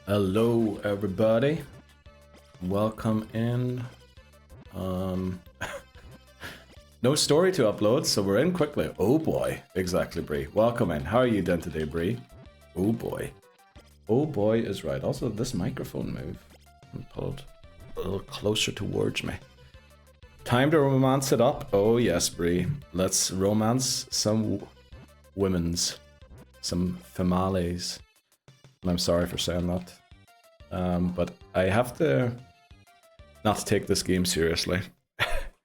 Hello everybody, welcome in. No story to upload, so we're in quickly. Oh boy, exactly, Bree. Welcome in. How are you doing today, Bree? Oh boy. Oh boy is right. Also, this microphone move. Pull it a little closer towards me. Time to romance it up. Oh yes, Bree. Let's romance some women's, some females. And I'm sorry for saying that. But I have to not take this game seriously.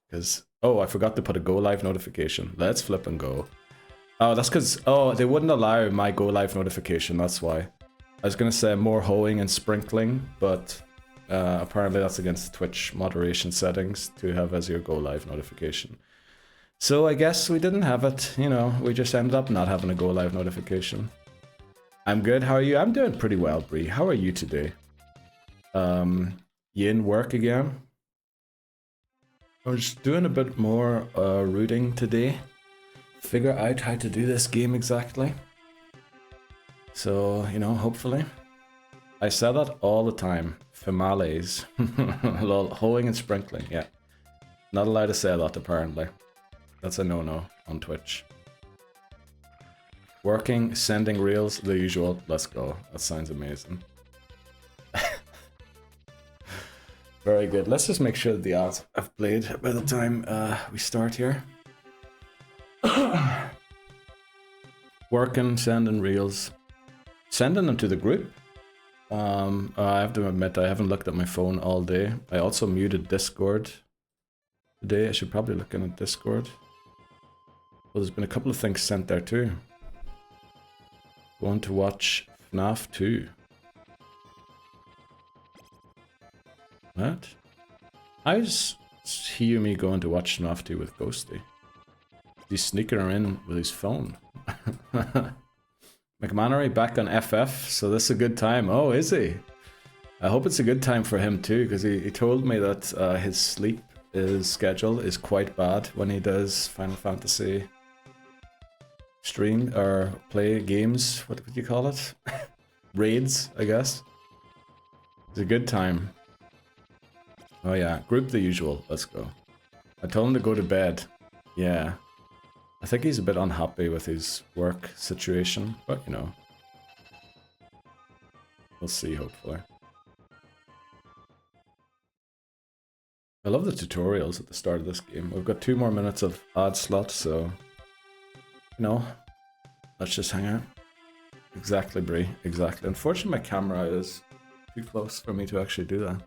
Because, oh, I forgot to put a go live notification. Let's flip and go. Oh, that's because, oh, they wouldn't allow my go live notification, that's why. I was going to say more hoeing and sprinkling, but apparently that's against Twitch moderation settings to have as your go live notification. So I guess we didn't have it, you know, we just ended up not having a go live notification. I'm good, how are you? I'm doing pretty well, Bree. How are you today? You in work again? I was doing a bit more rooting today. Figure out how to do this game exactly. So, you know, hopefully. I say that all the time. Females. Lol, hoeing and sprinkling, yeah. Not allowed to say that apparently. That's a no-no on Twitch. Working, sending reels, the usual. Let's go. That sounds amazing. Very good. Let's just make sure that the ads have played by the time we start here. Working, sending reels. Sending them to the group. I have to admit I haven't looked at my phone all day. I also muted Discord today. I should probably look in at Discord. Well, there's been a couple of things sent there too. Going to watch FNAF 2. What? I just hear me going to watch FNAF 2 with Ghosty. He's sneaking her in with his phone. McMannery back on FF, so this is a good time. Oh, is he? I hope it's a good time for him too, because he told me that his sleep schedule is quite bad when he does Final Fantasy stream or play games. What would you call it? Raids, I guess. It's a good time. Oh yeah, group the usual. Let's go. I told him to go to bed. Yeah. I think he's a bit unhappy with his work situation, but you know. We'll see, hopefully. I love the tutorials at the start of this game. We've got 2 more minutes of ad slot, so... You know, let's just hang out. Exactly, Brie. Exactly. Unfortunately, my camera is too close for me to actually do that.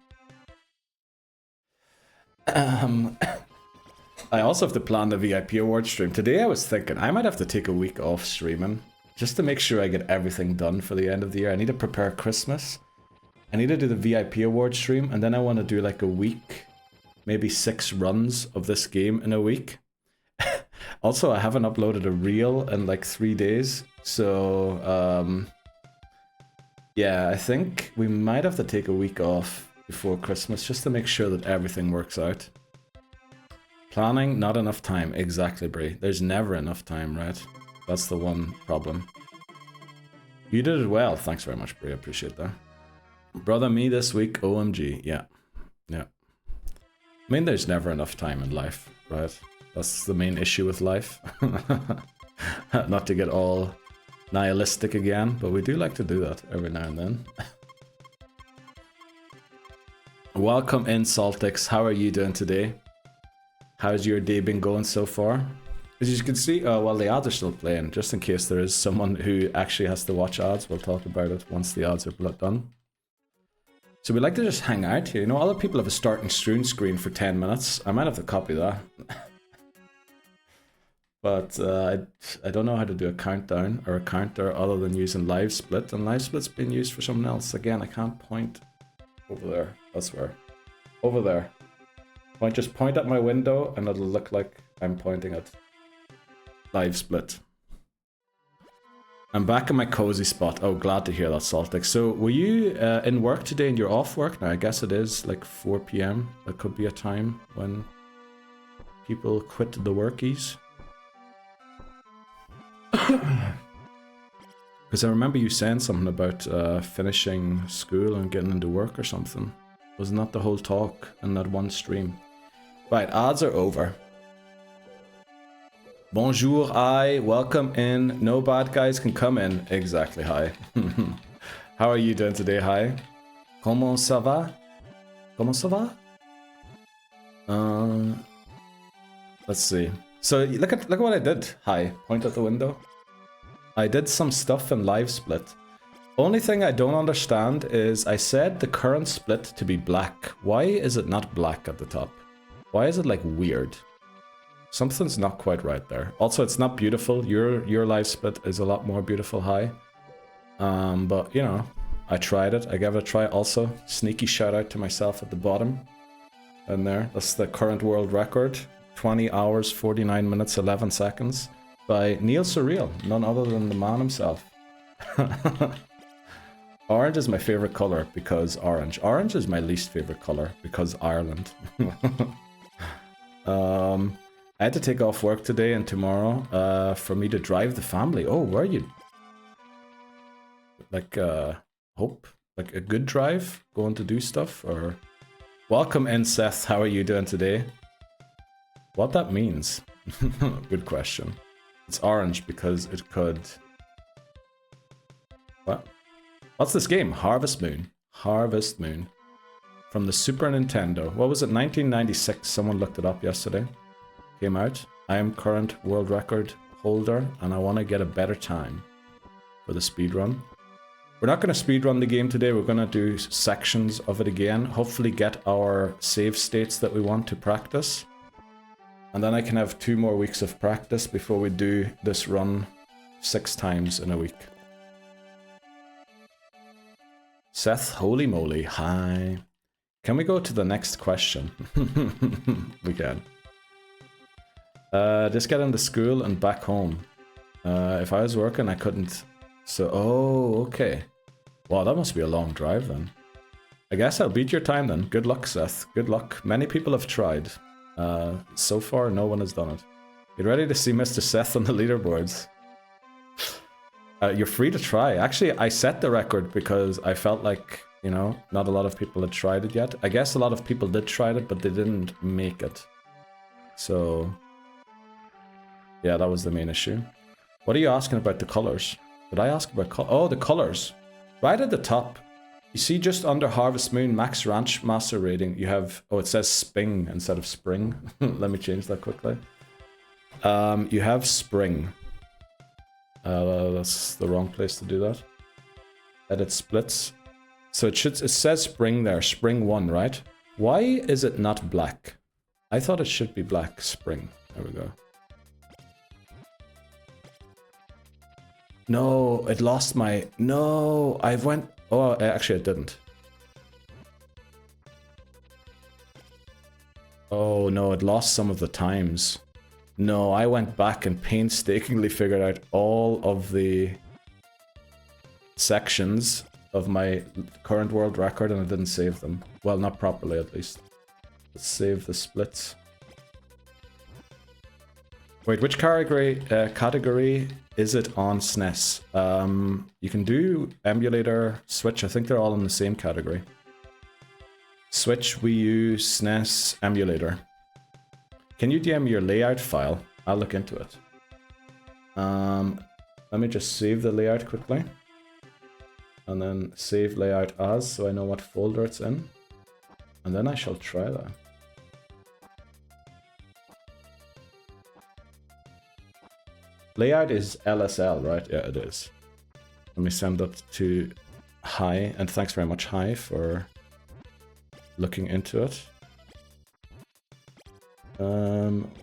I also have to plan the VIP award stream. Today I was thinking I might have to take a week off streaming just to make sure I get everything done for the end of the year. I need to prepare Christmas. I need to do the VIP award stream, and then I want to do like a week, maybe 6 runs of this game in a week. Also, I haven't uploaded a reel in like 3 days, so yeah, I think we might have to take a week off before Christmas just to make sure that everything works out. Planning, not enough time. Exactly, Brie. There's never enough time, right? That's the one problem. You did it well. Thanks very much, Brie. I appreciate that. Brother, me this week, OMG. Yeah. Yeah. I mean, there's never enough time in life, right? That's the main issue with life. Not to get all nihilistic again, but we do like to do that every now and then. Welcome in, Saltix. How are you doing today? How's your day been going so far? As you can see, well, the ads are still playing, just in case there is someone who actually has to watch ads. We'll talk about it once the ads are done. So we like to just hang out here. You know, other people have a starting stream screen for 10 minutes. I might have to copy that. But I don't know how to do a countdown or a counter other than using LiveSplit. And LiveSplit's been used for something else. Again, I can't point over there. That's where. Over there. Just point at my window and it'll look like I'm pointing at LiveSplit. I'm back in my cozy spot. Oh, glad to hear that, Saltic. So, were you in work today and you're off work? Now, I guess it is like 4 PM. That could be a time when people quit the workies. Because I remember you saying something about finishing school and getting into work or something. Wasn't that the whole talk in that one stream? Right, ads are over. Bonjour, I welcome in. No bad guys can come in. Exactly, hi. How are you doing today, hi? Comment ça va? Comment ça va? Let's see. So look at what I did. Hi, point at the window. I did some stuff in LiveSplit. Only thing I don't understand is I said the current split to be black. Why is it not black at the top? Why is it like weird? Something's not quite right there. Also, it's not beautiful. Your LiveSplit is a lot more beautiful, hi. But you know, I tried it. I gave it a try also. Sneaky shout out to myself at the bottom. And there, that's the current world record. 20 hours, 49 minutes, 11 seconds. By Neil Surreal, none other than the man himself. Orange is my favorite color because orange. Orange is my least favorite color because Ireland. I had to take off work today and tomorrow for me to drive the family. Oh, where are you? Like, hope? Like a good drive? Going to do stuff? Or welcome in, Seth. How are you doing today? What that means? Good question. It's orange because it could... What? What's this game? Harvest Moon. Harvest Moon. From the Super Nintendo. What was it? 1996. Someone looked it up yesterday. Came out. I am current world record holder and I want to get a better time for the speedrun. We're not going to speedrun the game today. We're going to do sections of it again. Hopefully get our save states that we want to practice. And then I can have 2 more weeks of practice before we do this run 6 times in a week. Seth, holy moly, hi. Can we go to the next question? We can. Just get into school and back home. If I was working, I couldn't. So, oh, okay. Wow, that must be a long drive then. I guess I'll beat your time then. Good luck, Seth. Good luck. Many people have tried. So far, no one has done it. Get ready to see Mr. Seth on the leaderboards. You're free to try. Actually, I set the record because I felt like, you know, not a lot of people had tried it yet. I guess a lot of people did try it, but they didn't make it. So, yeah, that was the main issue. What are you asking about the colors? Did I ask about color? Oh, the colors. Right at the top. You see just under Harvest Moon, Max Ranch Master Rating, you have... Oh, it says Spring instead of Spring. Let me change that quickly. You have Spring. That's the wrong place to do that. Edit splits. So it says Spring there, Spring 1, right? Why is it not black? I thought it should be black. Spring. There we go. No, it lost my... No, I went... Oh, actually it didn't. Oh no, it lost some of the times. No, I went back and painstakingly figured out all of the sections of my current world record and I didn't save them. Well, not properly at least. Let's save the splits. Wait, which category is it on SNES? You can do emulator, Switch. I think they're all in the same category. Switch, Wii U, SNES, emulator. Can you DM your layout file? I'll look into it. Let me just save the layout quickly. And then save layout as, so I know what folder it's in. And then I shall try that. Layout is LSL, right? Yeah, it is. Let me send that to Hi, and thanks very much, Hi, for looking into it.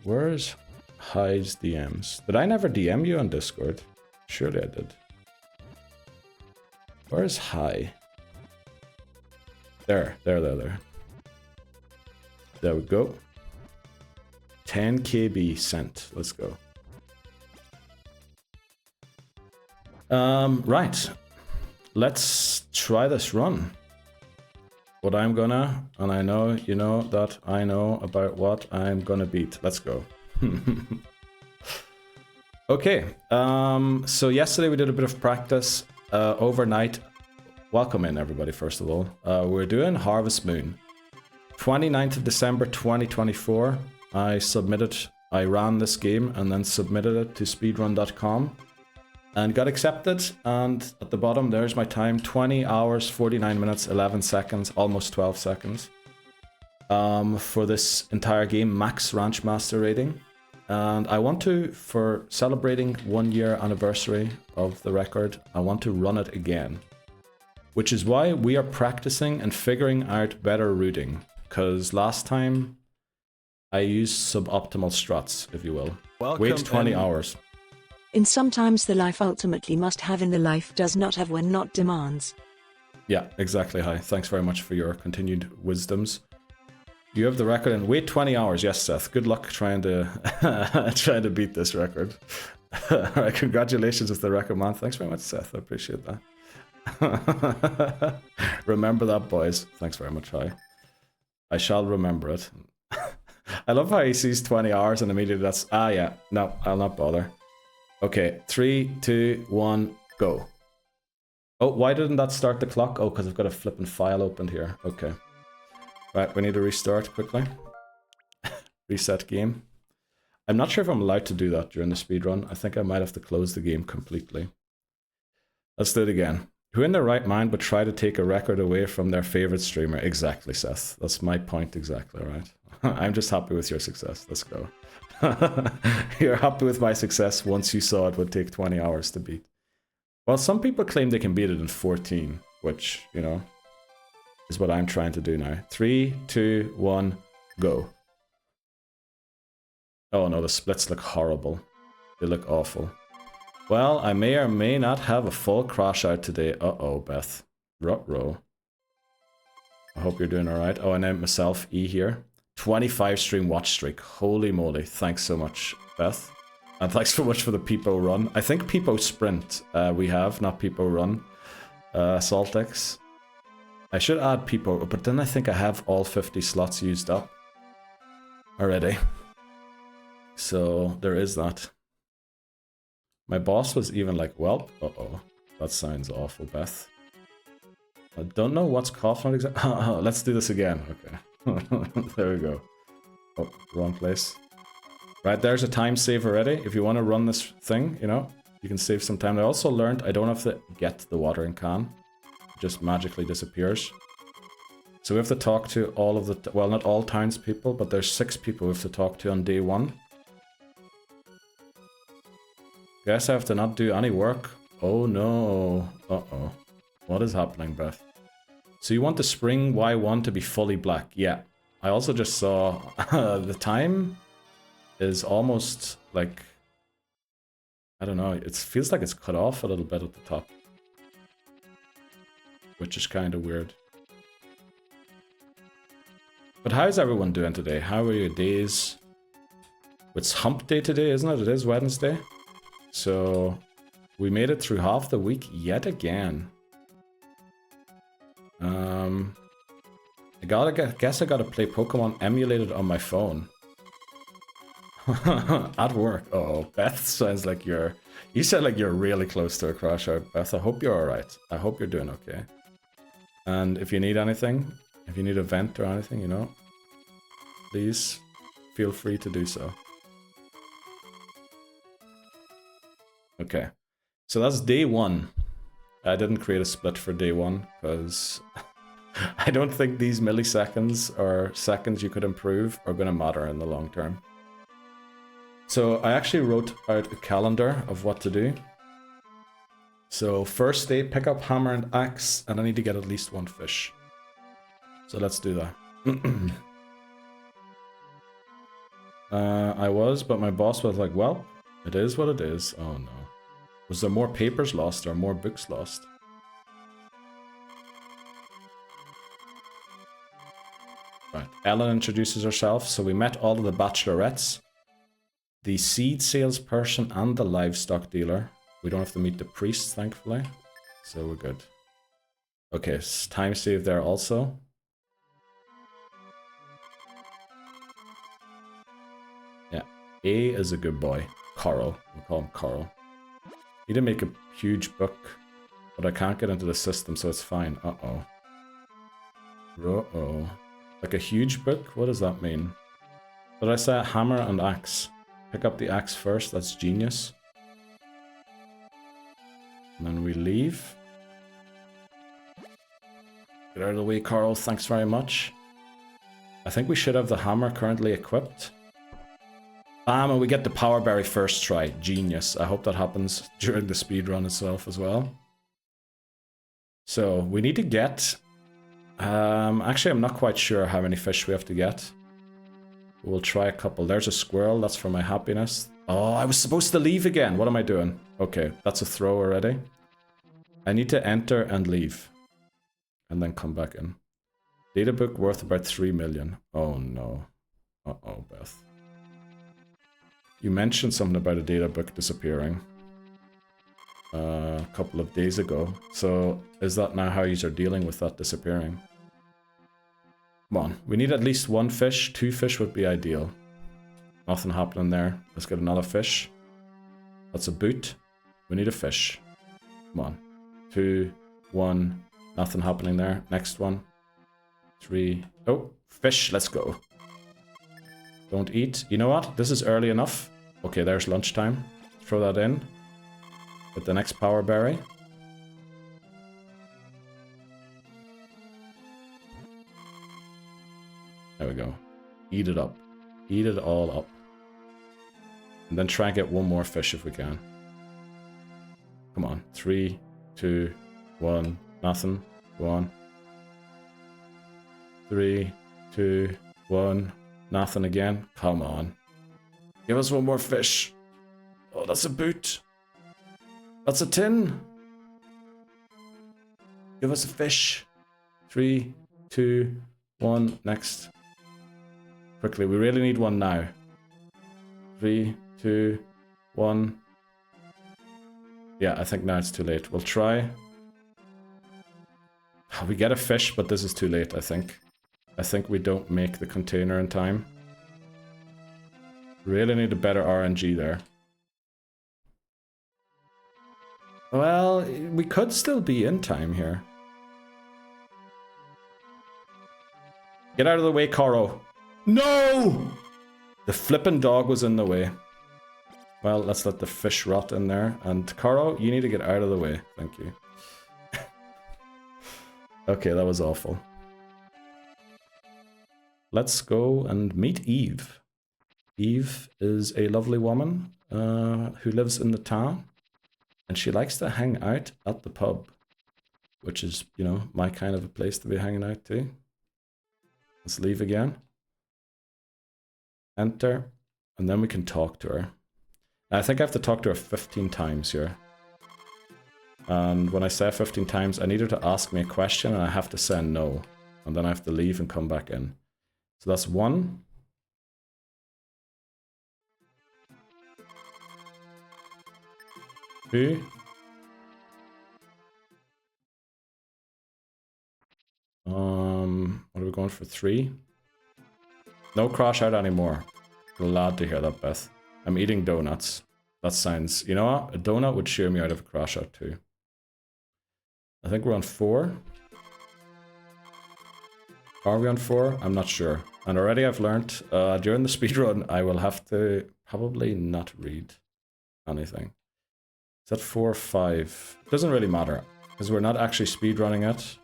Where's Hi's DMs? Did I never DM you on Discord? Surely I did. Where's Hi? There. There we go. 10 KB sent. Let's go. Right. Let's try this run. What I'm gonna, and I know you know that I know about what I'm gonna beat. Let's go. Okay, so yesterday we did a bit of practice overnight. Welcome in, everybody, first of all. We're doing Harvest Moon. 29th of December 2024, I ran this game and then submitted it to speedrun.com and got accepted. And at the bottom, there's my time, 20 hours, 49 minutes, 11 seconds, almost 12 seconds. For this entire game, max Ranch Master rating. And I want to, for celebrating 1 year anniversary of the record, I want to run it again. Which is why we are practicing and figuring out better routing. Because last time I used suboptimal struts, if you will. Wait 20 hours. In sometimes the life ultimately must have in the life does not have when not demands. Yeah, exactly. Hi. Thanks very much for your continued wisdoms. You have the record in wait 20 hours. Yes, Seth. Good luck trying to trying to beat this record. Alright, congratulations with the record, man. Thanks very much, Seth. I appreciate that. Remember that, boys. Thanks very much, hi. I shall remember it. I love how he sees 20 hours and immediately that's... Ah, yeah. No, I'll not bother. Okay, 3, 2, 1, go. Oh, why didn't that start the clock? Oh, because I've got a flipping file opened here. Okay. Right, we need to restart quickly. Reset game. I'm not sure if I'm allowed to do that during the speedrun. I think I might have to close the game completely. Let's do it again. Who in their right mind would try to take a record away from their favorite streamer? Exactly, Seth. That's my point exactly, right? I'm just happy with your success. Let's go. You're happy with my success once you saw it would take 20 hours to beat. Well, some people claim they can beat it in 14, which, you know, is what I'm trying to do now. 3, 2, 1, go. Oh no, the splits look horrible. They look awful. Well, I may or may not have a full crash out today. Uh-oh, Beth. Ruh-roh. I hope you're doing alright. Oh, I named myself E here. 25 stream watch streak. Holy moly. Thanks so much, Beth. And thanks so much for the Peepo run. I think Peepo sprint we have, not Peepo run. Saltex. I should add Peepo, but then I think I have all 50 slots used up already. So there is that. My boss was even like, well, uh-oh, that sounds awful, Beth. I don't know what's coughing exactly. Let's do this again. Okay. There we go. Oh, wrong place. Right, there's a time save already. If you want to run this thing, you know, you can save some time. I also learned I don't have to get the watering can. It just magically disappears. So we have to talk to all of the, well, not all townspeople, but there's 6 people we have to talk to on day 1. Guess I have to not do any work. Oh no. Uh-oh. What is happening, Beth? So you want the spring Y1 to be fully black? Yeah. I also just saw the time is almost like, I don't know, it feels like it's cut off a little bit at the top. Which is kind of weird. But how's everyone doing today? How are your days? It's hump day today, isn't it? It is Wednesday. So we made it through half the week yet again. I guess I gotta play Pokemon emulated on my phone. At work. Oh, Beth sounds like you sound like you're really close to a crash out, Beth. I hope you're alright. I hope you're doing okay. And if you need anything, if you need a vent or anything, you know, please feel free to do so. Okay, so that's day 1. I didn't create a split for day 1 because I don't think these milliseconds or seconds you could improve are going to matter in the long term. So I actually wrote out a calendar of what to do. So first day, pick up hammer and axe, and I need to get at least 1 fish. So let's do that. I was, but my boss was like, well, it is what it is. Oh no. Was there more papers lost or more books lost? Right, Ellen introduces herself. So we met all of the bachelorettes, the seed salesperson and the livestock dealer. We don't have to meet the priest, thankfully. So we're good. Okay, time save there also. Yeah, A is a good boy. Coral, we'll call him Carl. Need to make a huge book, but I can't get into the system, so it's fine. Uh-oh. Uh-oh. Like a huge book? What does that mean? Did I say hammer and axe? Pick up the axe first, that's genius. And then we leave. Get out of the way, Carl, thanks very much. I think we should have the hammer currently equipped. Bam, and we get the power berry first try. Genius. I hope that happens during the speedrun itself as well. So, we need to get... actually, I'm not quite sure how many fish we have to get. We'll try a couple. There's a squirrel, that's for my happiness. Oh, I was supposed to leave again. What am I doing? Okay, that's a throw already. I need to enter and leave. And then come back in. Data book worth about 3 million. Oh no. Uh-oh, Beth. You mentioned something about a data book disappearing. A couple of days ago. So, is that now how you are dealing with that disappearing? Come on, we need at least 1 fish. 2 fish would be ideal. Nothing happening there. Let's get another fish. That's a boot. We need a fish. Come on. 2, 1. Nothing happening there. Next one. 3. Oh, fish. Let's go. Don't eat. You know what? This is early enough. Okay, there's lunchtime. Throw that in. With the next power berry. There we go. Eat it up. Eat it all up. And then try and get 1 more fish if we can. Come on. 3, 2, 1. Nothing. Go on. 3, 2, 1. Nothing again. Come on. Give us 1 more fish. Oh, that's a boot. That's a tin. Give us a fish. 3, 2, 1. Next. Quickly, we really need 1 now. 3, 2, 1. Yeah, I think now it's too late. We'll try. We get a fish, but this is too late, I think. I think we don't make the container in time. Really need a better RNG there. Well, we could still be in time here. Get out of the way, Coro. No! The flippin' dog was in the way. Well, let's let the fish rot in there. And Coro, you need to get out of the way. Thank you. Okay, that was awful. Let's go and meet Eve. Eve is a lovely woman who lives in the town. And she likes to hang out at the pub. Which is, you know, my kind of a place to be hanging out too. Let's leave again. Enter. And then we can talk to her. I think I have to talk to her 15 times here. And when I say 15 times, I need her to ask me a question and I have to say no. And then I have to leave and come back in. So that's 1. 2. What are we going for? 3? No crash out anymore. Glad to hear that, Beth. I'm eating donuts. That sounds... You know what? A donut would cheer me out of a crash out too. I think we're on 4. Are we on 4? I'm not sure. And already I've learned during the speedrun I will have to probably not read anything. Is that 4 or 5? It doesn't really matter because we're not actually speedrunning it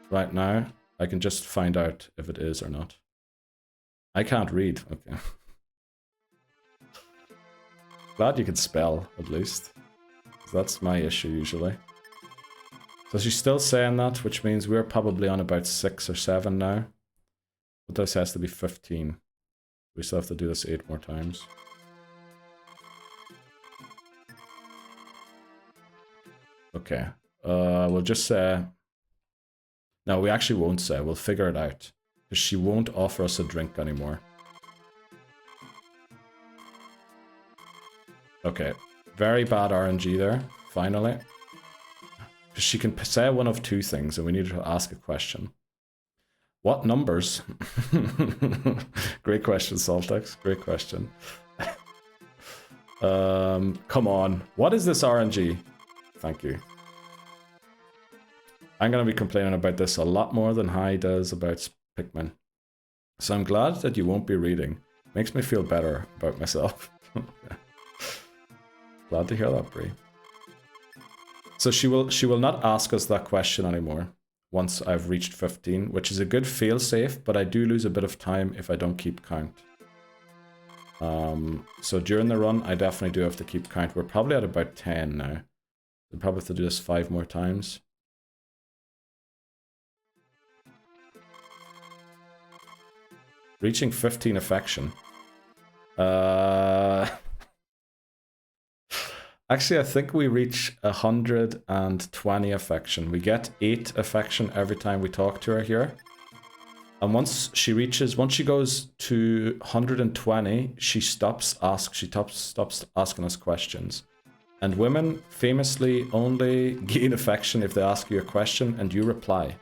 right now. I can just find out if it is or not. I can't read. Okay. Glad you can spell at least. That's my issue usually. So she's still saying that, which means we're probably on about 6 or 7 now. But this has to be 15. We still have to do this 8 more times. Okay. We'll just say... No, we actually won't say. We'll figure it out. Because she won't offer us a drink anymore. Okay. Very bad RNG there, finally. Because she can say one of 2 things, and we need her to ask a question. What numbers? Great question, Saltex. Great question. Come on. What is this RNG? Thank you. I'm going to be complaining about this a lot more than Hai does about Pikmin. So I'm glad that you won't be reading. Makes me feel better about myself. Glad to hear that, Brie. So she will not ask us that question anymore once I've reached 15, which is a good fail-safe, but I do lose a bit of time if I don't keep count. So during the run, I definitely do have to keep count. We're probably at about 10 now. We'll probably have to do this 5 more times. Reaching 15 affection. Actually, I think we reach 120 affection. We get 8 affection every time we talk to her here. And once she goes to 120, she stops asking us questions. And women famously only gain affection if they ask you a question and you reply.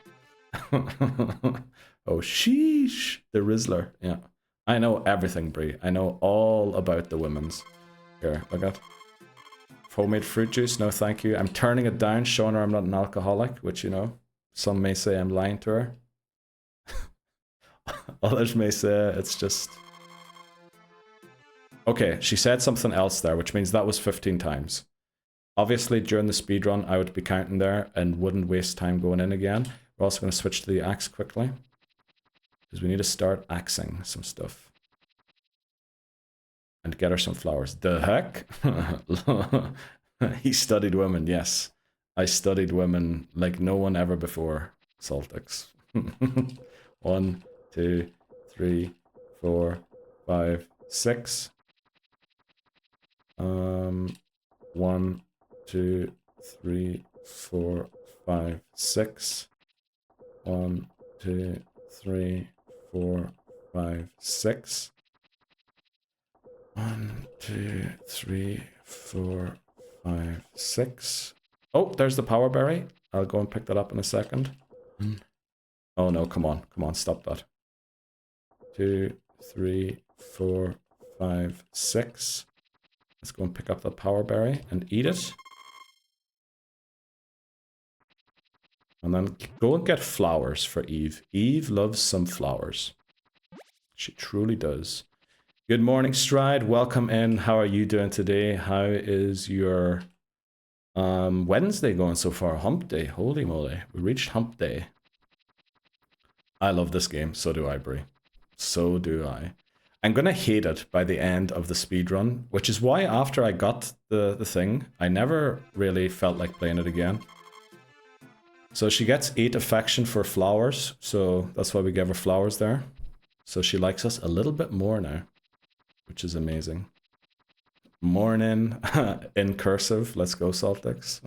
Oh, sheesh. The Rizzler. Yeah. I know everything, Brie. I know all about the women's. Here, look at. Homemade fruit juice, no thank you. I'm turning it down, showing her I'm not an alcoholic, which, you know, some may say I'm lying to her. Others may say it's just... Okay, she said something else there, which means that was 15 times. Obviously, during the speedrun, I would be counting there and wouldn't waste time going in again. We're also going to switch to the axe quickly, because we need to start axing some stuff. And get her some flowers. The heck? He studied women, yes. I studied women like no one ever before, Saltix. 1, 2, 3, 4, 5, 6. 1, 2, 3, 4, 5, 6. 1, 2, 3, 4, 5, 6. 1, 2, 3, 4, 5, 6. Oh, there's the power berry. I'll go and pick that up in a second. Oh no, come on. Come on, stop that. 2, 3, 4, 5, 6. Let's go and pick up that power berry and eat it. And then go and get flowers for Eve. Eve loves some flowers. She truly does. Good morning, Stride. Welcome in. How are you doing today? How is your Wednesday going so far? Hump day. Holy moly. We reached hump day. I love this game. So do I, Brie. So do I. I'm going to hate it by the end of the speedrun, which is why after I got the thing, I never really felt like playing it again. So she gets 8 affection for flowers. So that's why we gave her flowers there. So she likes us a little bit more now, which is amazing. Morning in cursive. Let's go, Saltix.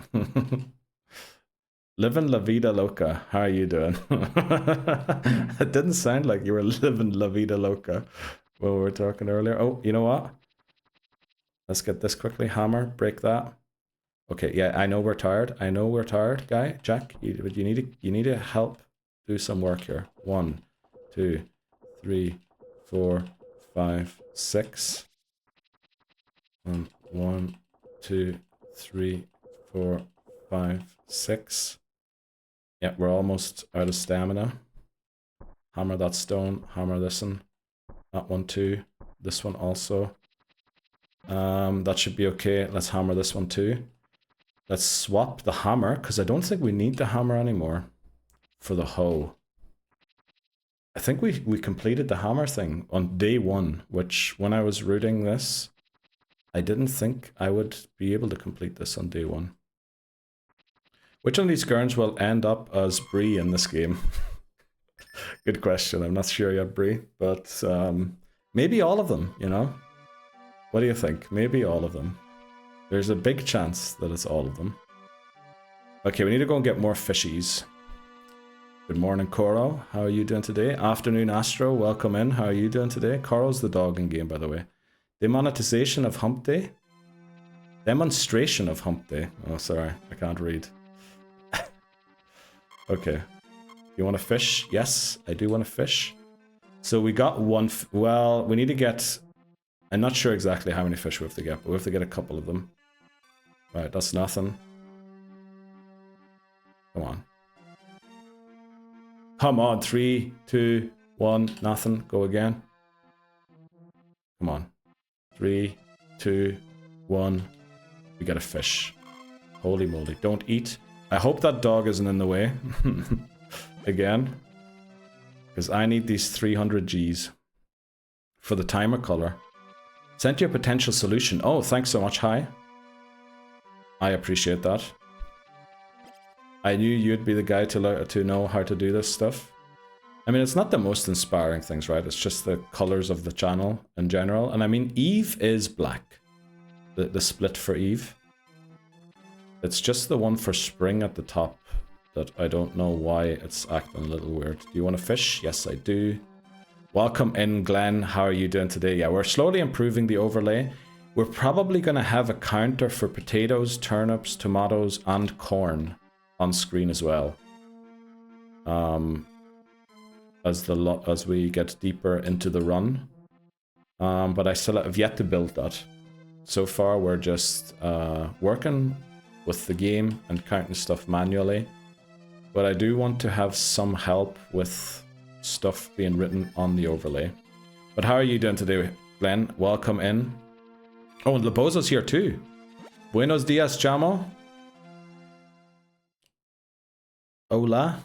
Living La Vida Loca. How are you doing? It didn't sound like you were living La Vida Loca when we were talking earlier. Oh, you know what? Let's get this quickly. Hammer, break that. Okay, yeah, I know we're tired. I know we're tired, guy. Jack, you need to help do some work here. 1, 2, 3, 4, 5, 6. 1, 2, 3, 4, 5, 6. Yeah, we're almost out of stamina. Hammer that stone. Hammer this one. That one too. This one also. That should be okay. Let's hammer this one too. Let's swap the hammer, because I don't think we need the hammer anymore for the hoe. I think we completed the hammer thing on day 1, which when I was rooting this, I didn't think I would be able to complete this on day 1. Which one of these girls will end up as Bree in this game? Good question. I'm not sure yet, Bree, but maybe all of them, you know? What do you think? Maybe all of them. There's a big chance that it's all of them. Okay, we need to go and get more fishies. Good morning, Coro. How are you doing today? Afternoon, Astro. Welcome in. How are you doing today? Coro's the dog in game, by the way. Demonetization of Hump Day? Demonstration of Hump Day. Oh, sorry. I can't read. Okay. You want to fish? Yes, I do want to fish. So we got one... well, we need to get... I'm not sure exactly how many fish we have to get, but we have to get a couple of them. Right, that's nothing. Come on. Come on, 3, 2, 1, nothing. Go again. Come on. 3, 2, 1. We get a fish. Holy moly. Don't eat. I hope that dog isn't in the way. Again. Because I need these 300 Gs for the timer color. Sent you a potential solution. Oh, thanks so much. Hi. I appreciate that. I knew you'd be the guy to know how to do this stuff. I mean, it's not the most inspiring things, right? It's just the colors of the channel in general. And I mean, Eve is black. The split for Eve. It's just the one for spring at the top that I don't know why it's acting a little weird. Do you want to fish? Yes, I do. Welcome in, Glenn. How are you doing today? Yeah, we're slowly improving the overlay. We're probably going to have a counter for potatoes, turnips, tomatoes, and corn on screen as well. As we get deeper into the run. But I still have yet to build that. So far, we're just working with the game and counting stuff manually. But I do want to have some help with stuff being written on the overlay. But how are you doing today, Glenn? Welcome in. Oh, and Lebozo's here too. Buenos dias, chamo. Hola.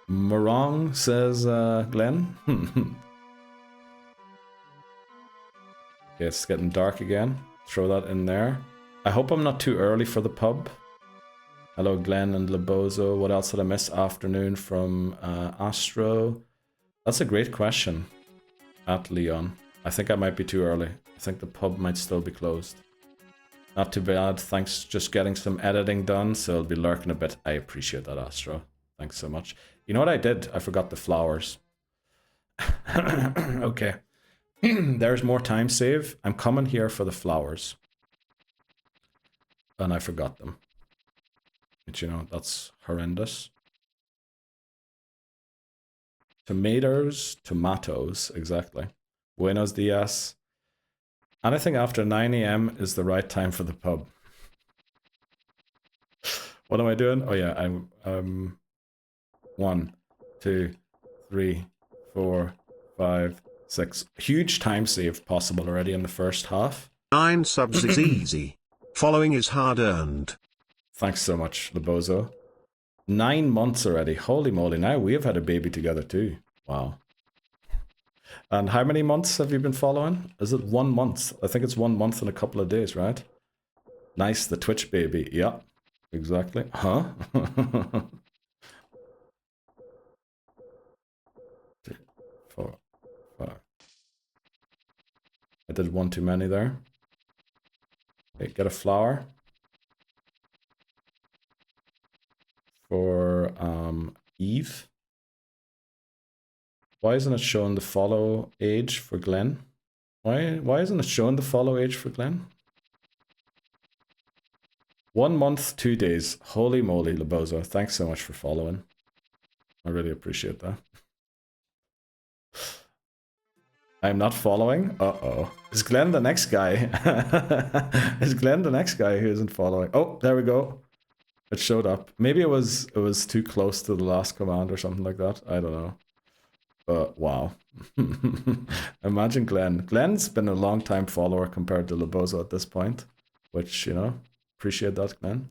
Morong, says Glenn. Okay, it's getting dark again. Throw that in there. I hope I'm not too early for the pub. Hello, Glenn and Lebozo. What else did I miss? Afternoon from Astro. That's a great question. At Leon. I think I might be too early. I think the pub might still be closed. Not too bad. Thanks. Just getting some editing done, so I'll be lurking a bit. I appreciate that, Astro. Thanks so much. You know what I did? I forgot the flowers. Okay. There's more time save. I'm coming here for the flowers. And I forgot them. But you know, that's horrendous. Tomatoes, exactly. Buenos dias. Anything after 9 AM is the right time for the pub. What am I doing? Oh yeah, I'm 1, 2, 3, 4, 5, 6. Huge time save possible already in the first half. 9 subs is easy. Following is hard earned. Thanks so much, Lebozo. 9 months already. Holy moly, now we have had a baby together too. Wow. And how many months have you been following? Is it 1 month? I think it's 1 month and a couple of days, right? Nice, the Twitch baby. Yeah, exactly. Huh? 2, 4, 5. I did one too many there. Okay, get a flower. For Eve. Why isn't it showing the follow age for Glenn? Why isn't it showing the follow age for Glenn? 1 month, 2 days. Holy moly, Lebozo. Thanks so much for following. I really appreciate that. I'm not following? Uh-oh. Is Glenn the next guy? Is Glenn the next guy who isn't following? Oh, there we go. It showed up. Maybe it was too close to the last command or something like that. I don't know. But wow. Imagine Glenn. Glenn's been a long time follower compared to Lebozo at this point. Which, you know, appreciate that, Glenn.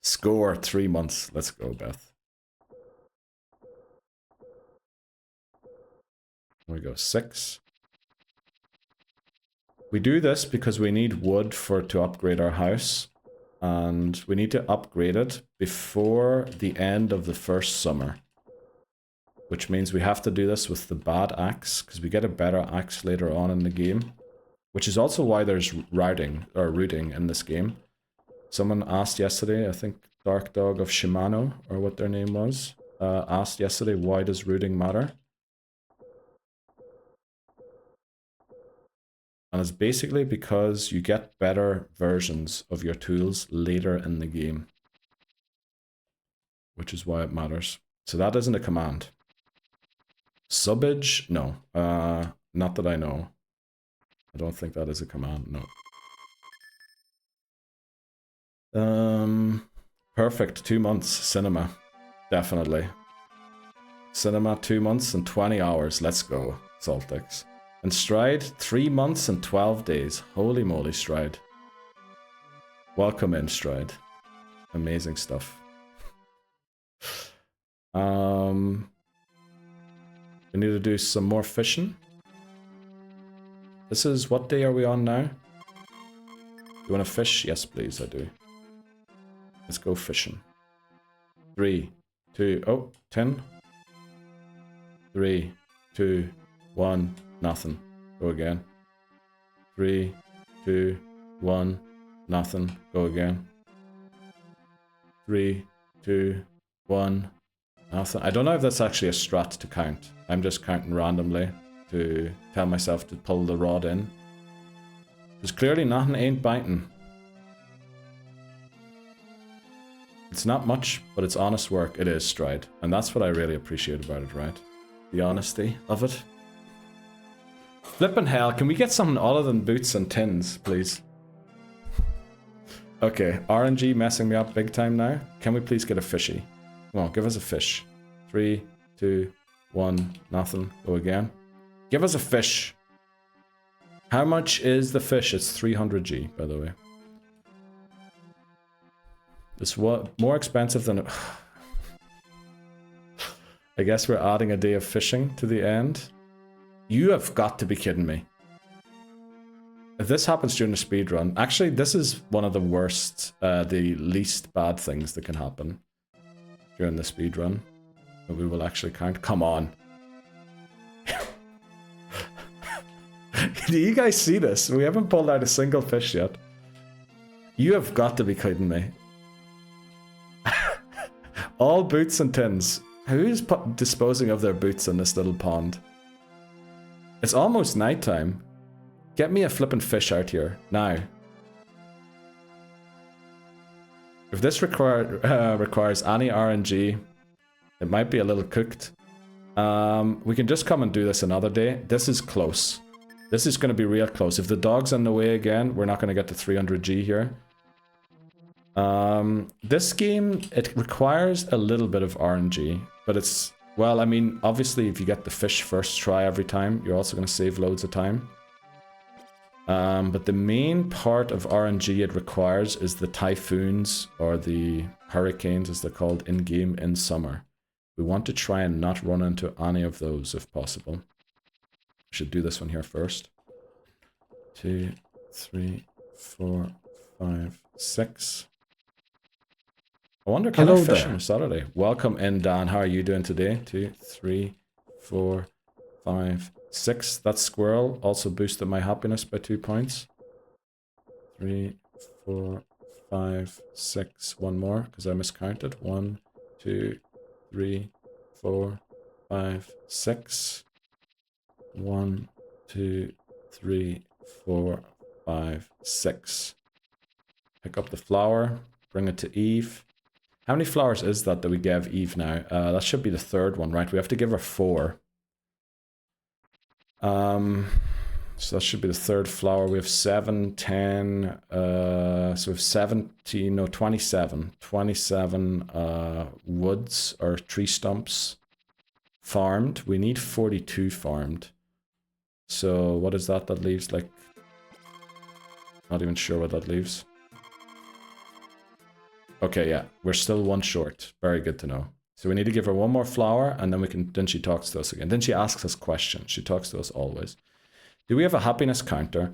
Score 3 months. Let's go, Beth. There we go. 6. We do this because we need wood to upgrade our house. And we need to upgrade it before the end of the first summer. Which means we have to do this with the bad axe, because we get a better axe later on in the game. Which is also why there's rooting in this game. Someone asked yesterday, I think Dark Dog of Shimano, or what their name was, asked yesterday, why does rooting matter? And it's basically because you get better versions of your tools later in the game. Which is why it matters. So that isn't a command. Subbage? No. Not that I know. I don't think that is a command, no. Perfect. 2 months. Cinema. Definitely. Cinema, 2 months and 20 hours. Let's go, Saltix. And Stride, 3 months and 12 days. Holy moly, Stride. Welcome in, Stride. Amazing stuff. We need to do some more fishing. This is, what day are we on now? You want to fish? Yes, please, I do. Let's go fishing. 3, 2, oh, 10. 3, 2, 1, nothing. Go again. 3, 2, 1, nothing. Go again. 3, 2, 1, nothing. I don't know if that's actually a strat to count. I'm just counting randomly to tell myself to pull the rod in. Because clearly nothing ain't biting. It's not much, but it's honest work. It is, Stride. And that's what I really appreciate about it, right? The honesty of it. Flippin' hell, can we get something other than boots and tins, please? Okay, RNG messing me up big time now. Can we please get a fishy? Come on, give us a fish. 3, 2, 1, nothing. Go again. Give us a fish. How much is the fish? It's 300G, by the way. It's what more expensive than... I guess we're adding a day of fishing to the end. You have got to be kidding me. If this happens during the speedrun... Actually, this is one of the worst, the least bad things that can happen during the speedrun. That we will actually count. Come on. Do you guys see this? We haven't pulled out a single fish yet. You have got to be kidding me. All boots and tins. Who's disposing of their boots in this little pond? It's almost nighttime. Get me a flippin' fish out here, now. If this requires any RNG, it might be a little cooked. We can just come and do this another day. This is close. This is going to be real close. If the dog's in the way again, we're not going to get to 300G here. This game, it requires a little bit of RNG, but it's, well, I mean, obviously if you get the fish first try every time, you're also going to save loads of time. But the main part of RNG it requires is the typhoons, or the hurricanes as they're called in-game in summer. We want to try and not run into any of those if possible. I should do this one here first. 2, 3, 4, 5, 6. I wonder, can I fish on Saturday? Welcome in, Dan. How are you doing today? 2, 3, 4, 5, 6. That squirrel also boosted my happiness by 2 points. 3, 4, 5, 6. One more, because I miscounted. 1, 2, 3, 4, 5, 6. 1, 2, 3, 4, 5, 6. Pick up the flower, bring it to Eve. How many flowers is that we gave Eve now? That should be the third one, right? We have to give her 4. So that should be the third flower. We have 7, 10, so we have 17, no, 27. 27 woods or tree stumps farmed. We need 42 farmed. So what is that? That leaves like... Not even sure what that leaves. Okay, yeah, we're still 1 short. Very good to know. So we need to give her 1 more flower, and then she talks to us again. Then she asks us questions. She talks to us always. Do we have a happiness counter?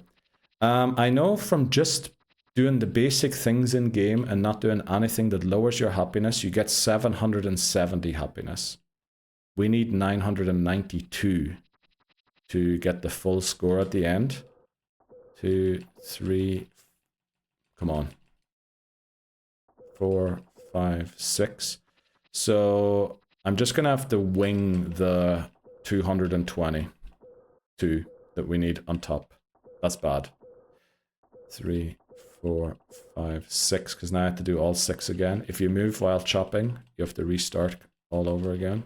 I know from just doing the basic things in game and not doing anything that lowers your happiness, you get 770 happiness. We need 992 to get the full score at the end. 2, 3, come on. 4, 5, 6. So I'm just gonna have to wing the 222 that we need on top. That's bad. 3, 4, 5, 6, because now I have to do all 6 again. If you move while chopping, you have to restart all over again.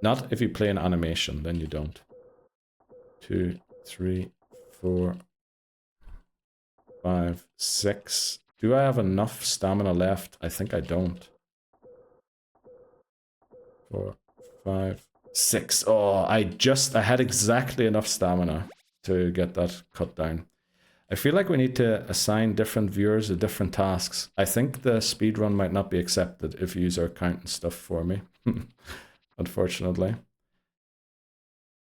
Not if you play an animation, then you don't. 2, 3, 4, 5, 6. Do I have enough stamina left? I think I don't. 4, 5, 6. Oh, I had exactly enough stamina to get that cut down. I feel like we need to assign different viewers to different tasks. I think the speedrun might not be accepted if you are counting stuff for me. Unfortunately.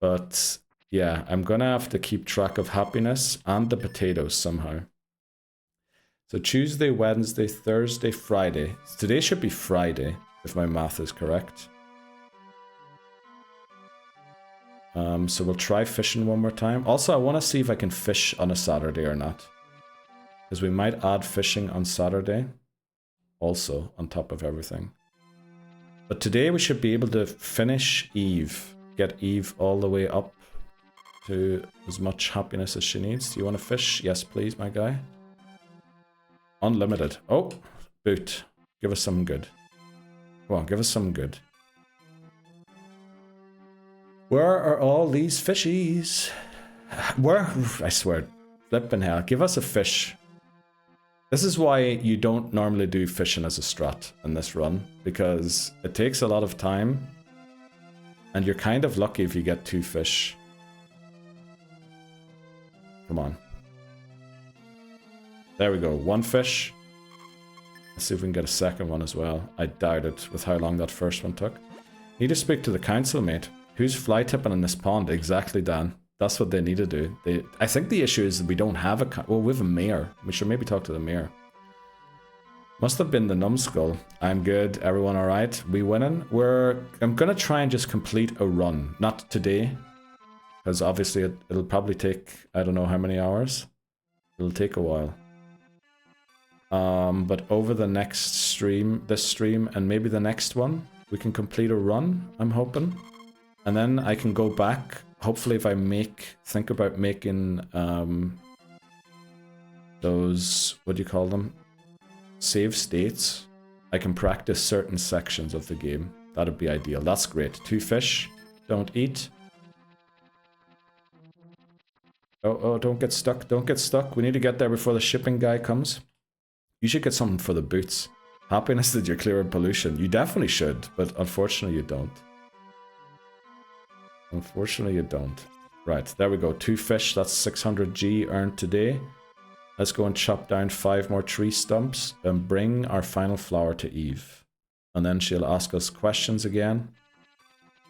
But yeah, I'm gonna have to keep track of happiness and the potatoes somehow. So Tuesday, Wednesday, Thursday, Friday. Today should be Friday, if my math is correct. So we'll try fishing one more time. Also, I want to see if I can fish on a Saturday or not. Because we might add fishing on Saturday. Also, on top of everything. But today we should be able to finish Eve. Get Eve all the way up to as much happiness as she needs. Do you want to fish? Yes, please, my guy. Unlimited. Oh, boot. Give us something good. Come on, give us something good. Where are all these fishies? Where? I swear. Flippin' hell. Give us a fish. This is why you don't normally do fishing as a strat in this run. Because it takes a lot of time. And you're kind of lucky if you get 2 fish. Come on. There we go. 1 fish. Let's see if we can get a second one as well. I doubt it with how long that first one took. Need to speak to the council, mate. Who's fly tipping in this pond? Exactly, Dan. That's what they need to do. I think the issue is that we don't have a... Well, we have a mayor. We should maybe talk to the mayor. Must have been the numbskull. I'm good. Everyone alright? We winning? I'm gonna try and just complete a run. Not today. Because obviously it'll probably take... I don't know how many hours. It'll take a while. But over the next stream, this stream, and maybe the next one, we can complete a run, I'm hoping. And then I can go back, hopefully if I think about making those, what do you call them? Save states. I can practice certain sections of the game. That'd be ideal. That's great. 2 fish. Don't eat. Oh, don't get stuck. Don't get stuck. We need to get there before the shipping guy comes. You should get something for the boots. Happiness that you're clear of pollution. You definitely should, but unfortunately you don't. Unfortunately you don't. Right, there we go. 2 fish, that's 600G earned today. Let's go and chop down 5 more tree stumps and bring our final flower to Eve. And then she'll ask us questions again.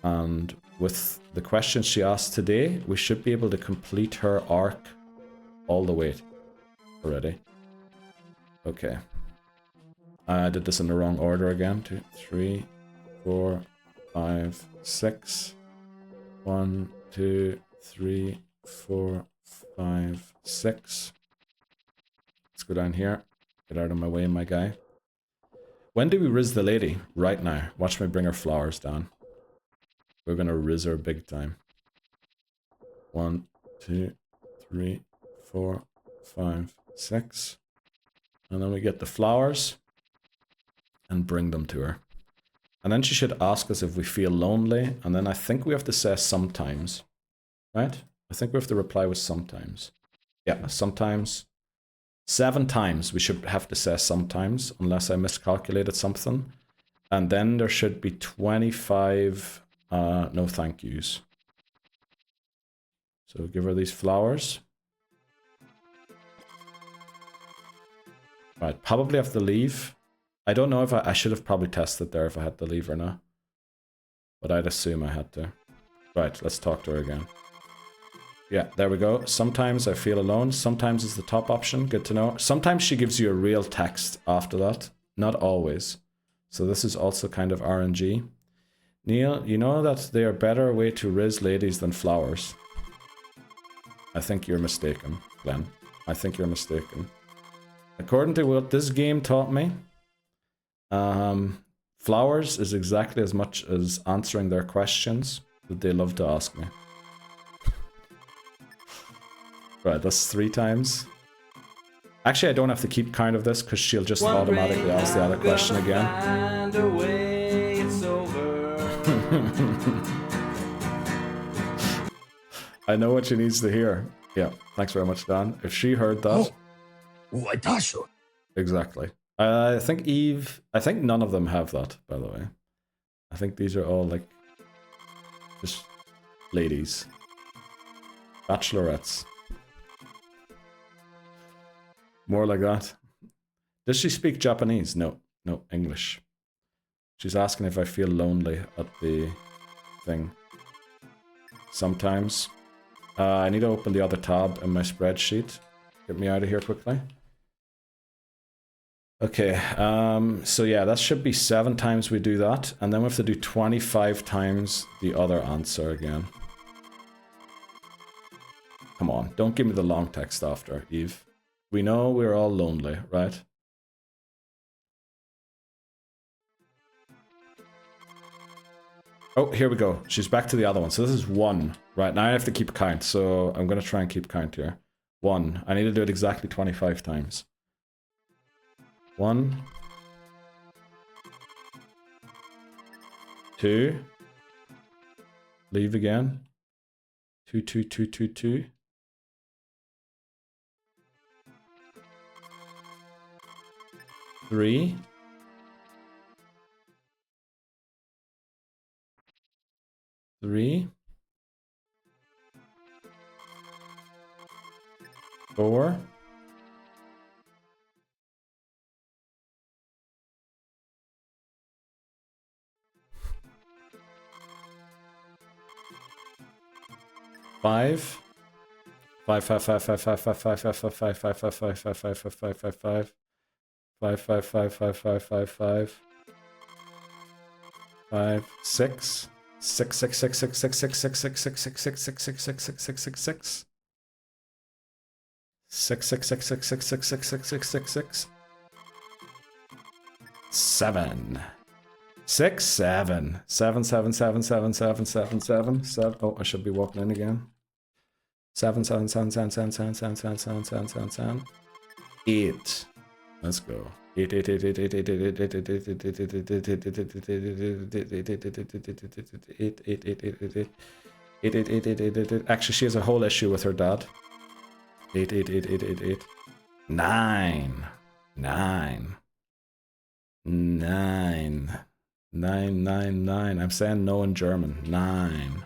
And with the questions she asked today, we should be able to complete her arc all the way already. Okay. I did this in the wrong order again. 2, 3, 4, 5, 6. 1, 2, 3, 4, 5, 6. Let's go down here. Get out of my way, my guy. When do we riz the lady? Right now. Watch me bring her flowers down. We're gonna riz her big time. 1, 2, 3, 4, 5, 6. And then we get the flowers and bring them to her. And then she should ask us if we feel lonely. And then I think we have to say sometimes. Right? I think we have to reply with sometimes. Yeah, sometimes. 7 times we should have to say sometimes. Unless I miscalculated something. And then there should be 25 no thank yous. So give her these flowers. Right, probably have to leave. I don't know if I should have probably tested there if I had to leave or not. But I'd assume I had to. Right, let's talk to her again. Yeah, there we go. Sometimes I feel alone. Sometimes it's the top option. Good to know. Sometimes she gives you a real text after that. Not always. So this is also kind of RNG. Neil, you know that they are better way to riz ladies than flowers. I think you're mistaken, Glenn. I think you're mistaken. According to what this game taught me, flowers is exactly as much as answering their questions that they love to ask me. Right, that's 3 times. Actually, I don't have to keep count of this because she'll just automatically ask the other question again. I know what she needs to hear. Yeah, thanks very much, Dan. If she heard that... Exactly. I think Eve... I think none of them have that, by the way. I think these are all, like, just ladies. Bachelorettes. More like that. Does she speak Japanese? No. No, English. She's asking if I feel lonely at the thing. Sometimes. I need to open the other tab in my spreadsheet. Get me out of here quickly. Okay, so yeah, that should be 7 times we do that. And then we have to do 25 times the other answer again. Come on, don't give me the long text after, Eve. We know we're all lonely, right? Oh, here we go. She's back to the other one. So this is 1. Right, now I have to keep count. So I'm going to try and keep count here. 1. I need to do it exactly 25 times. 1. 2. Leave again. 2, 2, 2, 2, 2. 3. 3. 4. 5. 5, 5, 5, 5, 5, 5, 5, 5, 5, 5, 5, 5, 5, 5, 5, 5, 5, 5, 5. 5, 5, 5, 5, 5, 5, 5. 5, 6. 6, 6, 6, 6, 6, 6, 6, 6, 6, 6, 6, 6, 6, 6, 6, 6, 6, 6. 6, 6, 6, 6, 6, 6, 6, 6, 6, 6, 6. 7. 6, 7. 7, 7, 7, 7, 7, 7, 7, 7. Oh, I should be walking in again. 7, 7, 7, 7, 7, 7, 7, 7, 7, 7, 7, 7. 8. Let's go. 8, 8, 8, 8, 8, 8, 8, 8, 8, 8. Actually, she has a whole issue with her dad. 8, 8, 8, 8, 8, 8. 9. 9. 9. 9, 9, 9. I'm saying no in German. 9.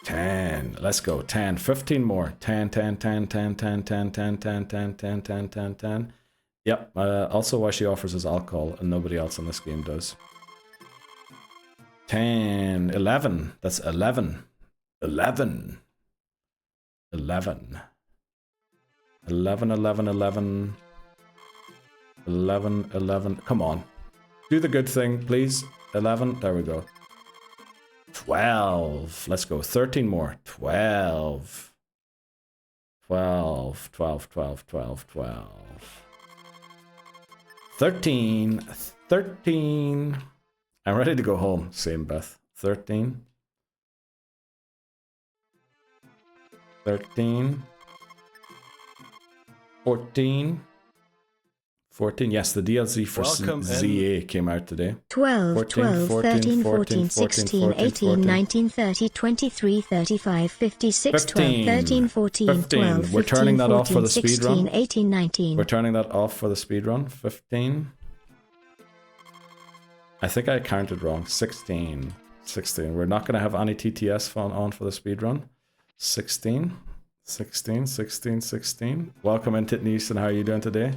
10. Let's go. 10. 15 more. 10, 10, 10, 10, 10, 10, 10, 10, 10, 10, 10, 10, 10. Yep. Also why she offers us alcohol and nobody else in this game does. 10. 11. That's 11. 11. 11. 11, 11, 11. 11, 11. Come on. Do the good thing, please. 11. There we go. 12. Let's go. 13 more. 12. 12. 12, 12, 12, 12. 13. 13. I'm ready to go home. Same Beth. 13. 13. 14. 14. Yes, the DLC for ZA came out today. 12, 14, 12, 14, 13, 14, 14, 16, 14, 18, 14. 19, 30, 23, 35, 56, 12, 15. 13, 14, 15. 12, We're 15, turning that off for 14, the speed 16, run. 18, 19. We're turning that off for the speedrun. 15. I think I counted wrong. 16. 16. We're not going to have any TTS on for the speedrun. 16. 16, 16, 16. Welcome in, Titnese, and how are you doing today?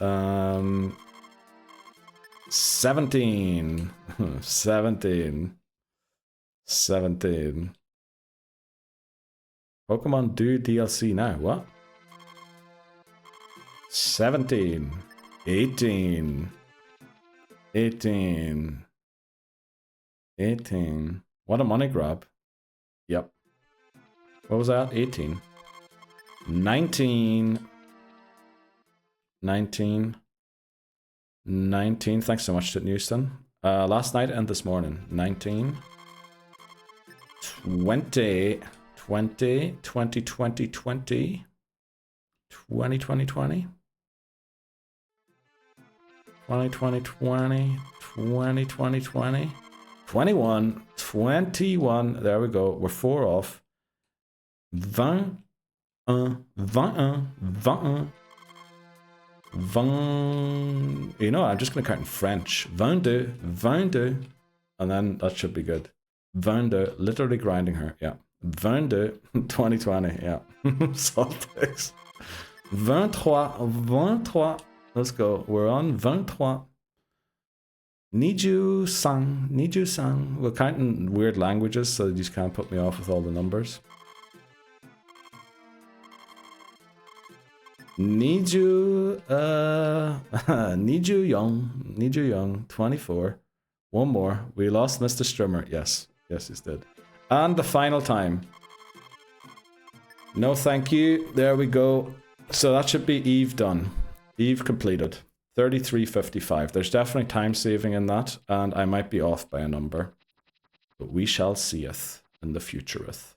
17. 17. 17. Pokemon do DLC now. What? 17. 18. 18. 18. What a money grab. Yep. What was that? 18. 19. 19. 19. Thanks so much to Newston. Last night and this morning. 19. 20. 20. 20, 20, 20. 20, 20, 20. 20, 20, 20. 20, 20, 20. 21, 21. There we go. We're 4 off. 21, 21, 21. 20. You know, I'm just going to count in French. 22, 22. And then that should be good. 22, literally grinding her. Yeah. 22, 2020. Yeah. Saltex. 23, 23. Let's go. We're on 23. Niju sang. We're counting weird languages so you just can't put me off with all the numbers. Niju Young, 24. One more. We lost Mr. Strimmer. Yes, he's dead. And the final time. No, thank you. There we go. So that should be Eve done. Eve completed. 33:55. There's definitely time saving in that, and I might be off by a number. But we shall seeth in the futureth.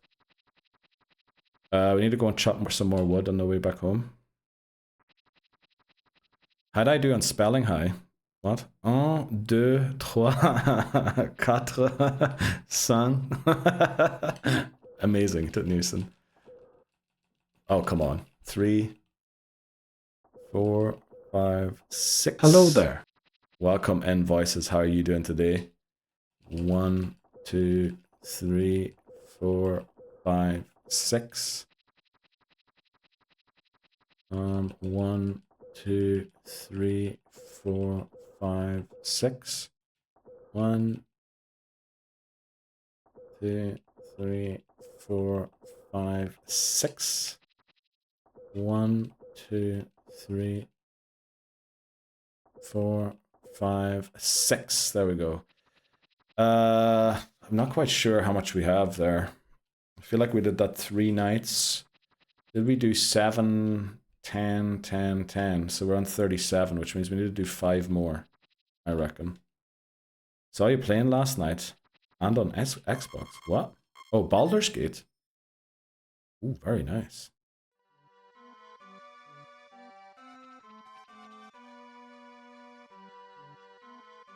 We need to go and chop some more wood on the way back home. How'd I do on spelling high? What? 1, 2, 3, 4, 5. Amazing, Newson. Oh, come on. 3, 4, 5, 6. Hello there. Welcome, N Voices. How are you doing today? 1, 2, 3, 4, 5, 6. 1, 2, 3, 4, 5, 6. 1, 2, 3, 4, 5, 6. 1, 2, 3, 4, 5, 6. There we go. I'm not quite sure how much we have there. I feel like we did that 3 nights. Did we do 7, 10, 10, 10? So we're on 37, which means we need to do 5 more, I reckon. Saw you playing last night. And on Xbox. What? Oh, Baldur's Gate. Ooh, very nice.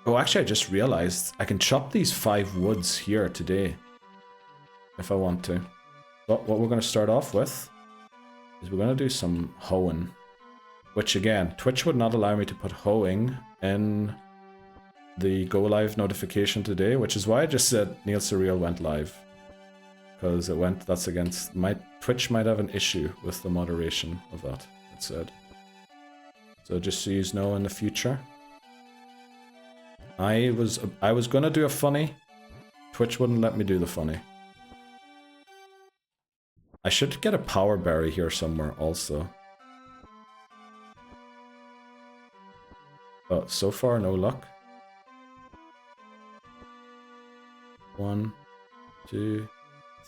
Oh, actually, I just realized I can chop these 5 woods here today. If I want to. But what we're going to start off with is we're going to do some hoeing. Which, again, Twitch would not allow me to put hoeing in the go live notification today, which is why I just said Neil Surreal went live. Because that's against, Twitch might have an issue with the moderation of that, it said. So just so you know in the future. I was gonna do a funny. Twitch wouldn't let me do the funny. I should get a power berry here somewhere also. But so far, no luck. 1, 2,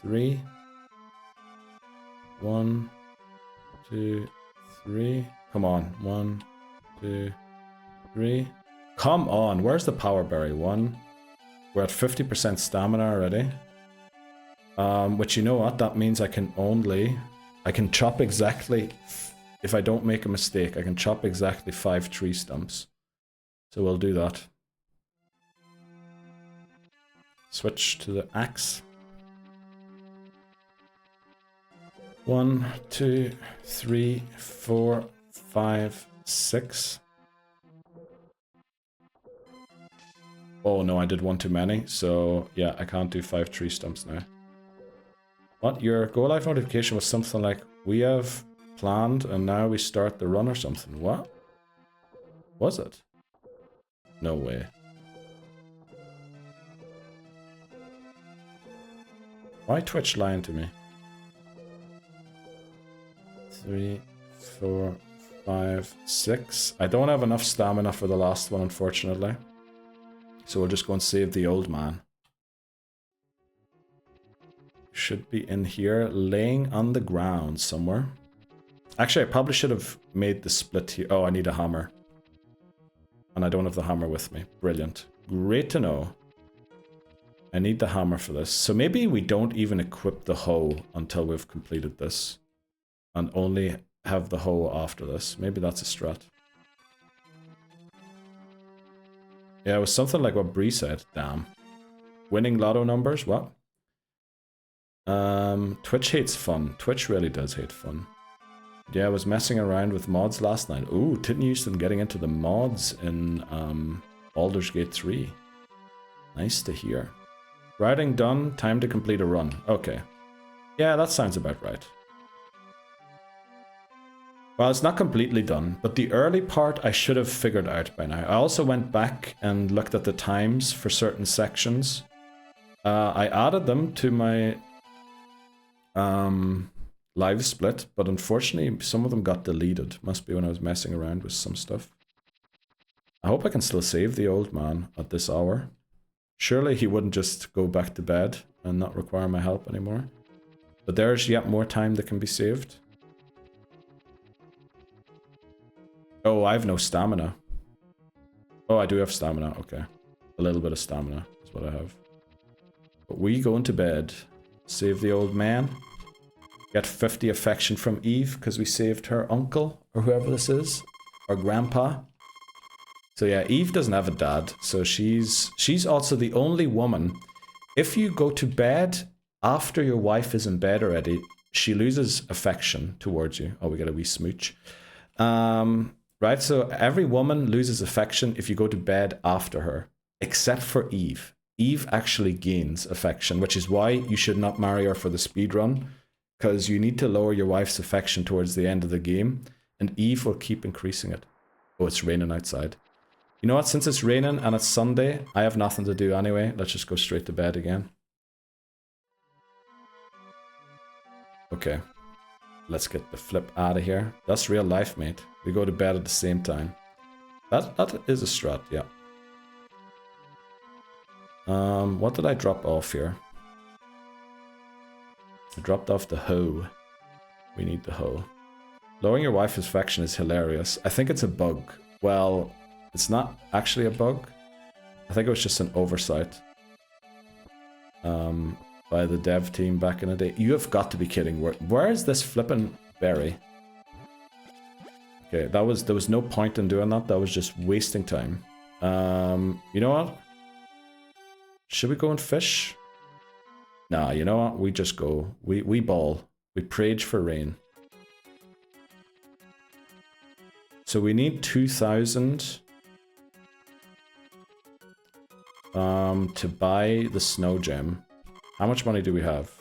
3. 1, 2, 3. Come on. 1, 2, 3. Come on, where's the power berry? 1. We're at 50% stamina already. Which, you know what, that means I can chop exactly, if I don't make a mistake, I can chop exactly 5 tree stumps. So we'll do that. Switch to the axe. 1, 2, 3, 4, 5, 6. Oh no, I did 1 too many, so yeah, I can't do 5 tree stumps now. What? Your go live notification was something like, we have planned and now we start the run or something. What? Was it? No way. Why Twitch lying to me? 3, 4, 5, 6. I don't have enough stamina for the last one, unfortunately. So we'll just go and save the old man. Should be in here, laying on the ground somewhere. Actually, I probably should have made the split here. Oh, I need a hammer. And I don't have the hammer with me. Brilliant. Great to know. I need the hammer for this. So maybe we don't even equip the hoe until we've completed this. And only have the hoe after this. Maybe that's a strat. Yeah, it was something like what Bree said. Damn. Winning lotto numbers? What? Twitch hates fun. Twitch really does hate fun. Yeah, I was messing around with mods last night. Ooh, Titten Houston getting into the mods in Baldur's Gate 3. Nice to hear. Routing done, time to complete a run. Okay. Yeah, that sounds about right. Well, it's not completely done, but the early part I should have figured out by now. I also went back and looked at the times for certain sections. I added them to my LiveSplit, but unfortunately some of them got deleted. Must be when I was messing around with some stuff. I hope I can still save the old man at this hour. Surely he wouldn't just go back to bed and not require my help anymore. But there's yet more time that can be saved. Oh, I have no stamina. Oh, I do have stamina, okay. A little bit of stamina is what I have. But we going to bed. Save the old man. Get 50 affection from Eve because we saved her uncle or whoever this is. Or grandpa. So yeah, Eve doesn't have a dad. So she's also the only woman. If you go to bed after your wife is in bed already, she loses affection towards you. Oh, we got a wee smooch. Right, so every woman loses affection if you go to bed after her. Except for Eve. Eve actually gains affection, which is why you should not marry her for the speedrun. Because you need to lower your wife's affection towards the end of the game. And Eve will keep increasing it. Oh, it's raining outside. You know what? Since it's raining and it's Sunday, I have nothing to do anyway. Let's just go straight to bed again. Okay. Let's get the flip out of here. That's real life, mate. We go to bed at the same time. That is a strat, yeah. What did I drop off here? I dropped off the hoe. We need the hoe. Lowering your wife's affection is hilarious. I think it's a bug. Well, it's not actually a bug. I think it was just an oversight. By the dev team back in the day. You have got to be kidding. Where is this flippin' berry? Okay, there was no point in doing that. That was just wasting time. You know what? Should we go and fish? Nah, you know what? We just go. We ball. We prayed for rain. So we need 2,000 to buy the snow gem. How much money do we have?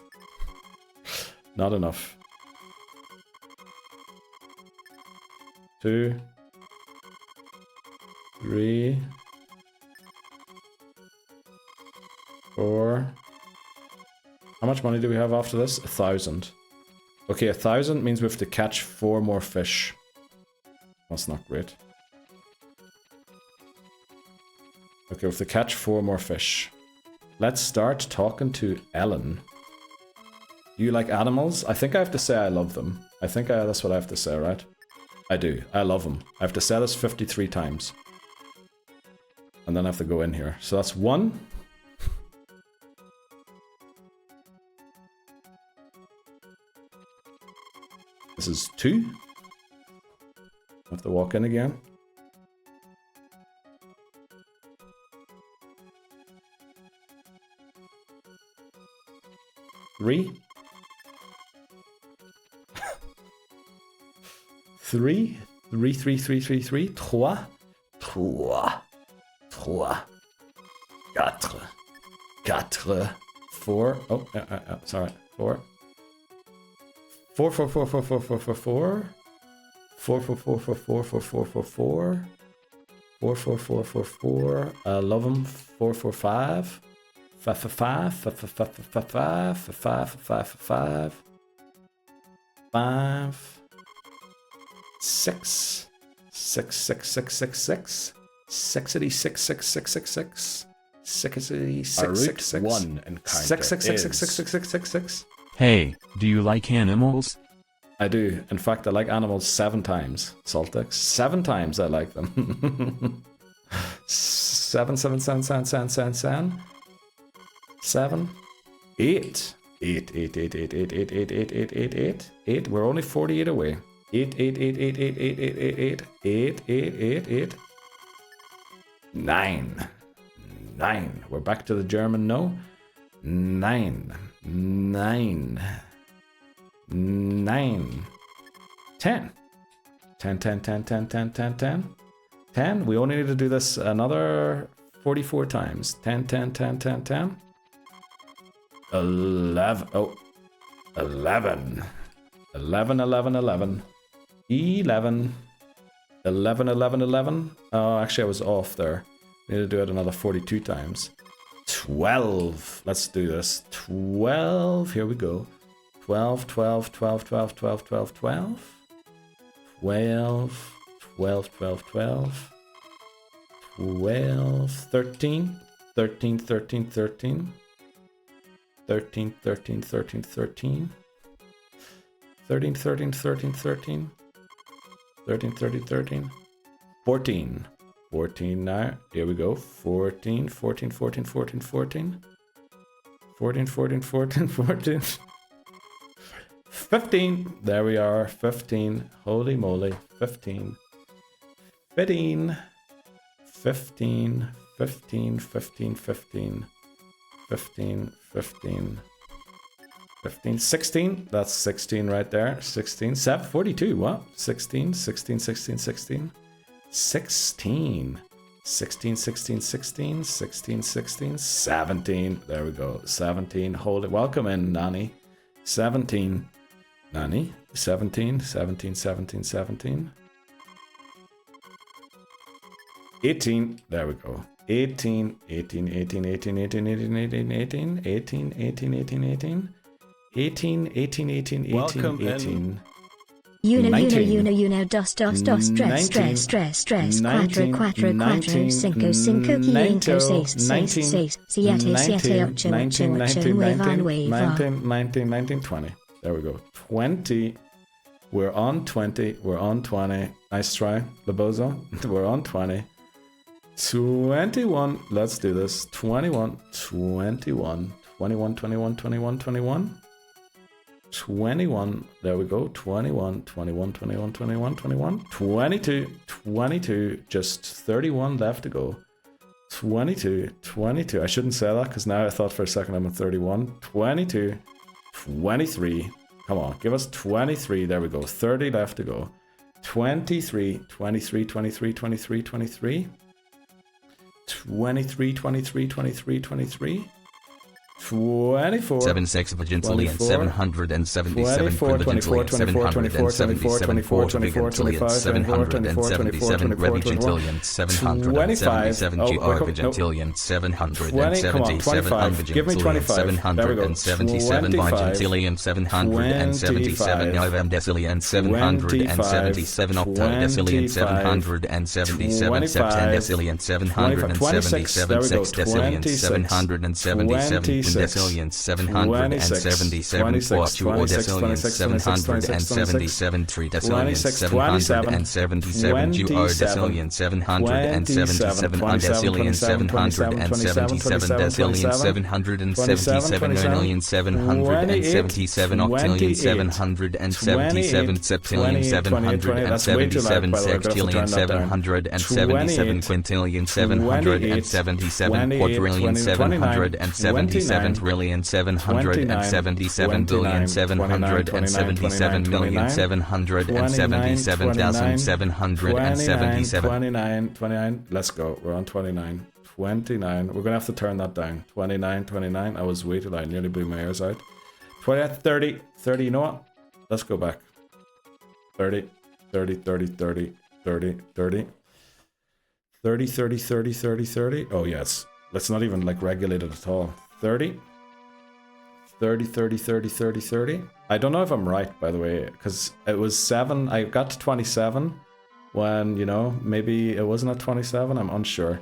Not enough. 2, 3, 4. How much money do we have after this? 1,000. Okay, 1,000 means we have to catch 4 more fish. That's not great. Okay, we have to catch 4 more fish. Let's start talking to Ellen. Do you like animals? I think I have to say I love them. I think that's what I have to say, right? I do. I love them. I have to say this 53 times. And then I have to go in here. So that's 1. This is 2. I have to walk in again. 3. 3. 3, 3, 3, 3, 3. 3. 4. Oh, sorry. 4. 4, 4, 4, 4, 4, 4, 4, 4. 4, 4, 4, 4, 4, 4, 4, 4, 4. 4, 4, 4, 4, 4. Love them. 4, 4, 5. 5, 5, 5. 5, 5, 5, 5, 5. 5, 5, 5. 5. 6. 6, 6, 6, 6, 6. 6, 6, 6, 6, 6, 6. 6, 6, 6, 6. 1 encounter 6, 6, 6, 6, 6, 6, 6, 6, 6. Hey, do you like animals? I do. In fact, I like animals 7 times. Saltex. 7 times I like them. 7, 7, 7, 7, 7, 7, 7. 7. 8. 8, 8, 8, 8, 8, 8, 8, 8, 8, 8, 8, 8. We're only 48 away. 8, 8, 8, 8, 8, 8, 8, 8, 8, 8, 8, 8. 9. 9. We're back to the German no. 9. 9. 9. 10. 10, 10, 10, 10, 10, 10, 10. 10. We only need to do this another 44 times. 10, 10, 10, 10, 10. 11. Oh. 11. 11, 11, 11. 11. 11, 11, 11. Oh, actually, I was off there. Need to do it another 42 times. 12. Let's do this. 12. Here we go. 12, 12, 12, 12, 12, 12, 12. 12, 12, 12, 12. 12, 13. 13, 13, 13. 13, 13, 13, 13. 13, 13, 13, 13. 13, 13, 13. 14. 14 now. Here we go. 14, 14, 14, 14, 14. 14, 14, 14, 14. 15. There we are. 15. Holy moly. 15. 15. 15. 15, 15, 15. 15, 15. 15, 16. That's 16 right there. 16, 7, 42. What? 16, 16, 16, 16. 16. 16, 16, 16. 16, 16. 17. There we go. 17. Hold it. Welcome in, Nani. 17. Nani. 17, 17, 17, 17. 18. There we go. 18, 18, 18, 18, 18, 18, 18, 18, 18, 18, 18, 18. 18, 18, 18, 18, Welcome 18. Dos, 19, stress, quattro, 19, quattro, 19, cinco, cinco, quinto, seis, 19, siete, siete, ocho, 19, ocho, 19, nueve, 19, 19, 19, 20. There we go. 20. We're on 20. We're on 20. Nice try, Labozo. We're on 20. 21. Let's do this. 21. 21. 21, 21, 21, 21. 21. There we go. 21, 21, 21, 21, 21. 22. 22. Just 31 left to go. 22. 22. I shouldn't say that because now I thought for a second I'm at 31. 22. 23. Come on. Give us 23. There we go. 30 left to go. 23. 23, 23, 23, 23. 23, 23, 23, 23. 24. 76 Vagintillion 777 Quintillion 777 Quadrigintillion 777 Revigintillion 777 Georgigintillion 777 Unvigintillion 777 Vigintillion 777 Novemdecillion 777 Octodecillion 777 Septendecillion 777 Sextecillion 777 Decillion 777 Quattrodecillion 777 Tridecillion 777 Duodecillion 777 Undecillion 777 Decillion 777 Nonillion 777 Octillion 777 Septillion 777 Sextillion 777 Quintillion 777 Quadrillion 777 trillion 777 billion 777 million 777,777 29. Let's go. We're on 29. 29. We're gonna have to turn that down. 29, 29. I was way too loud. I nearly blew my ears out. 30. 30. You know what? Let's go back. 30. 30, 30, 30, 30, 30. 30, 30, 30, 30, 30. Oh, yes. Let's not even like regulate it at all. 30. 30, 30, 30, 30, 30. I don't know if I'm right, by the way, because it was 7. I got to 27 when, you know, maybe it wasn't at 27. I'm unsure.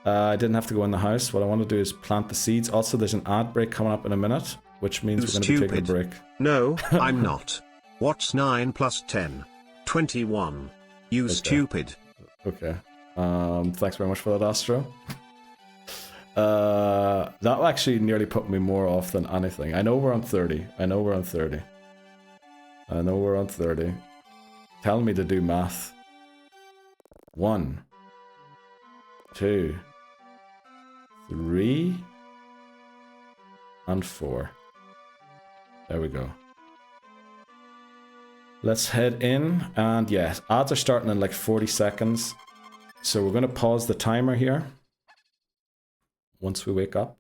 I didn't have to go in the house. What I want to do is plant the seeds. Also, there's an ad break coming up in a minute, which means we're going to be taking a break. No, I'm not. What's 9 plus 10? 21. You stupid. Okay. Thanks very much for that, Astro. That actually nearly put me more off than anything. I know we're on 30. I know we're on 30. Tell me to do math. 1, 2, 3, and 4. There we go. Let's head in, and yeah, ads are starting in like 40 seconds. So we're going to pause the timer here. Once we wake up.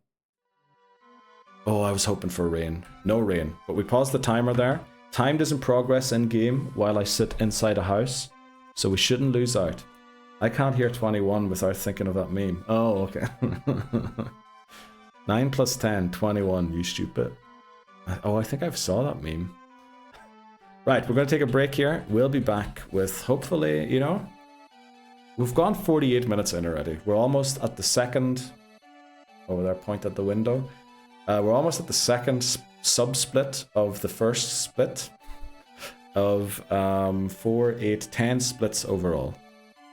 Oh, I was hoping for rain. No rain, but we paused the timer there. Time doesn't progress in game while I sit inside a house, so we shouldn't lose out. I can't hear 21 without thinking of that meme. Oh, okay. 9 plus 10, 21, you stupid. Oh, I think I saw that meme. Right, we're going to take a break here. We'll be back with, hopefully, you know, we've gone 48 minutes in already. We're almost at the second, over there, point at the window. We're almost at the second sub-split of the first split of 4, 8, 10 splits overall.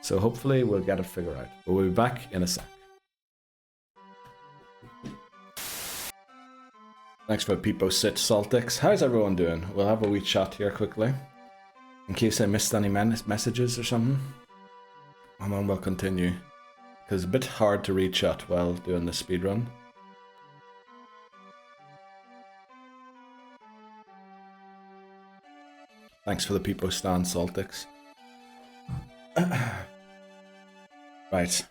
So hopefully we'll get it figured out. But we'll be back in a sec. Thanks for Peepo Sit Saltix. How's everyone doing? We'll have a wee chat here quickly. In case I missed any messages or something. And then we'll continue. Because it's a bit hard to read chat while doing the speedrun. Thanks for the Peepo Stan Saltix. Right.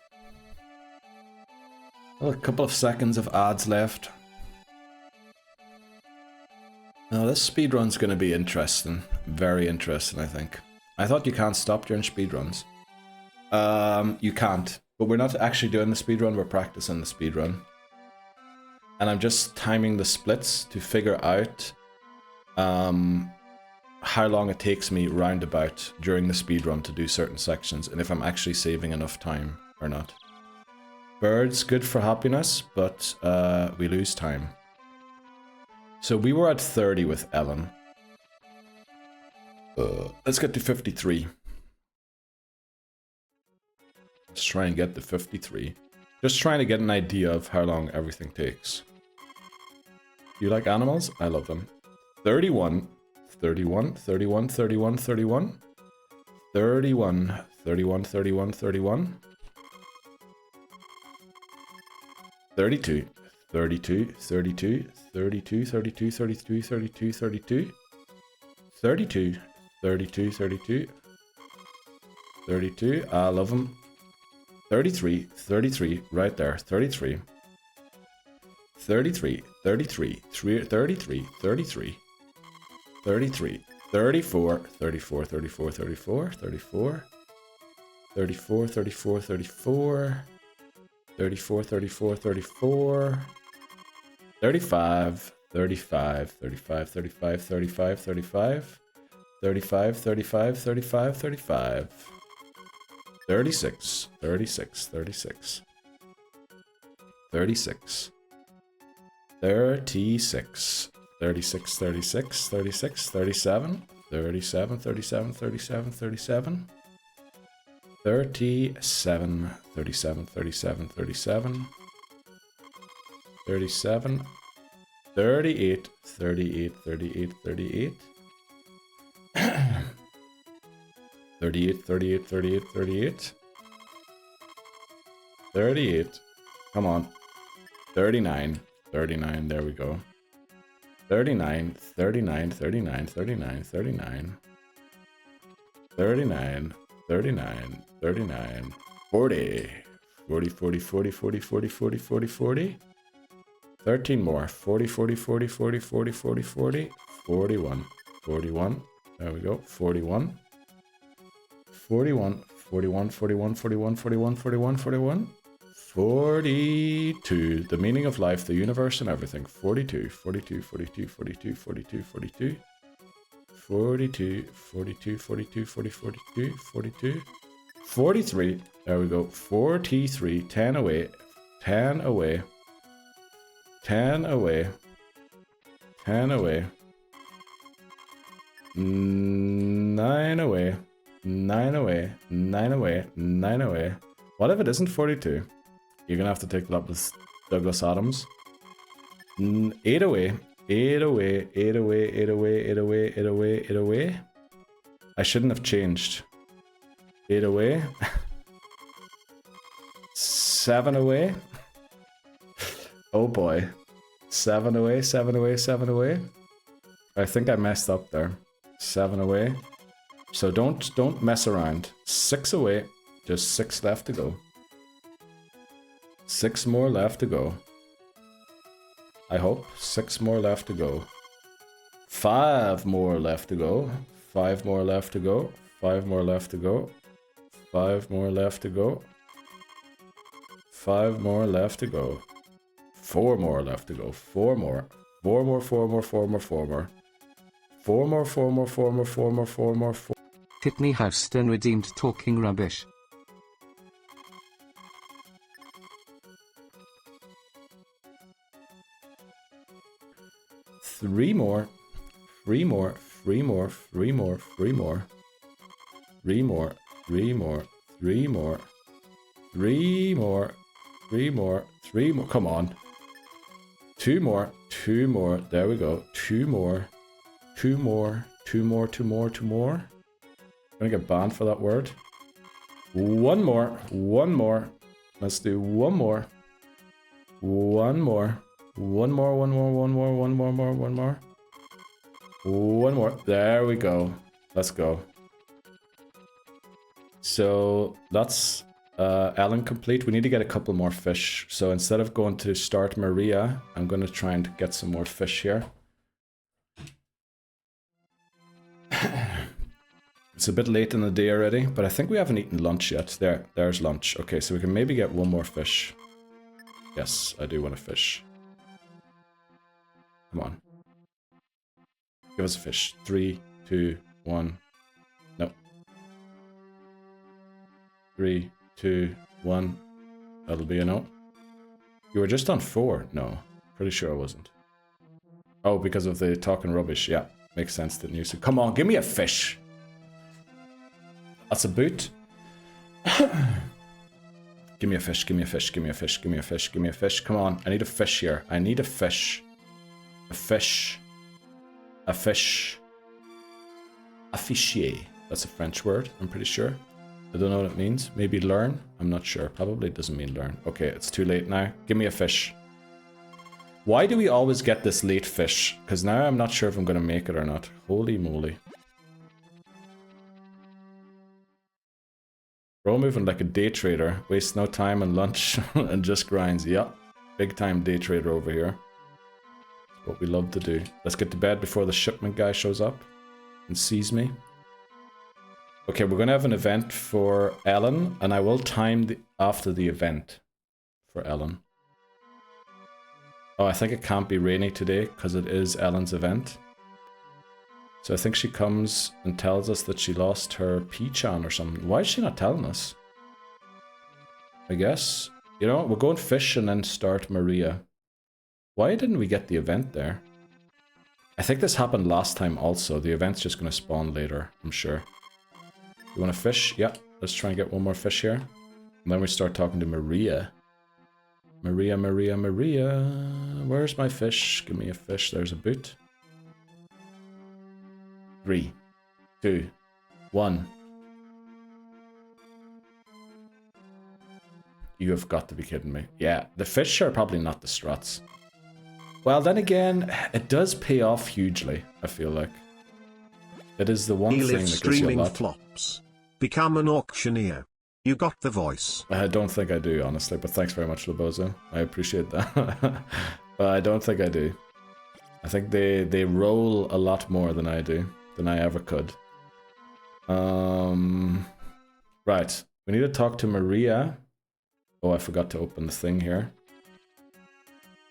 Well, a couple of seconds of ads left. Now this speedrun's going to be interesting. Very interesting, I think. I thought you can't stop during speedruns. You can't. But we're not actually doing the speedrun, we're practicing the speedrun. And I'm just timing the splits to figure out how long it takes me roundabout during the speedrun to do certain sections, and if I'm actually saving enough time or not. Birds, good for happiness, but we lose time. So we were at 30 with Ellen. Let's get to 53. Let's try and get to 53. Just trying to get an idea of how long everything takes. You like animals? I love them. 31, 31, 31, 31, 31. 31, 31, 31, 31. 32, 32, 32, 32, 32, 32, 32, 32. 32, 32, 32. 32, I love them. 33, 33, right there, 33. 33, 33, 33, 33. 33, 34, 34, 34, 34, 34. 34, 34, 34. 34, 34, 34. 35, 35, 35, 35, 35, 35. 35, 35, 35, 35. 36, 36, 36. 36. 36. 36, 36, 36, 37. 37, 37, 37, 37. 37, 37, 37, 37. 37. 38, 38, 38, 38. 38, 38, 38, 38. 38. Come on. 39, 39, there we go. 39, 39, 39, 39, 39. 39, 39, 39. 40. 40, 40, 40, 40, 40, 40, 40, 40. 13 more. 40, 40, 40, 40, 40, 40, 40. 41. 41. There we go. 41. 41. 41, 41, 41, 41, 41, 41. 42. The meaning of life, the universe, and everything. 42. 42, 42, 42, 42, 42. 42, 42, 42, 40, 42, 42. 43. There we go. 43. 10 away. 10 away. 10 away. 10 away. 9 away. 9 away. 9 away. 9 away. What if it isn't 42? You're gonna have to take that up with Douglas Adams. 8 away. 8 away. 8 away. 8 away. 8 away. 8 away. 8 away. I shouldn't have changed. 8 away. 7 away. Oh boy. 7 away, 7 away, 7 away. I think I messed up there. 7 away. So don't mess around. 6 away. Just 6 left to go. 6 more left to go. I hope. 6 more left to go. 5 more left to go. 5 more left to go. 5 more left to go. 5 more left to go. 5 more left to go. 4 more left to go. 4 more. 4 more, 4 more, 4 more, 4 more. 4 more, 4 more, 4 more, 4 more, 4 more, 4. Pitney Houston redeemed talking rubbish. 3 more. 3 more. 3 more. 3 more. 3 more. 3 more. 3 more. 3 more. 3 more. 3 more. 3 more. Come on. 2 more. 2 more. There we go. 2 more. 2 more. 2 more. 2 more. 2 more. I'm gonna get banned for that word. 1 more. 1 more. Let's do 1 more. 1 more. 1 more. 1 more. 1 more. 1 more. 1 more. 1 more. There we go. Let's go. So that's Ellen complete. We need to get a couple more fish. So instead of going to start Maria, I'm going to try and get some more fish here. It's a bit late in the day already, but I think we haven't eaten lunch yet. There's lunch. Okay, so we can maybe get 1 more fish. Yes, I do want a fish. Come on. Give us a fish. 3, 2, 1. No. 3, 2, 1. That'll be a no. You were just on 4. No. Pretty sure I wasn't. Oh, because of the talking rubbish. Yeah. Makes sense, didn't you? So come on, give me a fish. That's a boot. Give me a fish, give me a fish, give me a fish, give me a fish, give me a fish. Come on, I need a fish here. I need a fish. A fish. A fish. A fichier. That's a French word, I'm pretty sure. I don't know what it means. Maybe learn? I'm not sure. Probably doesn't mean learn. Okay, it's too late now. Give me a fish. Why do we always get this late fish? Because now I'm not sure if I'm going to make it or not. Holy moly. Bro moving like a day trader. Wastes no time on lunch and just grinds. Yep. Big time day trader over here. What we love to do. Let's get to bed before the shipment guy shows up and sees me. Okay, we're going to have an event for Ellen, and I will time after the event for Ellen. Oh, I think it can't be rainy today because it is Ellen's event. So I think she comes and tells us that she lost her P-chan or something. Why is she not telling us? I guess. You know what? We'll go and fish and then start Maria. Why didn't we get the event there? I think this happened last time also. The event's just going to spawn later, I'm sure. You want to fish? Yeah. Let's try and get 1 more fish here. And then we start talking to Maria. Maria, Maria, Maria. Where's my fish? Give me a fish. There's a boot. 3, 2, 1. You have got to be kidding me. Yeah, the fish are probably not the struts. Well, then again, it does pay off hugely, I feel like. It is the one thing that gives you a lot. Flops. Become an auctioneer. You got the voice. I don't think I do, honestly, but thanks very much, Lobozo. I appreciate that. But I don't think I do. I think they roll a lot more than I do, than I ever could. Right. We need to talk to Maria. Oh, I forgot to open the thing here.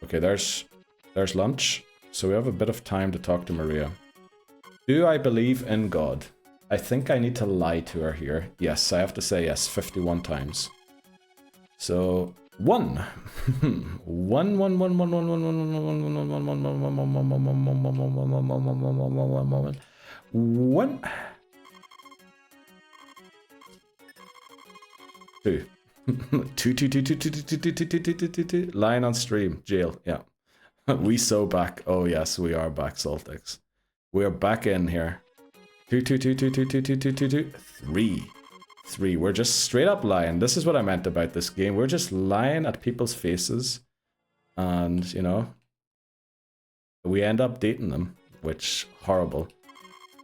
Okay, there's lunch. So we have a bit of time to talk to Maria. Do I believe in God? I think I need to lie to her here. Yes, I have to say yes 51 times. So 1. 1 1 1 1 1 1 1 1 1 2 2 Lying on stream. Jail. Yeah. We so back. Oh yes, we are back, Saltix. We are back in here. Two, two, two, two, two, two, two, two, two, two. Three. Three. We're just straight up lying. This is what I meant about this game. We're just lying at people's faces. And, you know, we end up dating them, which, horrible.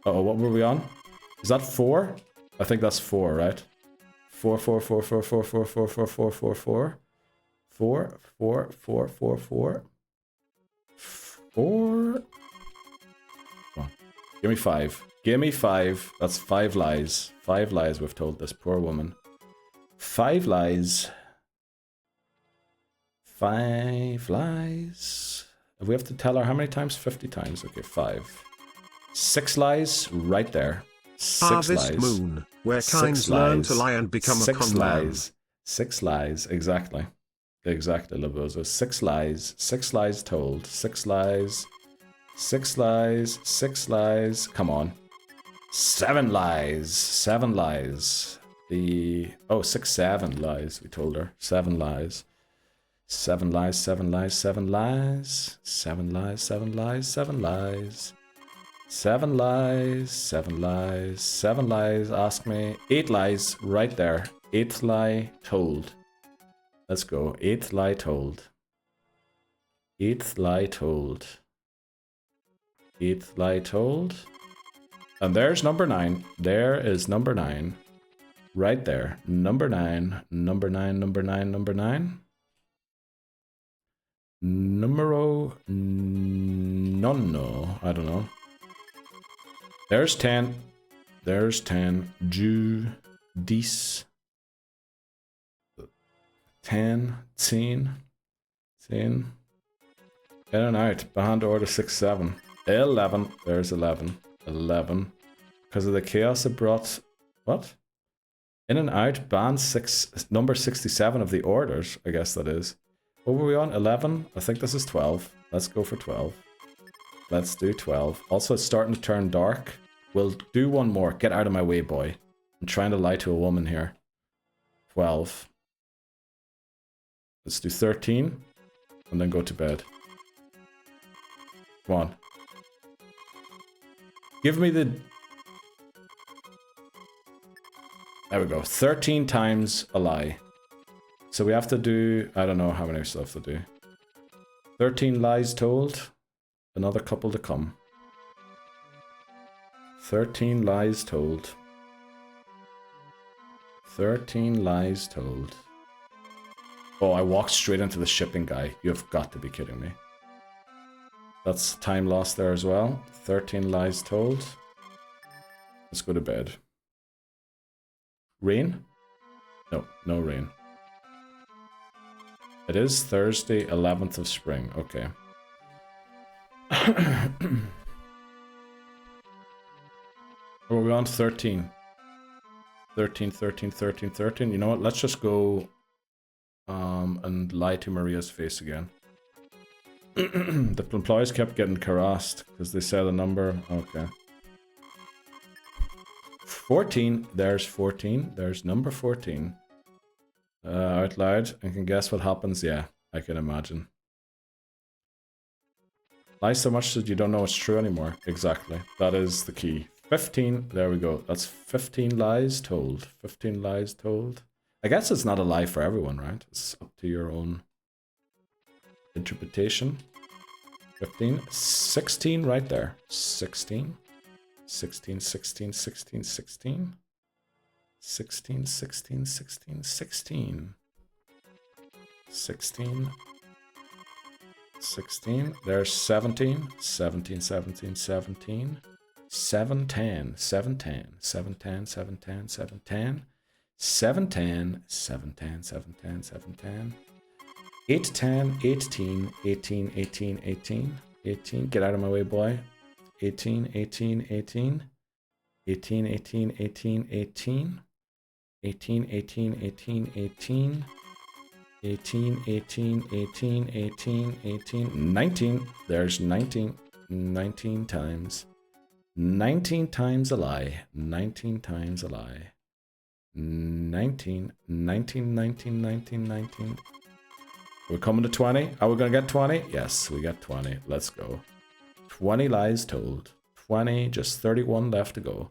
Uh-oh, what were we on? Is that 4? I think that's 4, right? 4, 4, 4, 4, 4, 4, 4, 4, 4, 4, 4. 4, 4, 4, 4, 4. 4. Come on. Give me 5. Give me 5. That's 5 lies. 5 lies we've told this poor woman. 5 lies. 5 lies. We have to tell her how many times? 50 times. Okay, 5. 6 lies right there. 6 Harvest lies. Moon, where 6 kinds learn lies. to lie and become 6 a con man. lies. 6 lies. Exactly. Exactly, Labozo. 6 lies. 6 lies told. 6 lies. 6 lies. 6 lies. Come on. 7 lies. 7 lies. Oh, 6, 7 lies. We told her. 7 lies. 7 lies. 7 lies. 7 lies. 7 lies. 7 lies. 7 lies. 7 lies. 7 lies. 7 lies. Ask me. 8 lies. Right there. 8th lie told. Let's go. 8th lie told. 8th lie told. 8th lie told. And there's number 9. There is number 9. Right there. Number 9. Number 9. Number 9. Number 9. Numero nonno. I don't know. There's 10. There's 10. Ju. Dis. 10. 10. 10. In and out. Behind order 6, 7. 11. There's 11. 11. Because of the chaos it brought. What? In and out. Band 6. Number 67 of the orders. I guess that is. What were we on? 11? I think this is 12. Let's go for 12. Let's do 12. Also, it's starting to turn dark. We'll do one more. Get out of my way, boy. I'm trying to lie to a woman here. 12. Let's do 13. And then go to bed. Come on. Give me the... There we go. 13 times a lie. So we have to do... I don't know how many we still have to do. 13 lies told. Another couple to come. 13 lies told. 13 lies told. Oh, I walked straight into the shipping guy. You've got to be kidding me. That's time lost there as well. 13 lies told. Let's go to bed. Rain? No, no rain. It is Thursday, 11th of spring. Okay. Are we on 13? 13, 13, 13, 13. You know what? Let's just go and lie to Maria's face again. The employees kept getting harassed because they said a number. Okay. 14. There's 14. There's number 14. Out loud. And can guess what happens? Yeah, I can imagine. Lie so much that you don't know it's true anymore. Exactly. That is the key. 15. There we go. That's 15 lies told. 15 lies told. I guess it's not a lie for everyone, right? It's up to your own interpretation. 15. 16 right there. 16. 16, 16, 16, 16. 16, 16, 16, 16. 16. 16. There's 17. 17, 17, 17. 710, 710, 710, 710, 710. 710, 710, 710, 710. 810, 18, 18, 18, 18. 18. Get out of my way, boy. 18, 18, 18. 18, 18, 18, 18. 18, 18, 18, 18. 18, 18, 18, 18, 18, 19. There's 19. 19 times. 19 times a lie. 19 times a lie. 19, 19, 19, 19, 19. We're coming to 20. Are we going to get 20? Yes, we got 20. Let's go. 20 lies told. 20, just 31 left to go.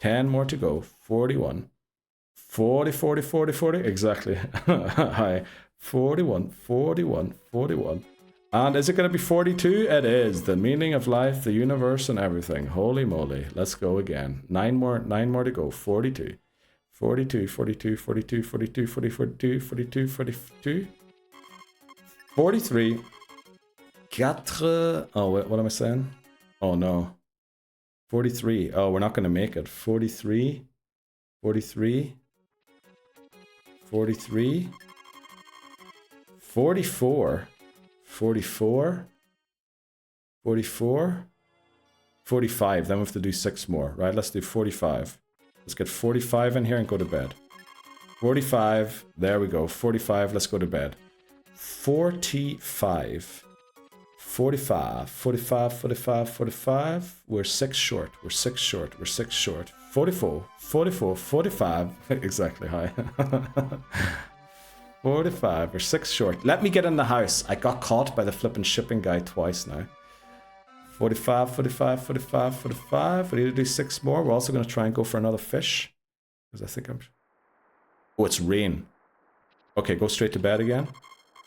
10 more to go. 41. 40, 40, 40, 40. Exactly. Hi. 41, 41, 41. And is it going to be 42? It is. The meaning of life, the universe, and everything. Holy moly. Let's go again. 9 more to go. 42. 42, 42, 42, 42, 40, 42, 42, 42. 43. 4. Oh, wait, what am I saying? Oh, no. 43. Oh, we're not going to make it. 43. 43. 43. 44. 44. 44. 45. Then we have to do 6 more. Right, let's do 45. Let's get 45 in here and go to bed. 45. There we go. 45. Let's go to bed. 45. 45. 45. 45. 45. We're 6 short. We're 6 short. We're 6 short. 44. 44. 45. Exactly. Hi. 45. We're 6 short. Let me get in the house. I got caught by the flipping shipping guy twice now. 45, 45, 45, 45. We need to do 6 more. We're also going to try and go for another fish. Because I think I'm... Oh, it's rain. Okay, go straight to bed again.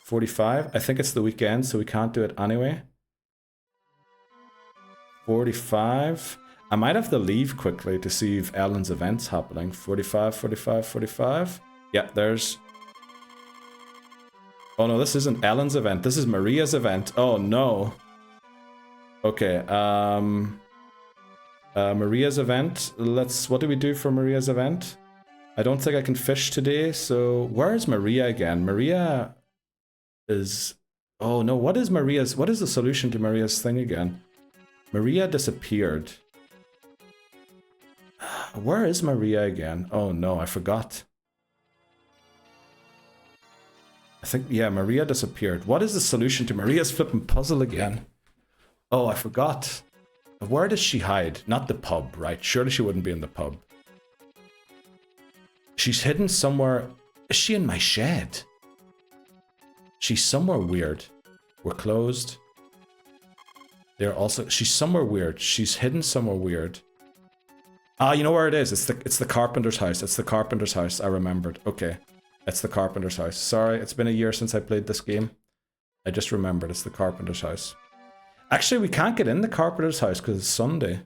45. I think it's the weekend, so we can't do it anyway. 45. I might have to leave quickly to see if Ellen's event's happening. 45, 45, 45. Yeah, there's... Oh no, this isn't Ellen's event. This is Maria's event. Oh no. Okay, Maria's event. What do we do for Maria's event? I don't think I can fish today, so where's Maria again? Maria is... Oh no, what is the solution to Maria's thing again? Maria disappeared. Where is Maria again? Oh no, I forgot. I think, yeah, Maria disappeared. What is the solution to Maria's flipping puzzle again? Oh, I forgot. Where does she hide? Not the pub, right? Surely she wouldn't be in the pub. She's hidden somewhere. Is she in my shed? She's somewhere weird. We're closed. They're also... She's somewhere weird. She's hidden somewhere weird. Ah, you know where it is? It's the carpenter's house. It's the carpenter's house. I remembered. Okay. It's the carpenter's house. Sorry, it's been a year since I played this game. I just remembered. It's the carpenter's house. Actually, we can't get in the carpenter's house because it's Sunday.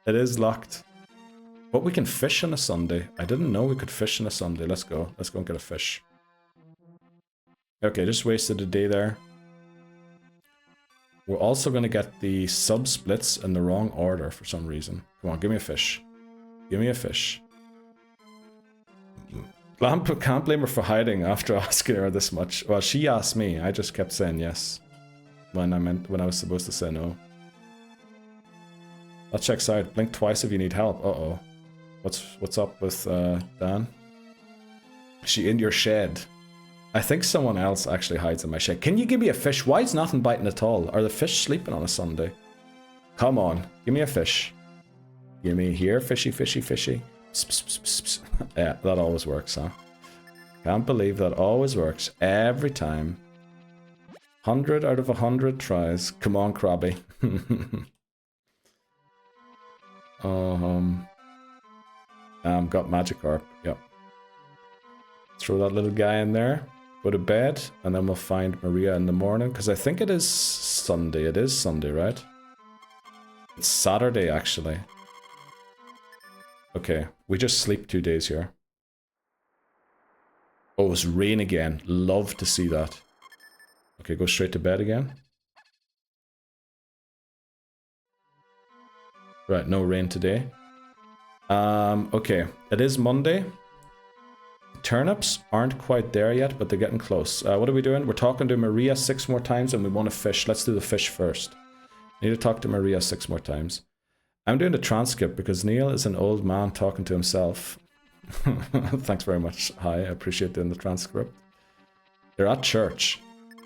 It is locked. But we can fish on a Sunday. I didn't know we could fish on a Sunday. Let's go. Let's go and get a fish. Okay, just wasted a day there. We're also going to get the sub-splits in the wrong order for some reason. Come on, give me a fish. Give me a fish. Can't blame her for hiding after asking her this much. Well, she asked me. I just kept saying yes. When I was supposed to say no. That checks out. Blink twice if you need help. Uh-oh. What's up with Dan? Is she in your shed? I think someone else actually hides in my shed. Can you give me a fish? Why is nothing biting at all? Are the fish sleeping on a Sunday? Come on, give me a fish. Give me here, fishy, fishy, fishy. Pss, pss, pss, pss, pss. Yeah, that always works, huh? Can't believe that always works every time. 100 out of 100 tries. Come on, Krabby. Got Magikarp. Yep. Throw that little guy in there. Go to bed, and then we'll find Maria in the morning, because I think it is Sunday. It is Sunday, right? It's Saturday, actually. Okay, we just sleep 2 days here. Oh, it's rain again. Love to see that. Okay, go straight to bed again. Right, no rain today. Okay, it is Monday. Turnips aren't quite there yet, but they're getting close. What are we doing? We're talking to Maria 6 more times and we want to fish. Let's do the fish first. Need to talk to Maria 6 more times. I'm doing the transcript because Neil is an old man talking to himself. Thanks very much. Hi, I appreciate doing the transcript. They're at church.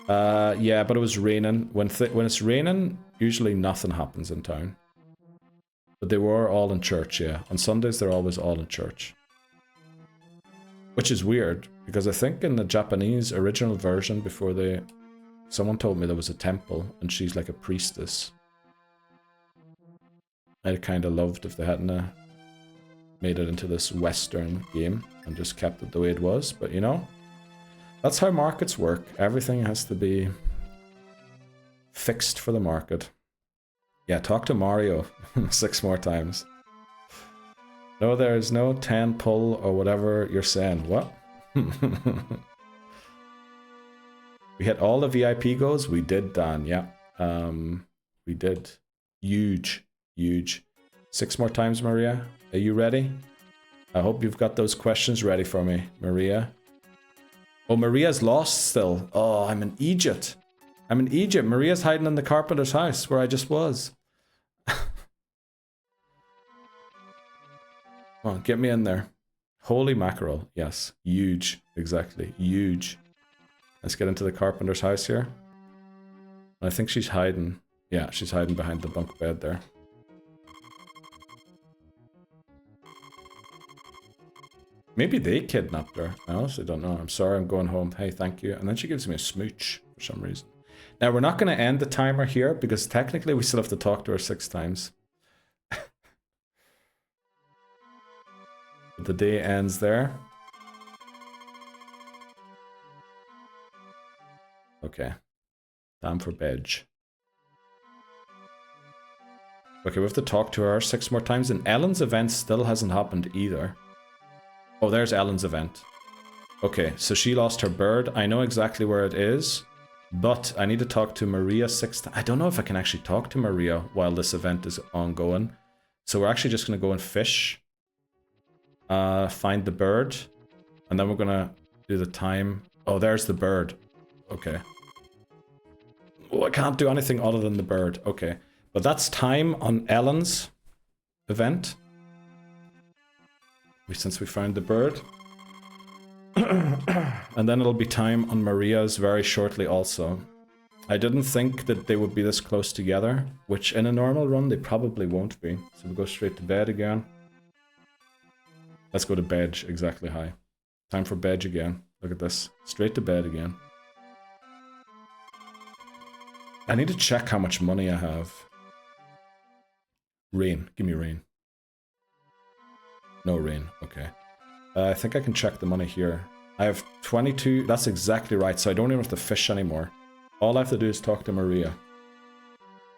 Yeah, but it was raining. When it's raining, usually nothing happens in town. But they were all in church, yeah. On Sundays, they're always all in church. Which is weird, because I think in the Japanese original version, before they Someone told me there was a temple and she's like a priestess. I'd kind of loved if they hadn't made it into this Western game and just kept it the way it was. But you know, that's how markets work. Everything has to be fixed for the market. Yeah, talk to Mario 6 more times. No, there's no 10 pull or whatever you're saying. What? We hit all the VIP goals. We did, Dan. Yeah. We did. Huge. 6 more times, Maria. Are you ready? I hope you've got those questions ready for me, Maria. Oh, Maria's lost still. Oh, I'm in Egypt. Maria's hiding in the carpenter's house where I just was. Come on, get me in there. Holy mackerel. Yes. Huge. Exactly. Huge. Let's get into the carpenter's house here. I think she's hiding. Yeah, she's hiding behind the bunk bed there. Maybe they kidnapped her. I honestly don't know. I'm sorry, I'm going home. Hey, thank you. And then she gives me a smooch for some reason. Now, we're not going to end the timer here because technically we still have to talk to her 6 times. But the day ends there. Okay. Time for bed. Okay, we have to talk to her 6 more times. And Ellen's event still hasn't happened either. Oh, there's Ellen's event. Okay, so she lost her bird. I know exactly where it is. But I need to talk to Maria 6 times. I don't know if I can actually talk to Maria while this event is ongoing. So we're actually just going to go and fish. Find the bird. And then we're going to do the time. Oh, there's the bird. Okay. Oh, I can't do anything other than the bird. Okay. But that's time on Ellen's event. Since we found the bird. And then it'll be time on Maria's very shortly also. I didn't think that they would be this close together, which in a normal run they probably won't be. So we'll go straight to bed again. Let's go to bed, exactly, high. Time for bed again. Look at this. Straight to bed again. I need to check how much money I have. Rain. Give me rain. No rain. Okay. I think I can check the money here. I have 22. That's exactly right. So I don't even have to fish anymore. All I have to do is talk to Maria.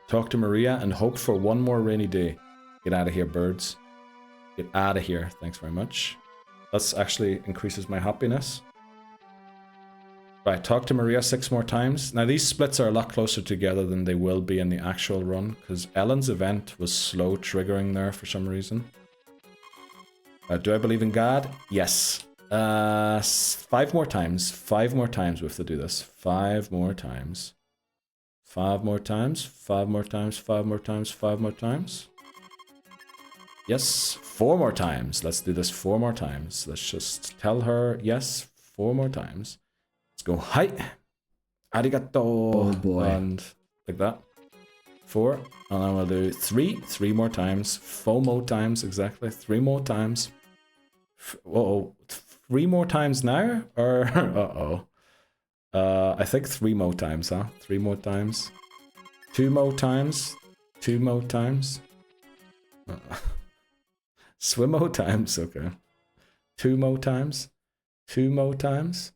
Talk to Maria and hope for one more rainy day. Get out of here, birds. Get out of here. Thanks very much. That actually increases my happiness. Right, talk to Maria 6 more times. Now these splits are a lot closer together than they will be in the actual run, because Ellen's event was slow triggering there for some reason. Do I believe in God? Yes. 5 more times. 5 more times we have to do this. 5 more times. 5 more times. 5 more times. 5 more times. 5 more times. Yes. 4 more times. Let's do this 4 more times. Let's just tell her yes 4 more times. Let's go. Hi. Arigato. Oh boy. And like that. 4. And then we'll do 3. 3 more times. 4 more times. Exactly. 3 more times. Uh-oh. 3 more times now? Or, uh-oh. I think 3 more times, huh? 3 more times. 2 more times. 2 more times. Swim more times, okay. 2 more times. 2 more times.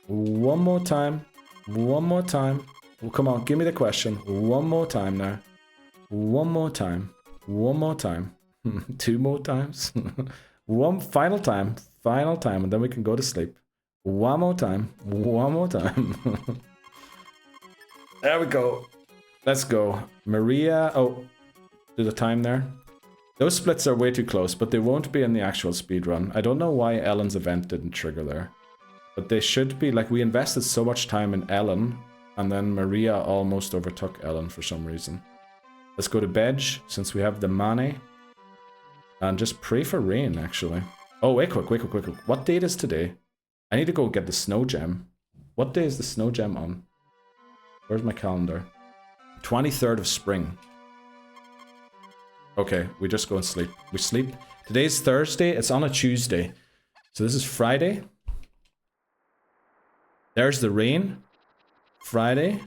1 more time. 1 more time. Well, come on, give me the question. 1 more time now. 1 more time. 1 more time. 2 more times. 1 final time. Final time, and then we can go to sleep. 1 more time. 1 more time. There we go. Let's go. Maria. Oh, do the time there. Those splits are way too close, but they won't be in the actual speedrun. I don't know why Ellen's event didn't trigger there. But they should be. Like, we invested so much time in Ellen, and then Maria almost overtook Ellen for some reason. Let's go to bed, since we have the money. And just pray for rain, actually. Oh, wait quick. What date is today? I need to go get the snow gem. What day is the snow gem on? Where's my calendar? 23rd of spring. Okay, we just go and sleep. We sleep. Today's Thursday. It's on a Tuesday. So this is Friday. There's the rain. Friday.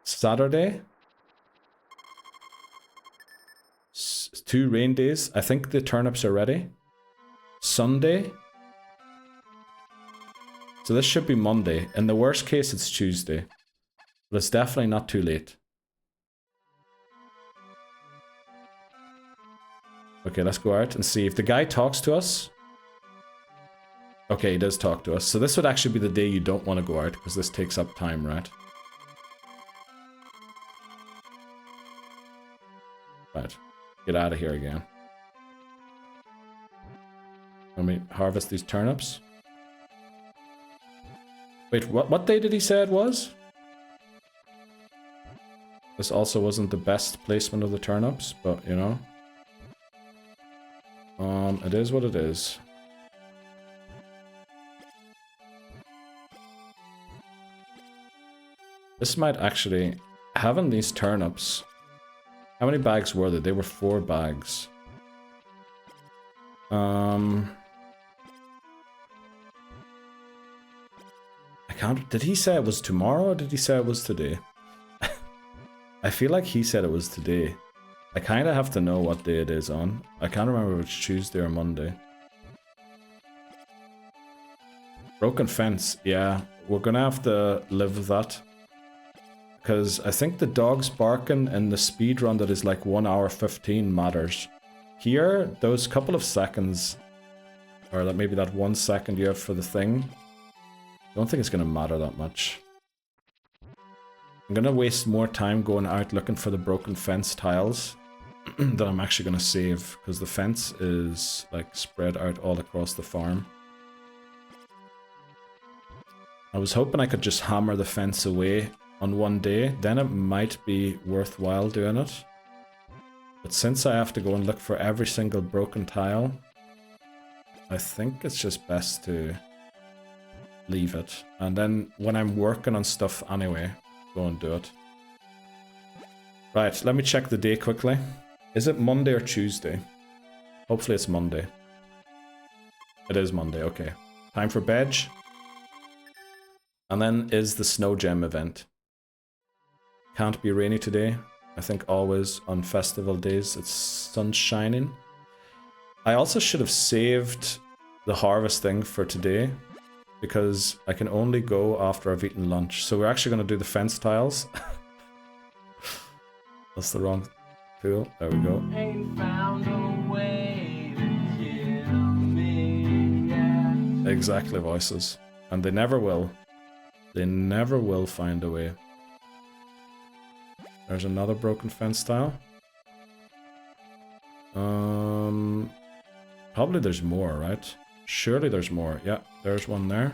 Saturday. 2 rain days. I think the turnips are ready. Sunday. So this should be Monday. In the worst case, it's Tuesday. But it's definitely not too late. Okay, let's go out and see if the guy talks to us. Okay, he does talk to us. So this would actually be the day you don't want to go out, because this takes up time, right? Right. Get out of here again. Let me harvest these turnips. Wait, what day did he say it was? This also wasn't the best placement of the turnips, but you know. It is what it is. This might actually... Having these turnips... How many bags were there? They were 4 bags. I can't... Did he say it was tomorrow or did he say it was today? I feel like he said it was today. I kind of have to know what day it is on. I can't remember if it's Tuesday or Monday. Broken fence. Yeah, we're gonna have to live with that. Because I think the dog's barking in the speedrun that is like 1 hour 15 matters. Here, those couple of seconds, or that maybe that 1 second you have for the thing, I don't think it's gonna matter that much. I'm gonna waste more time going out looking for the broken fence tiles that I'm actually gonna save, because the fence is like spread out all across the farm. I was hoping I could just hammer the fence away on one day, then it might be worthwhile doing it. But since I have to go and look for every single broken tile, I think it's just best to leave it. And then when I'm working on stuff anyway, go and do it. Right, let me check the day quickly. Is it Monday or Tuesday? Hopefully it's Monday. It is Monday, okay. Time for bed. And then is the snow gem event. Can't be rainy today. I think always on festival days it's sun shining. I also should have saved the harvesting for today, because I can only go after I've eaten lunch. So we're actually going to do the fence tiles. That's the wrong tool. There we go. Ain't found a way to kill me, yeah. Exactly, voices. And they never will. They never will find a way. There's another broken fence tile. Probably there's more, right? Surely there's more. Yeah, there's one there.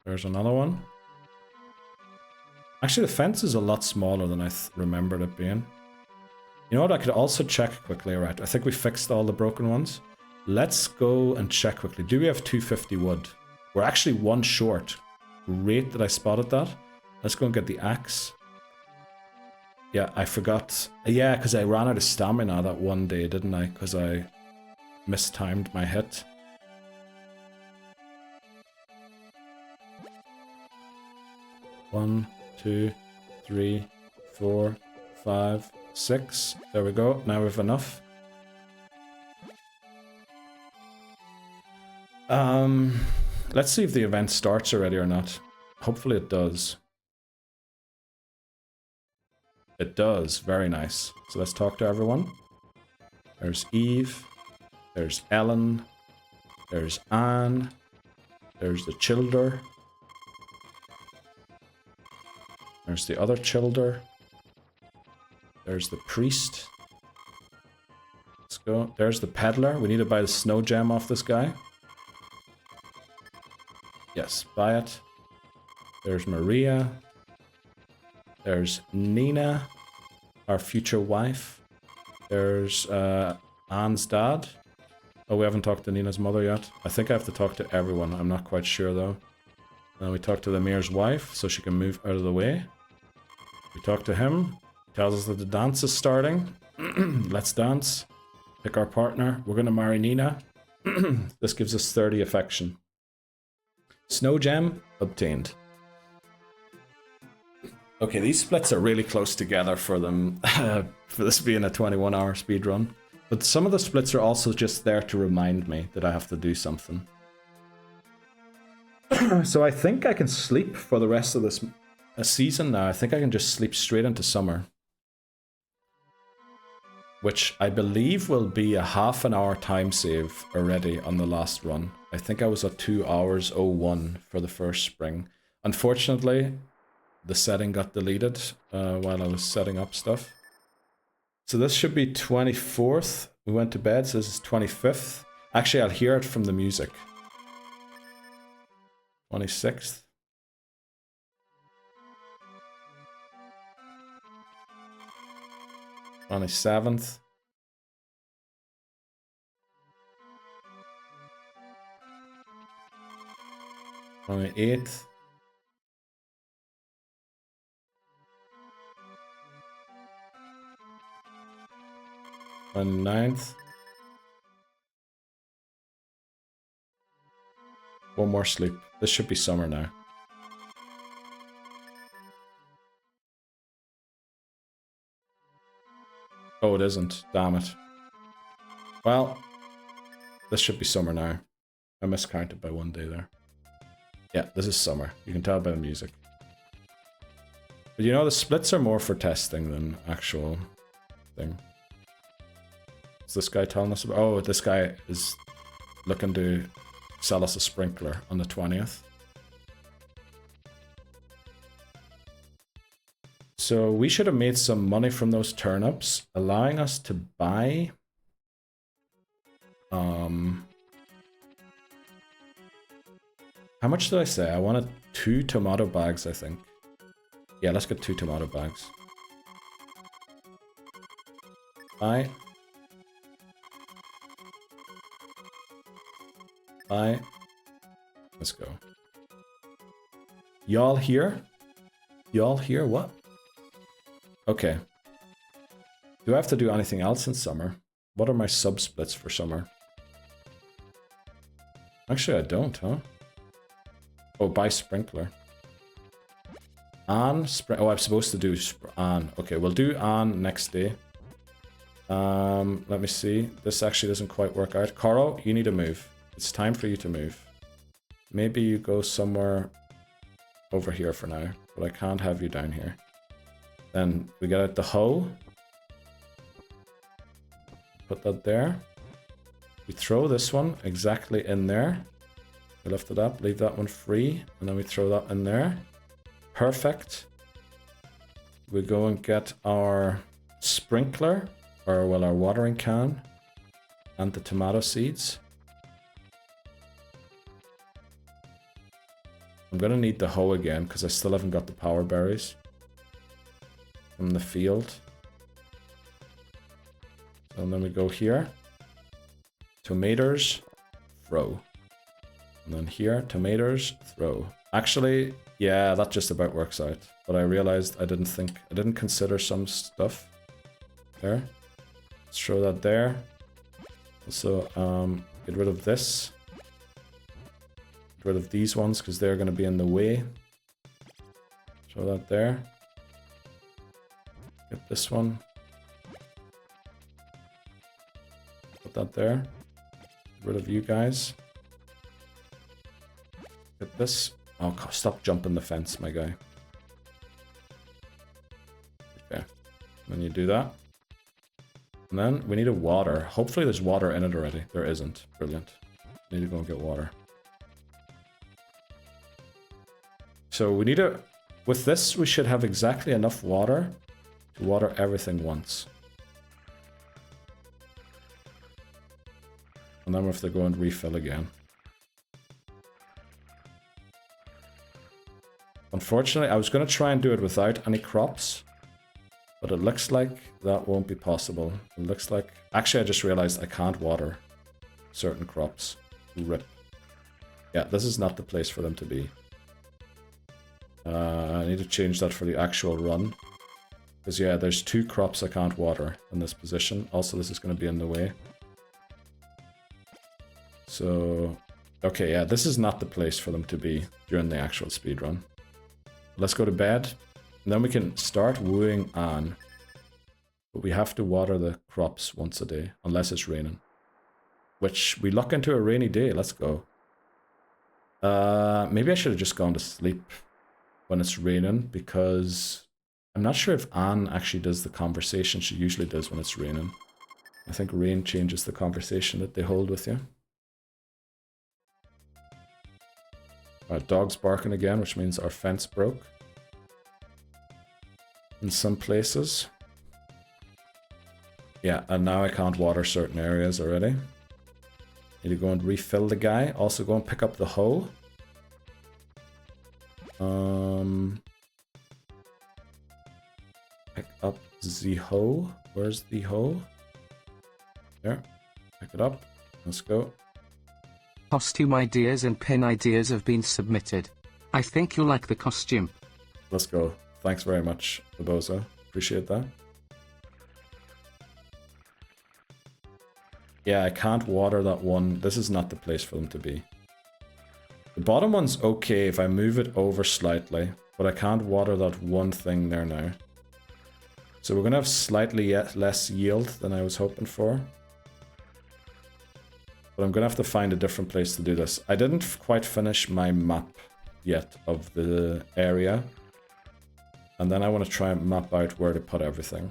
There's another one. Actually, the fence is a lot smaller than I remembered it being. You know what? I could also check quickly. Right, I think we fixed all the broken ones. Let's go and check quickly. Do we have 250 wood? We're actually 1 short. Great that I spotted that. Let's go and get the axe. Yeah, I forgot. Yeah, because I ran out of stamina that one day, didn't I? Because I mistimed my hit. One, 2, 3, 4, 5, 6. There we go. Now we have enough. Let's see if the event starts already or not. Hopefully it does. It does. Very nice. So let's talk to everyone. There's Eve. There's Ellen. There's Anne. There's the Childer. There's the other Childer. There's the Priest. Let's go. There's the Peddler. We need to buy the snow gem off this guy. Yes, buy it. There's Maria. There's Nina, our future wife. There's Anne's dad. Oh, we haven't talked to Nina's mother yet. I think I have to talk to everyone. I'm not quite sure though. Then we talk to the mayor's wife so she can move out of the way. We talk to him. Tells us that the dance is starting. Let's dance. Pick our partner. We're going to marry Nina. This gives us 30 affection. Snow gem obtained. Okay, these splits are really close together for them, for this being a 21-hour speedrun. But some of the splits are also just there to remind me that I have to do something. So I think I can sleep for the rest of this season now. I think I can just sleep straight into summer. Which I believe will be a half-an-hour time save already on the last run. I think I was at 2 hours 01 for the first spring. Unfortunately, the setting got deleted while I was setting up stuff. So this should be 24th. We went to bed, so this is 25th. Actually, I'll hear it from the music. 26th. 27th. 28th. 29th. One more sleep. This should be summer now. Oh, it isn't. Damn it. Well, this should be summer now. I miscounted by 1 day there. Yeah, this is summer. You can tell by the music. But you know, the splits are more for testing than actual thing. Is this guy telling us about... Oh, this guy is looking to sell us a sprinkler on the 20th. So we should have made some money from those turnips, allowing us to buy... How much did I say? I wanted 2 tomato bags, I think. Yeah, let's get 2 tomato bags. Buy. Buy. Let's go. Y'all here? Y'all here? What? Okay. Do I have to do anything else in summer? What are my sub-splits for summer? Actually, I don't, huh? Oh, buy sprinkler. Oh, I'm supposed to do on. Okay, we'll do on next day. Let me see. This actually doesn't quite work out. Caro, you need to move. It's time for you to move. Maybe you go somewhere over here for now, but I can't have you down here. Then we get out the hoe. Put that there. We throw this one exactly in there. We lift it up, leave that one free, and then we throw that in there. Perfect. We go and get our sprinkler, or well, our watering can, and the tomato seeds. I'm gonna need the hoe again, because I still haven't got the power berries from the field. And then we go here. Tomatoes, throw. And then here, tomatoes, throw. Actually, yeah, that just about works out. But I realized I didn't consider some stuff. There. Let's throw that there. Also, get rid of this. Get rid of these ones, because they're going to be in the way. Throw that there. Get this one. Put that there. Get rid of you guys. Get this. Oh, stop jumping the fence, my guy. Okay. Then you do that. And then we need a water. Hopefully there's water in it already. There isn't. Brilliant. Need to go and get water. So we need to... With this, we should have exactly enough water to water everything once. And then we have to go and refill again. Unfortunately, I was going to try and do it without any crops, but it looks like that won't be possible. It looks like... Actually, I just realized I can't water certain crops. RIP. Yeah, this is not the place for them to be. I need to change that for the actual run. Because yeah, there's 2 crops I can't water in this position. Also, this is going to be in the way. So, okay, yeah, this is not the place for them to be during the actual speedrun. Let's go to bed. And then we can start wooing on. But we have to water the crops once a day, unless it's raining. Which, we luck into a rainy day. Let's go. Maybe I should have just gone to sleep when it's raining, because I'm not sure if Anne actually does the conversation she usually does when it's raining. I think rain changes the conversation that they hold with you. Our dog's barking again, which means our fence broke. In some places. Yeah, and now I can't water certain areas already. Need to go and refill the guy. Also go and pick up the hoe. Pick up the hoe. Where's the hoe? There. Pick it up. Let's go. Costume ideas and pin ideas have been submitted. I think you'll like the costume. Let's go. Thanks very much, Boboza. Appreciate that. Yeah, I can't water that one. This is not the place for them to be. The bottom one's okay if I move it over slightly, but I can't water that one thing there now. So we're going to have slightly less yield than I was hoping for. But I'm going to have to find a different place to do this. I didn't quite finish my map yet of the area. And then I want to try and map out where to put everything.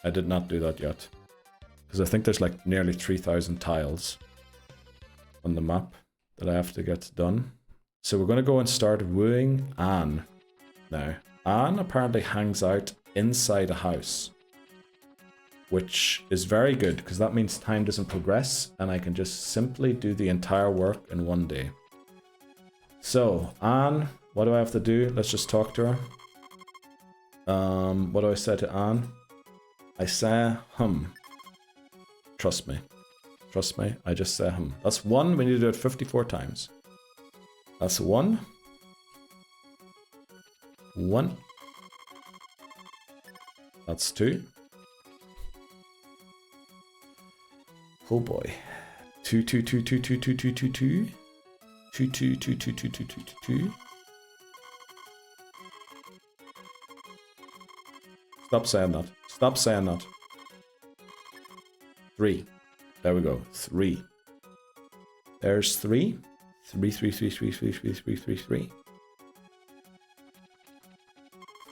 I did not do that yet. Because I think there's like nearly 3,000 tiles on the map that I have to get done. So we're going to go and start wooing Anne now. Anne apparently hangs out inside a house, which is very good because that means time doesn't progress and I can just simply do the entire work in one day. So, Anne, what do I have to do? Let's just talk to her. What do I say to Anne? I say, Trust me. Trust me, I just say, That's one, we need to do it 54 times. That's one. One. That's two. Oh boy. Two. Two. Stop saying that. Stop saying that. 3. There we go. 3. There's 3. 3. 3. 3. 3. 3. 3. 3. 3. 3.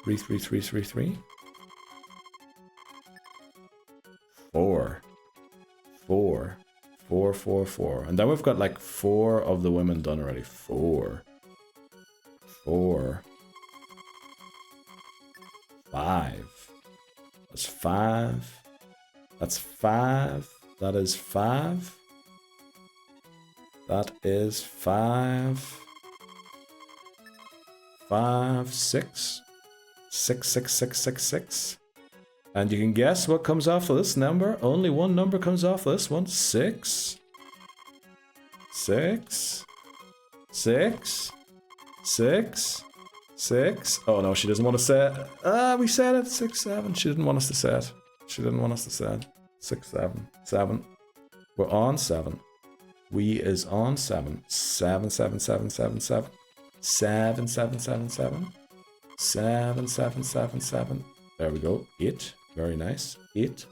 3. 3. 3. 3. 3. 4. 4. 4. 4. 4. And then we've got like 4 of the women done already. 4. 4. 5. That's 5. That's 5. That is 5. That is 5. 5, 6. 6, 6, 6, 6, 6. And you can guess what comes off of this number. Only one number comes off this one. 6. 6. 6. 6. 6. Oh no, she doesn't want to say it. We said it. 6, 7. She didn't want us to say it. She didn't want us to say it. 6, 7. 7. We're on 7. We is on 7. 7, 7, 7, 7, 7. 7, 7, 7, 7. 7, 7, 7, 7. There we go. 8. Very nice. 8.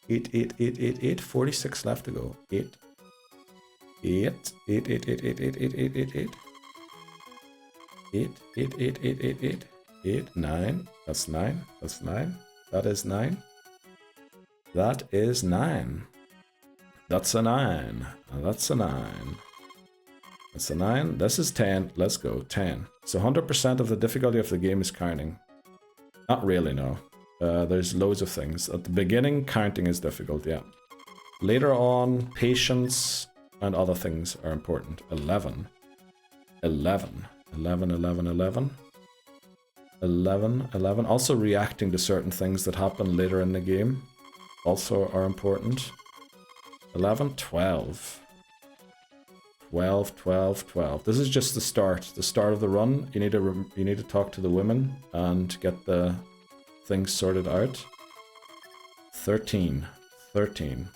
8, 8, 8, 8, 8. 46 left to go. 8. 8. 8, 8, 8, 8, 8, 8, 8, 8, 8. 8, 8, 8, 8, 8, 8. 8, 9. That's 9. That's 9. That is 9. That is 9. That's a 9. That's a 9. That's a 9. This is 10. Let's go. 10. So 100% of the difficulty of the game is counting. Not really, no. There's loads of things. At the beginning, counting is difficult, yeah. Later on, patience and other things are important. 11. 11. 11, 11, 11. 11, 11. Also reacting to certain things that happen later in the game also are important. 11, 12. 12, 12, 12. This is just the start of the run. You need to talk to the women and get the things sorted out. 13, 13.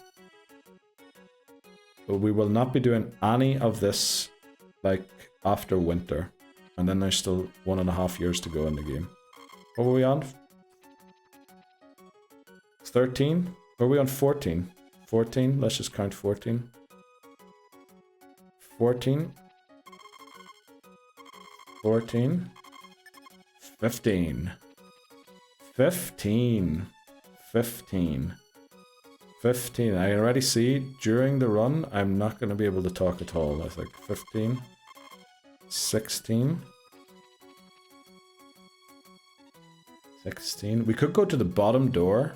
we will not be doing any of this like after winter. And then there's still 1.5 years to go in the game. What were we on? 13? Were we on 14? 14? Let's just count 14. 14. 14. 15. 15. 15. 15. I already see during the run I'm not going to be able to talk at all. I think 15. 16. 16. We could go to the bottom door.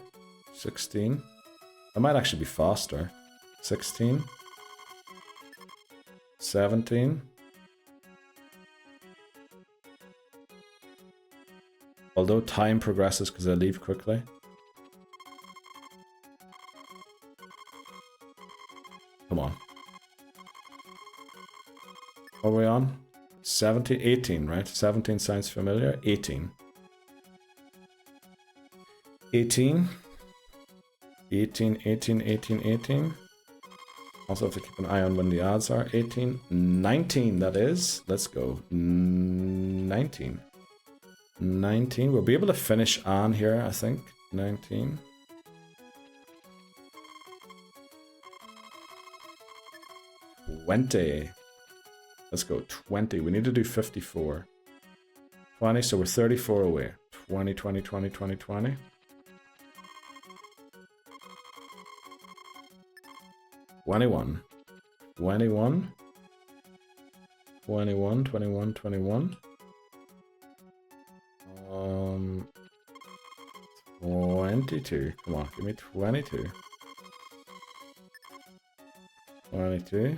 16. That might actually be faster. 16. 17. Although time progresses because I leave quickly. Come on. What are we on? 17, 18, right? 17 sounds familiar. 18. 18. 18, 18, 18, 18. Also have to keep an eye on when the odds are. 18, 19 that is. Let's go. 19. 19. We'll be able to finish on here, I think. 19. 20. Let's go. 20. We need to do 54. 20, so we're 34 away. 20, 20, 20, 20, 20. 21. 21. 21, 21, 21. 22. Come on, give me 22. 22.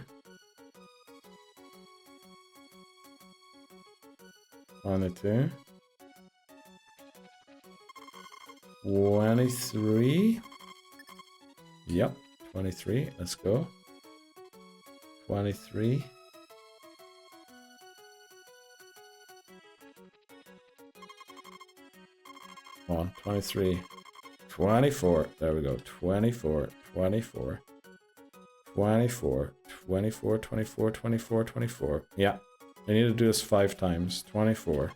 22. 23. Yep, 23. Let's go. 23. Come on, 23. 24. There we go. 24. 24. 24. 24. 24. 24. 24. Yeah. I need to do this 5 times. 24.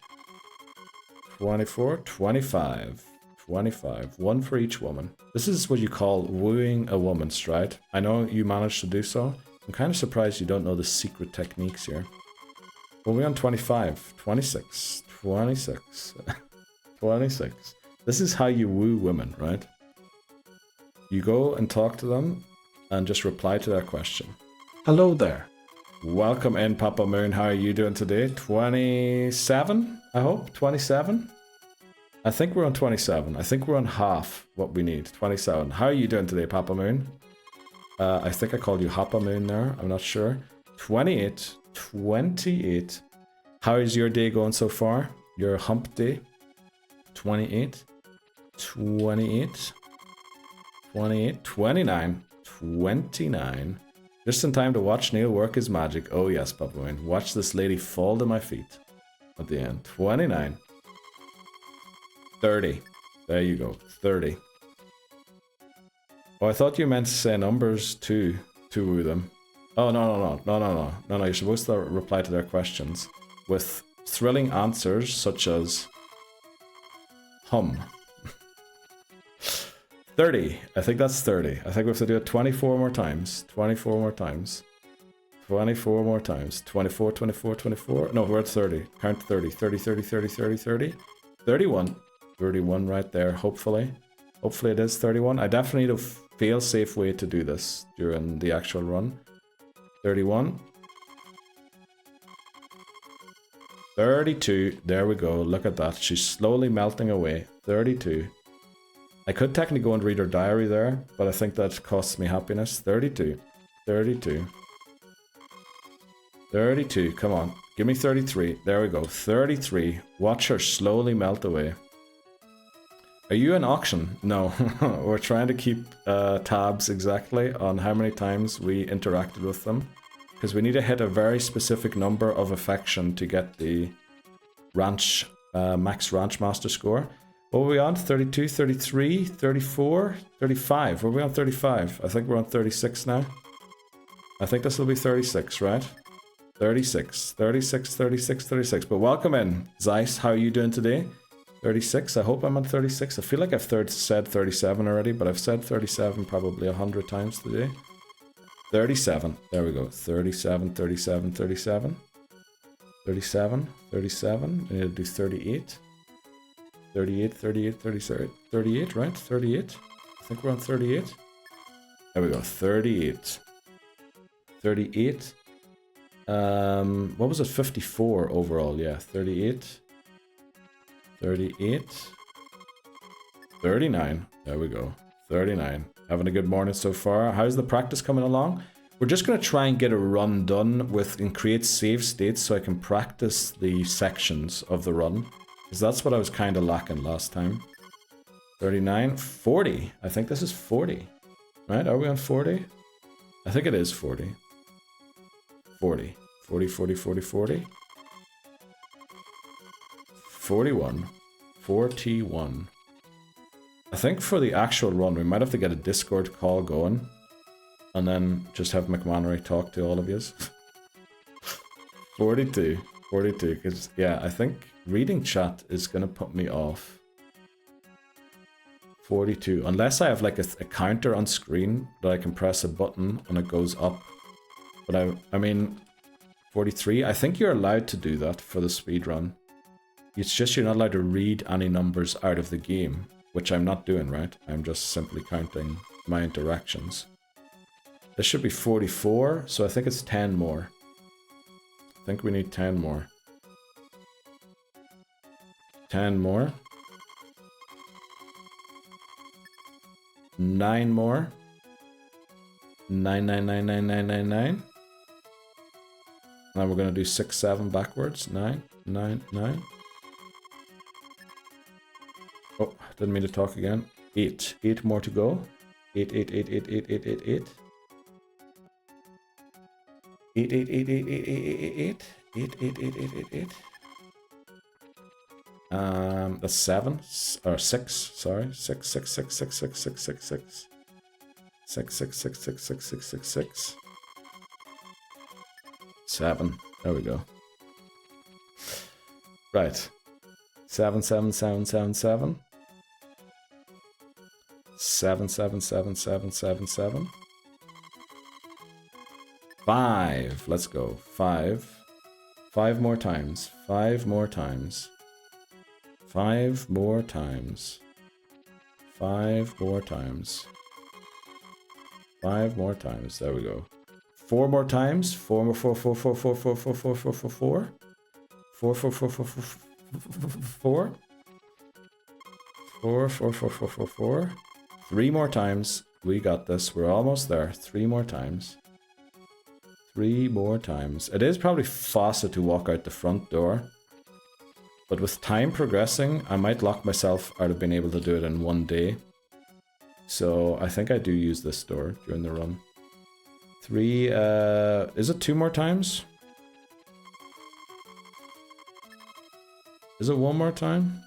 24. 25. 25. 1 for each woman. This is what you call wooing a woman, Stride. I know you managed to do so. I'm kind of surprised you don't know the secret techniques here. Well, we're on 25. 26. 26. 26. This is how you woo women, right? You go and talk to them and just reply to their question. Hello there. Welcome in, Papa Moon. How are you doing today? 27, I hope? 27? I think we're on 27. I think we're on half what we need. 27. How are you doing today, Papa Moon? I think I called you Hapa Moon there. I'm not sure. 28. 28. How is your day going so far? Your hump day? 28. 28. 28. 29. 29. Just in time to watch Neil work his magic. Oh yes, Papa Moon. Watch this lady fall to my feet at the end. 29. 30. There you go. 30. Oh, I thought you meant to say numbers too, to woo them. Oh, no. You're supposed to reply to their questions with thrilling answers such as hum. 30. I think that's 30. I think we have to do it 24 more times. 24 more times. 24 more times. 24, 24, 24. No, we're at 30. Count 30. 30, 30, 30, 30, 30. 31. 31 right there, hopefully. Hopefully it is 31. I definitely need a fail-safe way to do this during the actual run. 31. 32. There we go. Look at that. She's slowly melting away. 32. I could technically go and read her diary there, but I think that costs me happiness. 32. 32. 32. Come on. Give me 33. There we go. 33. Watch her slowly melt away. Are you in auction? No. We're trying to keep tabs exactly on how many times we interacted with them. Because we need to hit a very specific number of affection to get the ranch, max ranch master score. What were we on? 32, 33, 34, 35. Were we on 35? I think we're on 36 now. I think this will be 36, right? 36, 36, 36, 36. But welcome in, Zeiss. How are you doing today? 36. I hope I'm at 36. I feel like I've said 37 already, but I've said 37 probably 100 times today. 37. There we go. 37, 37, 37. 37, 37. I need to do 38. 38, 38, 37. 38, right? 38. I think we're on 38. There we go. 38. 38. What was it? 54 overall. Yeah, 38. 38. 39. There we go. 39. Having a good morning so far. How's the practice coming along? We're just going to try and get a run done and create save states so I can practice the sections of the run. Because that's what I was kind of lacking last time. 39. 40. I think this is 40. Right? Are we on 40? I think it is 40. 40. 40, 40, 40, 40. 41. 41. I think for the actual run, we might have to get a Discord call going. And then just have McMannery talk to all of you. 42. 42. Because, yeah, I think reading chat is going to put me off. 42. Unless I have like a counter on screen that I can press a button and it goes up. But I mean, 43. I think you're allowed to do that for the speedrun. It's just you're not allowed to read any numbers out of the game, which I'm not doing, right? I'm just simply counting my interactions. This should be 44, so I think it's 10 more. I think we need 10 more. 10 more. 9 more. 9, 9, 9, 9, 9, 9, 9. Now we're going to do 6, 7 backwards. 9, 9, 9. Oh, didn't mean to talk again. 8. 8 more to go. 8, 8, 8, 8, 8, 8, 8, 8. 8, 8, 8, 8, 8, 8, 8, 8, 8, 8, 8, 8, 8, 8. That's 7 or 6. Sorry, 6, 6, 6, 6, 6, 6, 6, 6. 6, 6, 6, 6, 6, 6, 6, 6. 7. There we go. Right. 7, 7, 7, 7, 7. 7, 7, 7, 7, 7, 7. 5. Let's go. 5. 5 more times. 5 more times. 5 more times. 5 more times. 5 more times. There we go. 4 more times. 4 more. 4, 4, 4, 4, 4, 4, 4, 4, 4, 4. 4, 4, 4, 4, 4, 4. 4, 4, 4, 4, 4, 4. 3 more times. We got this. We're almost there. 3 more times. 3 more times. It is probably faster to walk out the front door. But with time progressing, I might lock myself out of being able to do it in one day. So I think I do use this door during the run. 3, is it 2 more times? Is it 1 more time?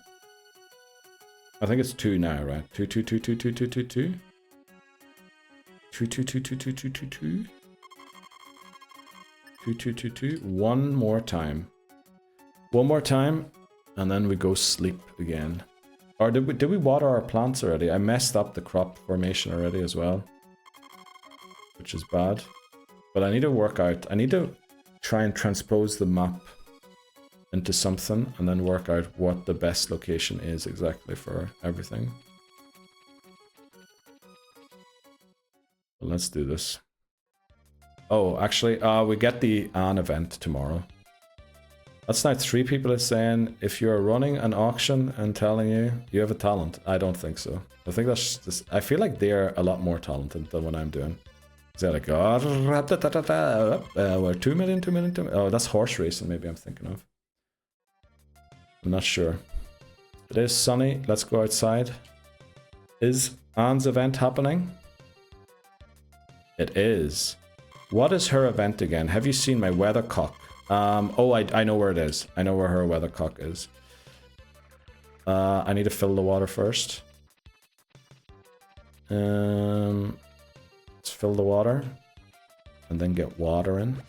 I think it's 2 now, right? 2, 2, 2, 2, 2, 2, 2, 2. 2, 2, 2, 2, 2, 2, 2, 2. 2, 2, 2, 2. 1 more time. 1 more time, and then we go sleep again. Or did we water our plants already? I messed up the crop formation already as well, which is bad. But I need to work out. I need to try and transpose the map into something and then work out what the best location is exactly for everything. Well, let's do this. Oh, actually, we get the An event tomorrow. That's now 3 people are saying, if you're running an auction and telling you have a talent. I don't think so. I think that's just, I feel like they're a lot more talented than what I'm doing. They're like, oh, we're 2 million, 2 million, 2 million. Oh, that's horse racing maybe I'm thinking of. I'm not sure. It is sunny. Let's go outside. Is Anne's event happening? It is. What is her event again? Have you seen my weathercock? Oh, I know where it is. I know where her weathercock is. I need to fill the water first. Let's fill the water. and then get water in.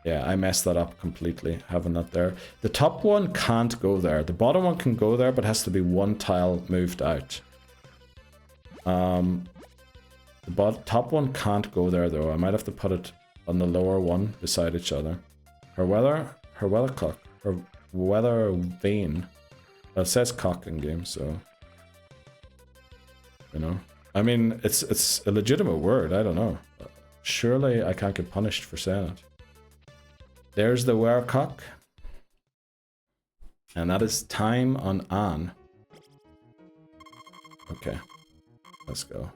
Yeah, I messed that up completely, having that there. The top one can't go there. The bottom one can go there, but has to be one tile moved out. The top one can't go there, though. I might have to put it on the lower one beside each other. Her weather vane. Well, it says cock in game, so... You know? I mean, it's a legitimate word, I don't know. Surely I can't get punished for saying it. There's the werecock. And that is time on Anne. Okay. Let's go.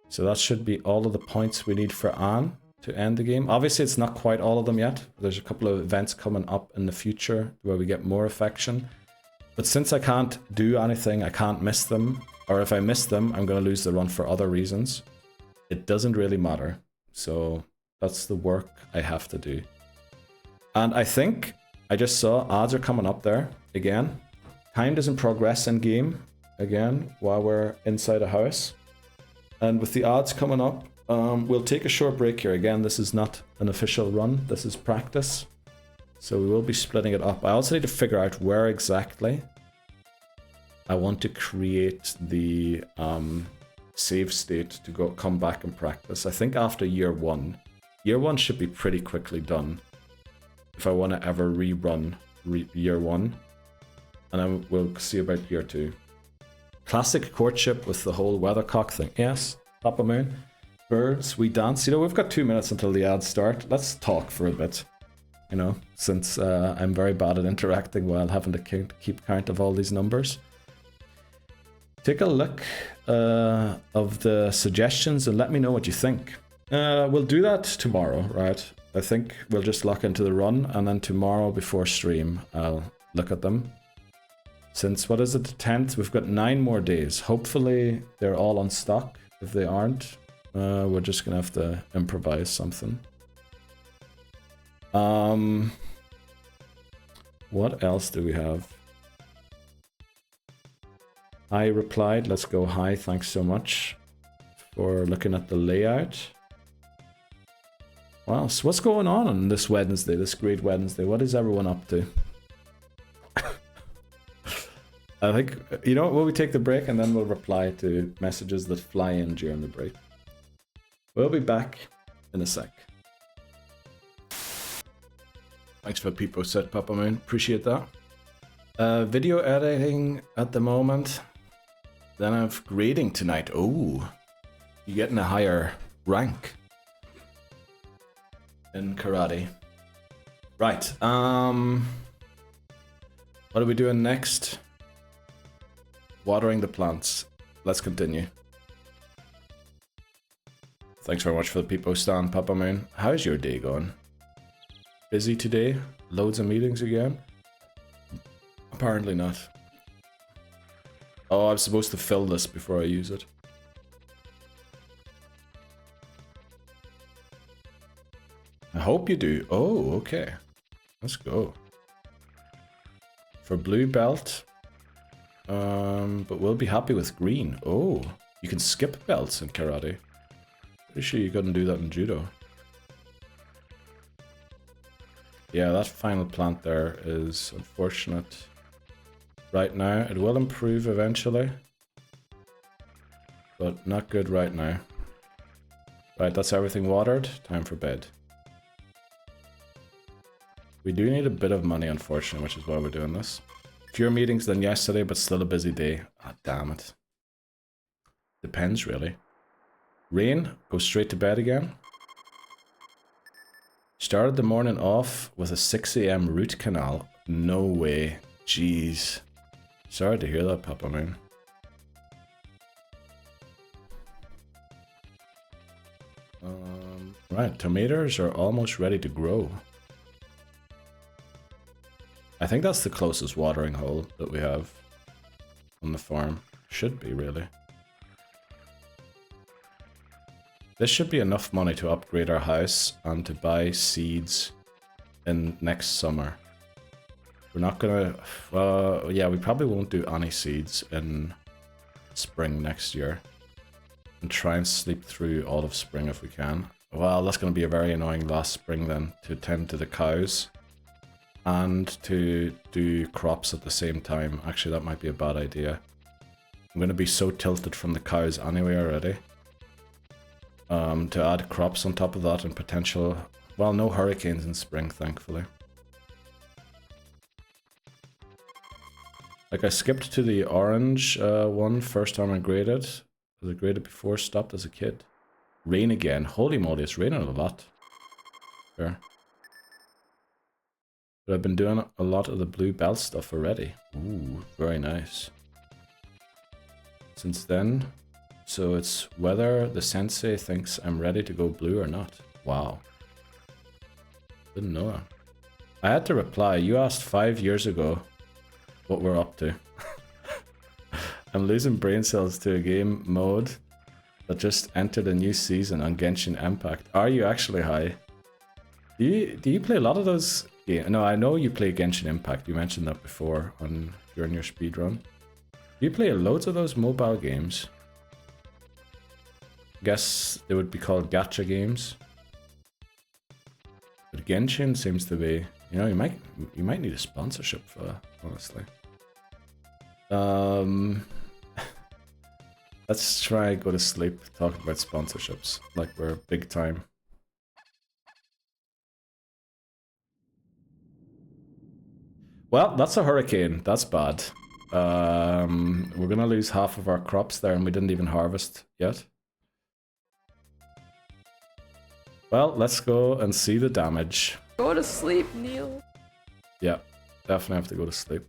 So that should be all of the points we need for Anne to end the game. Obviously, it's not quite all of them yet. There's a couple of events coming up in the future where we get more affection. But since I can't do anything, I can't miss them. Or if I miss them, I'm going to lose the run for other reasons. It doesn't really matter. So that's the work I have to do. And I think I just saw odds are coming up there again. Time doesn't progress in game again while we're inside a house. And with the odds coming up, we'll take a short break here. Again, this is not an official run. This is practice. So we will be splitting it up. I also need to figure out where exactly I want to create the save state to come back and practice. I think after year one. Year one should be pretty quickly done if I want to ever rerun year one. And then we'll see about year two. Classic courtship with the whole weathercock thing. Yes, Papa Moon. Birds, we dance. You know, we've got 2 minutes until the ads start. Let's talk for a bit. You know, since I'm very bad at interacting while having to keep count of all these numbers. Take a look of the suggestions and let me know what you think. We'll do that tomorrow, right? I think we'll just lock into the run, and then tomorrow before stream, I'll look at them. Since, what is it, the 10th? We've got 9 more days. Hopefully they're all on stock. If they aren't, we're just gonna have to improvise something. What else do we have? I replied, let's go hi, thanks so much for looking at the layout. Wow, so what's going on this Wednesday, this great Wednesday? What is everyone up to? I think, you know what, will we take the break and then we'll reply to messages that fly in during the break. We'll be back in a sec. Thanks for people said Papa Moon, appreciate that. Video editing at the moment. Then I've grading tonight. Oh, you're getting a higher rank in karate. Right, what are we doing next? Watering the plants. Let's continue. Thanks very much for the people stand, Papa Moon. How's your day going? Busy today? Loads of meetings again? Apparently not. Oh, I'm supposed to fill this before I use it. I hope you do. Oh, okay. Let's go. For blue belt. But we'll be happy with green. Oh, you can skip belts in karate. Pretty sure you couldn't do that in judo. Yeah, that final plant there is unfortunate right now. It will improve eventually, but not good right now. Right, that's everything watered. Time for bed. We do need a bit of money, unfortunately, which is why we're doing this. Fewer meetings than yesterday, but still a busy day. Ah, damn it. Depends, really. Rain, go straight to bed again. Started the morning off with a 6 AM root canal. No way. Jeez. Sorry to hear that, Papa Moon. Right, tomatoes are almost ready to grow. I think that's the closest watering hole that we have on the farm. Should be, really. This should be enough money to upgrade our house and to buy seeds in next summer. We're not gonna... yeah, we probably won't do any seeds in spring next year. and try and sleep through all of spring if we can. Well, that's going to be a very annoying last spring then, to tend to the cows and to do crops at the same time. Actually, that might be a bad idea. I'm going to be so tilted from the cows anyway already. To add crops on top of that and potential... Well, no hurricanes in spring, thankfully. Like, I skipped to the orange one first time I graded. Was it graded before? Stopped as a kid. Rain again. Holy moly, it's raining a lot. Sure. But I've been doing a lot of the blue bell stuff already. Ooh, very nice. Since then, so it's whether the sensei thinks I'm ready to go blue or not. Wow. Didn't know that. I had to reply, you asked 5 years ago what we're up to. I'm losing brain cells to a game mode that just entered a new season on Genshin Impact. Are you actually high? Do you play a lot of those games? No, I know you play Genshin Impact. You mentioned that before during your speedrun. Do you play loads of those mobile games? Guess they would be called gacha games. But Genshin seems to be, you know, you might need a sponsorship for that, honestly. Let's try and go to sleep talking about sponsorships, like we're big time. Well, that's a hurricane. That's bad. We're gonna lose half of our crops there, and we didn't even harvest yet. Well, let's go and see the damage. Go to sleep, Neil. Yeah, definitely have to go to sleep.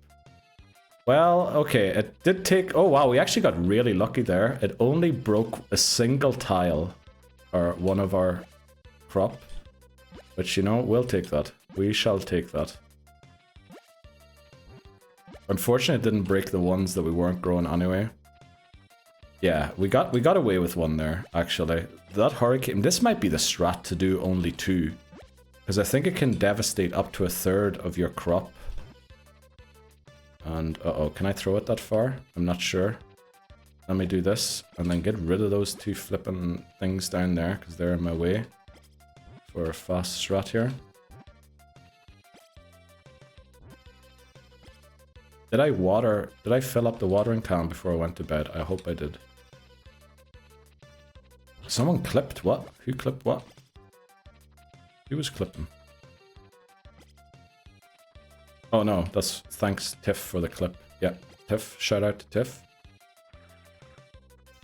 Well, okay, it did take... Oh, wow, we actually got really lucky there. It only broke a single tile, or one of our crop. But, you know, we'll take that. We shall take that. Unfortunately, it didn't break the ones that we weren't growing anyway. Yeah, we got away with one there, actually. That hurricane... This might be the strat to do only 2. Because I think it can devastate up to 1/3 of your crop. And, uh-oh, can I throw it that far? I'm not sure. Let me do this, and then get rid of those 2 flipping things down there, because they're in my way. For a fast strat here. Did I fill up the watering can before I went to bed? I hope I did. Someone clipped what? Who clipped what? Who was clipping? Oh no, that's thanks Tiff for the clip. Yeah, Tiff, shout out to Tiff.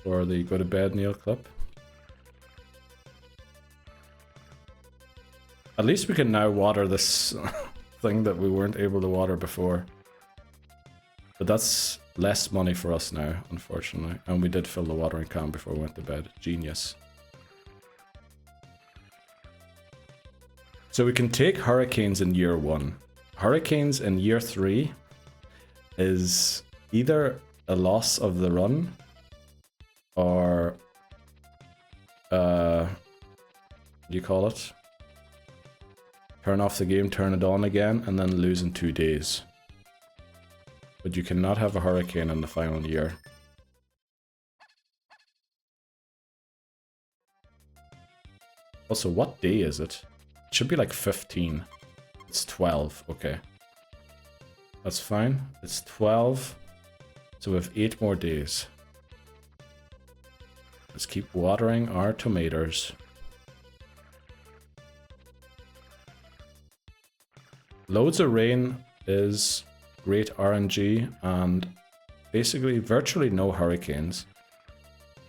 For the go to bed Neil clip. At least we can now water this thing that we weren't able to water before. But that's less money for us now, unfortunately. And we did fill the watering can before we went to bed. Genius. So we can take hurricanes in year 1. Hurricanes in year 3 is either a loss of the run or what do you call it? Turn off the game, turn it on again, and then lose in 2 days. But you cannot have a hurricane in the final year. Also, what day is it? It should be like 15. It's 12, okay. That's fine. It's 12. So we have 8 more days. Let's keep watering our tomatoes. Loads of rain is great RNG and basically virtually no hurricanes.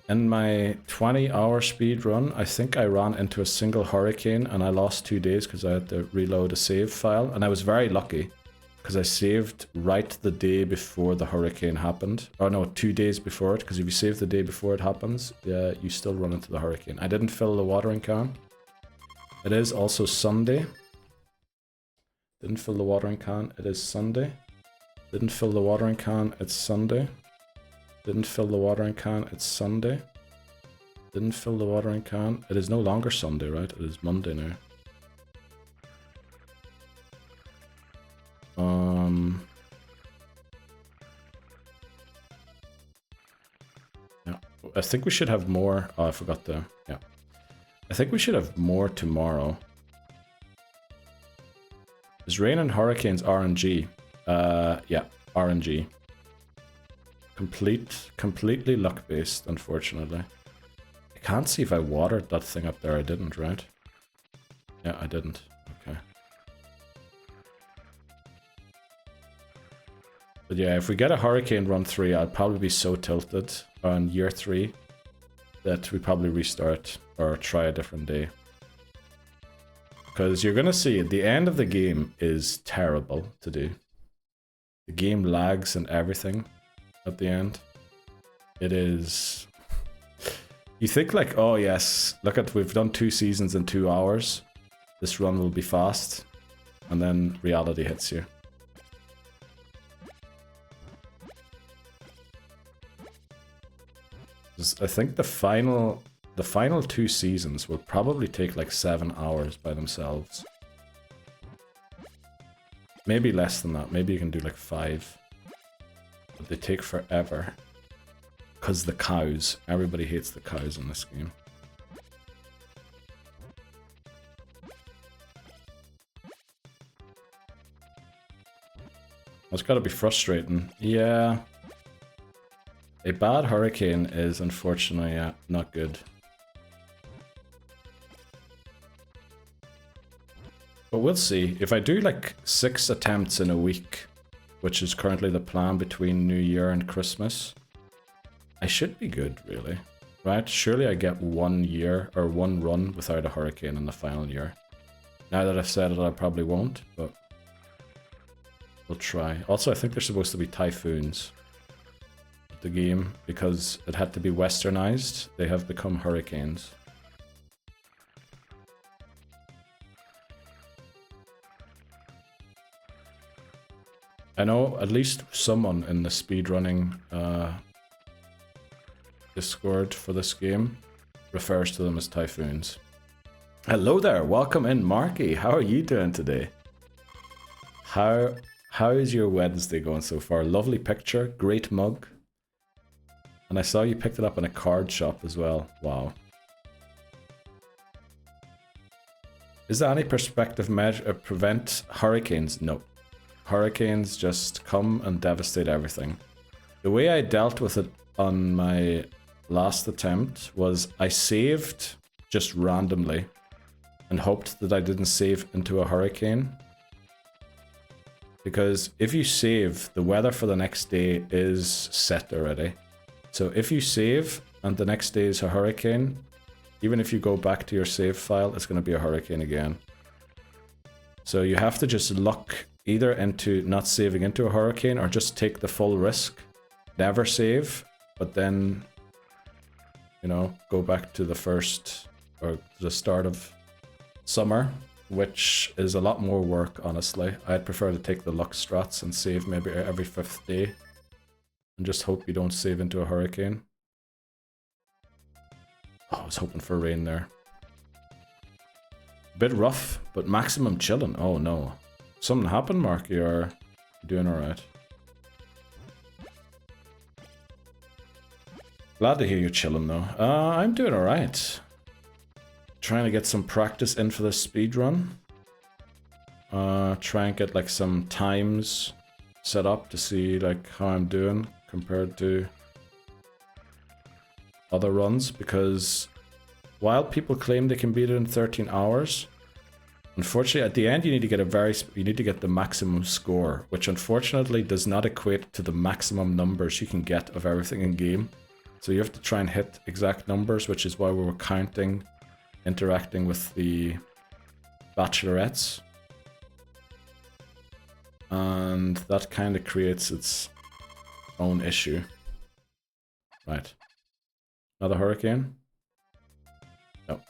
In my 20-hour speed run, I think I ran into a single hurricane and I lost 2 days because I had to reload a save file. And I was very lucky because I saved right the day before the hurricane happened. Oh no, 2 days before it, because if you save the day before it happens, yeah, you still run into the hurricane. I didn't fill the watering can. It is also Sunday. Didn't fill the watering can, it is Sunday. Didn't fill the watering can, it's Sunday. Didn't fill the watering can, it's Sunday. Didn't fill the watering can. It is no longer Sunday, right? It is Monday now. Yeah. I think we should have more. Oh, I forgot the... Yeah. I think we should have more tomorrow. Is rain and hurricanes RNG? Yeah, RNG. Completely luck-based, unfortunately. I can't see if I watered that thing up there. I didn't, right? Yeah, I didn't. Okay. But yeah, if we get a hurricane run 3, I'd probably be so tilted on year 3 that we probably restart or try a different day. Because you're gonna see the end of the game is terrible to do. The game lags and everything at the end. It is... You think like, oh yes, look at, we've done 2 seasons in 2 hours. This run will be fast. And then reality hits you. I think the final 2 seasons will probably take like 7 hours by themselves. Maybe less than that. Maybe you can do like 5. But they take forever. Because the cows. Everybody hates the cows in this game. That's gotta be frustrating. Yeah. A bad hurricane is unfortunately not good. But we'll see. If I do like 6 attempts in a week, which is currently the plan between New Year and Christmas, I should be good, really. Right? Surely I get 1 year or 1 run without a hurricane in the final year. Now that I've said it, I probably won't, but we'll try. Also, I think there's supposed to be typhoons. The game, because it had to be westernized, they have become hurricanes. I know at least someone in the speedrunning Discord for this game refers to them as typhoons. Hello there, welcome in, Marky. How are you doing today? How is your Wednesday going so far? Lovely picture, great mug. And I saw you picked it up in a card shop as well. Wow. Is there any perspective measure prevent hurricanes? No. Hurricanes just come and devastate everything. The way I dealt with it on my last attempt was I saved just randomly and hoped that I didn't save into a hurricane. Because if you save, the weather for the next day is set already. So if you save and the next day is a hurricane, even if you go back to your save file, it's going to be a hurricane again. So you have to just luck either into not saving into a hurricane or just take the full risk, never save, but then, you know, go back to the first or the start of summer, which is a lot more work, honestly. I'd prefer to take the luck strats and save maybe every 5th day. And just hope you don't save into a hurricane. Oh, I was hoping for rain there. Bit rough, but maximum chilling. Oh no. Something happened, Marky, or you doing alright? Glad to hear you're chilling though. I'm doing alright. Trying to get some practice in for this speedrun. Try and get like some times set up to see like how I'm doing compared to other runs, because while people claim they can beat it in 13 hours, unfortunately at the end you need to get the maximum score, which unfortunately does not equate to the maximum numbers you can get of everything in game. So you have to try and hit exact numbers, which is why we were counting, interacting with the bachelorettes. And that kind of creates its own issue. Right. Another hurricane? No.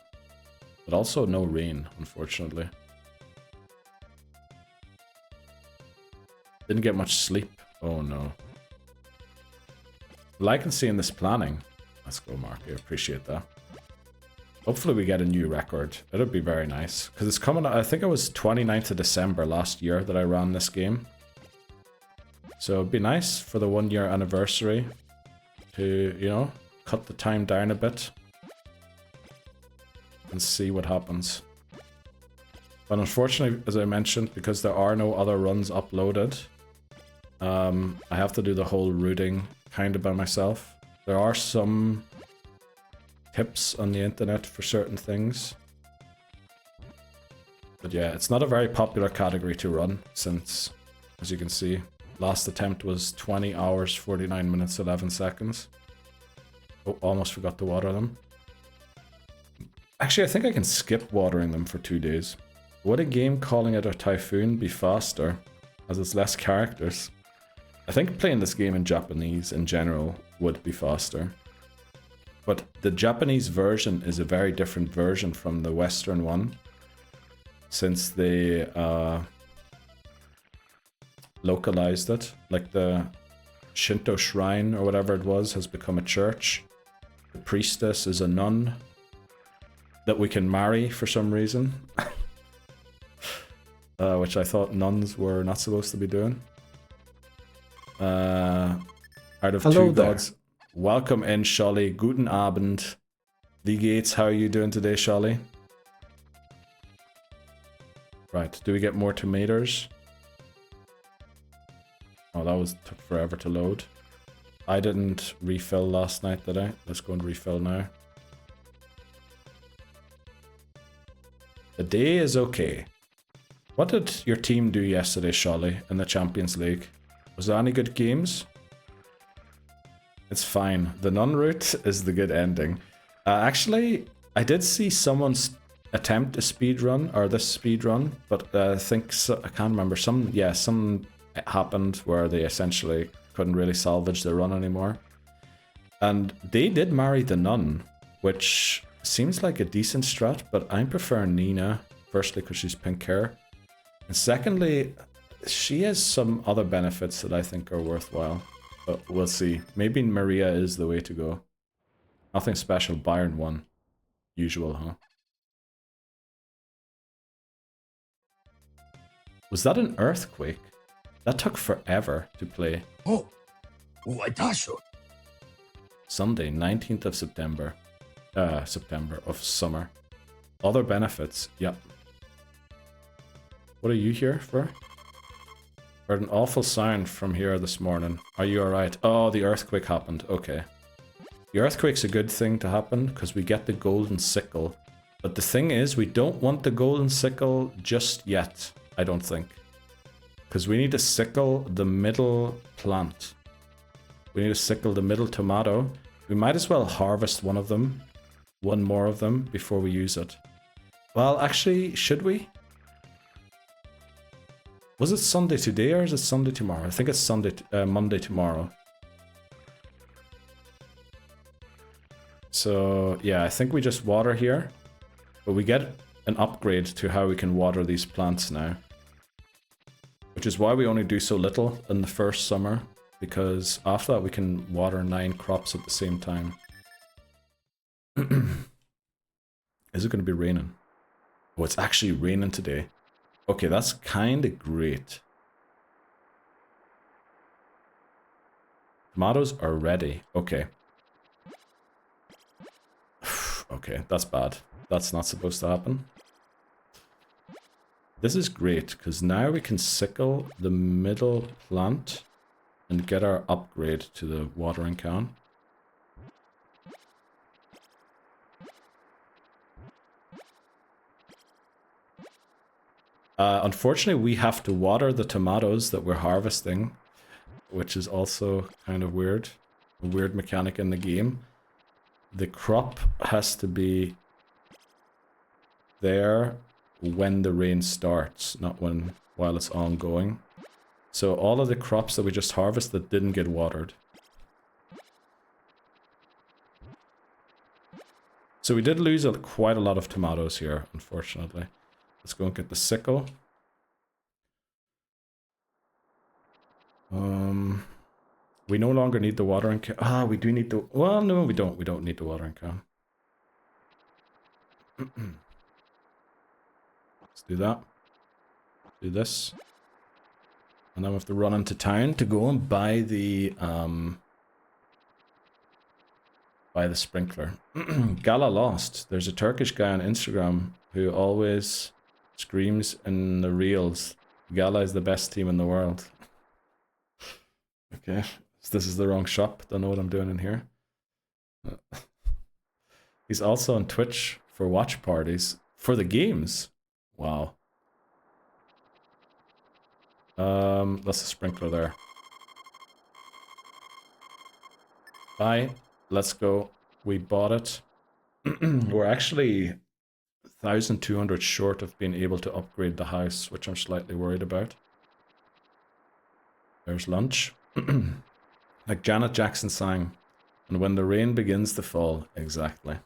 But also no rain, unfortunately. Didn't get much sleep. Oh no. Well, I can see in this planning. Let's go, Mark. I appreciate that. Hopefully we get a new record. It'll be very nice. Because it's coming, I think it was 29th of December last year that I ran this game. So it'd be nice for the 1 year anniversary to, you know, cut the time down a bit and see what happens. But unfortunately, as I mentioned, because there are no other runs uploaded, I have to do the whole routing kind of by myself. There are some tips on the internet for certain things. But yeah, it's not a very popular category to run since, as you can see, last attempt was 20 hours, 49 minutes, 11 seconds. Oh, almost forgot to water them. Actually, I think I can skip watering them for 2 days. Would a game calling it a typhoon be faster, as it's less characters? I think playing this game in Japanese in general would be faster. But the Japanese version is a very different version from the Western one, since they localized it. Like the Shinto shrine or whatever it was has become a church. The priestess is a nun that we can marry for some reason. Which I thought nuns were not supposed to be doing. Out of Hello two there. gods. Welcome in, Sholly. Guten Abend. Wie geht's? How are you doing today, Sholly? Right, do we get more tomatoes? Oh, that took forever to load. I didn't refill last night, did I? Let's go and refill now. The day is okay. What did your team do yesterday, Sholly, in the Champions League? Was there any good games? It's fine. The nun route is the good ending. Actually, I did see someone's attempt a speedrun, or this speedrun, but I think, I can't remember, some happened where they essentially couldn't really salvage the run anymore. And they did marry the nun, which seems like a decent strat, but I prefer Nina, firstly because she's pink hair, and secondly, she has some other benefits that I think are worthwhile. But we'll see. Maybe Maria is the way to go. Nothing special, Bayern won. Usual, huh? Was that an earthquake? That took forever to play. Oh, Sunday, 19th of September. September of summer. Other benefits, yep. What are you here for? Heard an awful sound from here this morning. Are you alright? Oh, the earthquake happened. Okay. The earthquake's a good thing to happen because we get the golden sickle. But the thing is, we don't want the golden sickle just yet, I don't think. Because we need to sickle the middle plant. We need to sickle the middle tomato. We might as well harvest one of them. One more of them before we use it. Well, actually, should we? Was it Sunday today or is it Sunday tomorrow? I think it's Monday tomorrow. So yeah, I think we just water here. But we get an upgrade to how we can water these plants now. Which is why we only do so little in the first summer. Because after that we can water 9 crops at the same time. Is it going to be raining? Oh, it's actually raining today. Okay, that's kind of great. Tomatoes are ready. Okay. Okay, that's bad. That's not supposed to happen. This is great, because now we can sickle the middle plant and get our upgrade to the watering can. Unfortunately, we have to water the tomatoes that we're harvesting, which is also kind of weird. A weird mechanic in the game. The crop has to be there when the rain starts, not while it's ongoing. So all of the crops that we just harvested didn't get watered. So we did lose quite a lot of tomatoes here, unfortunately. Let's go and get the sickle. We no longer need the watering can. Ah, we do need the... Well, no, we don't. We don't need the watering can. Let's do that. Do this. And then we have to run into town to go and buy the Buy the sprinkler. Gala lost. There's a Turkish guy on Instagram who always screams in the reels, Gala is the best team in the world. Okay, so this is the wrong shop. Don't know what I'm doing in here. He's also on Twitch for watch parties for the games. Wow. That's a sprinkler there. Bye. Let's go. We bought it. We're actually 1,200 short of being able to upgrade the house, which I'm slightly worried about. There's lunch. Like Janet Jackson sang, and when the rain begins to fall. Exactly.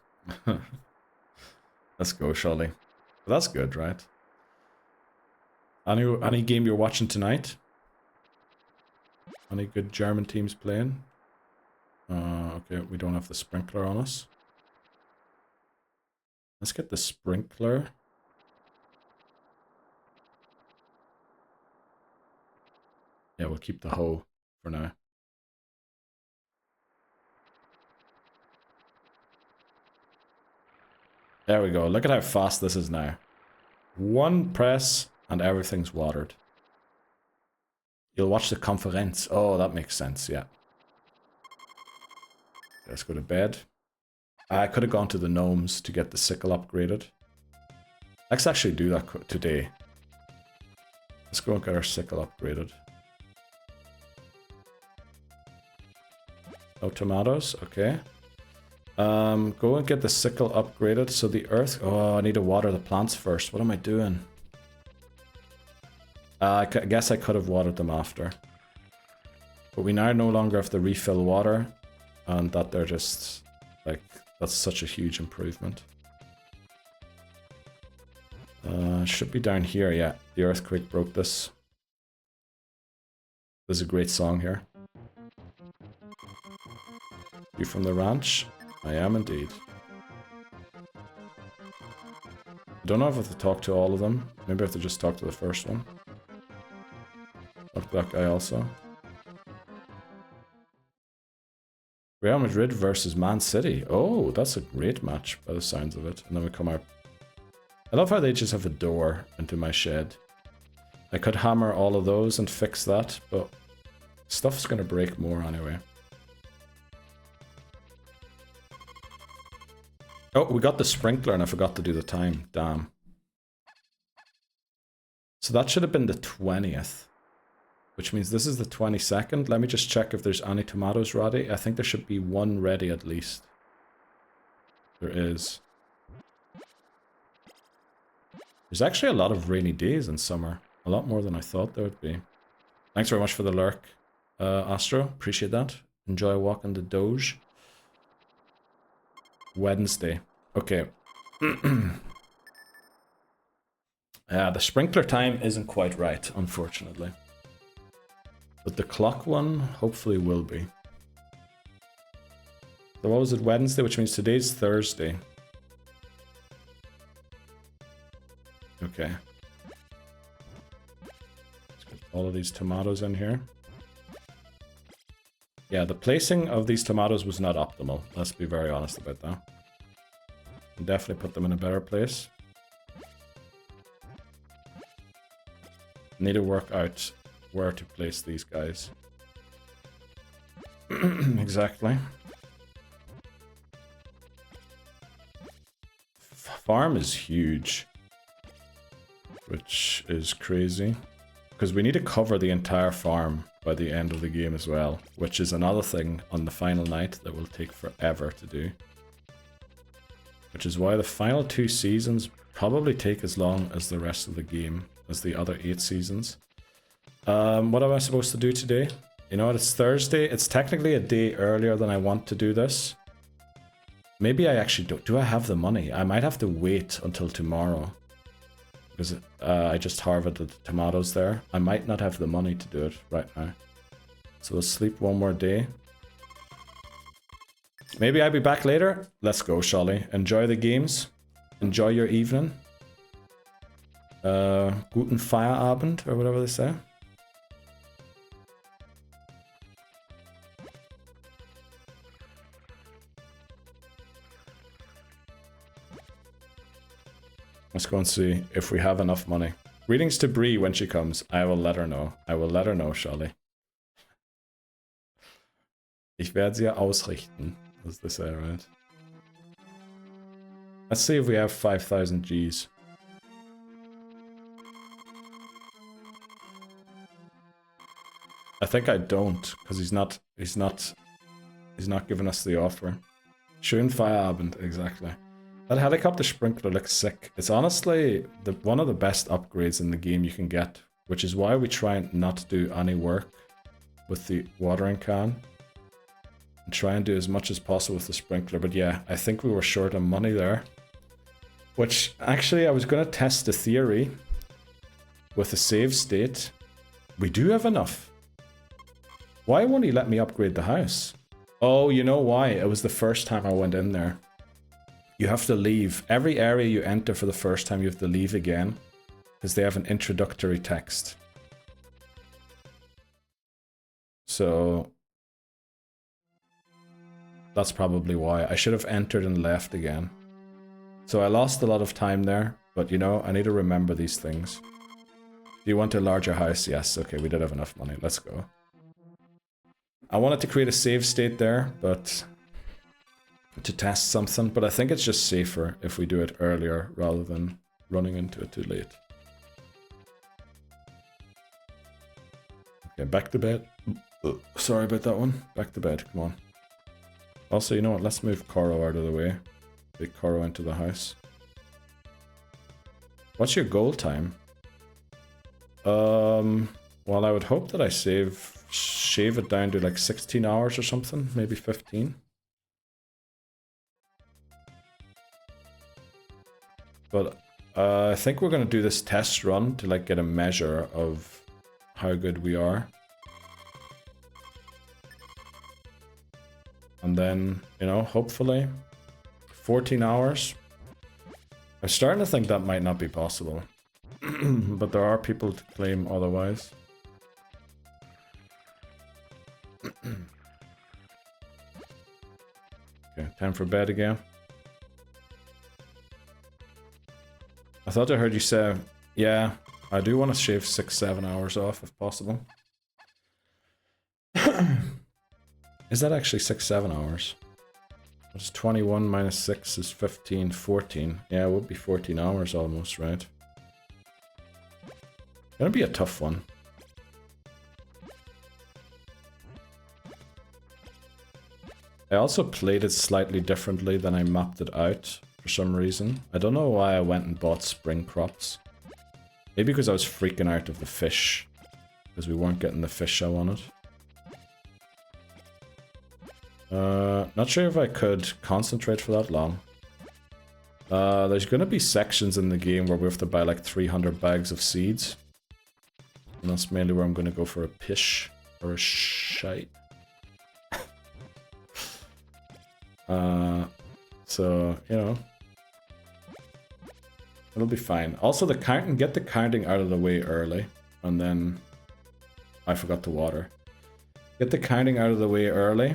Let's go, Shirley. That's good, right? Any game you're watching tonight? Any good German teams playing? Okay, we don't have the sprinkler on us. Let's get the sprinkler. Yeah, we'll keep the hoe for now. There we go. Look at how fast this is now. One press and everything's watered. You'll watch the conference. Oh, that makes sense, yeah. Let's go to bed. I could have gone to the gnomes to get the sickle upgraded. Let's actually do that today. Let's go and get our sickle upgraded. No tomatoes, okay. Go and get the sickle upgraded. So the earth... Oh, I need to water the plants first. What am I doing? I guess I could have watered them after. But we now no longer have to refill water. And that they're just... Like, that's such a huge improvement. Should be down here, yeah. The earthquake broke this. There's a great song here. You from the ranch? I am indeed. I don't know if I have to talk to all of them. Maybe I have to just talk to the first one. Talk to that guy also. Real Madrid versus Man City. Oh, that's a great match by the sounds of it. And then we come out. I love how they just have a door into my shed. I could hammer all of those and fix that, but stuff's gonna break more anyway. Oh, we got the sprinkler and I forgot to do the time. Damn. So that should have been the 20th. Which means this is the 22nd. Let me just check if there's any tomatoes ready. I think there should be one ready at least. There is. There's actually a lot of rainy days in summer. A lot more than I thought there would be. Thanks very much for the lurk, Astro. Appreciate that. Enjoy walking the Doge. Wednesday. Okay. The sprinkler time isn't quite right, unfortunately. But the clock one, hopefully will be. So what was it, Wednesday, which means today's Thursday. Okay. Let's get all of these tomatoes in here. Yeah, the placing of these tomatoes was not optimal. Let's be very honest about that. Definitely put them in a better place. Need to work out where to place these guys. Exactly. Farm is huge. Which is crazy. Because we need to cover the entire farm by the end of the game as well. Which is another thing on the final night that will take forever to do. Which is why the final 2 seasons probably take as long as the rest of the game. As the other 8 seasons. What am I supposed to do today? You know what, it's Thursday. It's technically a day earlier than I want to do this. Maybe I actually don't. Do I have the money? I might have to wait until tomorrow. Because I just harvested the tomatoes there. I might not have the money to do it right now. So we'll sleep one more day. Maybe I'll be back later. Let's go, Sholly. Enjoy the games. Enjoy your evening. Guten Feierabend, or whatever they say. Let's go and see if we have enough money. Greetings to Bree when she comes. I will let her know. I will let her know, Charlie. Ich werde sie ausrichten, as they say, right? Let's see if we have 5,000 Gs. I think I don't, because he's not giving us the offer. Schön Feierabend, exactly. That helicopter sprinkler looks sick. It's honestly one of the best upgrades in the game you can get, which is why we try and not do any work with the watering can. And try and do as much as possible with the sprinkler. But yeah, I think we were short on money there. Which, actually, I was going to test the theory with a save state. We do have enough. Why won't he let me upgrade the house? Oh, you know why? It was the first time I went in there. You have to leave. Every area you enter for the first time, you have to leave again. Because they have an introductory text. So that's probably why. I should have entered and left again. So I lost a lot of time there. But you know, I need to remember these things. Do you want a larger house? Yes. Okay, we did have enough money. Let's go. I wanted to create a save state there, but to test something, but I think it's just safer if we do it earlier rather than running into it too late. Okay, back to bed. Sorry about that one. Back to bed, come on. Also, you know what? Let's move Coro out of the way. Take Coro into the house. What's your goal time? Well, I would hope that I shave it down to like 16 hours or something, maybe 15. But I think we're going to do this test run to like get a measure of how good we are. And then, you know, hopefully 14 hours. I'm starting to think that might not be possible. But there are people to claim otherwise. Okay, time for bed again. I thought I heard you say, yeah, I do want to shave 6-7 hours off if possible. Is that actually 6-7 hours? What's 21 minus 6 is 15, 14. Yeah, it would be 14 hours almost, right? Gonna be a tough one. I also played it slightly differently than I mapped it out for some reason. I don't know why I went and bought spring crops. Maybe because I was freaking out of the fish. Because we weren't getting the fish I wanted. Not sure if I could concentrate for that long. There's gonna be sections in the game where we have to buy like 300 bags of seeds. And that's mainly where I'm gonna go for a pish or a shite. So, you know, it'll be fine. Also, the counting, get the counting out of the way early, and then I forgot to water. Get the counting out of the way early,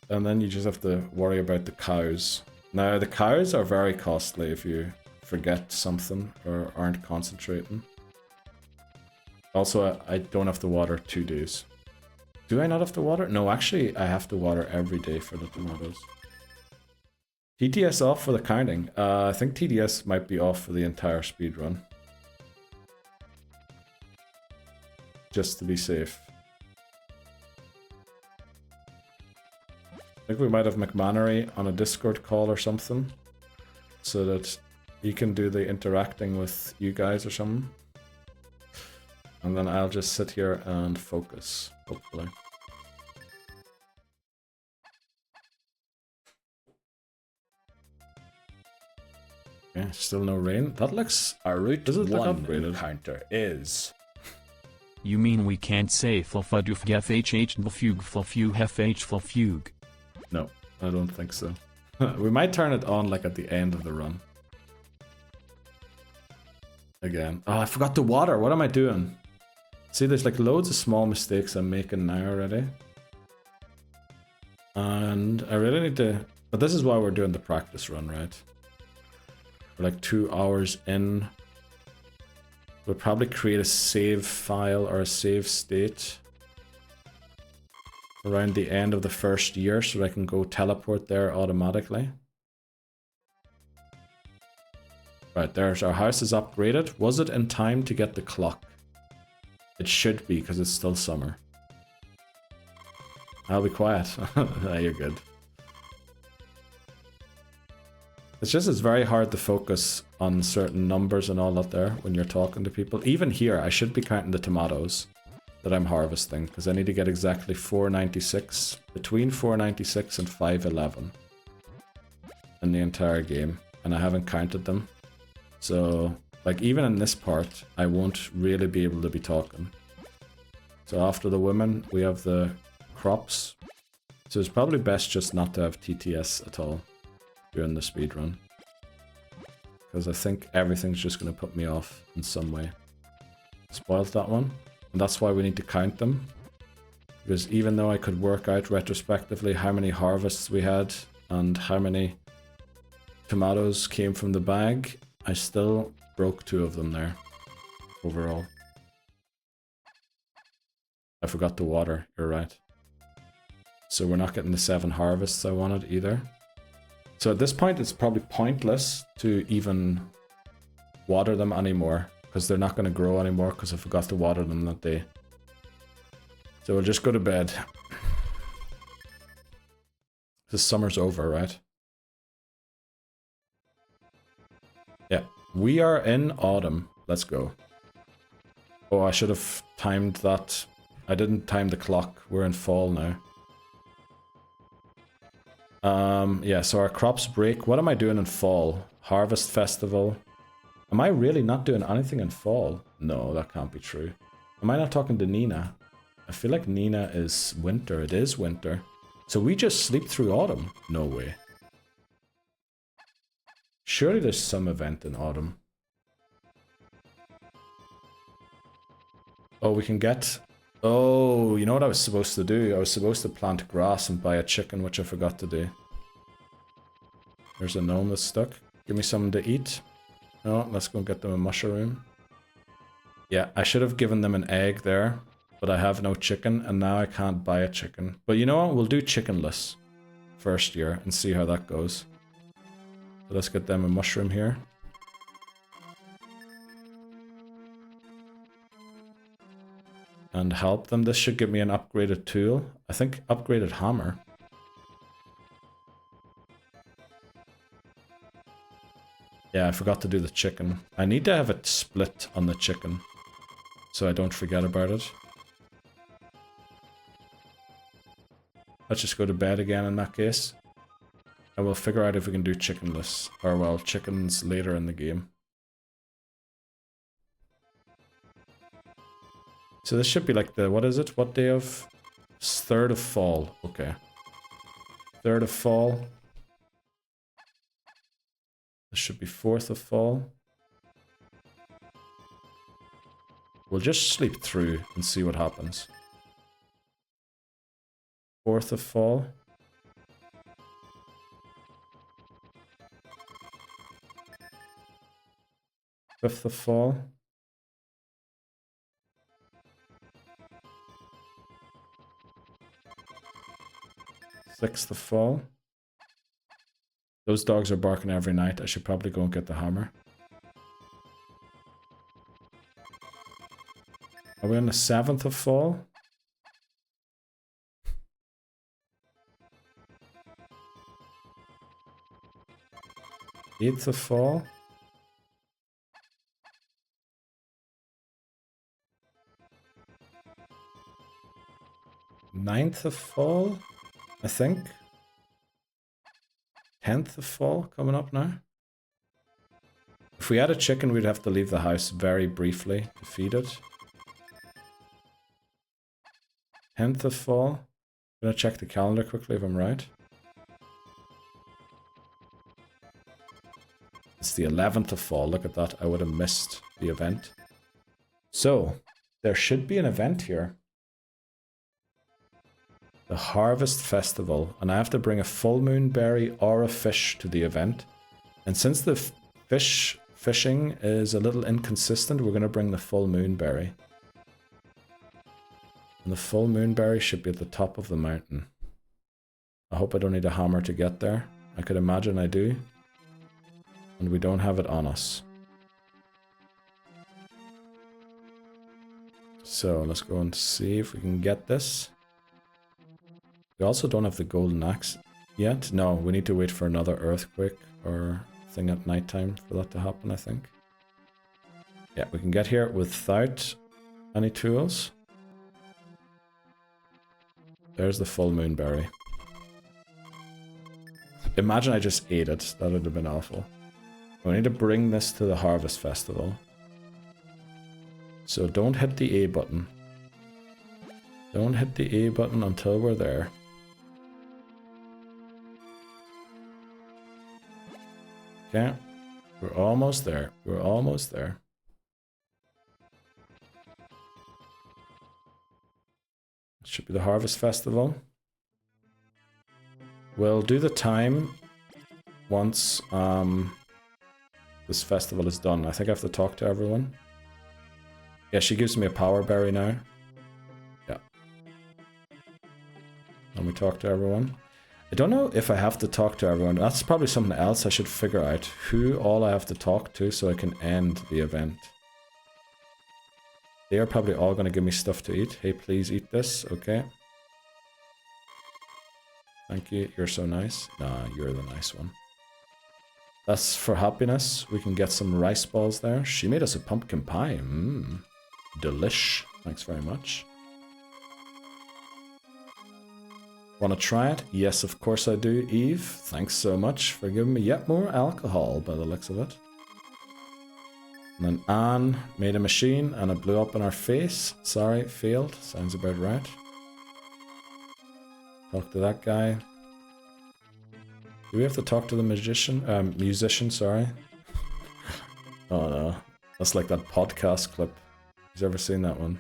and then you just have to worry about the cows. Now, the cows are very costly if you forget something or aren't concentrating. Also, I don't have to water 2 days. Do I not have to water? No, actually, I have to water every day for the tomatoes. TTS off for the counting. I think TDS might be off for the entire speedrun. Just to be safe. I think we might have McManery on a Discord call or something. So that he can do the interacting with you guys or something. And then I'll just sit here and focus, hopefully. Okay, still no rain. That looks... Our route 1 encounter is... You mean we can't say flufaduf fhh flufug flufug fh flufug? No, I don't think so. We might turn it on like at the end of the run. Again. Oh, I forgot the water. What am I doing? See, there's like loads of small mistakes I'm making now already. And I really need to... But this is why we're doing the practice run, right? We're like 2 hours in. We'll probably create a save file or a save state around the end of the first year so I can go teleport there automatically. Right, there's our house is upgraded. Was it in time to get the clock? It should be because it's still summer. I'll be quiet. You're good. It's just, it's very hard to focus on certain numbers and all that there when you're talking to people. Even here, I should be counting the tomatoes that I'm harvesting because I need to get exactly 496, between 496 and 511 in the entire game, and I haven't counted them. So, like, even in this part, I won't really be able to be talking. So after the women, we have the crops. So it's probably best just not to have TTS at all during the speedrun. Because I think everything's just going to put me off in some way. Spoiled that one. And that's why we need to count them. Because even though I could work out retrospectively how many harvests we had and how many tomatoes came from the bag, I still broke 2 of them there overall. I forgot the water, you're right. So we're not getting the 7 harvests I wanted either. So at this point it's probably pointless to even water them anymore because they're not going to grow anymore because I forgot to water them that day. So we'll just go to bed. This summer's over, right? Yeah, we are in autumn. Let's go. Oh, I should have timed that. I didn't time the clock. We're in fall now. Yeah, so our crops break. What am I doing in fall? Harvest festival. Am I really not doing anything in fall? No, that can't be true. Am I not talking to Nina? I feel like Nina is winter. It is winter. So we just sleep through autumn? No way. Surely there's some event in autumn. Oh, we can get... Oh, you know what I was supposed to do? I was supposed to plant grass and buy a chicken, which I forgot to do. There's a gnome that's stuck. Give me something to eat. No, let's go get them a mushroom. Yeah, I should have given them an egg there, but I have no chicken, and now I can't buy a chicken. But you know what? We'll do chickenless first year and see how that goes. So let's get them a mushroom here. And help them. This should give me an upgraded tool. I think upgraded hammer. Yeah, I forgot to do the chicken. I need to have it split on the chicken, so I don't forget about it. Let's just go to bed again in that case. And we'll figure out if we can do chickenless. Or, well, chickens later in the game. So this should be like the, what is it? What day of? It's 3rd of fall. Okay. 3rd of fall. This should be 4th of fall. We'll just sleep through and see what happens. 4th of fall. Fifth of fall. 6th of fall. Those dogs are barking every night. I should probably go and get the hammer. Are we on the 7th of fall? Eighth of fall? Ninth of fall, I think. 10th of fall coming up now. If we had a chicken, we'd have to leave the house very briefly to feed it. 10th of fall. I'm gonna check the calendar quickly if I'm right. It's the 11th of fall. Look at that. I would have missed the event. So, there should be an event here. The Harvest Festival. And I have to bring a full moon berry or a fish to the event. And since the Fishing is a little inconsistent. We're going to bring the full moon berry. And the full moon berry should be at the top of the mountain. I hope I don't need a hammer to get there. I could imagine I do. And we don't have it on us. So let's go and see if we can get this. We also don't have the golden axe yet. No, we need to wait for another earthquake or thing at nighttime for that to happen, I think. Yeah, we can get here without any tools. There's the full moon berry. Imagine I just ate it. That would have been awful. We need to bring this to the harvest festival. So don't hit the A button. Don't hit the A button until we're there. Okay. We're almost there. We're almost there. It should be the harvest festival. We'll do the time once this festival is done. I think I have to talk to everyone. Yeah, she gives me a power berry now. Yeah. Let me talk to everyone. I don't know if I have to talk to everyone. That's probably something else I should figure out. Who all I have to talk to so I can end the event. They are probably all going to give me stuff to eat. Hey, please eat this. Okay. Thank you. You're so nice. Nah, you're the nice one. That's for happiness. We can get some rice balls there. She made us a pumpkin pie. Mmm. Delish. Thanks very much. Want to try it? Yes, of course I do, Eve. Thanks so much for giving me yet more alcohol by the looks of it. And then Anne made a machine and it blew up in our face. Sorry, failed. Sounds about right. Talk to that guy. Do we have to talk to the musician, sorry. Oh no. That's like that podcast clip. Who's ever seen that one?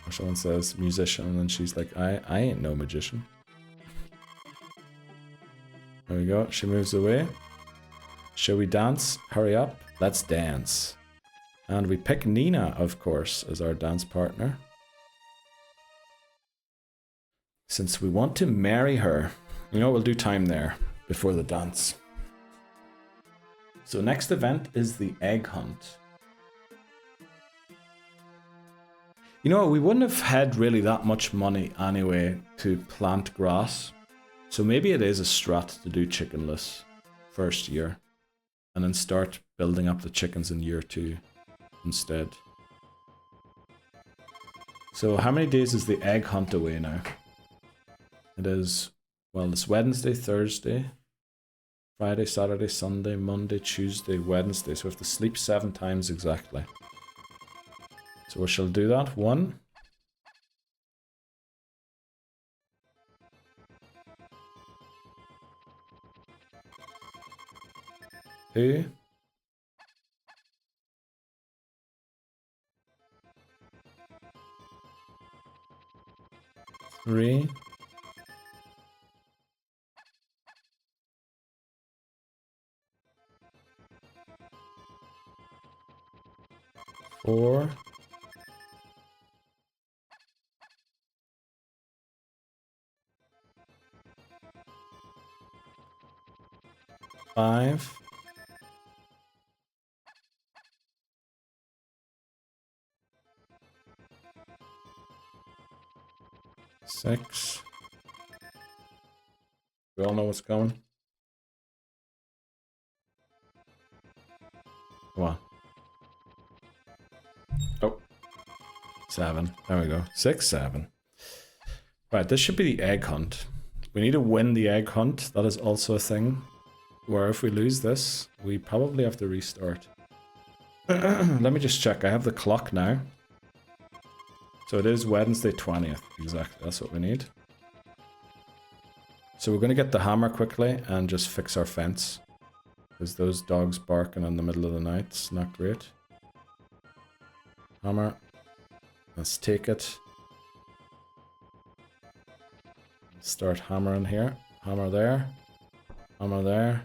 Where someone says musician and then she's like, I ain't no magician. There we go. She moves away. Shall we dance? Hurry up. Let's dance. And we pick Nina, of course, as our dance partner. Since we want to marry her. You know, we'll do time there before the dance. So next event is the egg hunt. You know, we wouldn't have had really that much money anyway to plant grass. So maybe it is a strat to do chickenless first year. And then start building up the chickens in year 2 instead. So how many days is the egg hunt away now? It is, well, it's Wednesday, Thursday, Friday, Saturday, Sunday, Monday, Tuesday, Wednesday. So we have to sleep 7 times exactly. So we shall do that. 1. 2. 3. 4. 5. 6. We all know what's coming. Come on. Oh. 7. There we go. 6, 7. Right, this should be the egg hunt. We need to win the egg hunt. That is also a thing. Where if we lose this, we probably have to restart. Let me just check. I have the clock now. So it is Wednesday 20th. Exactly. That's what we need. So we're going to get the hammer quickly and just fix our fence. Because those dogs barking in the middle of the night, it's not great. Hammer. Let's take it. Start hammering here. Hammer there. Hammer there.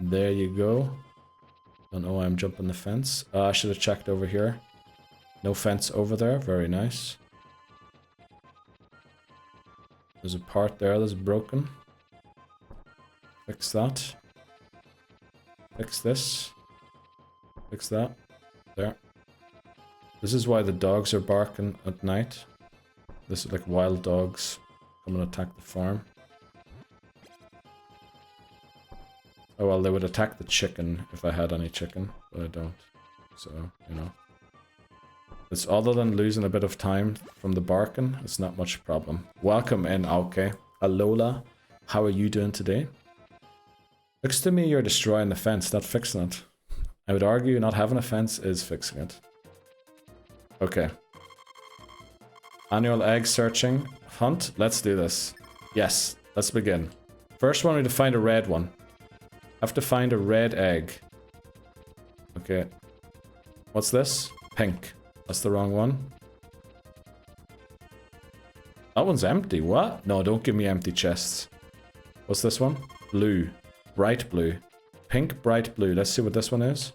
There you go. Don't know why I'm jumping the fence. I should have checked over here. No fence over there. Very nice. There's a part there that's broken. Fix that. Fix this. Fix that. There. This is why the dogs are barking at night. This is like wild dogs come and attack the farm. Oh well, they would attack the chicken if I had any chicken, but I don't. So, you know. It's other than losing a bit of time from the barking, it's not much problem. Welcome in, okay. Alola, how are you doing today? Looks to me you're destroying the fence, not fixing it. I would argue not having a fence is fixing it. Okay. Annual egg searching. Hunt. Let's do this. Yes, let's begin. First one, we need to find a red one. Have to find a red egg. Okay. What's this? Pink. That's the wrong one. That one's empty. What? No, don't give me empty chests. What's this one? Blue. Bright blue. Pink, bright blue. Let's see what this one is.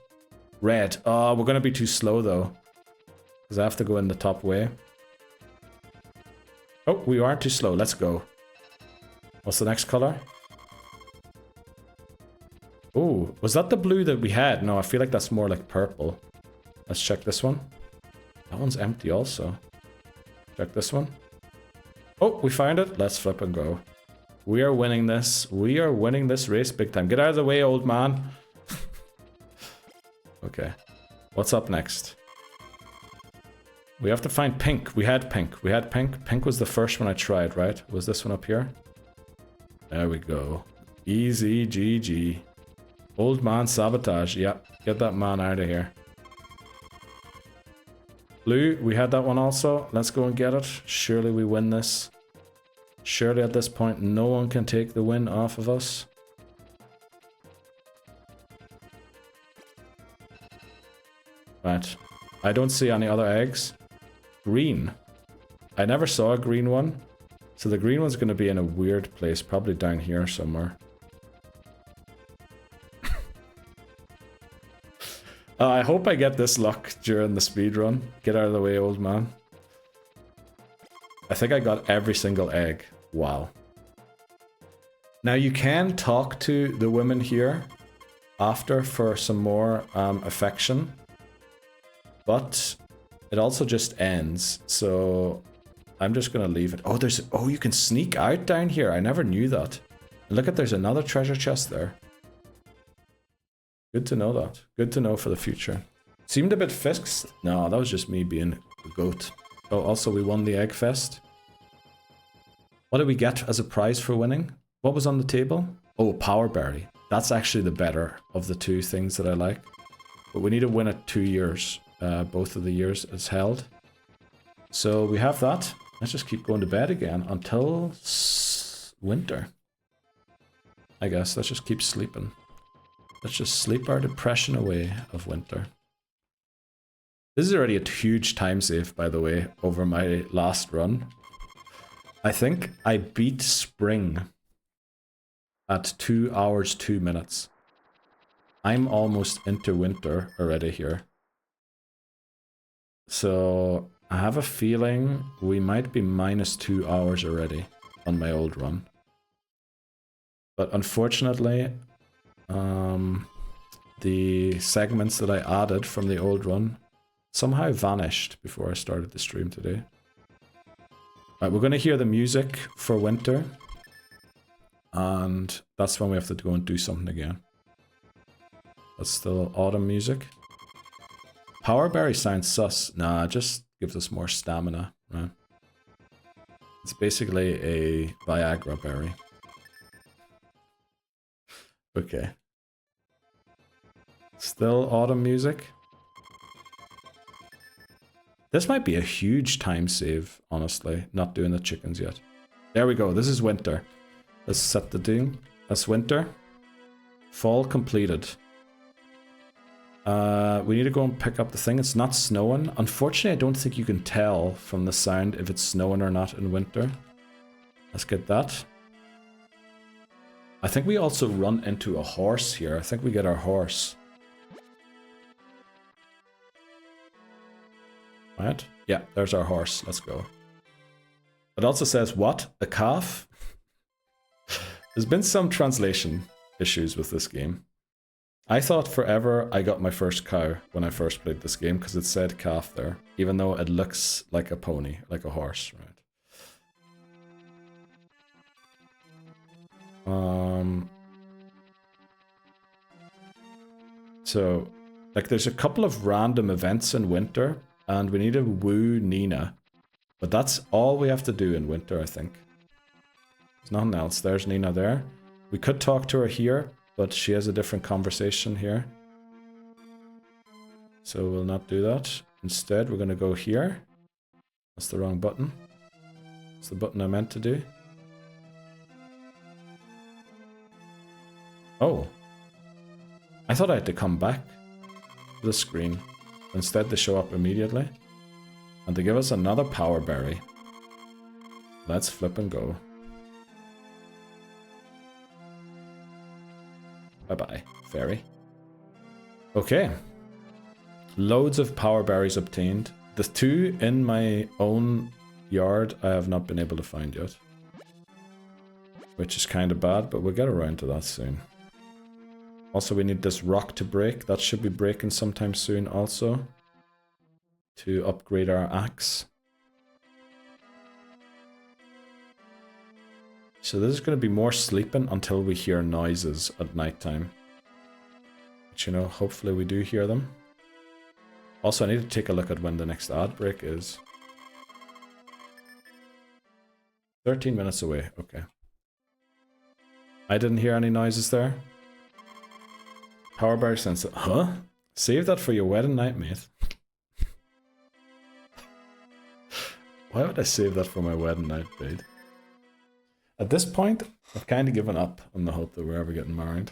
Red. Oh, we're going to be too slow though. Because I have to go in the top way. Oh, we aren't too slow. Let's go. What's the next color? Oh, was that the blue that we had? No, I feel like that's more like purple. Let's check this one. That one's empty also. Check this one. Oh, we found it. Let's flip and go. We are winning this. We are winning this race big time. Get out of the way, old man. Okay. What's up next? We have to find pink. We had pink. We had pink. Pink was the first one I tried, right? Was this one up here? There we go. Easy GG. Old man sabotage. Yep. Get that man out of here. Blue. We had that one also. Let's go and get it. Surely we win this. Surely at this point no one can take the win off of us. Right. I don't see any other eggs. Green. I never saw a green one. So the green one's going to be in a weird place. Probably down here somewhere. I hope I get this luck during the speedrun. Get out of the way, old man. I think I got every single egg. Wow. Now you can talk to the women here after for some more affection. But it also just ends. So I'm just going to leave it. Oh, you can sneak out down here. I never knew that. And look at, there's another treasure chest there. Good to know that. Good to know for the future. Seemed a bit fixed. No, that was just me being a goat. Oh, also we won the Egg Fest. What did we get as a prize for winning? What was on the table? Oh, Power Berry. That's actually the better of the two things that I like. But we need to win it 2 years. Both of the years is held. So we have that. Let's just keep going to bed again until winter. I guess let's just keep sleeping. Let's just sleep our depression away of winter. This is already a huge time save, by the way, over my last run. I think I beat spring at 2 hours, 2 minutes. I'm almost into winter already here. So I have a feeling we might be -2 hours already on my old run. But unfortunately, the segments that I added from the old run somehow vanished before I started the stream today. Right, we're going to hear the music for winter. And that's when we have to go and do something again. That's still autumn music. Power Berry sounds sus. Nah, it just gives us more stamina, right? It's basically a Viagra berry. Okay. Still autumn music. This might be a huge time save, honestly. Not doing the chickens yet. There we go. This is winter. Let's set the thing. That's winter. Fall completed. We need to go and pick up the thing. It's not snowing. Unfortunately, I don't think you can tell from the sound if it's snowing or not in winter. Let's get that. I think we also run into a horse here. I think we get our horse. Right? Yeah, there's our horse. Let's go. It also says, what? A calf? There's been some translation issues with this game. I thought forever I got my first cow when I first played this game because it said calf there, even though it looks like a pony, like a horse, right? So, like, there's a couple of random events in winter, and we need to woo Nina. But that's all we have to do in winter, I think. There's nothing else. There's Nina there. We could talk to her here, but she has a different conversation here. So we'll not do that. Instead, we're going to go here. That's the wrong button. It's the button I meant to do. Oh. I thought I had to come back to the screen. Instead, they show up immediately. And they give us another power berry. Let's flip and go. Bye-bye, fairy. Okay. Loads of power berries obtained. The 2 in my own yard I have not been able to find yet. Which is kind of bad, but we'll get around to that soon. Also, we need this rock to break. That should be breaking sometime soon also. To upgrade our axe. So this is going to be more sleeping until we hear noises at nighttime. But you know, hopefully we do hear them. Also, I need to take a look at when the next ad break is. 13 minutes away, okay. I didn't hear any noises there. Power bar sensor, huh? Save that for your wedding night, mate. Why would I save that for my wedding night, babe? At this point, I've kind of given up on the hope that we're ever getting married.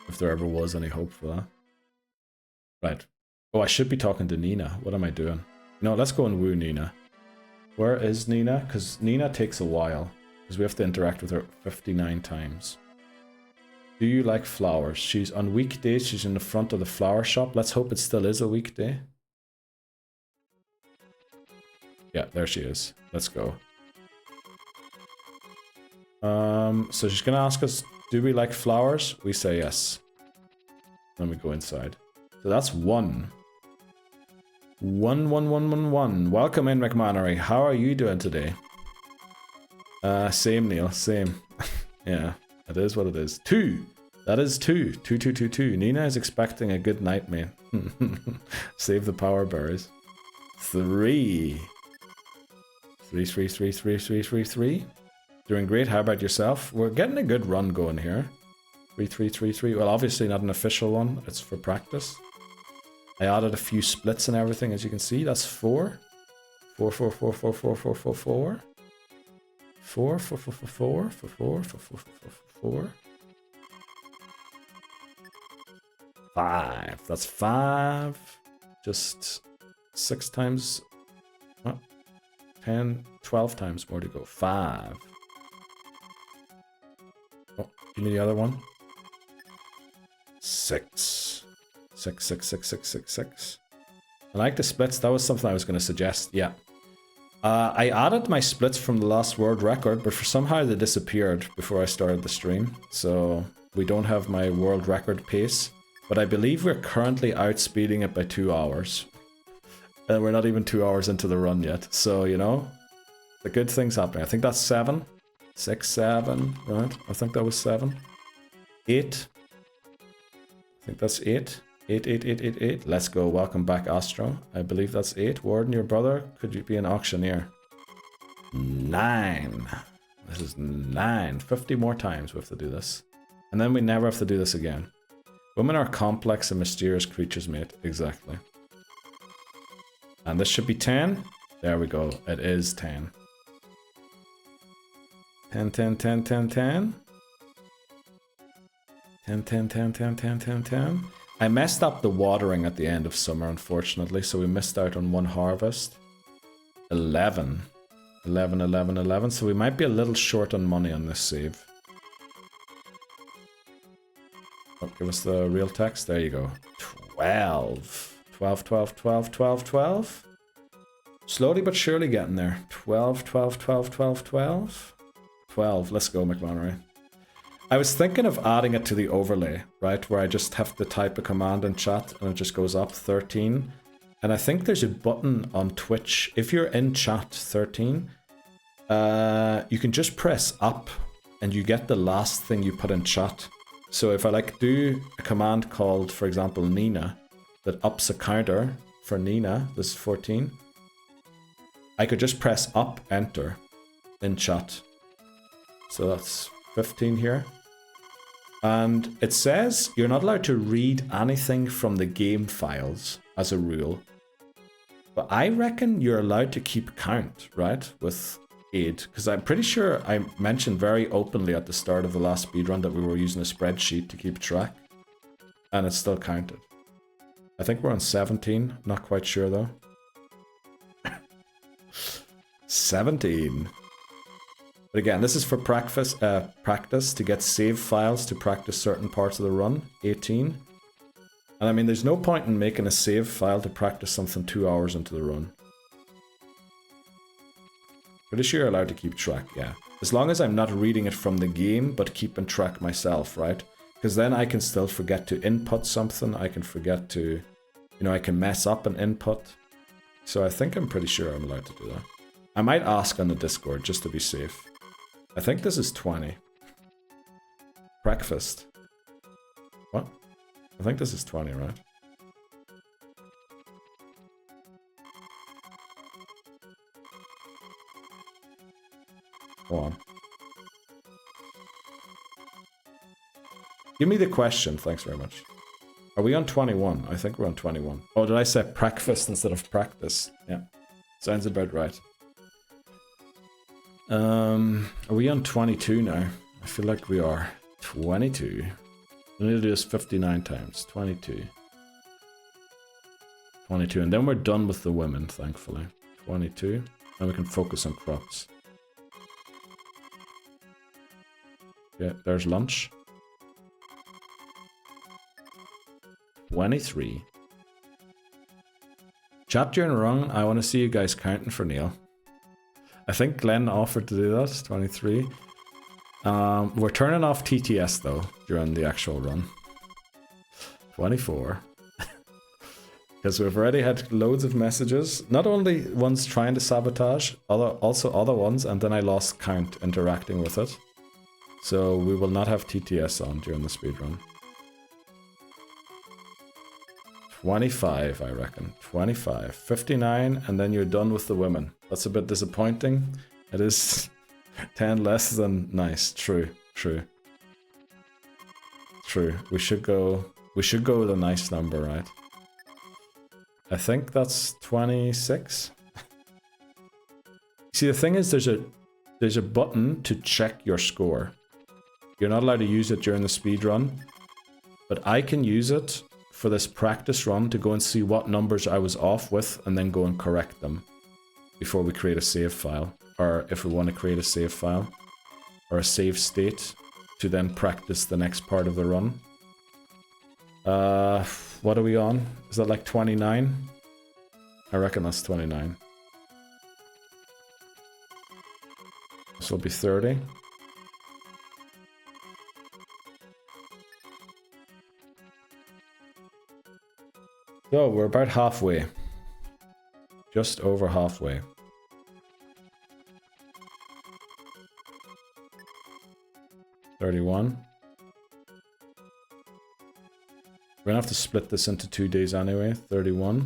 If there ever was any hope for that. Right. Oh, I should be talking to Nina. What am I doing? No, let's go and woo Nina. Where is Nina? Because Nina takes a while. Because we have to interact with her 59 times. Do you like flowers? She's on weekdays. She's in the front of the flower shop. Let's hope it still is a weekday. Yeah, there she is. Let's go. So she's gonna ask us, do we like flowers? We say yes. Then we go inside. So that's 1. 1, 1, 1, 1, 1. Welcome in, McMannery. How are you doing today? Same, Neil. Same. Yeah, it is what it is. 2. That is 2. 2, 2, 2, 2. Nina is expecting a good night, mate. Save the power berries. 3. 3, 3, 3, 3, 3, 3, 3. Doing great. How about yourself? We're getting a good run going here. 3, 3, 3, 3. Well, obviously not an official one. It's for practice. I added a few splits and everything, as you can see. That's 4. 4, 4, 4, 4, 4, 4, 4, 4. 4, 4, 4, 4, 4, 4, 4, 4, 4, 4, 4. 5. That's 5. Just 6 times. Oh, 10, 12 times more to go. 5. Oh, give me the other one. 6. 6, 6, 6, 6, 6, 6. I like the splits. That was something I was going to suggest. Yeah. I added my splits from the last world record, but for somehow they disappeared before I started the stream. So we don't have my world record pace. But I believe we're currently outspeeding it by 2 hours. And we're not even 2 hours into the run yet. So, you know, the good thing's happening. I think that's 7. 6, 7, right? I think that was 7. 8. I think that's 8. 8, 8, 8, 8, 8. Let's go. Welcome back, Astro. I believe that's 8. Warden, your brother, could you be an auctioneer? 9. This is 9. 50 more times we have to do this. And then we never have to do this again. Women are complex and mysterious creatures, mate. Exactly. And this should be 10. There we go. It is 10. 10, 10, 10, 10, 10. 10, 10, 10, 10, 10, 10, 10. I messed up the watering at the end of summer, unfortunately, so we missed out on one harvest. 11. 11, 11, 11. So we might be a little short on money on this save. Oh, give us the real text. There you go. 12. 12, 12, 12, 12, 12. Slowly but surely getting there. 12, 12, 12, 12, 12. 12. Let's go, McMonery. I was thinking of adding it to the overlay, right? Where I just have to type a command in chat and it just goes up 13. And I think there's a button on Twitch. If you're in chat 13, you can just press up and you get the last thing you put in chat. So if I like do a command called, for example, Nina, that ups a counter for Nina, this is 14, I could just press up, enter in chat. So that's 15 here. And it says you're not allowed to read anything from the game files as a rule. But I reckon you're allowed to keep count, right? With aid. Because I'm pretty sure I mentioned very openly at the start of the last speedrun that we were using a spreadsheet to keep track. And it's still counted. I think we're on 17. Not quite sure though. 17. But again, this is for practice to get save files to practice certain parts of the run. 18. And I mean, there's no point in making a save file to practice something 2 hours into the run. Pretty sure you're allowed to keep track, yeah. As long as I'm not reading it from the game, but keeping track myself, right? Because then I can still forget to input something. I can forget to, you know, I can mess up an input. So I think I'm pretty sure I'm allowed to do that. I might ask on the Discord just to be safe. I think this is 20. Breakfast. What? I think this is 20, right? Go on. Give me the question, thanks very much. Are we on 21? I think we're on 21. Oh, did I say breakfast instead of practice? Yeah. Sounds about right. Are we on 22 now? I feel like we are. 22. We need to do this 59 times. 22. 22. And then we're done with the women, thankfully. 22. And we can focus on crops. Yeah, there's lunch. 23. Chat during a run. I want to see you guys counting for Neil. I think Glenn offered to do that. 23. We're turning off TTS though during the actual run. 24. Because we've already had loads of messages. Not only ones trying to sabotage, also other ones, and then I lost count interacting with it. So we will not have TTS on during the speedrun. 25, I reckon. 25. 59, and then you're done with the women. That's a bit disappointing. It is 10 less than nice. True, true. True. We should go with a nice number, right? I think that's 26. See, the thing is there's a button to check your score. You're not allowed to use it during the speed run, but I can use it for this practice run to go and see what numbers I was off with and then go and correct them before we create a save file, or if we want to create a save file or a save state to then practice the next part of the run. What are we on? Is that like 29? I reckon that's 29. This will be 30. So we're about halfway. Just over halfway. $31. We're gonna have to split this into 2 days anyway. 31.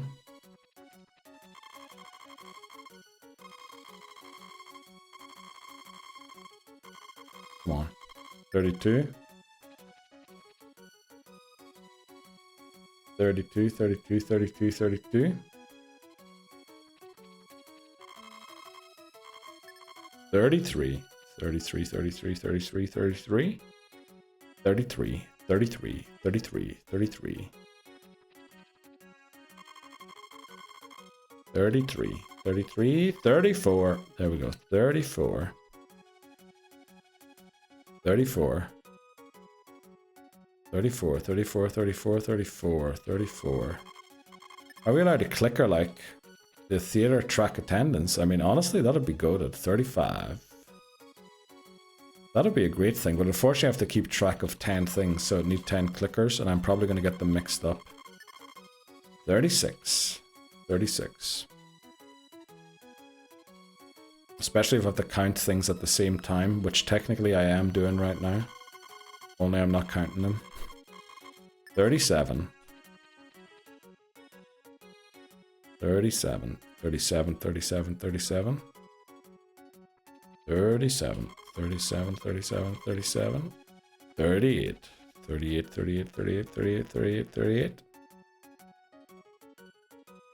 Come on. 32. 32, 32, 32, 32. 33. 33, 33, 33, 33. 33, 33, 33, 33. 33, 33, 34. There we go. 34. 34. 34, 34, 34, 34, 34. Are we allowed to clicker like the theater track attendance? I mean, honestly, that'd be good at 35. That'd be a great thing, but unfortunately I have to keep track of 10 things, so I need 10 clickers, and I'm probably going to get them mixed up. 36. 36. Especially if I have to count things at the same time, which technically I am doing right now. Only I'm not counting them. 37. 37. 37, 37, 37. 37. 37, 37, 37. 38. 38, 38, 38, 38, 38, 38.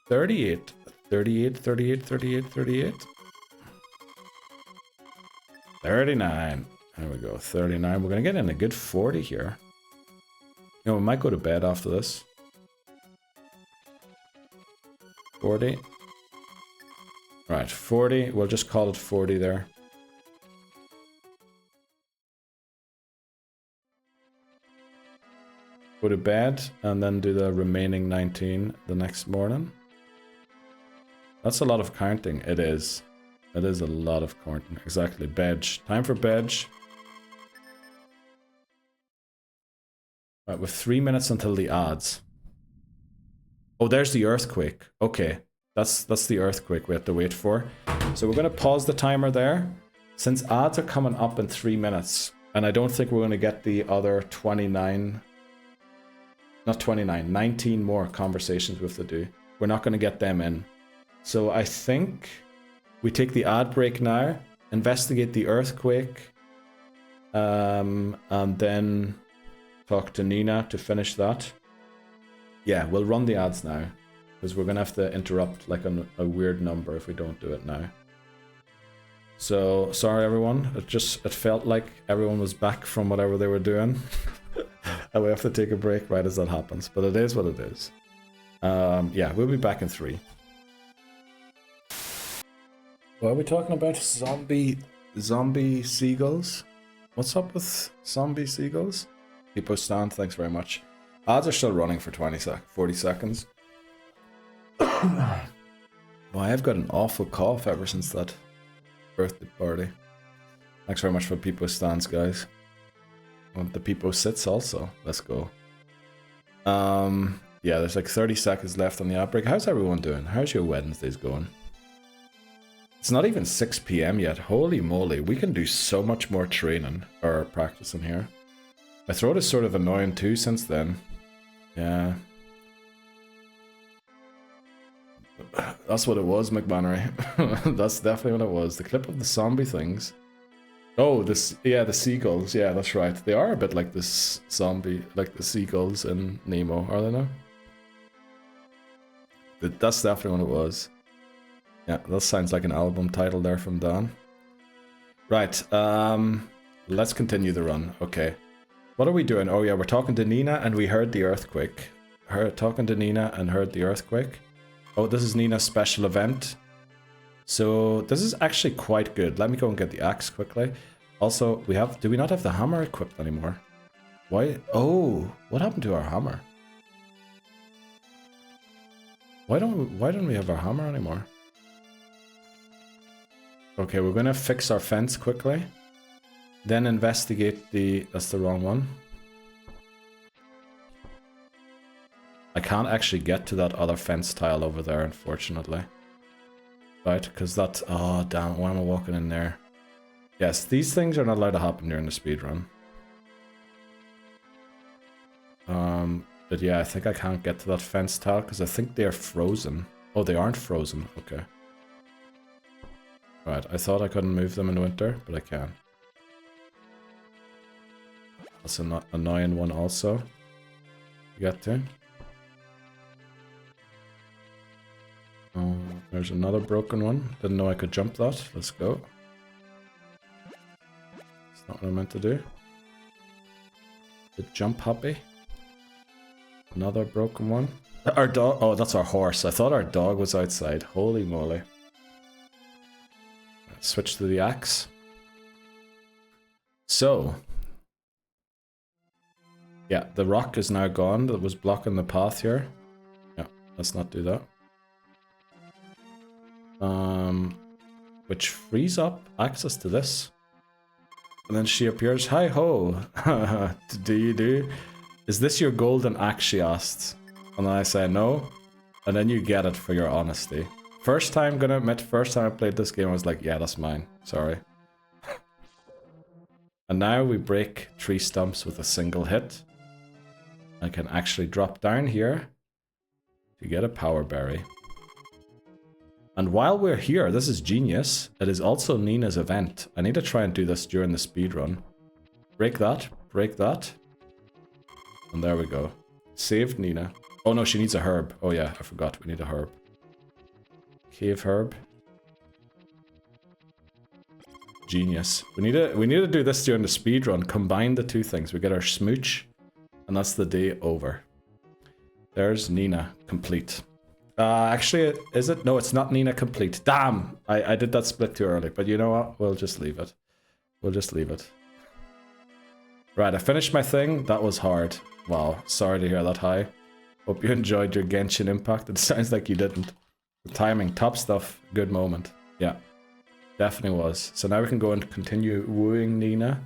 38. 38, 38, 38, 38. 39. There we go, 39. We're gonna get in a good 40 here. You know, we might go to bed after this. 40. Right, 40. We'll just call it 40 there. Go to bed and then do the remaining 19 the next morning. That's a lot of counting. It is. It is a lot of counting. Exactly. Bed. Time for bed. Right, with 3 minutes until the odds. Oh, there's the earthquake. Okay. That's the earthquake we have to wait for. So we're going to pause the timer there. Since odds are coming up in 3 minutes, and I don't think we're going to get the other 29... Not 29, 19 more conversations we have to do. We're not going to get them in. So I think we take the ad break now, investigate the earthquake, and then talk to Nina to finish that. Yeah, we'll run the ads now, because we're going to have to interrupt like a weird number if we don't do it now. So, sorry everyone, it felt like everyone was back from whatever they were doing. And we have to take a break right as that happens, but it is what it is. Yeah, we'll be back in 3. What are we talking about? Zombie seagulls? What's up with zombie seagulls? People stand, thanks very much. Ads are still running for 40 seconds. Well, I've got an awful cough ever since that birthday party. Thanks very much for people stands, guys. Want the people sits also. Let's go. Yeah, there's like 30 seconds left on the outbreak. How's everyone doing? How's your Wednesdays going? It's not even 6 PM yet. Holy moly, we can do so much more training or practicing here. My throat is sort of annoying too since then. Yeah. That's what it was, McMannery. That's definitely what it was. The clip of the zombie things. Oh, yeah, the seagulls. Yeah, that's right. They are a bit like this zombie, like the seagulls in Nemo, are they not? That's definitely what it was. Yeah, that sounds like an album title there from Dan. Right, let's continue the run. Okay. What are we doing? Oh yeah, we're talking to Nina and we heard the earthquake. Talking to Nina and heard the earthquake. Oh, this is Nina's special event. So this is actually quite good. Let me go and get the axe quickly. Also, do we not have the hammer equipped anymore? Why? Oh, what happened to our hammer? Why don't we have our hammer anymore? Okay, we're gonna fix our fence quickly. Then investigate that's the wrong one. I can't actually get to that other fence tile over there, unfortunately. Right, because that... Oh, damn, why am I walking in there? Yes, these things are not allowed to happen during the speedrun. But yeah, I think I can't get to that fence tile because I think they are frozen. Oh, they aren't frozen. Okay. Right, I thought I couldn't move them in winter, but I can. That's an annoying one also. You got to. Oh, there's another broken one. Didn't know I could jump that. Let's go. It's not what I meant to do. The jump happy. Another broken one. Our dog. Oh, that's our horse. I thought our dog was outside. Holy moly. Let's switch to the axe. So. Yeah, the rock is now gone. That was blocking the path here. Yeah. let's not do that. Which frees up access to this. And then she appears, hi ho, do you do? Is this your golden axe, she asked. And then I say no, and then you get it for your honesty. First time, gonna admit, first time I played this game, I was like, yeah, that's mine, sorry. And now we break tree stumps with a single hit. I can actually drop down here to get a power berry. And while we're here, this is genius. It is also Nina's event. I need to try and do this during the speedrun. Break that, and there we go. Saved Nina. Oh no, she needs a herb. Oh yeah, I forgot, we need a herb. Cave herb. Genius. We need to do this during the speedrun. Combine the two things. We get our smooch, and that's the day over. There's Nina complete. Actually, is it? No, it's not Nina complete. Damn! I did that split too early, but you know what? We'll just leave it. We'll just leave it. Right, I finished my thing. That was hard. Wow, sorry to hear that, Hi. Hope you enjoyed your Genshin Impact. It sounds like you didn't. The timing, top stuff, good moment. Yeah, definitely was. So now we can go and continue wooing Nina.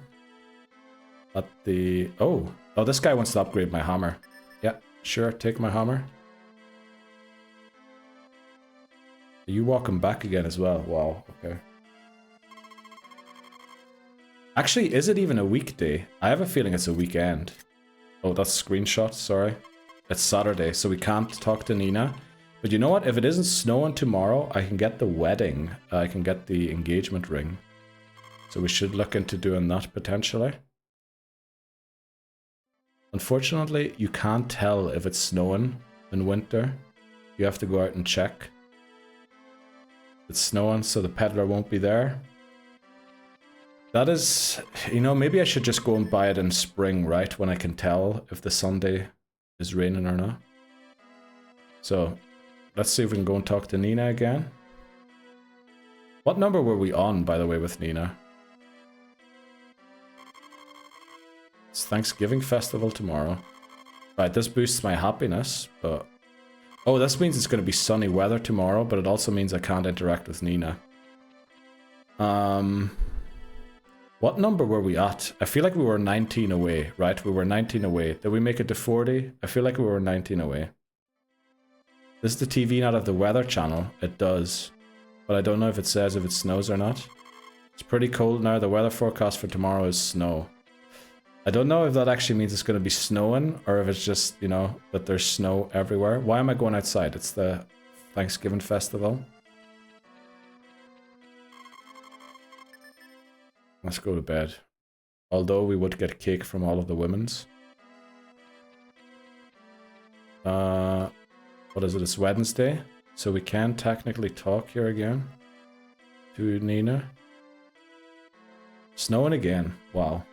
At the... Oh, this guy wants to upgrade my hammer. Yeah, sure, take my hammer. Are you walking back again as well? Wow, okay. Actually, is it even a weekday? I have a feeling it's a weekend. Oh, that's screenshot, sorry. It's Saturday, so we can't talk to Nina. But you know what? If it isn't snowing tomorrow, I can get the wedding. I can get the engagement ring. So we should look into doing that potentially. Unfortunately, you can't tell if it's snowing in winter. You have to go out and check. It's snowing, so the peddler won't be there. That is, you know, maybe I should just go and buy it in spring, right? When I can tell if the Sunday is raining or not. So, let's see if we can go and talk to Nina again. What number were we on, by the way, with Nina? It's Thanksgiving festival tomorrow. Right, this boosts my happiness, but... Oh, this means it's going to be sunny weather tomorrow, but it also means I can't interact with Nina. What number were we at? I feel like we were 19 away, right? We were 19 away. Did we make it to 40? I feel like we were 19 away. This is the TV, not of the weather channel. It does. But I don't know if it says if it snows or not. It's pretty cold now. The weather forecast for tomorrow is snow. I don't know if that actually means it's going to be snowing or if it's just, you know, that there's snow everywhere. Why am I going outside? It's the Thanksgiving festival. Let's go to bed. Although we would get cake from all of the women's. What is it? It's Wednesday. So we can technically talk here again. To Nina. Snowing again. Wow.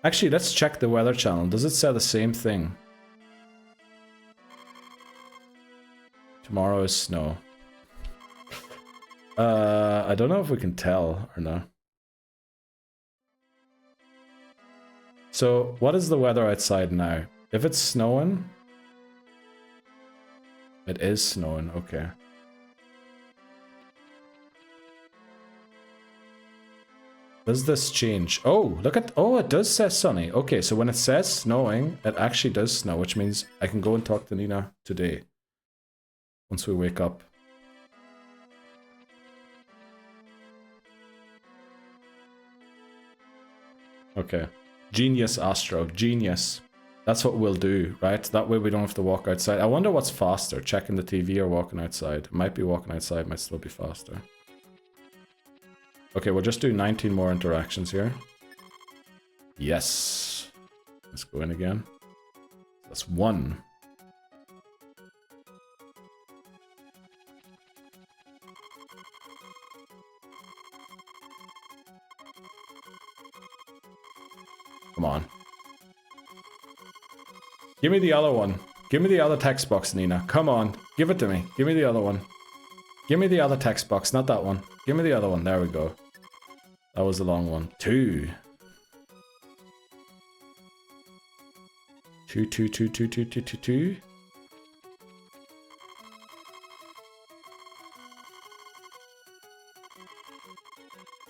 Actually, let's check the weather channel. Does it say the same thing? Tomorrow is snow. I don't know if we can tell or not. So, what is the weather outside now? If it's snowing... It is snowing, okay. Does this change? Oh, look at... Oh, it does say sunny. Okay, so when it says snowing, it actually does snow, which means I can go and talk to Nina today. Once we wake up. Okay. Genius, Astro. Genius. That's what we'll do, right? That way we don't have to walk outside. I wonder what's faster, checking the TV or walking outside. It might be walking outside, might still be faster. Okay, we'll just do 19 more interactions here. Yes. Let's go in again. That's 1. Come on. Give me the other one. Give me the other text box, Nina. Come on. Give it to me. Give me the other one. Give me the other text box, not that one. Give me the other one. There we go. That was a long one. 2. 2, 2, 2, 2, 2, 2, 2, 2.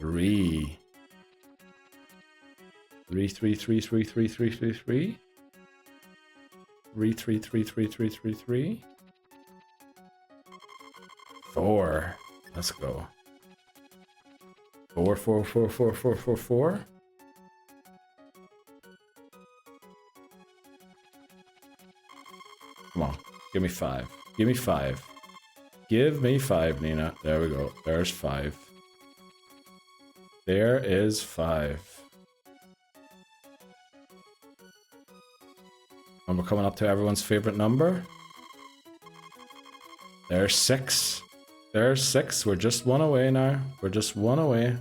3. 3, 3, 3, 3, 3, 3, 3, 3. 3, 3, 3, 3, 3, 3, 3. 4. Let's go. 4, 4, 4, 4, 4, 4, 4. Come on. Give me 5. Give me 5. Give me 5, Nina. There we go. There's 5. There is 5. And we're coming up to everyone's favorite number. There's 6. There's 6. We're just one away now. We're just one away.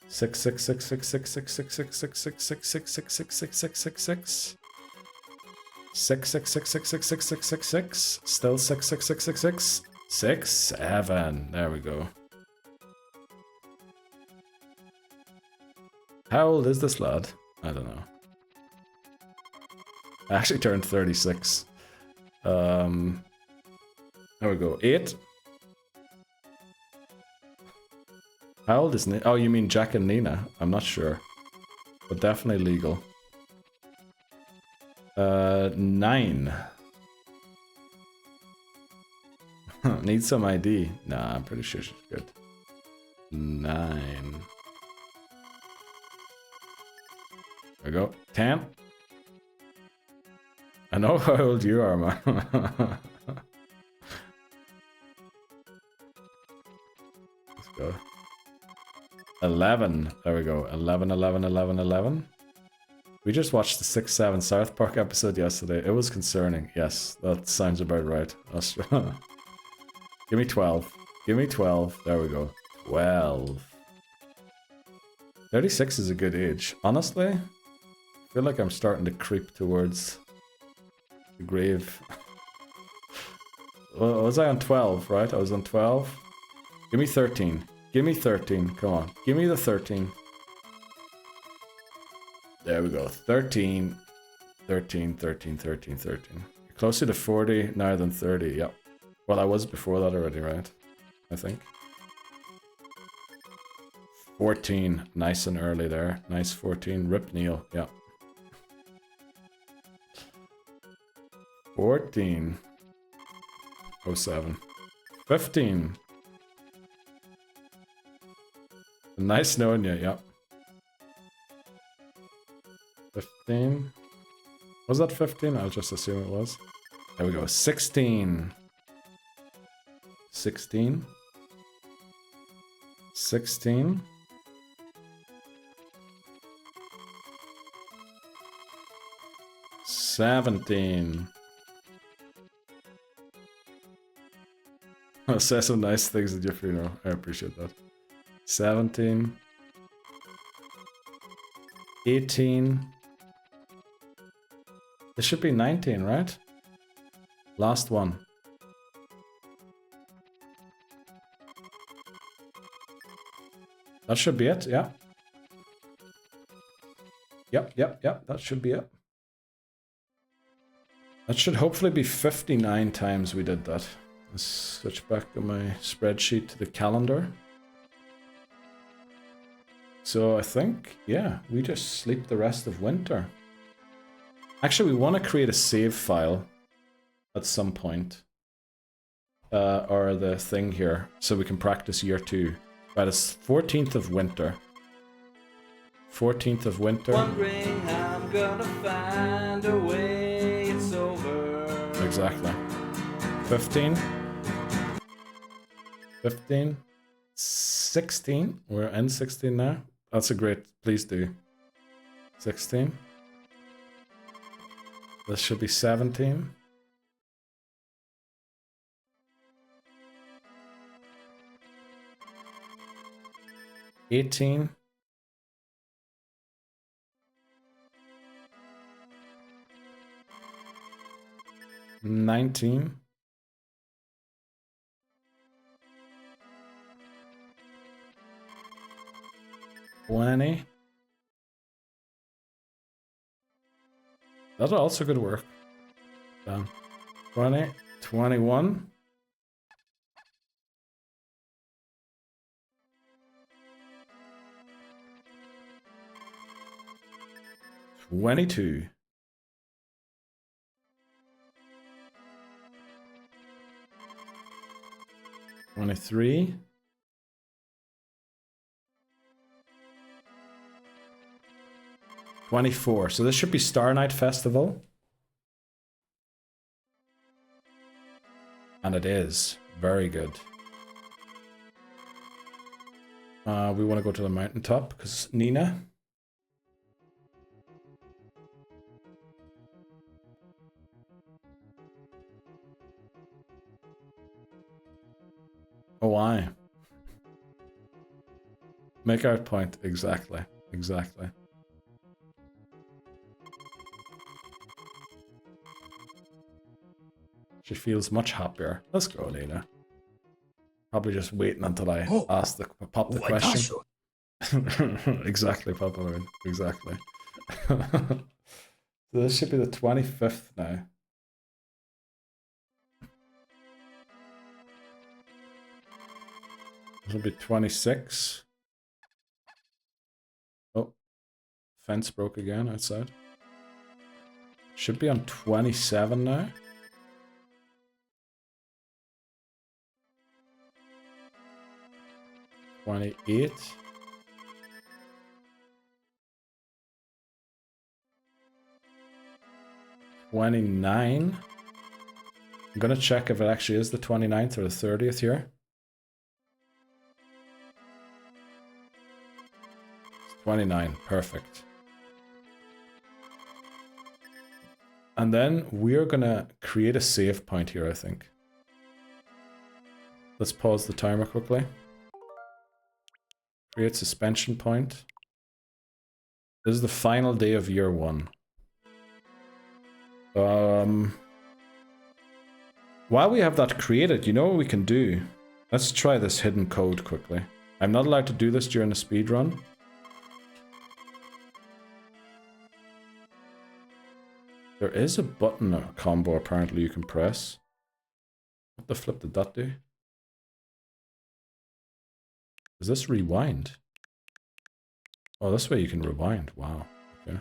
6, 6, 6, 6, 6, 6, 6, 6, 6, 6, 6, 6, 6, 6, 6, 6, 6, 6. 6, 6, 6, 6, 6, 6, 6, 6, 6. Still 6, 6, 6, 6, 6. 6, 7. There we go. How old is this lad? I don't know. I actually turned 36. There we go. 8. How old is Nina? Oh, you mean Jack and Nina? I'm not sure. But definitely legal. 9. Need some ID. Nah, I'm pretty sure she's good. 9. There we go. 10. I know how old you are, man. Let's go. 11. There we go. 11, 11, 11, 11. We just watched the 6-7 South Park episode yesterday. It was concerning. Yes, that sounds about right. Give me 12. Give me 12. There we go. 12. 36 is a good age. Honestly, I feel like I'm starting to creep towards the grave. Well, was I on 12, right? I was on 12. Give me 13. Give me 13. Come on. Give me the 13. There we go. 13. 13, 13, 13, 13. You're closer to 40 now than 30. Yep. Well, I was before that already, right? I think. 14. Nice and early there. Nice 14. Rip Neil. Yeah. 14. 07. 15. Nice knowing you. Yeah. 15. Was that 15? I'll just assume it was. There we go. 16. 16. 16. 17. I'll say some nice things at your funeral. I appreciate that. 17. 18. This should be 19, right? Last one. That should be it, yeah. Yep, that should be it. That should hopefully be 59 times we did that. Let's switch back on my spreadsheet to the calendar. So I think, yeah, we just sleep the rest of winter. Actually, we want to create a save file at some point. Or the thing here, so we can practice year 2. But it's 14th of winter. 14th of winter. Wondering how I'm gonna find a way it's over. Exactly. 15. 15. 16. We're in 16 now. That's a great, please do. 16. This should be 17. 18. 19. 20. That also could work. Done. 20. 21. 22. 23. 24. So this should be Star Night Festival. And it is. Very good. We want to go to the mountaintop because Nina. Oh, why? Make out point. Exactly. Exactly. She feels much happier. Let's go, Nina. Probably just waiting until I pop the question. Exactly, Papa Lord. Exactly. So this should be the 25th now. This will be 26. Oh, fence broke again outside. Should be on 27 now. 28. 29. I'm gonna check if it actually is the 29th or the 30th here. It's 29, perfect. And then we're gonna create a save point here, I think. Let's pause the timer quickly. Create suspension point. This is the final day of year 1. While we have that created, you know what we can do? Let's try this hidden code quickly. I'm not allowed to do this during the speedrun. There is a button combo apparently you can press. What the flip did that do? Does this rewind? Oh, this way you can rewind. Wow. Okay.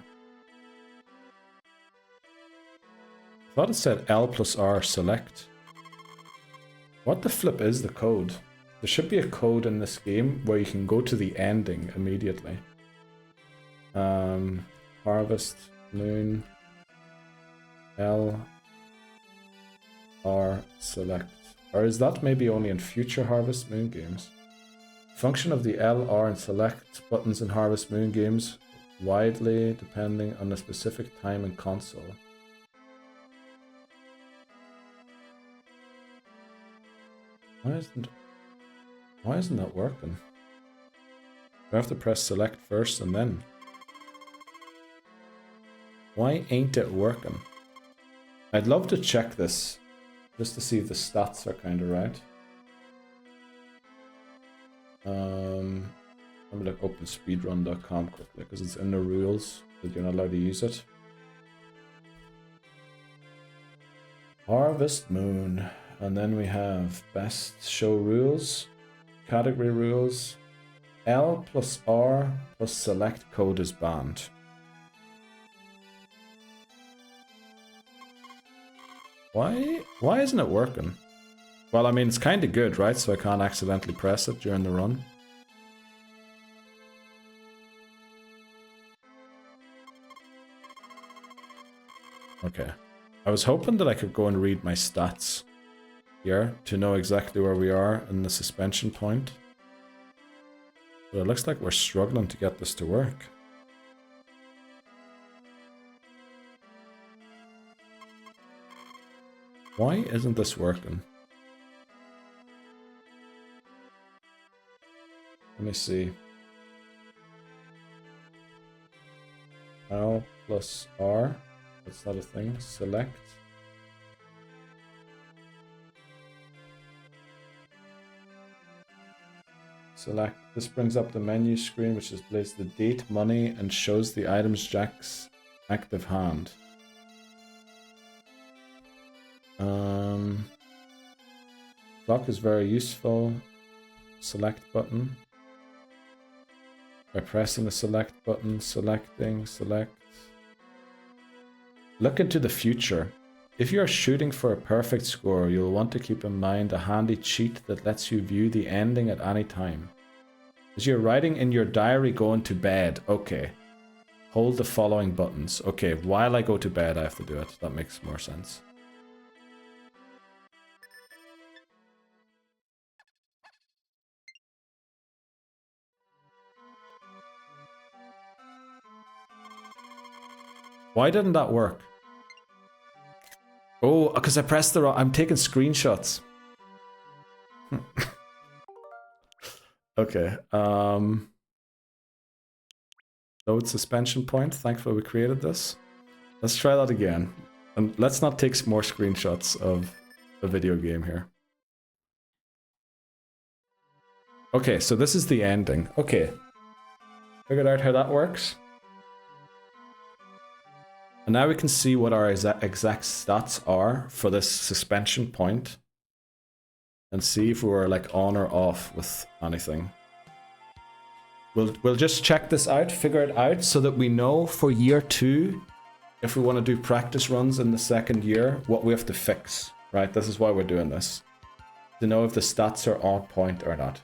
I thought it said L plus R select. What the flip is the code? There should be a code in this game where you can go to the ending immediately. Harvest, moon, L, R, select. Or is that maybe only in future Harvest Moon games? Function of the L, R, and select buttons in Harvest Moon games widely depending on the specific time and console. Why isn't that working? Do I have to press select first and then? Why ain't it working? I'd love to check this just to see if the stats are kind of right. I'm gonna open speedrun.com quickly because it's in the rules that you're not allowed to use it. Harvest Moon. And then we have best show rules, category rules, L plus R plus select code is banned. Why isn't it working? Well, I mean, it's kind of good, right? So I can't accidentally press it during the run. Okay. I was hoping that I could go and read my stats here to know exactly where we are in the suspension point. But it looks like we're struggling to get this to work. Why isn't this working? Let me see. L plus R. That's not a thing. Select. Select. This brings up the menu screen, which displays the date, money, and shows the items Jack's active hand. Clock is very useful. Select button. By pressing the select button, selecting, select. Look into the future. If you are shooting for a perfect score, you'll want to keep in mind a handy cheat that lets you view the ending at any time. As you're writing in your diary going to bed, okay. Hold the following buttons. Okay, while I go to bed I have to do it. That makes more sense. Why didn't that work? Oh, because I pressed the wrong... I'm taking screenshots. Okay. Load suspension point. Thankfully we created this. Let's try that again. And let's not take more screenshots of a video game here. Okay, so this is the ending. Okay. Figured out how that works. And now we can see what our exact stats are for this suspension point. And see if we're like on or off with anything. We'll just check this out, figure it out, so that we know for year 2, if we want to do practice runs in the second year, what we have to fix, right? This is why we're doing this. To know if the stats are on point or not.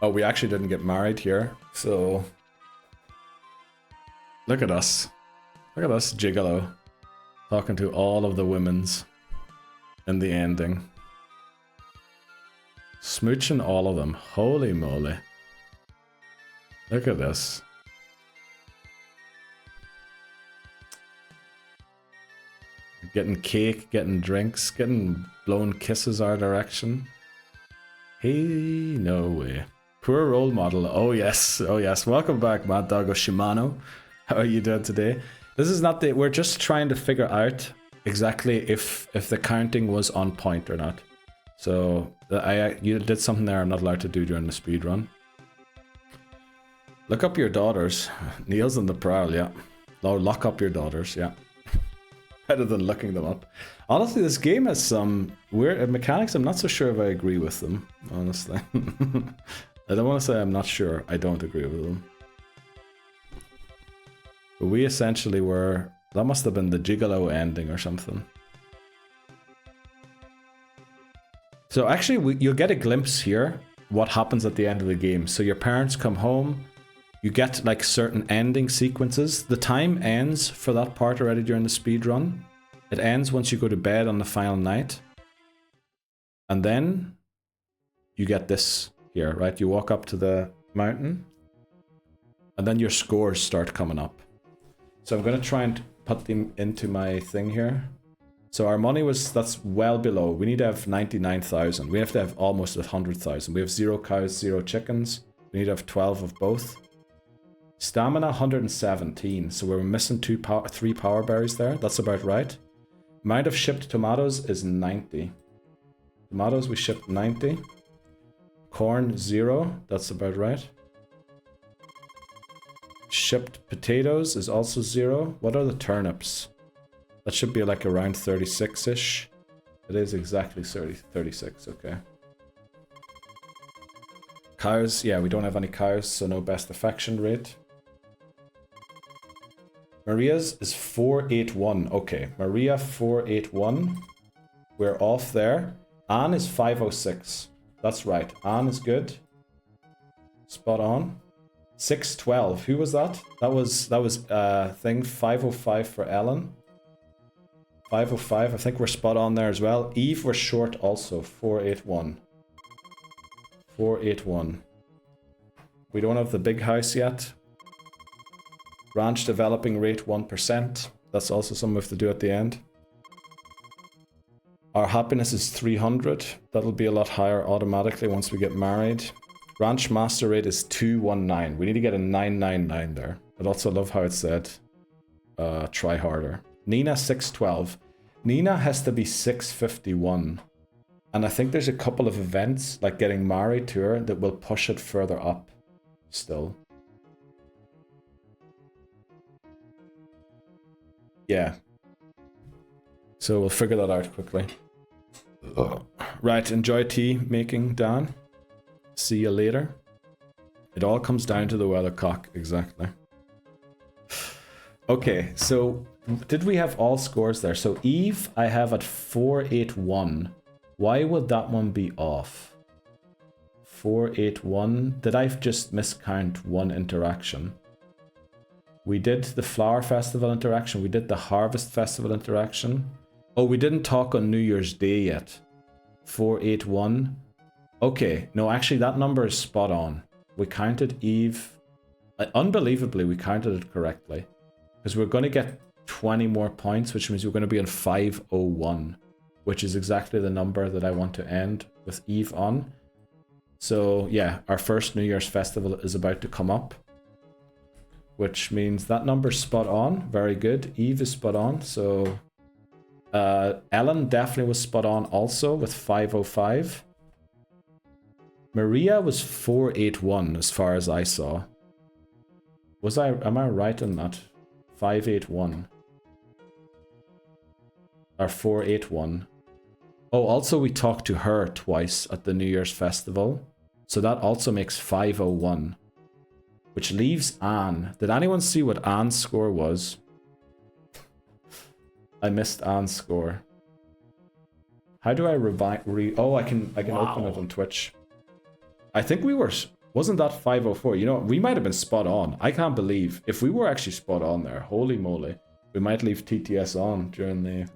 Oh, we actually didn't get married here, so... Look at us. Look at us, gigolo. Talking to all of the women's in the ending. Smooching all of them. Holy moly. Look at this. Getting cake, getting drinks, getting blown kisses our direction. Hey, no way. Poor role model. Oh yes, oh yes. Welcome back, Mad Doggo Shimano. How are you doing today? This is not the... We're just trying to figure out exactly if the counting was on point or not. So you did something there I'm not allowed to do during the speed run. Look up your daughters. Neil's on the prowl, yeah. No, lock up your daughters, yeah. Better than looking them up. Honestly, this game has some weird mechanics. I'm not so sure if I agree with them, honestly. I don't want to say I'm not sure. I don't agree with them. But we essentially were... That must have been the Gigolo ending or something. So actually, you'll get a glimpse here what happens at the end of the game. So your parents come home. You get like certain ending sequences. The time ends for that part already during the speed run. It ends once you go to bed on the final night. And then you get this here, right? You walk up to the mountain. And then your scores start coming up. So I'm going to try and put them into my thing here. So our money was, that's well below. We need to have 99,000. We have to have almost 100,000. We have 0 cows, 0 chickens. We need to have 12 of both. Stamina 117. So we're missing 3 power berries there. That's about right. Amount of shipped tomatoes is 90. Tomatoes we shipped 90. Corn 0. That's about right. Shipped potatoes is also 0. What are the turnips? That should be like around 36-ish. It is exactly 36, okay. Cows, yeah, we don't have any cows, so no best affection rate. Maria's is 481, okay. Maria 481. We're off there. Anne is 506. That's right, Anne is good. Spot on. 612. Who was that? That was thing 505 for Ellen. 505. I think we're spot on there as well. Eve, we're short also. 481. 481. We don't have the big house yet. Ranch developing rate 1%. That's also something we have to do at the end. Our happiness is 300. That'll be a lot higher automatically once we get married. Ranch master rate is 219. We need to get a 999 there. I'd also love how it said, try harder. Nina 612. Nina has to be 651. And I think there's a couple of events, like getting married to her, that will push it further up still. Yeah. So we'll figure that out quickly. Right, enjoy tea making, Dan. see you later. It all comes down to the weathercock, exactly. Okay, so did we have all scores there? So Eve, I have at 481. Why would that one be off? 481. Did I just miscount one interaction? We did the Flower Festival interaction. We did the Harvest Festival interaction. Oh, we didn't talk on New Year's Day yet. 481. Okay, no, actually that number is spot on. We counted Eve. Unbelievably, we counted it correctly. Because we're going to get 20 more points, which means we're going to be on 501. Which is exactly the number that I want to end with Eve on. So yeah, our first New Year's festival is about to come up. Which means that number's spot on. Very good. Eve is spot on. So Ellen definitely was spot on also with 505. Maria was 481 as far as I saw. Am I right in that? 581. Or 481. Oh, also we talked to her twice at the New Year's festival. So that also makes 501. Which leaves Anne. Did anyone see what Anne's score was? I missed Anne's score. How do I oh, I can open it on Twitch. I think we were... Wasn't that 504? You know, we might have been spot on. I can't believe. If we were actually spot on there, holy moly. We might leave TTS on during the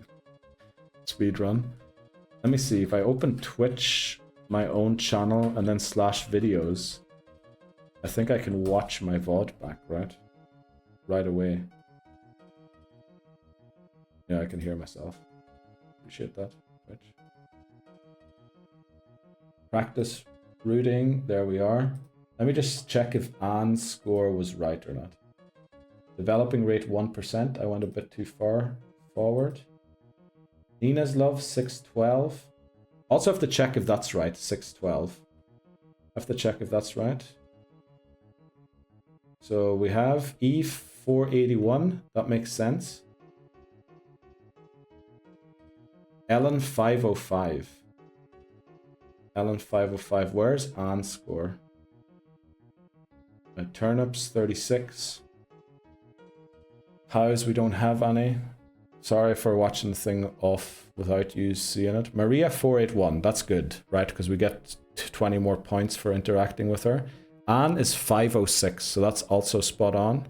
speedrun. Let me see. If I open Twitch, my own channel, and then /videos, I think I can watch my VOD back, right? Right away. Yeah, I can hear myself. Appreciate that, Twitch. Practice rooting, there we are. Let me just check if Anne's score was right or not. Developing rate 1%, I went a bit too far forward. Nina's love, 612. Also have to check if that's right, 612. Have to check if that's right. So we have Eve 481, that makes sense. Ellen 505. Ellen 505. Where's Anne's score? Turnips 36. Hows we don't have any. Sorry for watching the thing off without you seeing it. Maria 481. That's good, right? Because we get 20 more points for interacting with her. Anne is 506, so that's also spot on.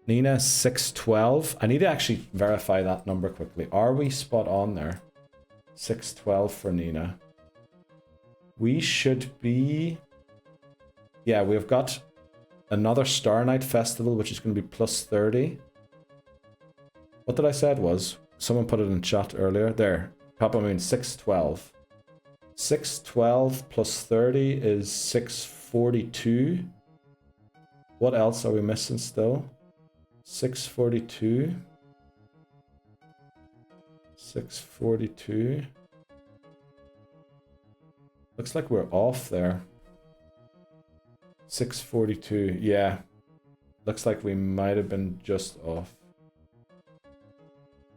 Nina 612. I need to actually verify that number quickly. Are we spot on there? 612 for Nina. We should be... Yeah, we've got another Star Night Festival, which is going to be plus 30. What did I say it was? Someone put it in chat earlier. There. Papa Moon, 612. 612 plus 30 is 642. What else are we missing still? 642. 642. Looks like we're off there. 642. Yeah. Looks like we might have been just off.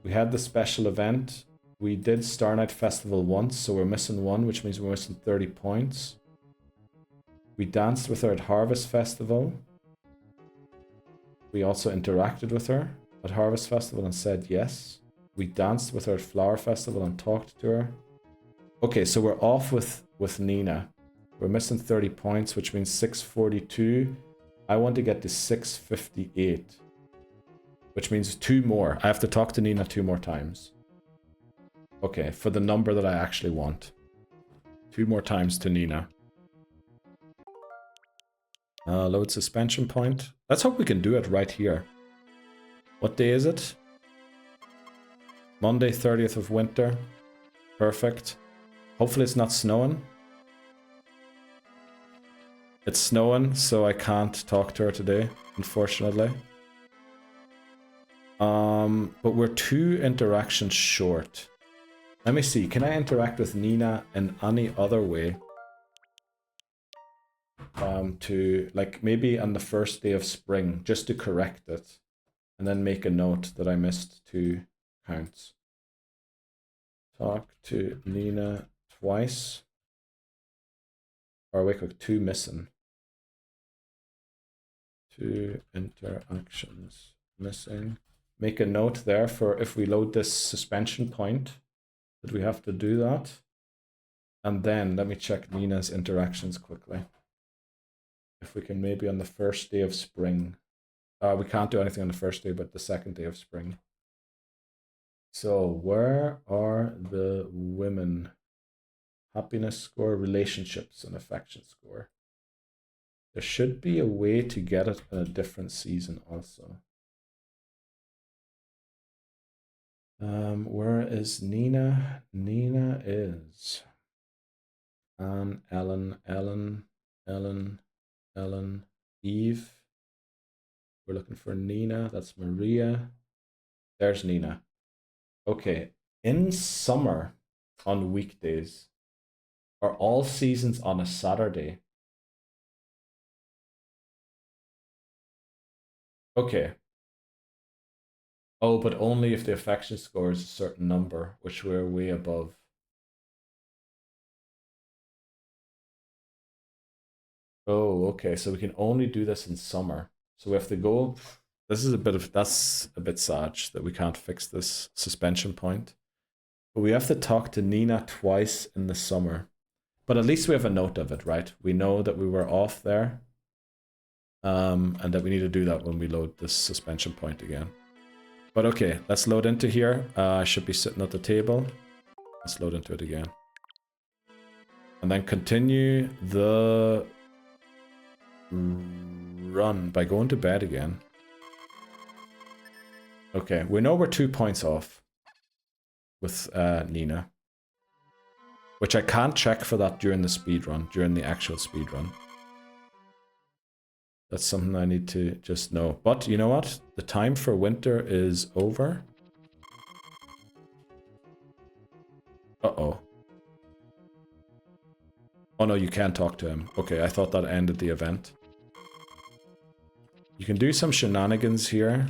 We had the special event. We did Star Night Festival once, so we're missing one, which means we're missing 30 points. We danced with her at Harvest Festival. We also interacted with her at Harvest Festival and said yes. We danced with her at Flower Festival and talked to her. Okay, so we're off with Nina. We're missing 30 points, which means 642. I want to get to 658. Which means 2 more. I have to talk to Nina 2 more times. Okay, for the number that I actually want. 2 more times to Nina. Load suspension point. Let's hope we can do it right here. What day is it? Monday, 30th of winter. Perfect. Hopefully it's not snowing. It's snowing, so I can't talk to her today, unfortunately. But we're 2 interactions short. Let me see, can I interact with Nina in any other way? To, like, maybe on the first day of spring, just to correct it. And then make a note that I missed 2 counts. Talk to Nina twice. Or wait, quick, 2 missing. 2 interactions missing. Make a note there for if we load this suspension point that we have to do that. And then let me check Nina's interactions quickly. If we can maybe on the first day of spring. We can't do anything on the first day, but the second day of spring. So where are the women? Happiness score, relationships, and affection score. There should be a way to get it in a different season also. Where is Nina? Nina is Anne, Ellen, Eve. We're looking for Nina. That's Maria. There's Nina. Okay. In summer, on weekdays, are all seasons on a Saturday? Okay. Oh, but only if the affection score is a certain number, which we're way above. Oh, okay. So we can only do this in summer. So we have to go. This is that's a bit sad that we can't fix this suspension point. But we have to talk to Nina twice in the summer. But at least we have a note of it, right? We know that we were off there. And that we need to do that when we load this suspension point again. But okay, let's load into here. I should be sitting at the table. Let's load into it again. And then continue the run by going to bed again. Okay, we know we're 2 points off with Nina. Which I can't check for that during the speedrun, during the actual speedrun. That's something I need to just know. But you know what? The time for winter is over. Uh-oh. Oh no, you can't talk to him. Okay, I thought that ended the event. You can do some shenanigans here.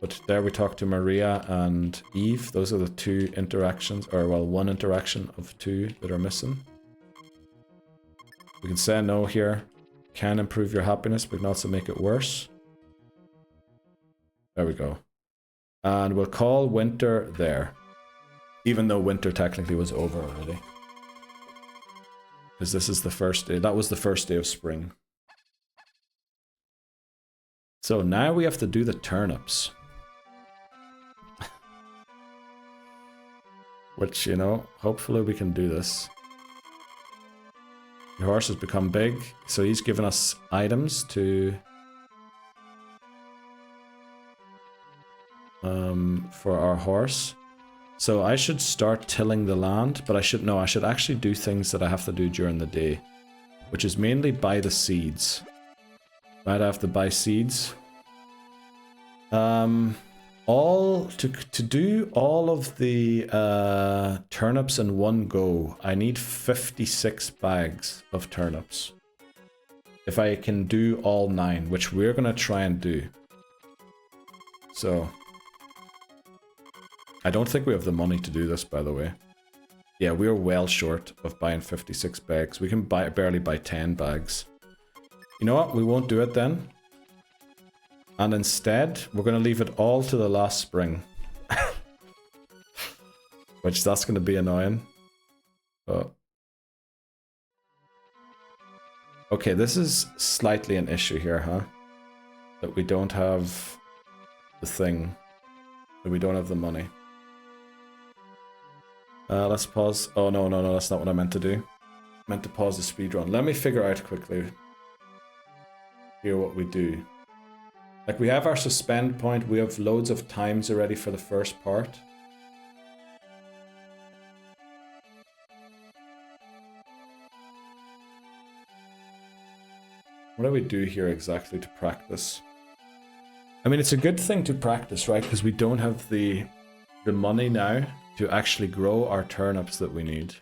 But there we talk to Maria and Eve. Those are the 2 interactions, or well, 1 interaction of 2 that are missing. We can say no here. Can improve your happiness, but can also make it worse. There we go. And we'll call winter there. Even though winter technically was over already. Because this is the first day. That was the first day of spring. So now we have to do the turnips. Which, you know, hopefully we can do this. Your horse has become big, so he's given us items to... for our horse. So I should start tilling the land, but I should actually do things that I have to do during the day. Which is mainly buy the seeds. Right, I have to buy seeds. To do all of the turnips in one go, I need 56 bags of turnips. If I can do all 9, which we're gonna try and do. So, I don't think we have the money to do this, by the way. Yeah, we're well short of buying 56 bags. We can barely buy 10 bags. You know what? We won't do it then. And instead, we're going to leave it all to the last spring. Which, that's going to be annoying. But... okay, this is slightly an issue here, huh? That we don't have the thing. That we don't have the money. Let's pause. Oh, no, that's not what I meant to do. I meant to pause the speedrun. Let me figure out quickly here what we do. Like, we have our suspend point, we have loads of times already for the first part. What do we do here exactly to practice? I mean, it's a good thing to practice, right? Because we don't have the money now to actually grow our turnips that we need.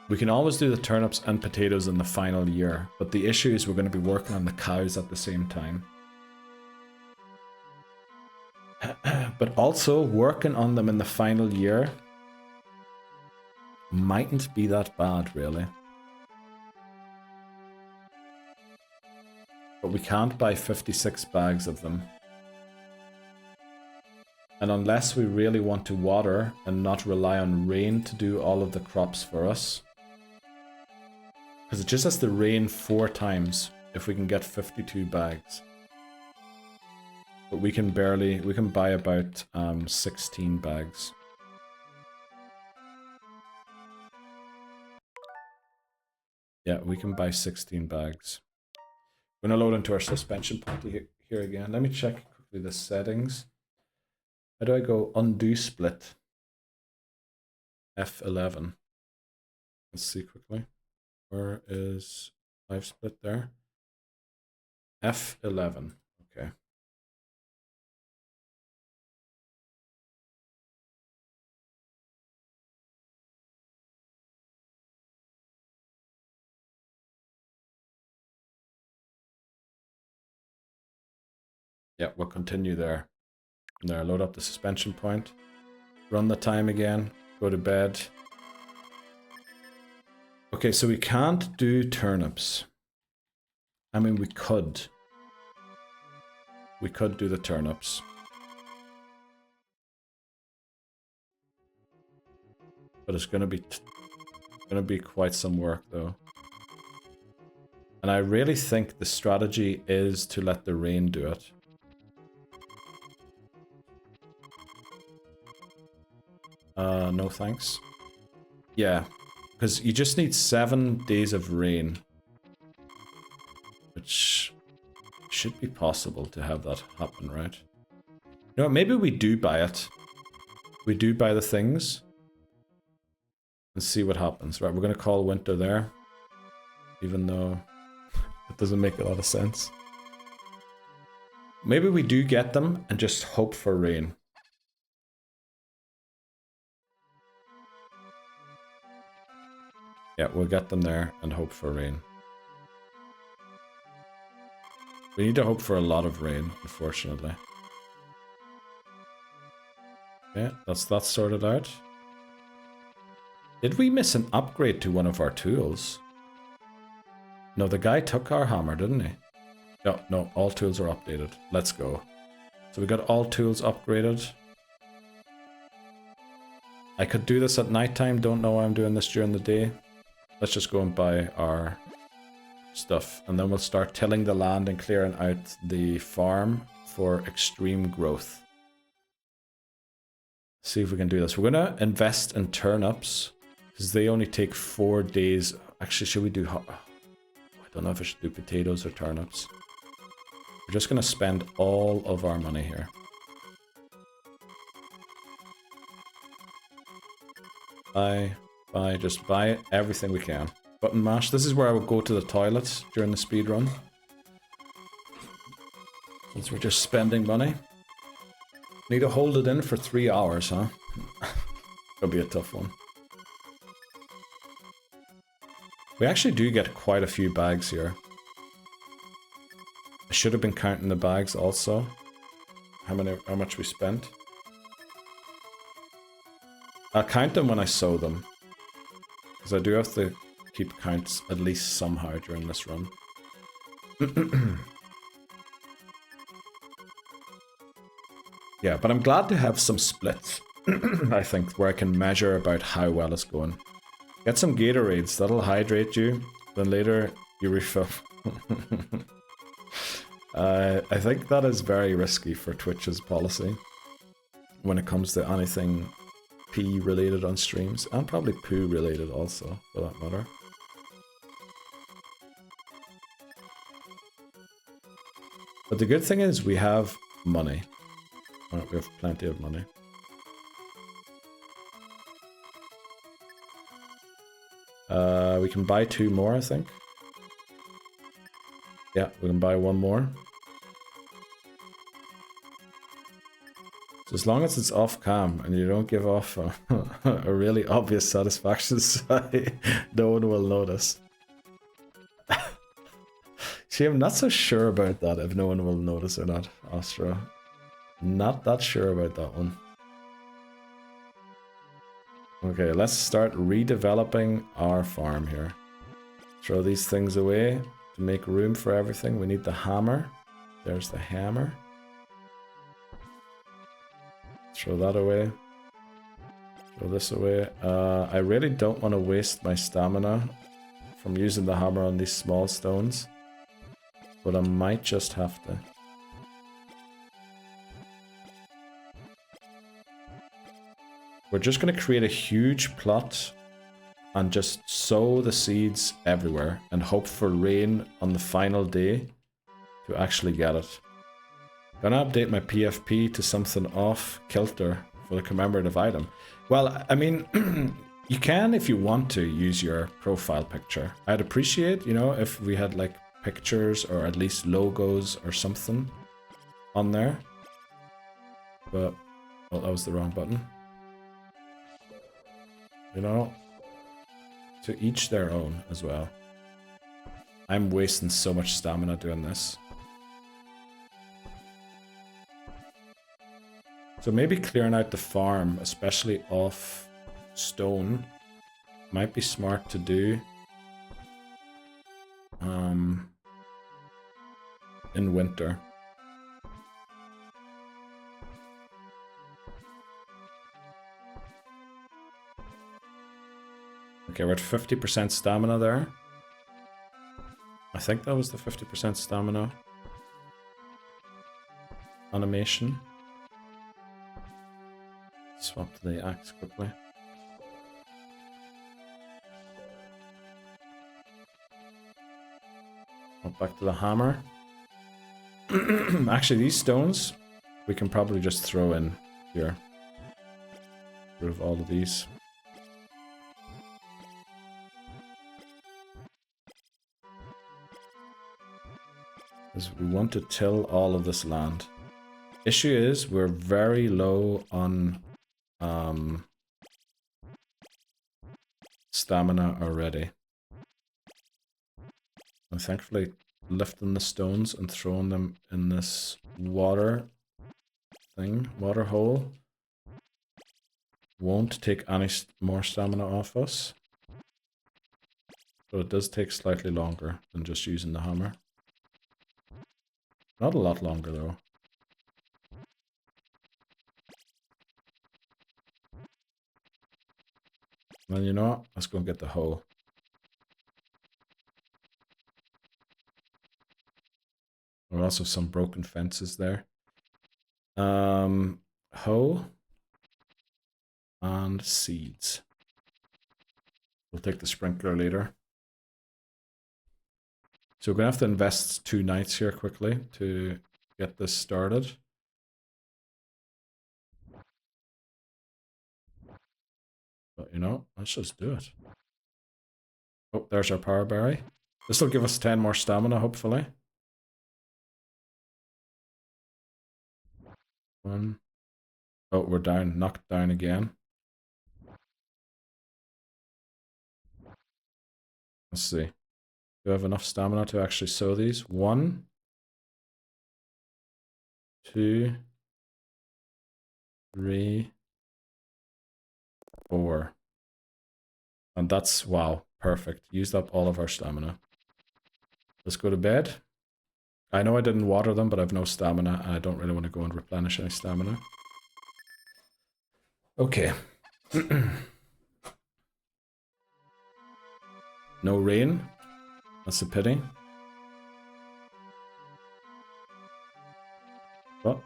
We can always do the turnips and potatoes in the final year, but the issue is we're going to be working on the cows at the same time. But also, working on them in the final year mightn't be that bad, really. But we can't buy 56 bags of them. And unless we really want to water and not rely on rain to do all of the crops for us. Because it just has to rain 4 times if we can get 52 bags. But we can buy about 16 bags. Yeah, we can buy 16 bags. We're gonna load into our suspension party here again. Let me check quickly the settings. How do I go undo split? F11. Let's see quickly. Where is LiveSplit there? F11. Okay. Yeah, we'll continue there. There, load up the suspension point. Run the time again. Go to bed. Okay, so we can't do turnips. I mean, we could. We could do the turnips. But it's gonna be quite some work though. And I really think the strategy is to let the rain do it. No thanks. Yeah, because you just need 7 days of rain. Which should be possible to have that happen, right? You know, maybe we do buy it. We do buy the things. And see what happens. Right, we're going to call winter there. Even though it doesn't make a lot of sense. Maybe we do get them and just hope for rain. Yeah, we'll get them there and hope for rain. We need to hope for a lot of rain, unfortunately. Okay, that's that sorted out. Did we miss an upgrade to one of our tools? No, the guy took our hammer, didn't he? No, no, all tools are updated. Let's go. So we got all tools upgraded. I could do this at nighttime, don't know why I'm doing this during the day. Let's just go and buy our stuff. And then we'll start tilling the land and clearing out the farm for extreme growth. See if we can do this. We're going to invest in turnips. Because they only take 4 days. Actually, should we do... I don't know if I should do potatoes or turnips. We're just going to spend all of our money here. Just buy everything we can. Button mash. This is where I would go to the toilet during the speedrun. Since we're just spending money. Need to hold it in for 3 hours, huh? It'll be a tough one. We actually do get quite a few bags here. I should have been counting the bags also. How much we spent. I'll count them when I sew them. Because I do have to keep counts at least somehow during this run. Yeah, but I'm glad to have some splits. I think, where I can measure about how well it's going. Get some Gatorades, that'll hydrate you. Then later you refill. I think that is very risky for Twitch's policy. When it comes to anything pee related on streams. And probably poo related also, for that matter. But the good thing is we have money. We have plenty of money. We can buy 2 more, I think. Yeah, we can buy 1 more. So as long as it's off cam and you don't give off a really obvious satisfaction sigh, no one will notice. See, I'm not so sure about that, if no one will notice or not, Astra. Not that sure about that one. Okay, let's start redeveloping our farm here. Throw these things away to make room for everything. We need the hammer. There's the hammer. Throw that away. Throw this away. I really don't want to waste my stamina from using the hammer on these small stones. But I might just have to. We're just going to create a huge plot and just sow the seeds everywhere and hope for rain on the final day to actually get it. Gonna update my PFP to something off kilter for the commemorative item. Well, I mean, you can, if you want to, use your profile picture. I'd appreciate, you know, if we had like pictures or at least logos or something on there. But, well, that was the wrong button. You know, to each their own as well. I'm wasting so much stamina doing this. So maybe clearing out the farm, especially off stone, might be smart to do in winter. Okay, we're at 50% stamina there. I think that was the 50% stamina animation. Swap to the axe quickly. Back to the hammer. Actually, these stones we can probably just throw in here. Get rid of all of these. Because we want to till all of this land. Issue is we're very low on stamina already. And thankfully lifting the stones and throwing them in this water thing, water hole, won't take any more stamina off us. So it does take slightly longer than just using the hammer. Not a lot longer though. Well, you know what? Let's go and get the hoe. There are also some broken fences there. Hoe and seeds. We'll take the sprinkler later. So we're gonna have to invest 2 nights here quickly to get this started. But you know, let's just do it. Oh, there's our power berry. This will give us 10 more stamina, hopefully. 1. Oh, we're down, knocked down again. Let's see. Do we have enough stamina to actually sow these? 1, 2, 3, 4. And that's, wow, perfect. Used up all of our stamina. Let's go to bed. I know I didn't water them, but I have no stamina, and I don't really want to go and replenish any stamina. Okay. No rain. That's a pity. But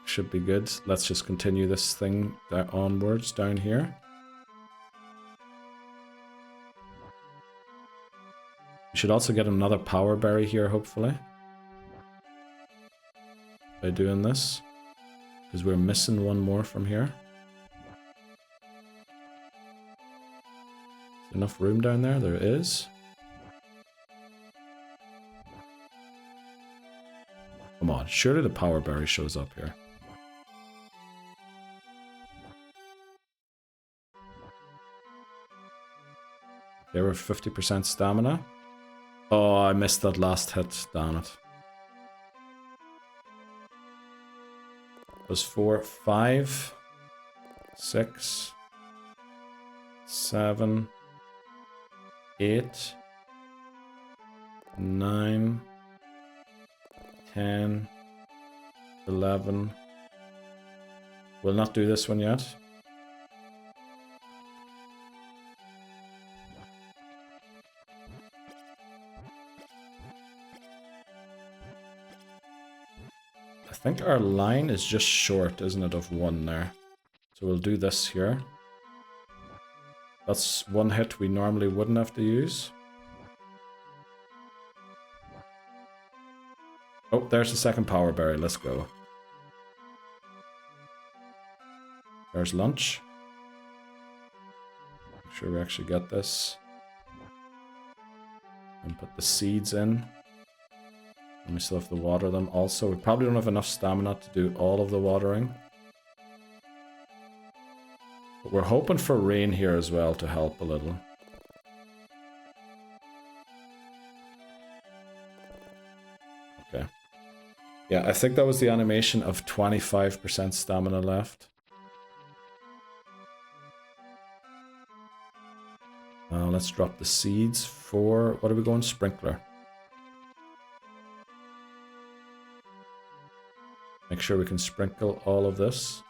should be good. Let's just continue this thing onwards down here. We should also get another power berry here, hopefully. By doing this. Because we're missing one more from here. Is there enough room down there? There is. Come on, surely the power berry shows up here. They were 50% stamina. Oh, I missed that last hit, damn it. It was 4, 5, 6, 7, 8, 9, 10, 11. We'll not do this one yet. I think our line is just short, isn't it, of 1 there. So we'll do this here. That's 1 hit we normally wouldn't have to use. Oh, there's the second power berry. Let's go. There's lunch. Make sure we actually get this. And put the seeds in. And we still have to water them. Also, we probably don't have enough stamina to do all of the watering. But we're hoping for rain here as well to help a little. Okay. Yeah, I think that was the animation of 25% stamina left. Let's drop the seeds for... What are we going? Sprinkler. Make sure we can sprinkle all of this.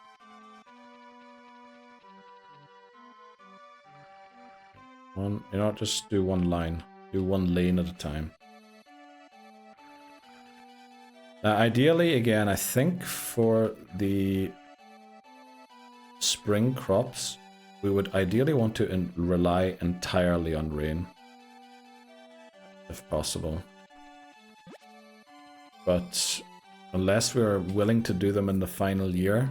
One, you know, just do 1 line. Do 1 lane at a time. Ideally, again, I think for the spring crops, we would ideally want to rely entirely on rain, if possible. But unless we're willing to do them in the final year,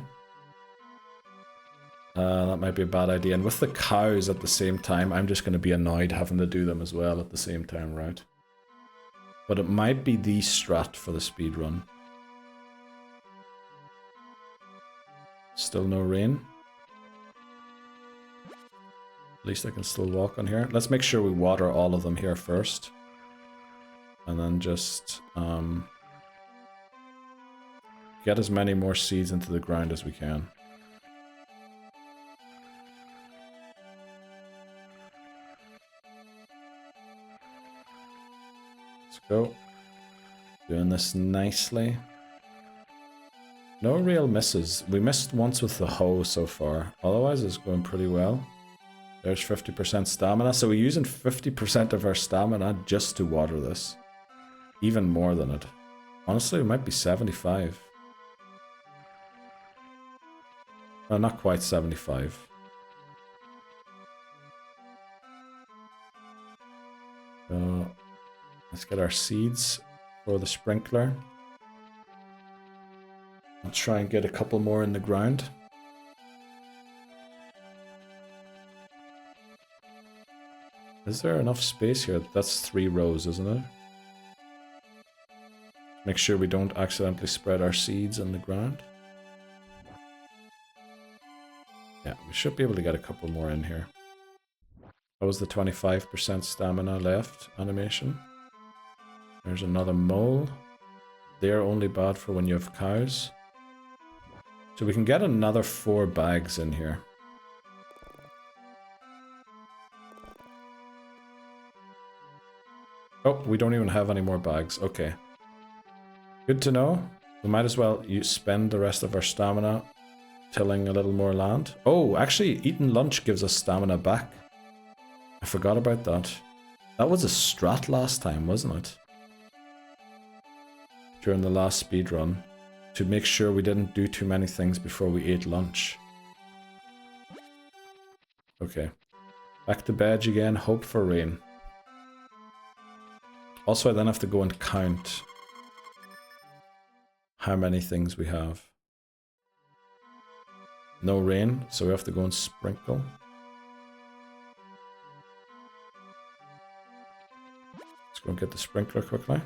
that might be a bad idea. And with the cows at the same time, I'm just going to be annoyed having to do them as well at the same time, right? But it might be the strat for the speedrun. Still no rain. At least I can still walk on here. Let's make sure we water all of them here first. And then just get as many more seeds into the ground as we can. Let's go. Doing this nicely. No real misses. We missed once with the hoe so far. Otherwise, it's going pretty well. There's 50% stamina. So we're using 50% of our stamina just to water this. Even more than it. Honestly, it might be 75. No, not quite 75. So let's get our seeds for the sprinkler. Let's try and get a couple more in the ground. Is there enough space here? That's 3 rows, isn't it? Make sure we don't accidentally spread our seeds on the ground. Yeah, we should be able to get a couple more in here. That was the 25% stamina left animation. There's another mole. They're only bad for when you have cows. So we can get another 4 bags in here. Oh, we don't even have any more bags. Okay. Good to know. We might as well spend the rest of our stamina tilling a little more land. Oh, actually, eating lunch gives us stamina back. I forgot about that. That was a strat last time, wasn't it? During the last speedrun. To make sure we didn't do too many things before we ate lunch. Okay. Back to bed again. Hope for rain. Also, I then have to go and count how many things we have. No rain, so we have to go and sprinkle. Let's go and get the sprinkler quickly.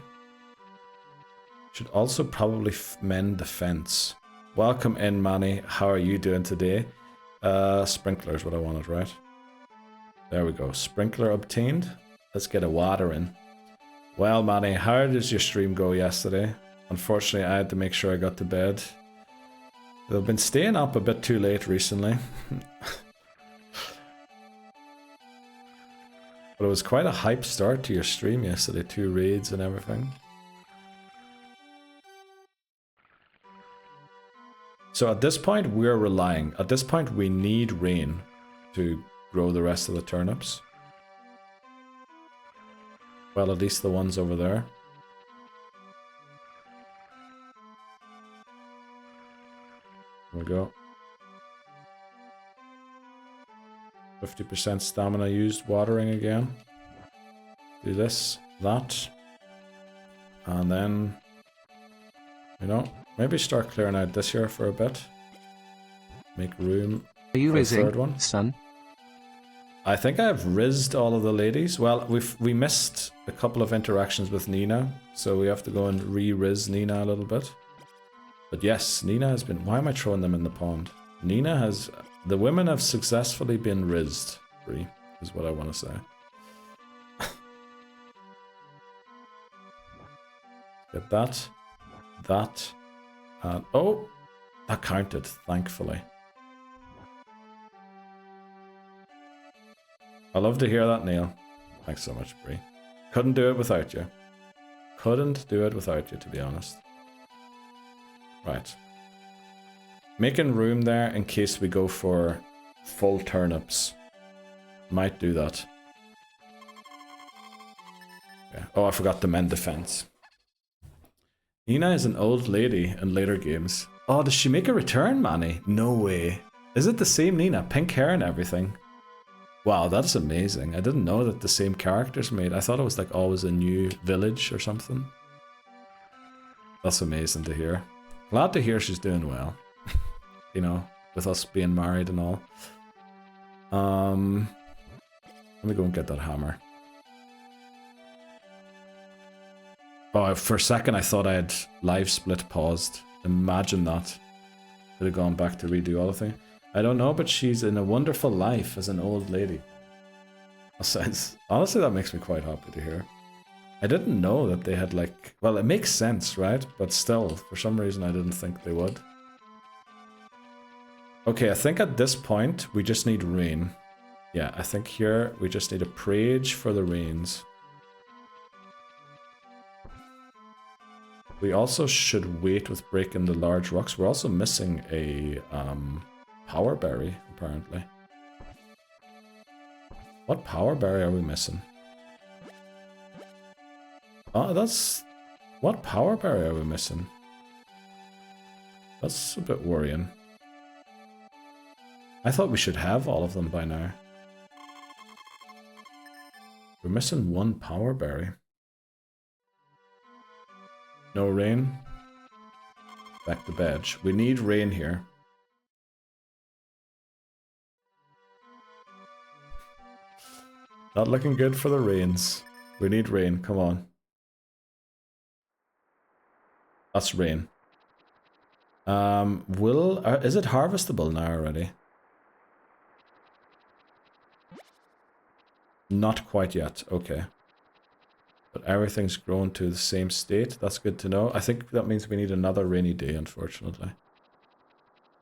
Should also probably mend the fence. Welcome in, Manny. How are you doing today? Sprinkler is what I wanted, right? There we go. Sprinkler obtained. Let's get a water in. Well, Manny, how did your stream go yesterday? Unfortunately, I had to make sure I got to bed. I've been staying up a bit too late recently. But it was quite a hype start to your stream yesterday, 2 raids and everything. So at this point, we're relying. At this point, we need rain to grow the rest of the turnips. Well, at least the ones over there. There we go. 50% stamina used watering again. Do this, that. And then, you know, maybe start clearing out this here for a bit. Make room Are you for the third one. son? I think I've rizzed all of the ladies. Well, we missed a couple of interactions with Nina, so we have to go and re-rizz Nina a little bit. But yes, Nina has been... Why am I throwing them in the pond? Nina has... The women have successfully been rizzed, Bree, is what I want to say. Get that, that, and... Oh! That counted, thankfully. I love to hear that, Neil. Thanks so much, Bree. Couldn't do it without you. Couldn't do it without you, to be honest. Right. Making room there in case we go for full turnips. Might do that. Yeah. Oh, I forgot to mend the fence. Nina is an old lady in later games. Oh, does she make a return, Manny? No way. Is it the same Nina? Pink hair and everything. Wow, that's amazing. I didn't know that the same characters made. I thought it was like always a new village or something. That's amazing to hear. Glad to hear she's doing well. You know, with us being married and all. Let me go and get that hammer. Oh, for a second I thought I had LiveSplit paused. Imagine that. Could have gone back to redo all the things. I don't know, but she's in a wonderful life as an old lady. Honestly, that makes me quite happy to hear. I didn't know that they had like... Well, it makes sense, right? But still, for some reason I didn't think they would. Okay, I think at this point, we just need rain. Yeah, I think here we just need a prage for the rains. We also should wait with breaking the large rocks. We're also missing a power berry, apparently. What power berry are we missing? Oh, that's... What power berry are we missing? That's a bit worrying. I thought we should have all of them by now. We're missing one power berry. No rain. Back to bed. We need rain here. Not looking good for the rains. We need rain, come on. That's rain. Is it harvestable now already? Not quite yet, okay. But everything's grown to the same state, that's good to know. I think that means we need another rainy day, unfortunately.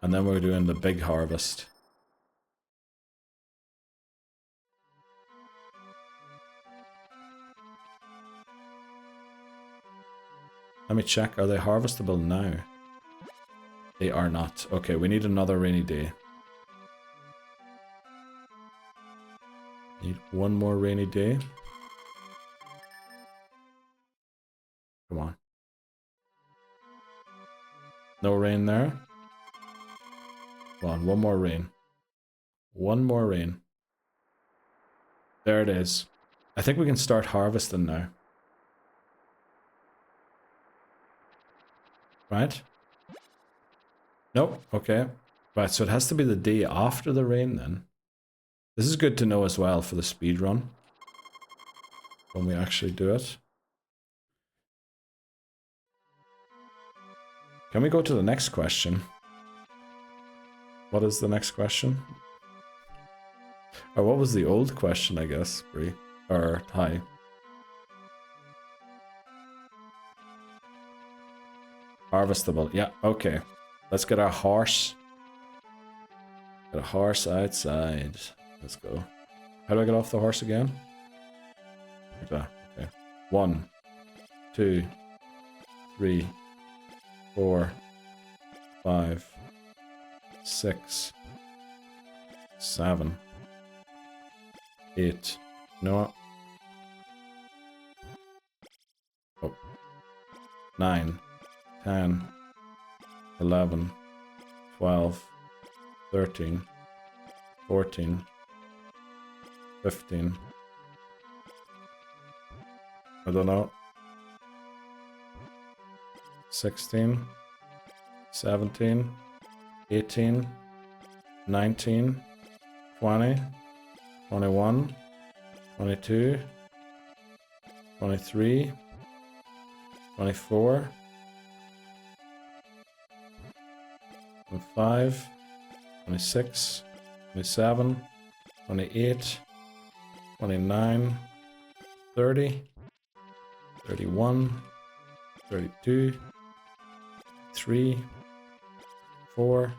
And then we're doing the big harvest. Let me check, are they harvestable now? They are not. Okay, we need another rainy day. Need one more rainy day. Come on. No rain there. Come on, one more rain. One more rain. There it is. I think we can start harvesting now. Right? Nope, okay. Right, so it has to be the day after the rain then. This is good to know as well for the speedrun. When we actually do it. Can we go to the next question? What is the next question? Or what was the old question, I guess, Bree? Or hi. Harvestable. Yeah, okay. Let's get our horse. Get a horse outside. Let's go. How do I get off the horse again? Like that. Okay. 1, 2, 3, 4, 5, 6, 7, 8. No. Oh. 9, 10, 11, 12, 13, 14, 15. I don't know. 16, 17, 18, 19, 20, 21, 22, 23, 24, 25, 26, 27, 28, 29, 30, 31, 32, 3, 4,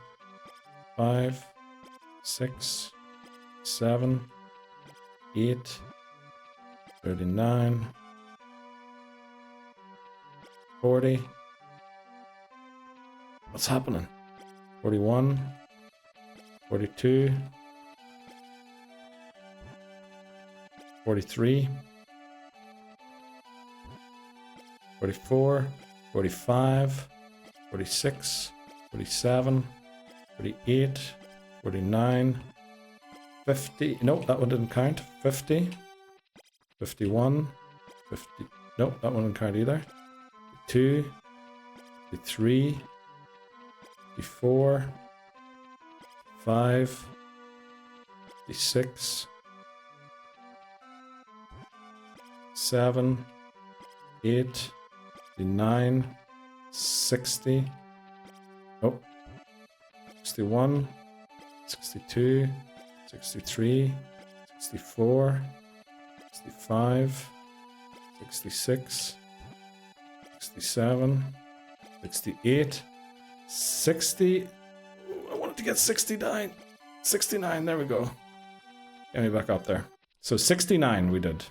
5, 6, 7, 8, 39, 40. What's happening? 41, 42, 43, 44, 45, 46, 47, 48, 49, 50. Nope, that one didn't count. 50, 51, 50. Nope, that one didn't count either. 52, 53, 54, 5, 56, 7, 8, 9, 60. Oh, 61, 62, 63, 64, 65, 66, 67, 68, 60. I wanted to get 69. 69, there we go. Get me back up there. So 69 we did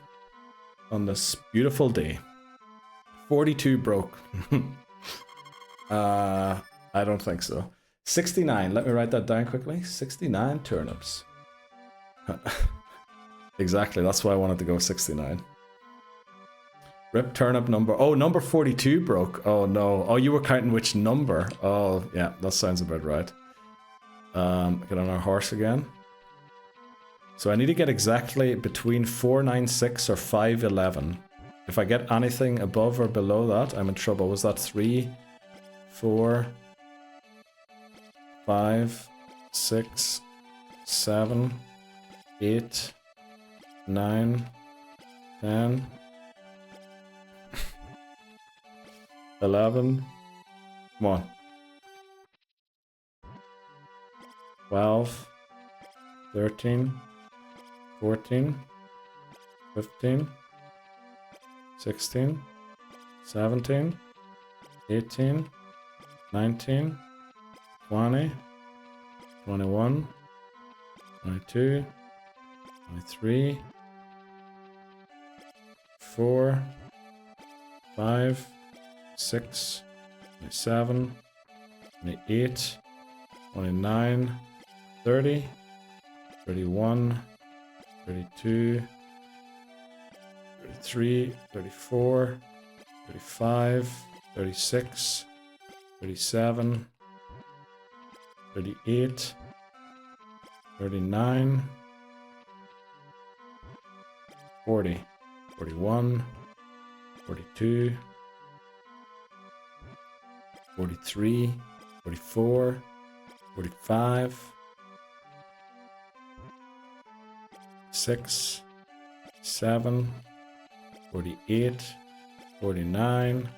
on this beautiful day. 42 broke. I don't think so. 69, let me write that down quickly. 69 turnips. Exactly, that's why I wanted to go 69. Rip turnip number. Oh, number 42 broke. Oh no. Oh, you were counting which number. Oh, yeah, that sounds about right. Get on our horse again. So I need to get exactly between 496 or 511. If I get anything above or below that, I'm in trouble. Was that 3, 4, 5, 6, 7, 8, 9, 10, 11. Come on. 12, 13, 14, 15, 16, 17, 18, 19, 20, 21, 22, 23, 4, 5, 6, 27, 28, 29, 30, 31, 32, 33, 34, 35, 36, 37, 38, 39, 40, 41, 42, 43, 44, 45, 6, 7, 48, 49,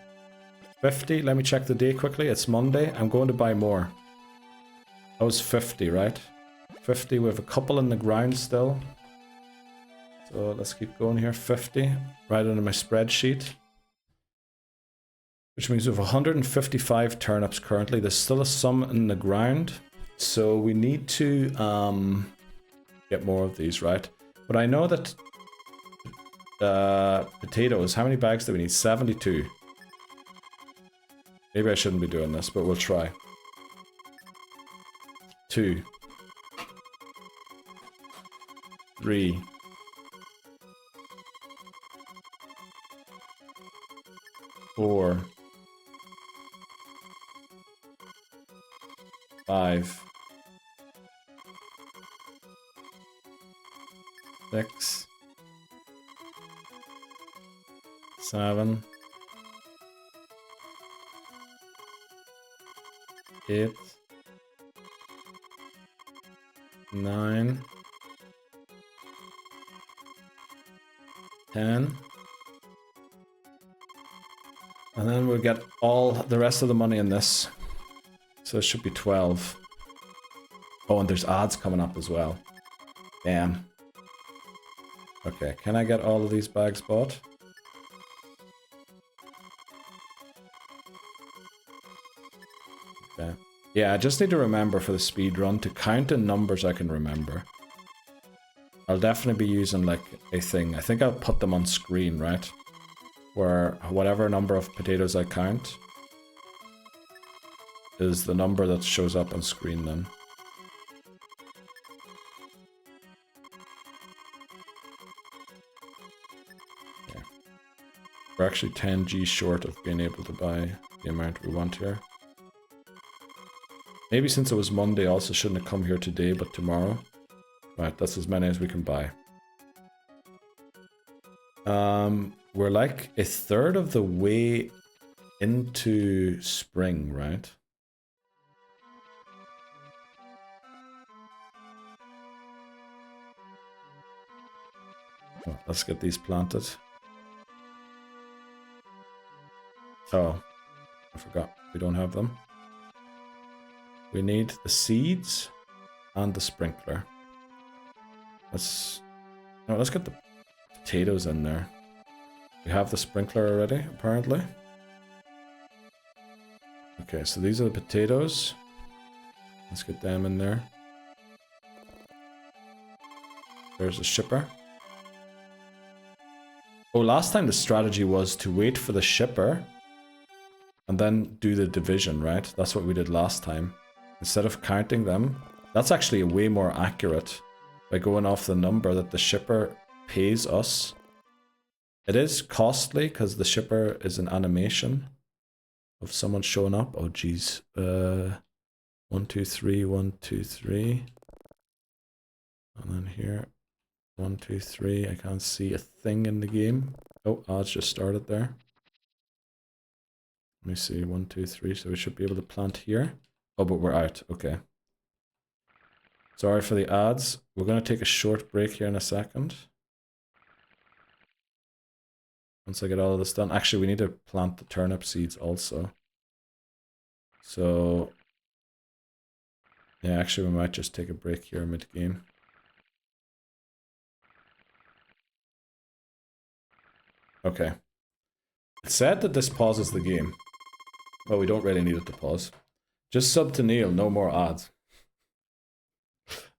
50. Let me check the day quickly. It's Monday. I'm going to buy more. That was 50, right? 50. We have a couple in the ground still. So let's keep going here. 50. Right under my spreadsheet. Which means we have 155 turnips currently. There's still some in the ground. So we need to get more of these, right? But I know that potatoes. How many bags do we need? 72. Maybe I shouldn't be doing this, but we'll try. 2. 3. 4. 5. 6. 7. 8. 9. 10. And then we'll get all the rest of the money in this. So it should be 12. Oh, and there's odds coming up as well. Damn. Okay, can I get all of these bags bought? Okay. Yeah, I just need to remember for the speed run to count in numbers I can remember. I'll definitely be using like a thing. I think I'll put them on screen, right? Where whatever number of potatoes I count is the number that shows up on screen then. Okay. We're actually 10G short of being able to buy the amount we want here. Maybe since it was Monday, I also shouldn't have come here today, but tomorrow. Right, that's as many as we can buy. We're like a third of the way into spring, right? Oh, let's get these planted. Oh, I forgot. We don't have them. We need the seeds and the sprinkler. Let's get the potatoes in there. We have the sprinkler already, apparently. Okay, so these are the potatoes. Let's get them in there. There's the shipper. Oh, last time the strategy was to wait for the shipper and then do the division, right? That's what we did last time. Instead of counting them, that's actually way more accurate by going off the number that the shipper pays us. It is costly because the shipper is an animation of someone showing up. Oh, geez. 1, 2, 3, 1, 2, 3. And then here, 1, 2, 3. I can't see a thing in the game. Oh, odds just started there. Let me see, 1, 2, 3. So we should be able to plant here. Oh, but we're out. Okay. Sorry for the ads. We're going to take a short break here in a second. Once I get all of this done. Actually, we need to plant the turnip seeds also. So, yeah, actually, we might just take a break here mid-game. Okay. It said that this pauses the game. Well, we don't really need it to pause. Just sub to Neil, no more ads.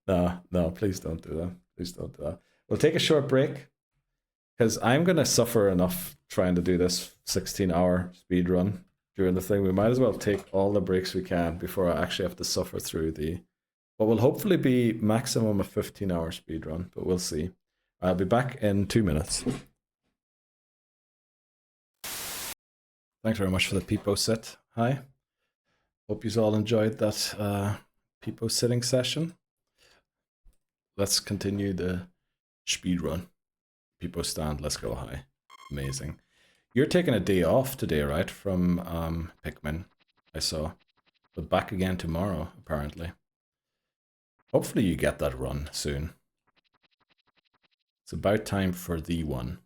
No, please don't do that. Please don't do that. We'll take a short break. Because I'm going to suffer enough trying to do this 16-hour speed run during the thing. We might as well take all the breaks we can before I actually have to suffer through what will hopefully be maximum of 15-hour speed run, but we'll see. I'll be back in 2 minutes. Thanks very much for the Peepo sit. Hi. Hope you all enjoyed that Peepo sitting session. Let's continue the speed run. Peepo stand, let's go high. Amazing. You're taking a day off today, right? From Pikmin, I saw. But back again tomorrow, apparently. Hopefully you get that run soon. It's about time for the one.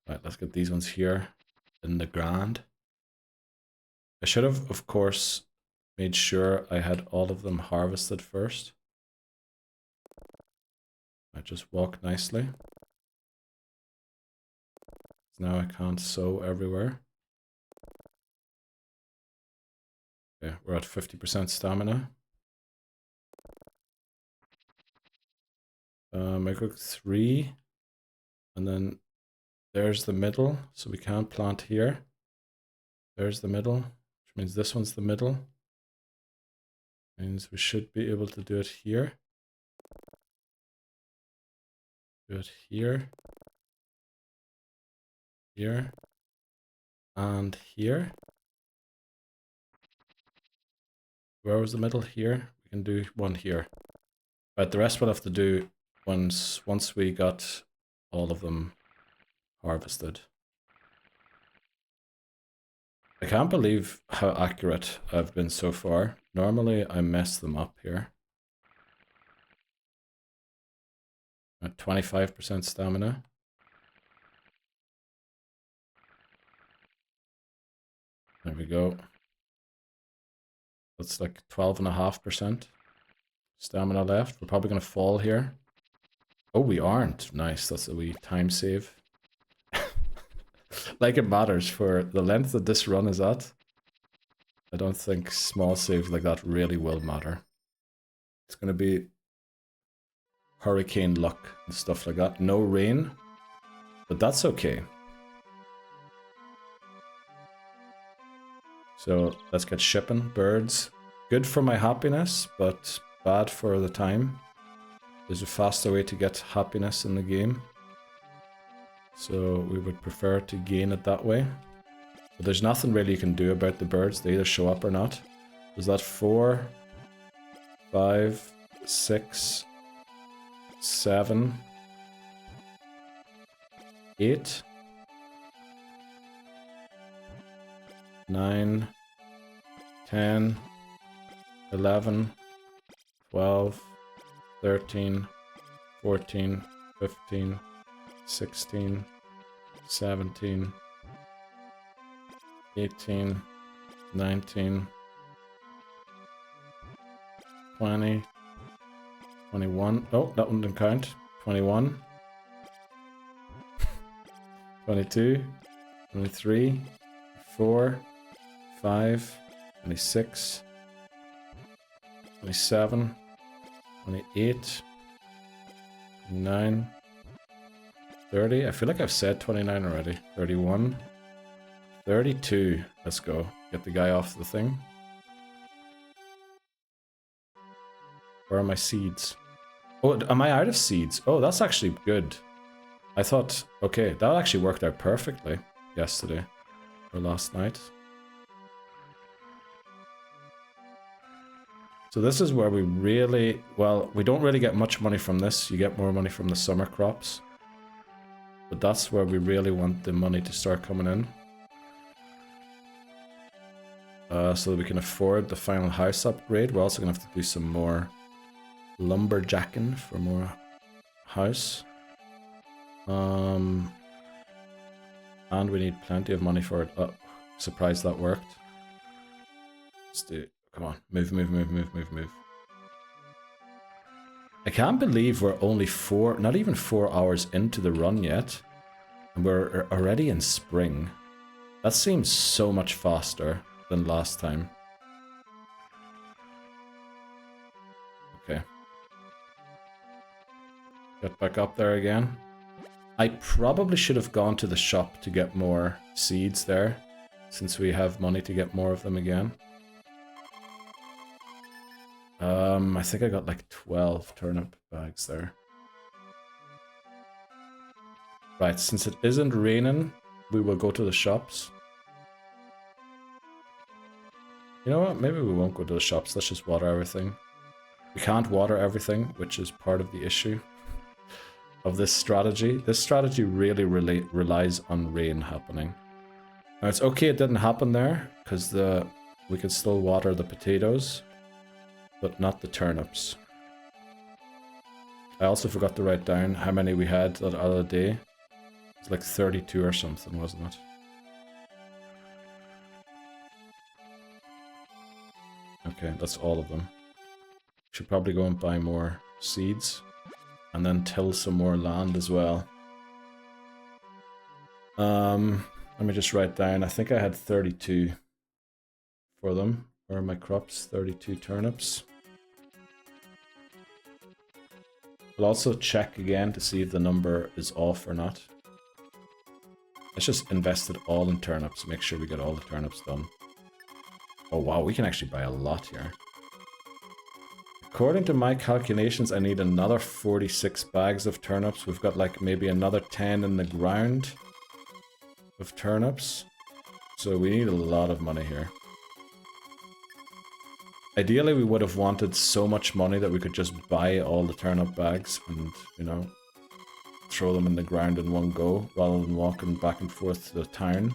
Right, let's get these ones here in the ground. I should have, of course, made sure I had all of them harvested first. I just walk nicely. Now I can't sow everywhere. Okay, we're at 50% stamina. I cook 3. And then there's the middle. So we can't plant here. There's the middle, which means this one's the middle. Means we should be able to do it here. Do it here. Here. And here. Where was the middle? Here. We can do one here. But the rest we'll have to do once we got all of them harvested. I can't believe how accurate I've been so far. Normally I mess them up here. At 25% stamina. There we go. That's like 12.5% stamina left. We're probably going to fall here. Oh, we aren't. Nice. That's a wee time save. Like it matters for the length that this run is at. I don't think small saves like that really will matter. It's going to be hurricane luck and stuff like that. No rain, but that's okay. So let's get shipping. Birds. Good for my happiness, but bad for the time. There's a faster way to get happiness in the game. So we would prefer to gain it that way. But there's nothing really you can do about the birds. They either show up or not. Was that 4, 5, 6, 7, 8, 9, 10, 11, 12, 13, 14, 15, 16, 17, 18, 19, 20, 21. Oh, that one didn't count. 21, 22, 23, 24, 25, 26, 27, 28, 29, 30. I feel like I've said 29 already. 31, 32. Let's go. Get the guy off the thing. Where are my seeds? Oh, am I out of seeds? Oh, that's actually good. I thought, okay, that actually worked out perfectly yesterday or last night. So this is where we really, well, we don't really get much money from this. You get more money from the summer crops. But that's where we really want the money to start coming in. So that we can afford the final house upgrade. We're also going to have to do some more lumberjacking for more house. And we need plenty of money for it. Oh, surprised that worked. Let's do it. Come on. Move, move, move, move, move, move. I can't believe we're only not even 4 hours into the run yet. And we're already in spring. That seems so much faster than last time. Okay. Get back up there again. I probably should have gone to the shop to get more seeds there, since we have money to get more of them again. I think I got like 12 turnip bags there. Right, since it isn't raining, we will go to the shops. You know what? Maybe we won't go to the shops. Let's just water everything. We can't water everything, which is part of the issue of this strategy. This strategy really relies on rain happening. Now, it's okay it didn't happen there, because we could still water the potatoes, but not the turnips. I also forgot to write down how many we had that other day. It's like 32 or something, wasn't it? Okay, that's all of them. Should probably go and buy more seeds. And then till some more land as well. Let me just write down. I think I had 32 for them. Where are my crops? 32 turnips. We'll also check again to see if the number is off or not. Let's just invest it all in turnips, make sure we get all the turnips done. Oh wow, we can actually buy a lot here. According to my calculations, I need another 46 bags of turnips. We've got like maybe another 10 in the ground of turnips. So we need a lot of money here. Ideally, we would have wanted so much money that we could just buy all the turnip bags and, you know, throw them in the ground in one go rather than walking back and forth to the town.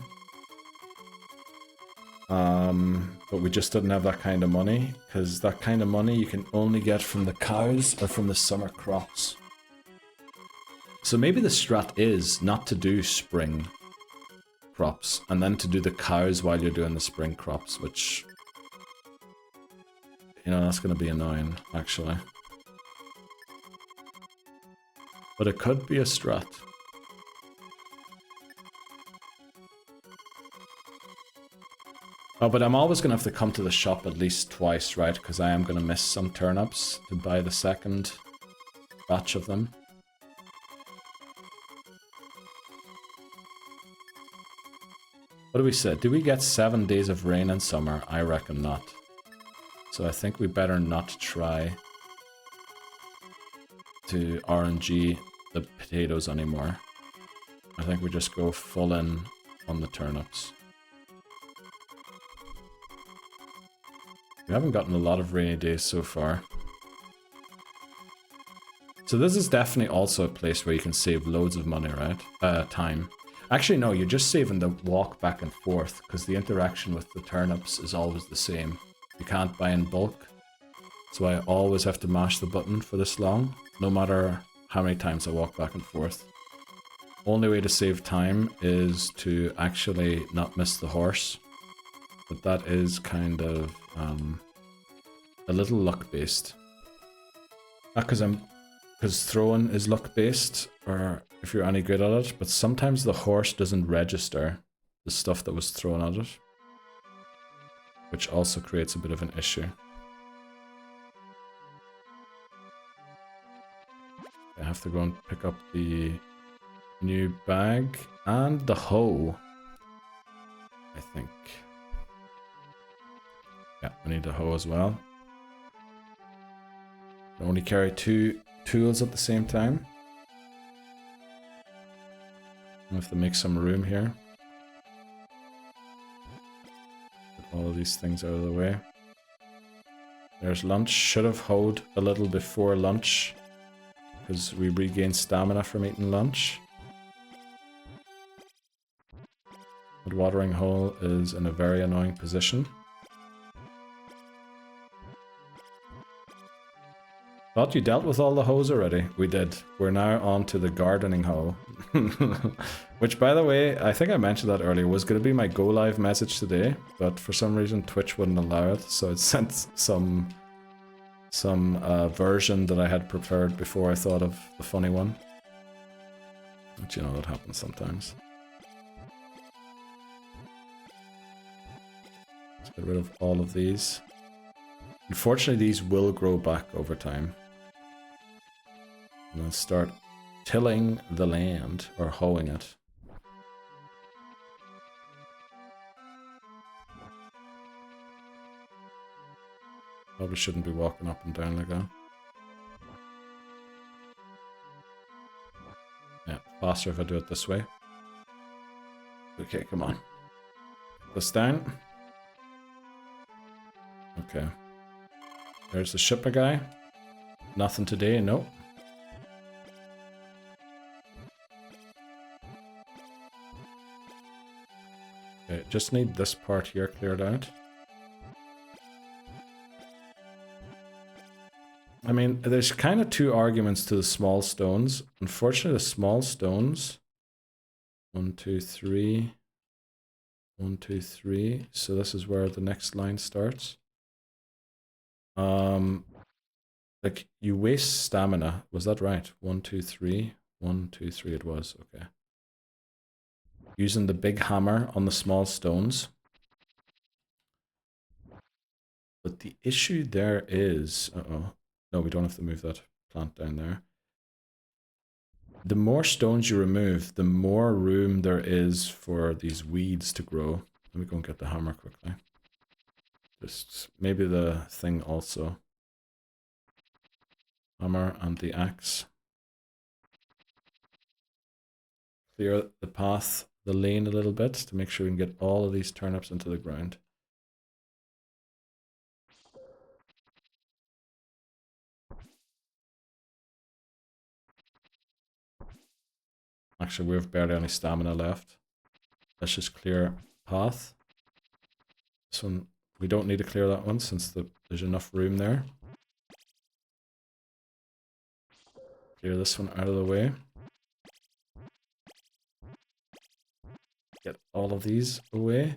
But we just didn't have that kind of money, because that kind of money you can only get from the cows or from the summer crops. So maybe the strat is not to do spring crops and then to do the cows while you're doing the spring crops, which, you know, that's going to be annoying, actually. But it could be a strat. Oh, but I'm always going to have to come to the shop at least twice, right? Because I am going to miss some turnips to buy the second batch of them. What do we say? Do we get 7 days of rain in summer? I reckon not. So I think we better not try to RNG the potatoes anymore. I think we just go full in on the turnips. We haven't gotten a lot of rainy days so far. So this is definitely also a place where you can save loads of money, right? Time. Actually, no, you're just saving the walk back and forth, because the interaction with the turnips is always the same. You can't buy in bulk. So I always have to mash the button for this long, no matter how many times I walk back and forth. Only way to save time is to actually not miss the horse. But that is kind of a little luck based. Not because throwing is luck based, or if you're any good at it, but sometimes the horse doesn't register the stuff that was thrown at it, which also creates a bit of an issue. I have to go and pick up the new bag and the hoe, I think. Yeah, we need the hoe as well. I only carry 2 tools at the same time. I have to make some room here. Get all of these things out of the way. There's lunch. Should have hoed a little before lunch, because we regain stamina from eating lunch. The watering hole is in a very annoying position. Thought you dealt with all the hoes already. We did. We're now on to the gardening hoe. Which, by the way, I think I mentioned that earlier, was going to be my go live message today, but for some reason Twitch wouldn't allow it, so it sent some version that I had prepared before I thought of the funny one. But you know, that happens sometimes. Let's get rid of all of these. Unfortunately, these will grow back over time. And then start tilling the land, or hoeing it. Probably shouldn't be walking up and down like that. Yeah, faster if I do it this way. Okay, come on. Put this down. Okay. There's the shipper guy. Nothing today, nope. Okay, just need this part here cleared out. I mean, there's kind of 2 arguments to the small stones. Unfortunately, the small stones... 1, 2, 3... 1, 2, 3... So this is where the next line starts. Like, you waste stamina. Was that right? 1, 2, 3. 1, 2, 3 it was. Okay. Using the big hammer on the small stones. But the issue there is... Uh-oh. No, we don't have to move that plant down there. the more stones you remove, the more room there is for these weeds to grow. Let me go and get the hammer quickly. Just maybe the thing also. Hammer and the axe. Clear the path, the lane a little bit to make sure we can get all of these turnips into the ground. Actually, we have barely any stamina left. Let's just clear path. This one, we don't need to clear that one since there's enough room there. Clear this one out of the way. Get all of these away.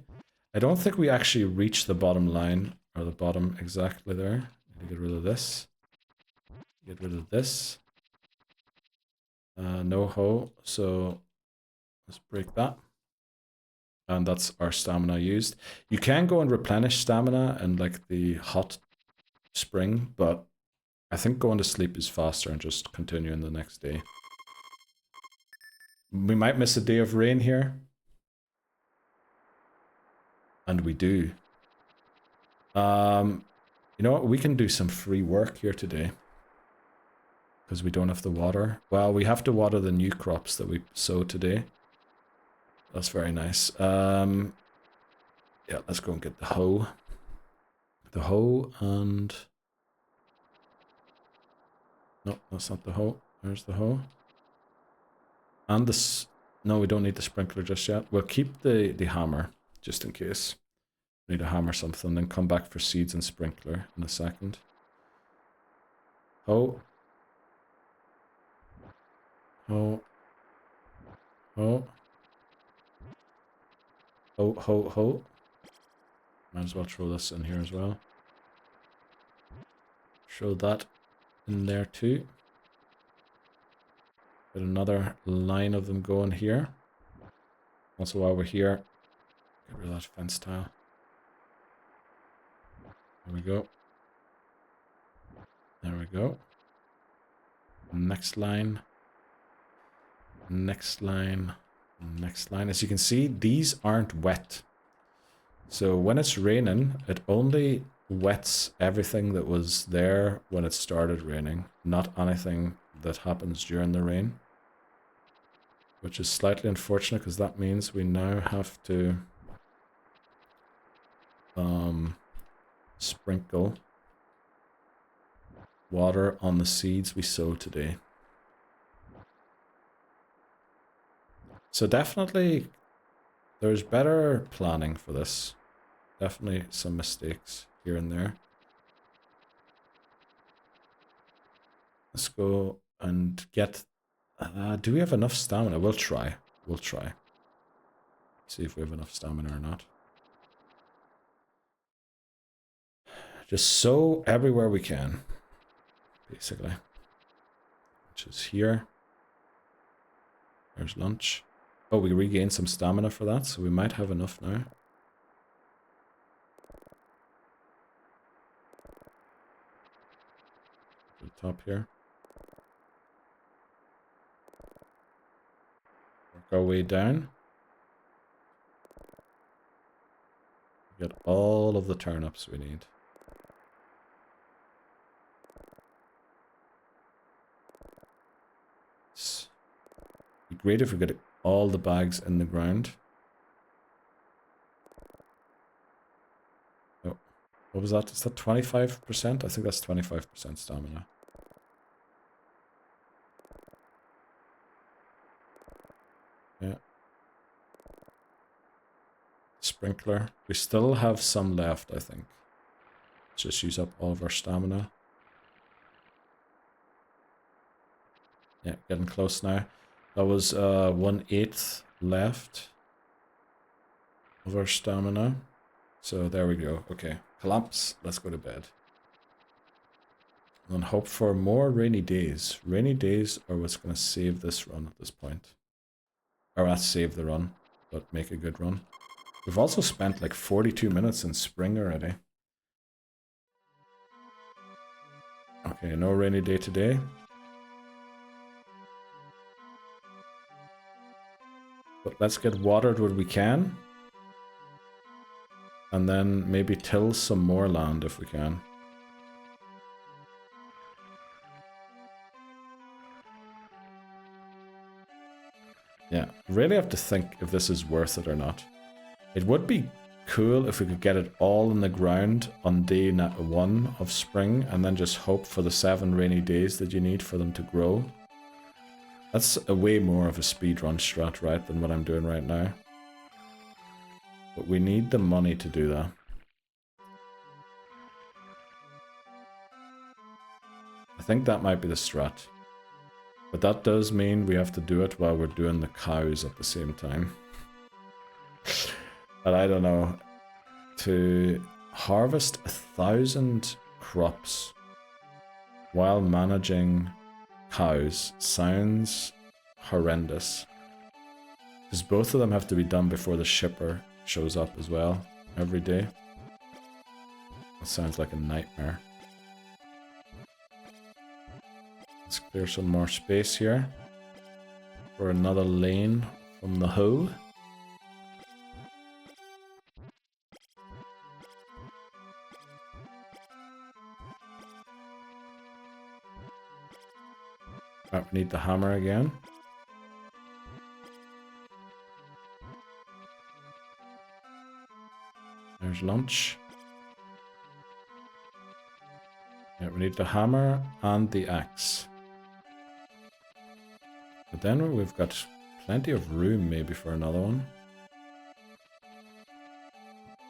I don't think we actually reach the bottom line, or the bottom exactly there. Need to get rid of this. Get rid of this. No hoe, so let's break that. And that's our stamina used. You can go and replenish stamina in like the hot spring, but I think going to sleep is faster and just continuing the next day. We might miss a day of rain here. And we do. You know what? We can do some free work here today. Because we don't have to water. Well, we have to water the new crops that we sow today. That's very nice. Yeah, let's go and get the hoe. The hoe and... No, that's not the hoe. There's the hoe. And this... No, we don't need the sprinkler just yet. We'll keep the hammer, just in case. We need to hammer something, then come back for seeds and sprinkler in a second. Hoe. Hoe. Hoe. Ho, ho, ho. Might as well throw this in here as well. Throw that in there too. Get another line of them going here. Also, while we're here, get rid of that fence tile. There we go. There we go. Next line. Next line. Next line. As you can see, these aren't wet. So when it's raining, it only wets everything that was there when it started raining, not anything that happens during the rain. Which is slightly unfortunate because that means we now have to sprinkle water on the seeds we sow today. So definitely there's better planning for this. Definitely some mistakes here and there. Let's go and get... do we have enough stamina? We'll try. We'll try. See if we have enough stamina or not. Just sow everywhere we can, basically. Which is here. There's lunch. Oh, we regained some stamina for that, so we might have enough now. The top here. Work our way down. Get all of the turnips we need. It'd be great if we get all the bags in the ground. Oh, what was that? Is that 25%? I think that's 25% stamina. Yeah. Sprinkler. We still have some left, I think. Let's just use up all of our stamina. Yeah, getting close now. That was 1/8 left of our stamina. So there we go. Okay, collapse. Let's go to bed. And hope for more rainy days. Rainy days are what's going to save this run at this point. Or not save the run, but make a good run. We've also spent like 42 minutes in spring already. Okay, no rainy day today. But let's get watered where we can. And then maybe till some more land if we can. Yeah, really have to think if this is worth it or not. It would be cool if we could get it all in the ground on day 1 of spring and then just hope for the 7 rainy days that you need for them to grow. That's a way more of a speedrun strat, right, than what I'm doing right now. But we need the money to do that. I think that might be the strat. But that does mean we have to do it while we're doing the cows at the same time. But I don't know. To harvest 1,000 crops while managing cows sounds horrendous. Because both of them have to be done before the shipper shows up as well every day. That sounds like a nightmare. Let's clear some more space here for another lane from the hoe. Right, we need the hammer again. There's lunch. Yeah, we need the hammer and the axe. But then we've got plenty of room maybe for another one.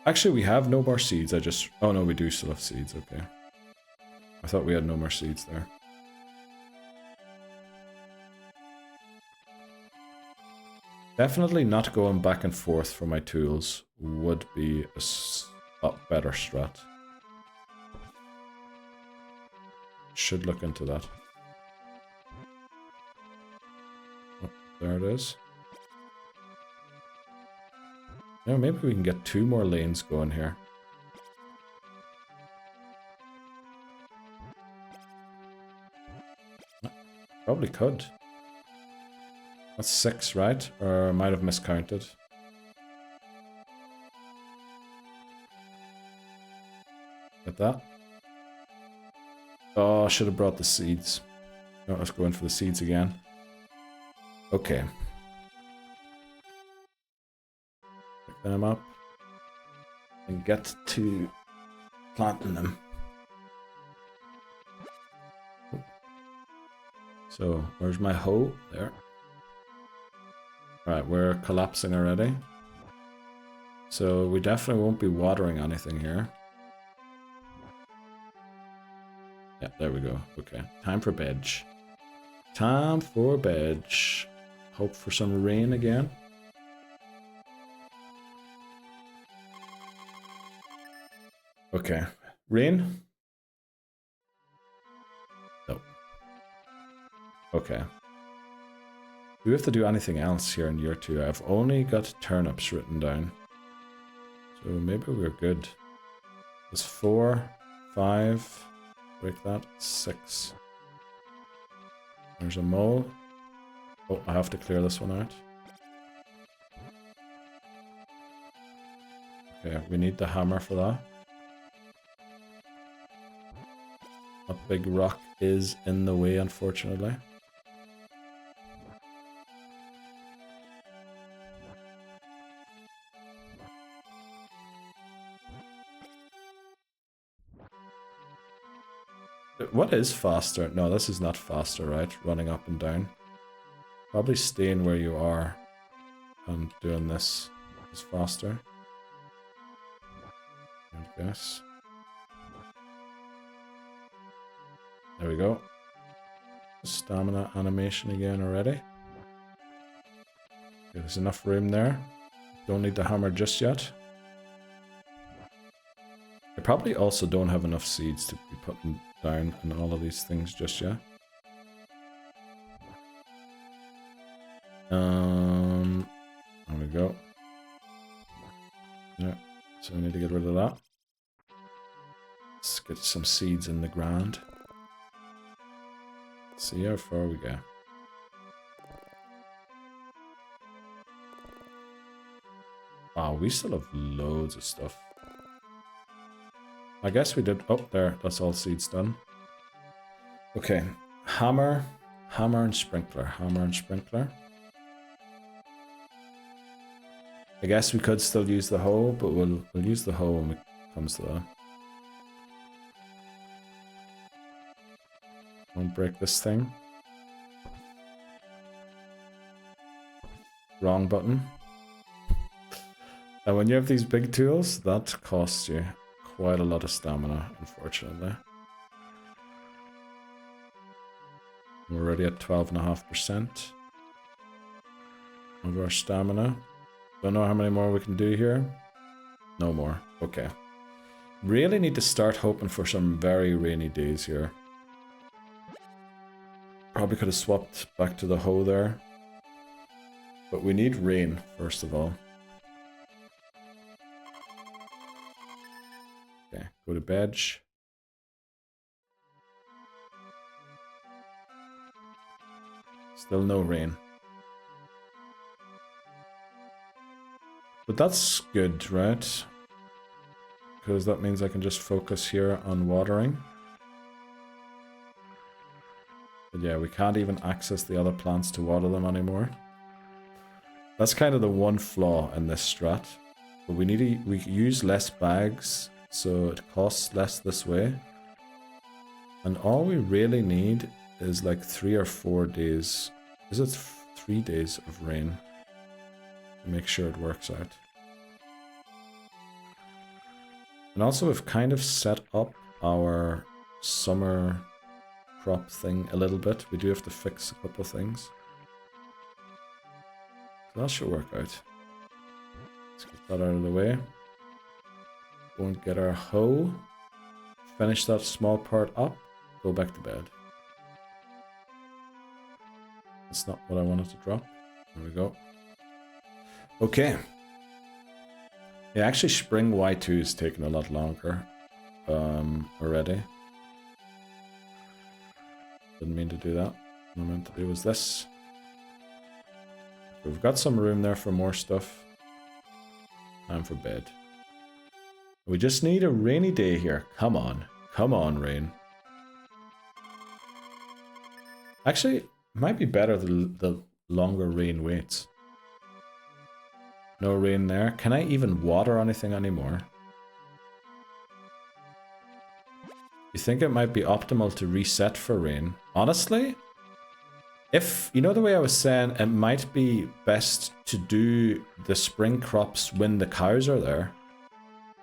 Actually, we have no more seeds. Oh no, we do still have seeds, okay. I thought we had no more seeds there. Definitely not going back and forth for my tools would be a better strat. Should look into that. Oh, there it is. Yeah, maybe we can get 2 more lanes going here. Probably could. That's 6, right? Or I might have miscounted. Get that. Oh, I should have brought the seeds. No, let's go in for the seeds again. Okay. Pick them up. And get to planting them. So, where's my hoe? There. Right, we're collapsing already. So we definitely won't be watering anything here. Yeah, there we go. Okay, time for bed. Time for bed. Hope for some rain again. Okay, rain? No. Okay. Do we have to do anything else here in year 2? I've only got turnips written down. So maybe we're good. There's 4, 5, break that, 6. There's a mole. Oh, I have to clear this one out. Okay, we need the hammer for that. That big rock is in the way, unfortunately. What is faster? No, this is not faster, right? Running up and down. Probably staying where you are and doing this is faster. I guess. There we go. Stamina animation again already. Okay, there's enough room there. Don't need the hammer just yet. I probably also don't have enough seeds to be putting down in all of these things just yet. There we go. Yeah, so we need to get rid of that. Let's get some seeds in the ground. See how far we go. we still have loads of stuff. I guess we did... Oh, there. That's all seeds done. Okay. Hammer. Hammer and sprinkler. Hammer and sprinkler. I guess we could still use the hoe, but we'll use the hoe when it comes to that. Won't break this thing. Wrong button. And when you have these big tools, that costs you quite a lot of stamina, unfortunately. We're already at 12.5% of our stamina. Don't know how many more we can do here. No more. Okay. Really need to start hoping for some very rainy days here. Probably could have swapped back to the hoe there. But we need rain, first of all. Okay, go to bed. Still no rain. But that's good, right? Because that means I can just focus here on watering. But yeah, we can't even access the other plants to water them anymore. That's kind of the one flaw in this strat. But we use less bags, so it costs less this way. And all we really need is like 3 or 4 days. Is it 3 days of rain? To make sure it works out. And also we've kind of set up our summer crop thing a little bit. We do have to fix a couple of things. So that should work out. Let's get that out of the way. Go and get our hoe. Finish that small part up. Go back to bed. That's not what I wanted to drop. There we go. Okay. Yeah, actually Spring Y2 is taking a lot longer already. Didn't mean to do that. What I meant to do was this. We've got some room there for more stuff. Time for bed. We just need a rainy day here. Come on. Come on, rain. Actually, it might be better the longer rain waits. No rain there. Can I even water anything anymore? You think it might be optimal to reset for rain? Honestly, if, you know the way I was saying, it might be best to do the spring crops when the cows are there.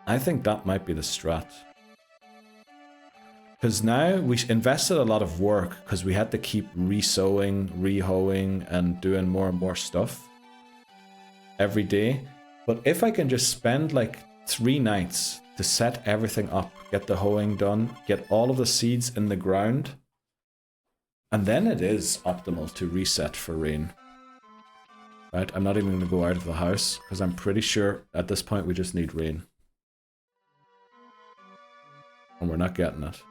I think that might be the strat. Because now we invested a lot of work because we had to keep re-sowing, re-hoeing, and doing more and more stuff every day. But if I can just spend like 3 nights to set everything up, get the hoeing done, get all of the seeds in the ground, and then it is optimal to reset for rain. Right, I'm not even going to go out of the house because I'm pretty sure at this point we just need rain. And we're not getting it.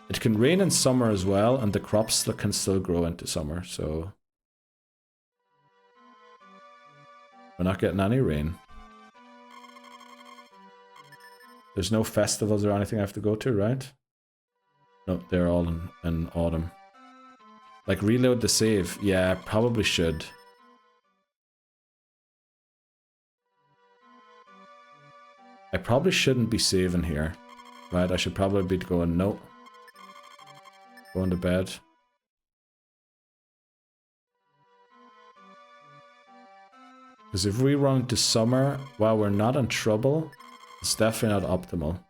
It can rain in summer as well, and the crops can still grow into summer, so we're not getting any rain. There's no festivals or anything I have to go to, right? No, they're all in autumn. Like, reload the save. Yeah, I probably should. I probably shouldn't be saving here. Right, I should probably be going, no. Going to bed. Because if we run into summer while we're not in trouble, it's definitely not optimal.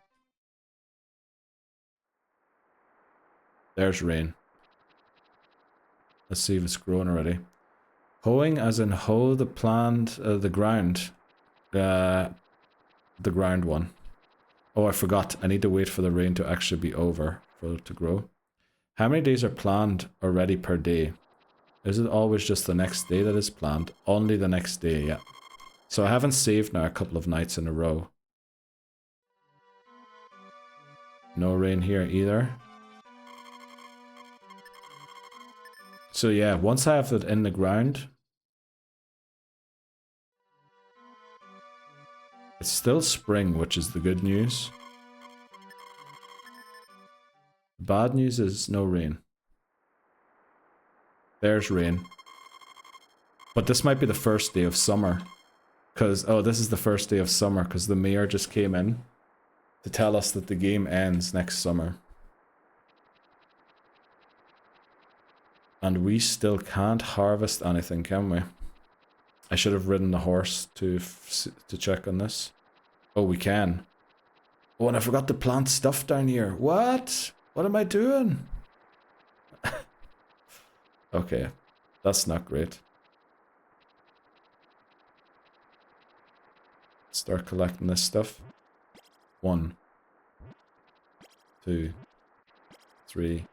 There's rain. Let's see if it's grown already. Hoeing as in hoe the plant, the ground. The ground one. Oh, I forgot. I need to wait for the rain to actually be over for it to grow. How many days are planned already per day? Is it always just the next day that is planned? Only the next day, yeah. So I haven't saved now a couple of nights in a row. No rain here either. So yeah, once I have it in the ground, It's still spring, which is the good news. The bad news is no rain. There's rain. But this might be the first day of summer. Because, oh, this is the first day of summer because the mayor just came in to tell us that the game ends next summer. And we still can't harvest anything, can we? I should have ridden the horse to check on this. Oh, we can. Oh, and I forgot to plant stuff down here. What? What am I doing? Okay, that's not great. Start collecting this stuff. 1, 2, 3,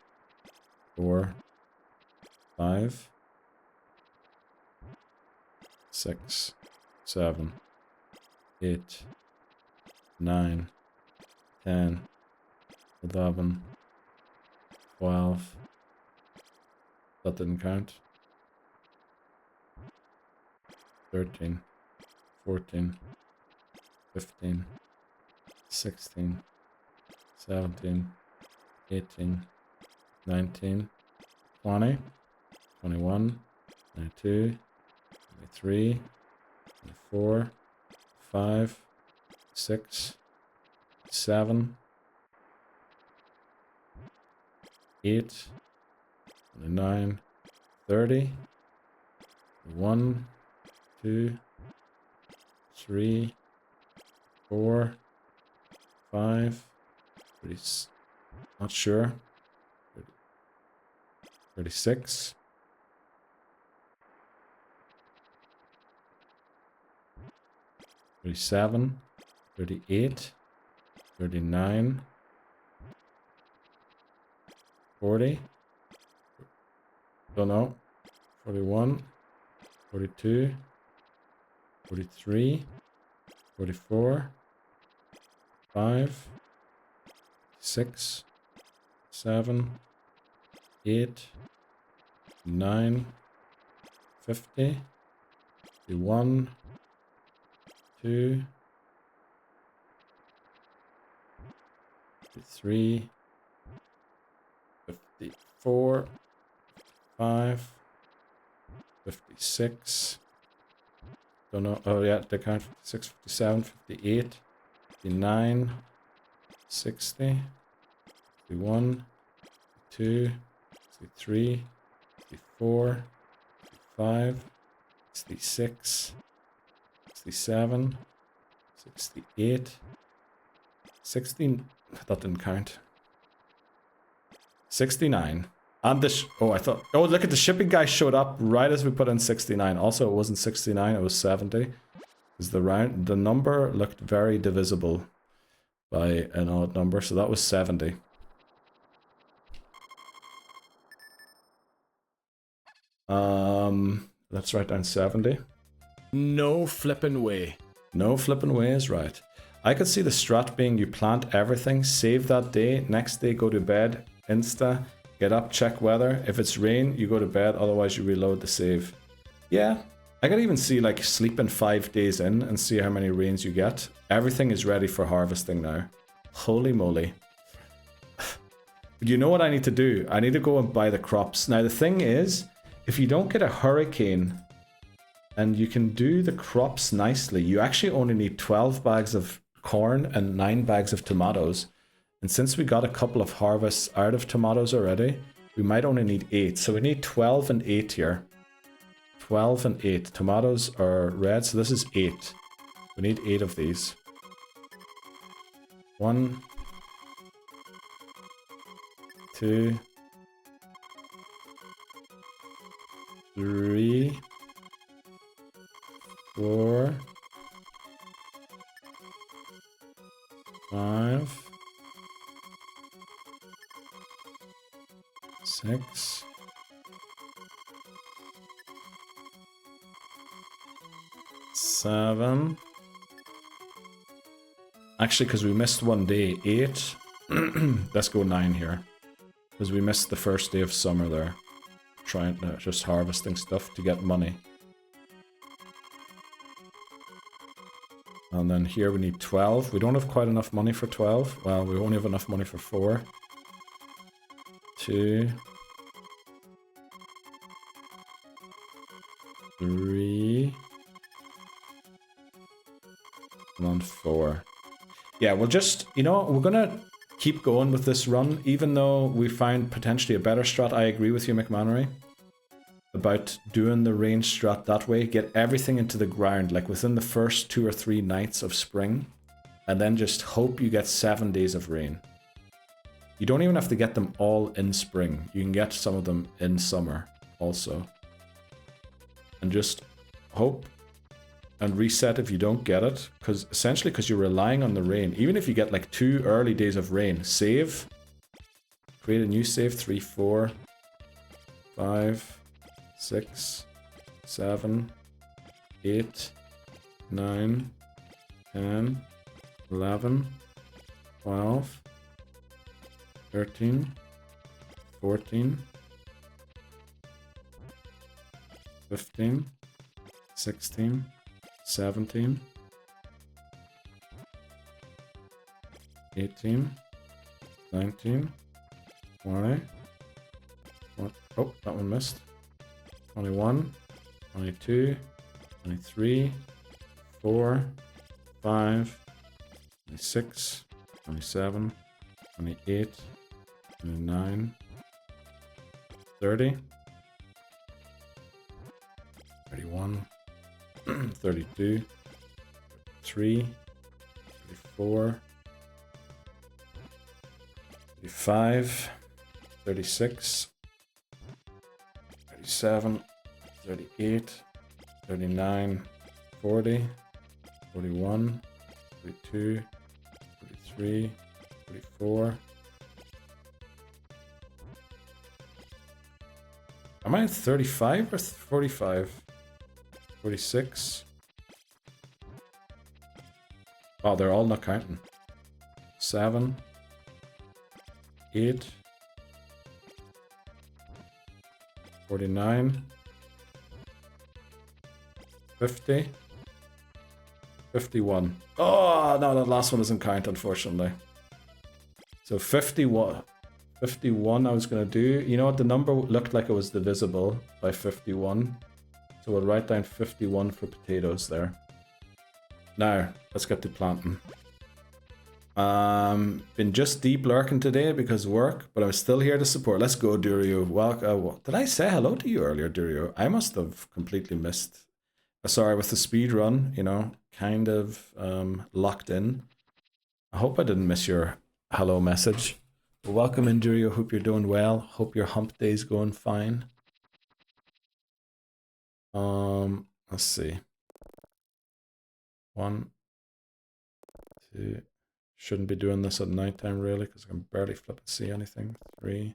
4, 5, 6, 7, 8, 9, 10, 11, 12. That didn't count. 13, 14, 15, 16, 17, 18, 19, 20, 21, 22, 23, 24, 5, 6, 7, 8, 29, 30, 1, 2, 3, 4, 5, 30, not sure, 36, 37, 38, 39, 40, don't know, 41, 42, 43, 44, 5, 6, 7, 8, 9, 50, 51, 2, 53, 54, 5, 56, don't know, oh yeah, they count 56, 57, 58, 59, 60, 61, 62, 63, 64, 65, 66, 67, 68, 16, that didn't count, 69, and this, oh I thought, oh look at the shipping guy showed up right as we put in 69, also it wasn't 69, it was 70, because the number looked very divisible by an odd number, so that was 70. Let's write down 70. No flippin' way. No flippin' way is right. I could see the strat being you plant everything, save that day, next day go to bed, insta, get up, check weather. If it's rain, you go to bed, otherwise you reload the save. Yeah, I could even see like sleeping 5 days in and see how many rains you get. Everything is ready for harvesting now. Holy moly. You know what I need to do? I need to go and buy the crops. Now the thing is, if you don't get a hurricane and you can do the crops nicely, you actually only need 12 bags of corn and 9 bags of tomatoes. And since we got a couple of harvests out of tomatoes already, we might only need 8. So we need 12 and 8 here. 12 and 8. Tomatoes are red, so this is 8. We need 8 of these. 1, 2, 3, 4, 5, 6, 7. Actually, because we missed one day, 8. Let's go 9 here. Because we missed the first day of summer there. Trying to just harvesting stuff to get money. And then here we need 12. We don't have quite enough money for 12. Well, we only have enough money for 4. 2. 3. And then 4. Yeah, we'll just, you know, we're gonna keep going with this run, even though we find potentially a better strat. I agree with you, McMannery, about doing the range strat that way. Get everything into the ground, like within the first 2 or 3 nights of spring, and then just hope you get 7 days of rain. You don't even have to get them all in spring. You can get some of them in summer also. And just hope and reset if you don't get it, because essentially because you're relying on the rain. Even if you get like 2 early days of rain, save, create a new save. 3, 4, 5, 6, 7, 8, 9, 10, 11, 12, 13, 14, 15, 16, 17, 18, 19, 20. Oh, that one missed. 21, 22, 23, 4, 5, 26, 27, 28, 29, 30, 31, 32, 33, 34, 35, 36, 37, 38, 39, 40, 41, 42, 43, 44. Am I at 35 or 45? 46. Oh, they're all not counting. 7, 8, 49, 50, 51. Oh, no, that last one doesn't count, unfortunately. So 51 I was going to do. You know what? The number looked like it was divisible by 51. So we'll write down 51 for potatoes there. Now, let's get to planting. Been just deep lurking today because of work, but I'm still here to support. Let's go, Durio. Well, did I say hello to you earlier, Durio? I must have completely missed. Sorry, with the speed run, you know, kind of locked in. I hope I didn't miss your hello message. Welcome in, Durio. Hope you're doing well. Hope your hump day's going fine. Let's see. 1, 2. Shouldn't be doing this at nighttime really, because I can barely flip and see anything. 3.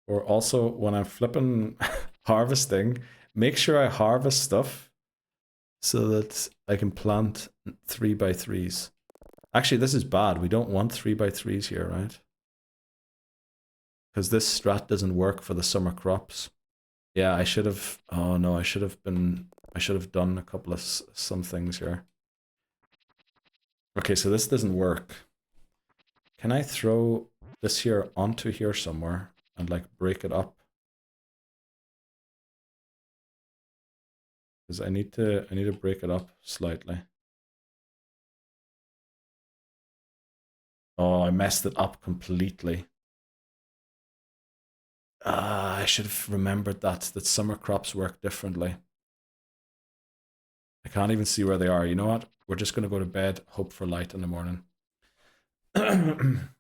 Or also, when I'm flipping harvesting, make sure I harvest stuff so that I can plant 3x3s. Actually, this is bad. We don't want 3x3s here, right? Because this strat doesn't work for the summer crops. Yeah, I should have. Oh no, I should have done a couple of some things here. Okay, so this doesn't work. Can I throw this here onto here somewhere and like break it up? Because I need to break it up slightly. Oh, I messed it up completely. I should have remembered that summer crops work differently. I can't even see where they are. You know what? We're just going to go to bed, hope for light in the morning.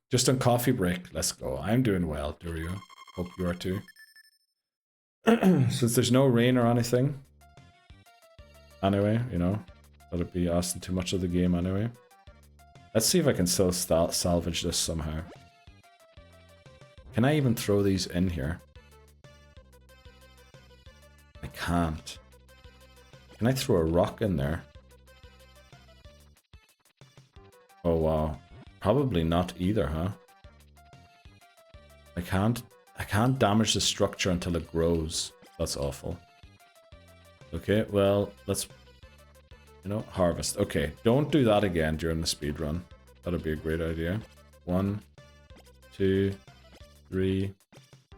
Just on coffee break. Let's go. I'm doing well, Durio. Hope you are too. Since there's no rain or anything. Anyway, you know, that'd be asking too much of the game anyway. Let's see if I can still salvage this somehow. Can I even throw these in here? I can't. Can I throw a rock in there? Oh wow. Probably not either, huh? I can't damage the structure until it grows. That's awful. Okay, well, let's You know, harvest. Okay, don't do that again during the speed run. That'd be a great idea. 1, 2, 3,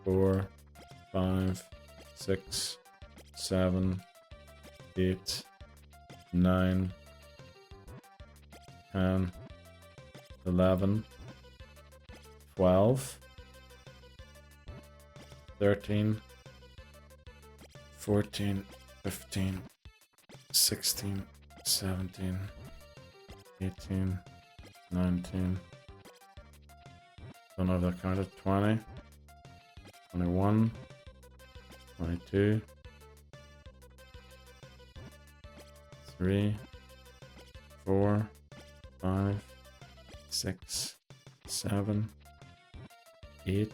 4, 5, 6, 7, 8, 9, 10, 11, 12, 13, 14, 15, 16, 17, 18, 19, don't know if that counted, 20, 21, 22, 3, 4, 5, 6, 7, 8,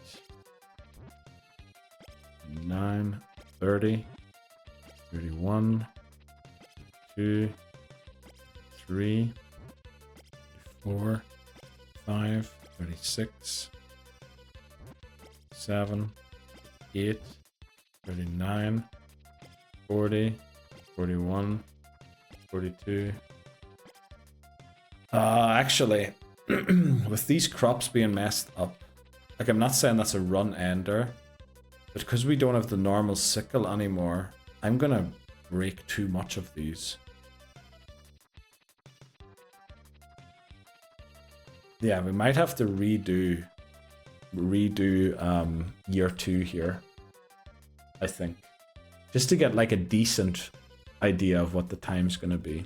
9, 30, 31, 2, 3, 4, 5, 36, 7, 8, 39, 40, 41, 42. Actually, with these crops being messed up, like I'm not saying that's a run ender, but because we don't have the normal sickle anymore, I'm gonna break too much of these. Yeah, we might have to redo year 2 here, I think. Just to get like a decent idea of what the time's gonna be.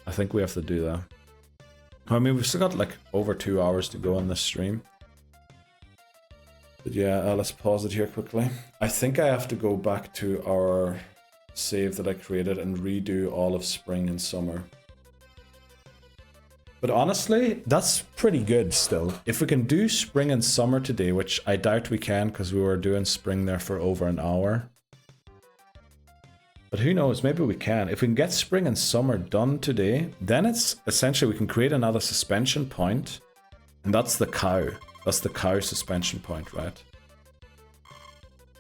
I think we have to do that. I mean, we've still got like over 2 hours to go on this stream. But yeah, let's pause it here quickly. I think I have to go back to our save that I created and redo all of spring and summer. But honestly, that's pretty good still. If we can do spring and summer today, which I doubt we can because we were doing spring there for over an hour. But who knows, maybe we can. If we can get spring and summer done today, then it's essentially we can create another suspension point. And that's the cow. That's the cow suspension point, right?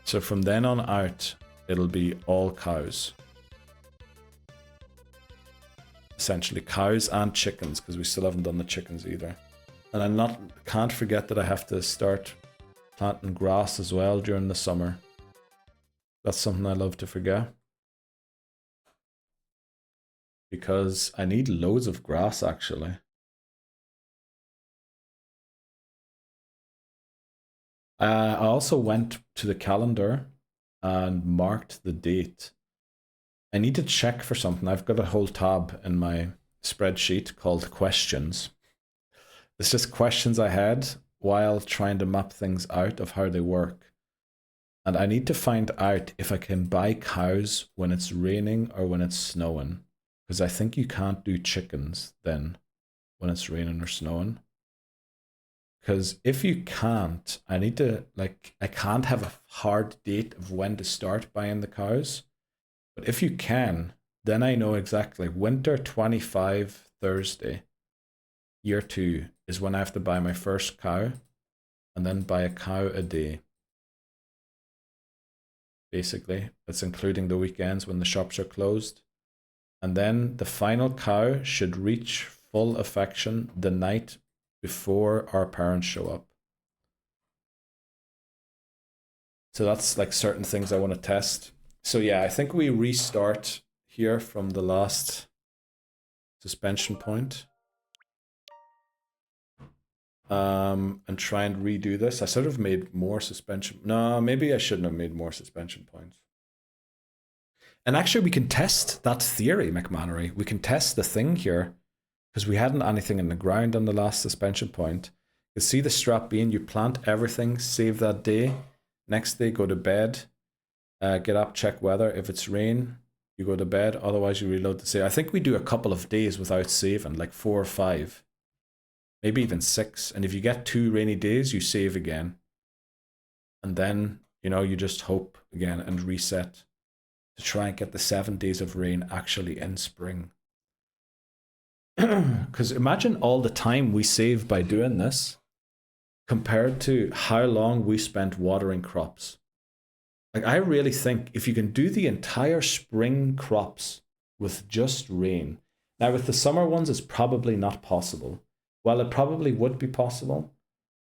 So from then on out, it'll be all cows. Essentially cows and chickens, because we still haven't done the chickens either. And can't forget that I have to start planting grass as well during the summer. That's something I love to forget. Because I need loads of grass actually. I also went to the calendar and marked the date. I need to check for something. I've got a whole tab in my spreadsheet called questions. It's just questions I had while trying to map things out of how they work. And I need to find out if I can buy cows when it's raining or when it's snowing. Because I think you can't do chickens then when it's raining or snowing. Because if you can't, I need to, like, I can't have a hard date of when to start buying the cows. But if you can, then I know exactly. Winter 25 Thursday, year 2, is when I have to buy my first cow. And then buy a cow a day. Basically, that's including the weekends when the shops are closed. And then the final cow should reach full affection the night before our parents show up. So that's like certain things I want to test. So yeah, I think we restart here from the last suspension point. And try and redo this. I sort of made more suspension. No, maybe I shouldn't have made more suspension points. And actually we can test that theory, McMannery. We can test the thing here because we hadn't anything in the ground on the last suspension point. You see the strap being, you plant everything, save that day. Next day, go to bed, get up, check weather. If it's rain, you go to bed. Otherwise, you reload the save. I think we do a couple of days without saving, like 4 or 5. Maybe even 6. And if you get 2 rainy days, you save again. And then, you know, you just hope again and reset to try and get the 7 days of rain actually in spring. Because imagine all the time we save by doing this compared to how long we spent watering crops. Like, I really think if you can do the entire spring crops with just rain. Now, with the summer ones, it's probably not possible. Well, it probably would be possible,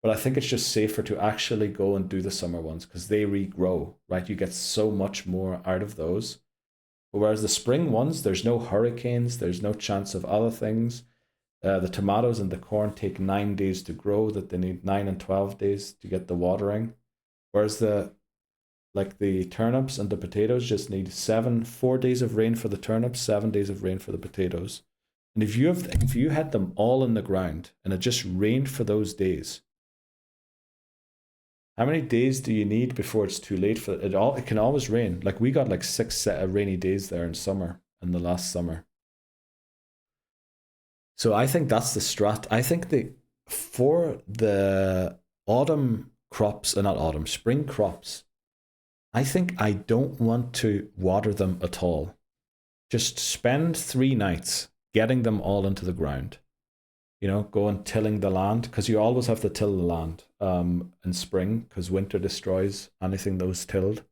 but I think it's just safer to actually go and do the summer ones because they regrow, right? You get so much more out of those. But whereas the spring ones, there's no hurricanes, there's no chance of other things. The tomatoes and the corn take 9 days to grow, that they need 9 and 12 days to get the watering. Whereas the turnips and the potatoes just need 4 days of rain for the turnips, 7 days of rain for the potatoes. And if you had them all in the ground and it just rained for those days, how many days do you need before it's too late for it? It can always rain. Like, we got like 6 rainy days there in the last summer. So I think that's the strat. I think for the autumn crops, spring crops, I think I don't want to water them at all. Just spend 3 nights getting them all into the ground. You know, go and tilling the land, because you always have to till the land in spring, because winter destroys anything that was tilled.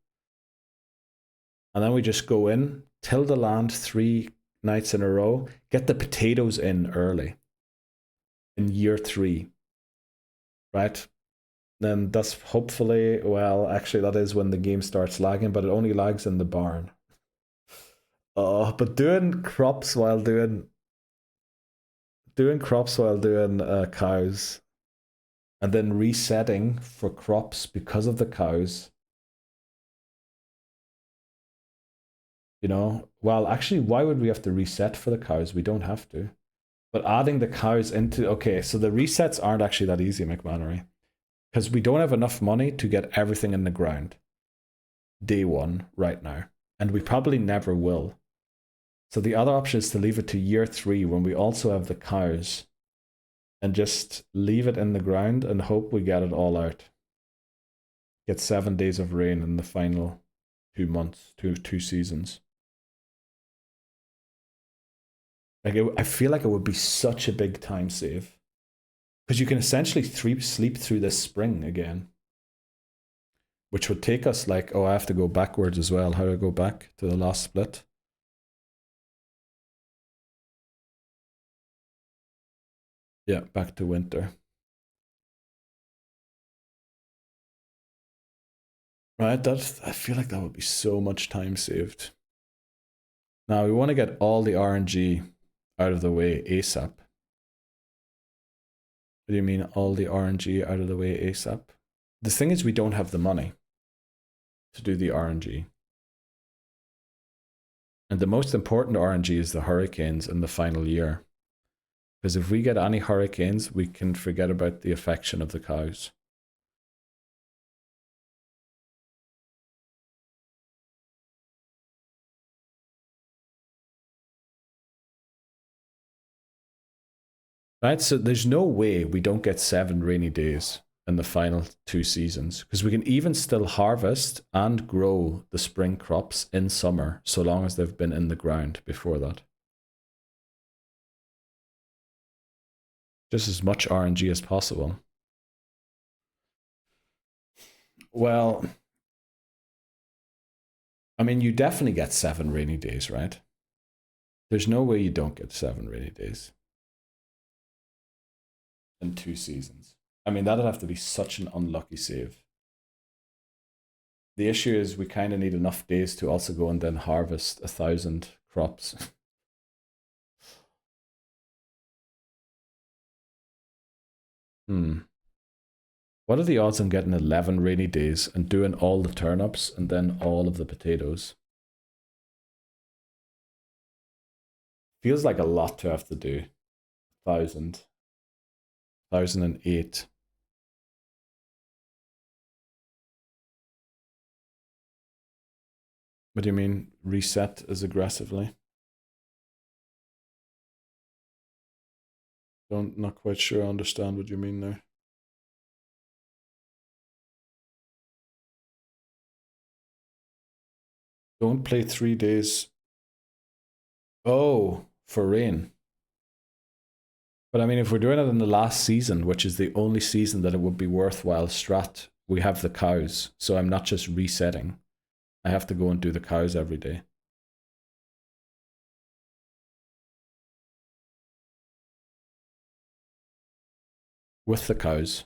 And then we just go in, till the land 3 nights in a row, get the potatoes in early in year 3, right? Then that's hopefully, well, actually that is when the game starts lagging, but it only lags in the barn. But doing crops while doing cows, and then resetting for crops because of the cows. You know, well, actually, why would we have to reset for the cows? We don't have to. But adding the cows into, okay, so the resets aren't actually that easy, McMannery, because we don't have enough money to get everything in the ground day 1 right now, and we probably never will. So the other option is to leave it to year 3 when we also have the cows, and just leave it in the ground and hope we get it all out. Get 7 days of rain in the final 2 months, two seasons. Like, I feel like it would be such a big time save, because you can essentially sleep through this spring again, which would take us like, I have to go backwards as well. How do I go back to the last split? Yeah, back to winter. Right, I feel like that would be so much time saved. Now, we want to get all the RNG out of the way ASAP. What do you mean, all the RNG out of the way ASAP? The thing is, we don't have the money to do the RNG. And the most important RNG is the hurricanes in the final year. Because if we get any hurricanes, we can forget about the affection of the cows. Right, so there's no way we don't get 7 rainy days in the final 2 seasons, because we can even still harvest and grow the spring crops in summer, so long as they've been in the ground before that. Just as much RNG as possible. Well, I mean, you definitely get 7 rainy days, right? There's no way you don't get 7 rainy days in 2 seasons. I mean, that'd have to be such an unlucky save. The issue is we kind of need enough days to also go and then harvest 1,000 crops. What are the odds on getting 11 rainy days and doing all the turnips and then all of the potatoes? Feels like a lot to have to do. 1,000. 1,008. What do you mean, reset as aggressively? Not quite sure I understand what you mean there. Don't play 3 days. Oh, for rain. But I mean, if we're doing it in the last season, which is the only season that it would be worthwhile strat, we have the cows. So I'm not just resetting. I have to go and do the cows every day. With the cows.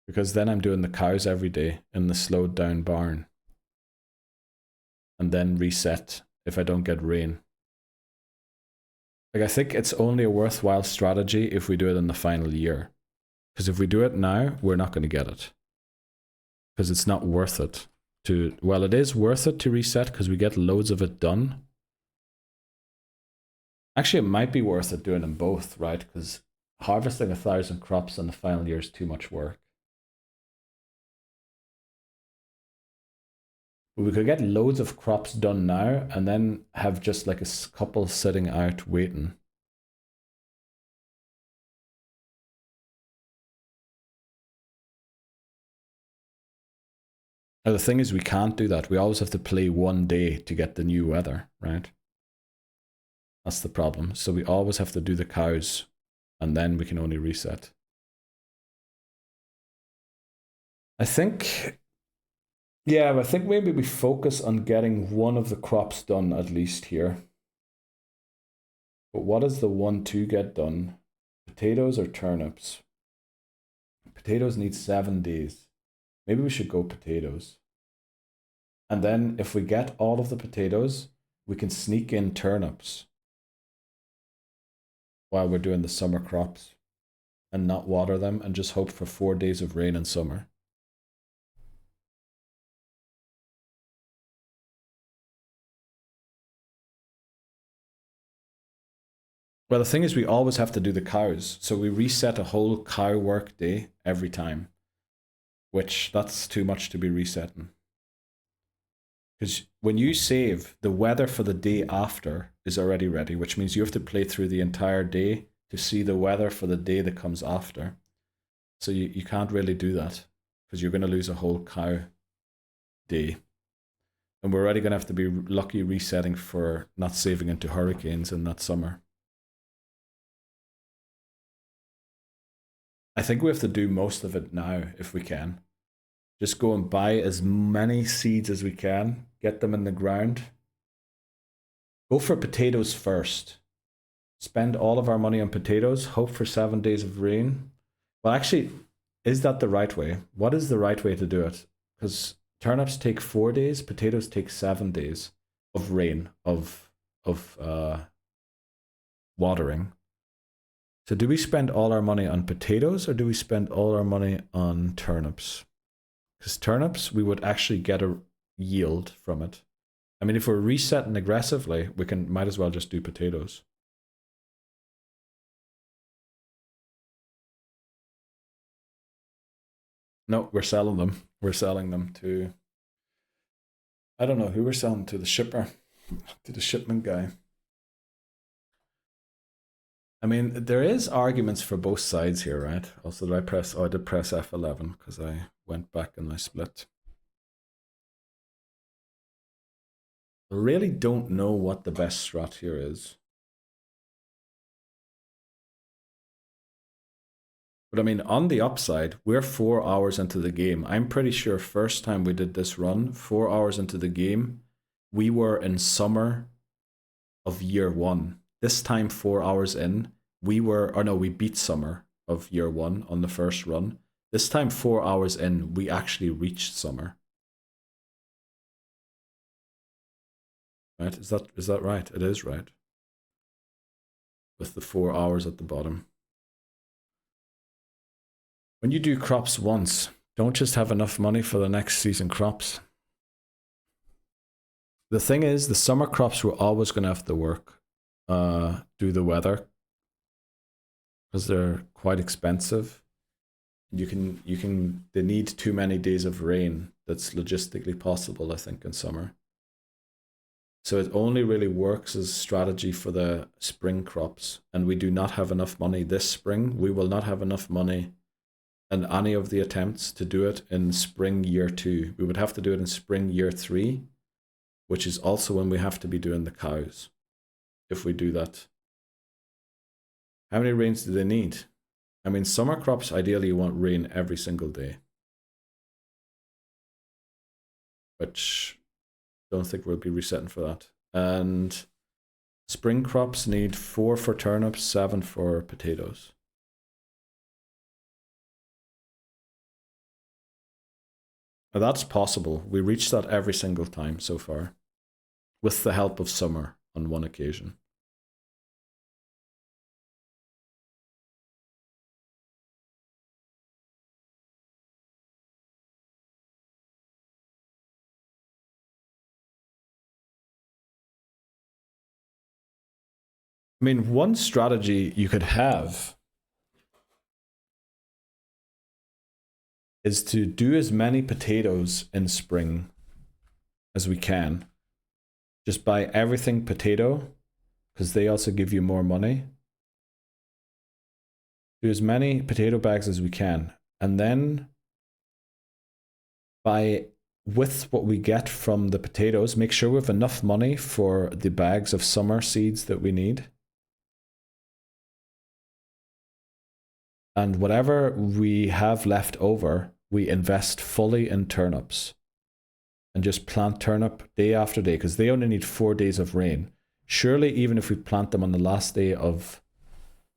Because then I'm doing the cows every day in the slowed down barn. And then reset if I don't get rain. Like, I think it's only a worthwhile strategy if we do it in the final year. Because if we do it now, we're not going to get it. Because it's not worth it to... Well, it is worth it to reset because we get loads of it done. Actually, it might be worth it doing them both, right? Because harvesting 1,000 crops in the final year is too much work. We could get loads of crops done now and then have just like a couple sitting out waiting. Now the thing is, we can't do that. We always have to play one day to get the new weather, right? That's the problem. So we always have to do the cows and then we can only reset. I think... Yeah, I think maybe we focus on getting one of the crops done at least here. But what is the one to get done? Potatoes or turnips? Potatoes need 7 days. Maybe we should go potatoes. And then if we get all of the potatoes, we can sneak in turnips while we're doing the summer crops and not water them and just hope for 4 days of rain in summer. Well, the thing is, we always have to do the cows. So we reset a whole cow work day every time, which that's too much to be resetting. Because when you save, the weather for the day after is already ready, which means you have to play through the entire day to see the weather for the day that comes after. So you can't really do that because you're going to lose a whole cow day. And we're already going to have to be lucky resetting for not saving into hurricanes in that summer. I think we have to do most of it now if we can. Just go and buy as many seeds as we can, get them in the ground. Go for potatoes first. Spend all of our money on potatoes, hope for 7 days of rain. Well, actually, is that the right way? What is the right way to do it? Because turnips take 4 days, potatoes take 7 days of rain, of watering. So do we spend all our money on potatoes or do we spend all our money on turnips? Because turnips, we would actually get a yield from it. I mean, if we're resetting aggressively, we might as well just do potatoes. No, we're selling them. We're selling them to... I don't know who we're selling to, the shipper, to the shipment guy. I mean, there is arguments for both sides here, right? Also, did I press... Oh, I did press F11 because I went back and I split. I really don't know what the best strat here is. But I mean, on the upside, we're 4 hours into the game. I'm pretty sure first time we did this run, 4 hours into the game, we were in summer of year 1. This time, 4 hours in, we beat summer of year 1 on the first run. This time, 4 hours in, we actually reached summer. Right? Is that right? It is right. With the 4 hours at the bottom. When you do crops once, don't just have enough money for the next season crops. The thing is, the summer crops we're always going to have to work, do the weather, because they're quite expensive. They need too many days of rain. That's logistically possible, I think, in summer. So it only really works as a strategy for the spring crops, and we do not have enough money this spring. We will not have enough money in any of the attempts to do it in spring year 2. We would have to do it in spring year 3, which is also when we have to be doing the cows, if we do that. How many rains do they need? I mean, summer crops, ideally you want rain every single day. which don't think we'll be resetting for that. And spring crops need 4 for turnips, 7 for potatoes. Now that's possible. We reached that every single time so far, with the help of summer on one occasion. I mean, one strategy you could have is to do as many potatoes in spring as we can. Just buy everything potato, because they also give you more money. Do as many potato bags as we can, and then buy, with what we get from the potatoes, make sure we have enough money for the bags of summer seeds that we need. And whatever we have left over, we invest fully in turnips. And just plant turnip day after day, because they only need 4 days of rain. Surely, even if we plant them on the last day of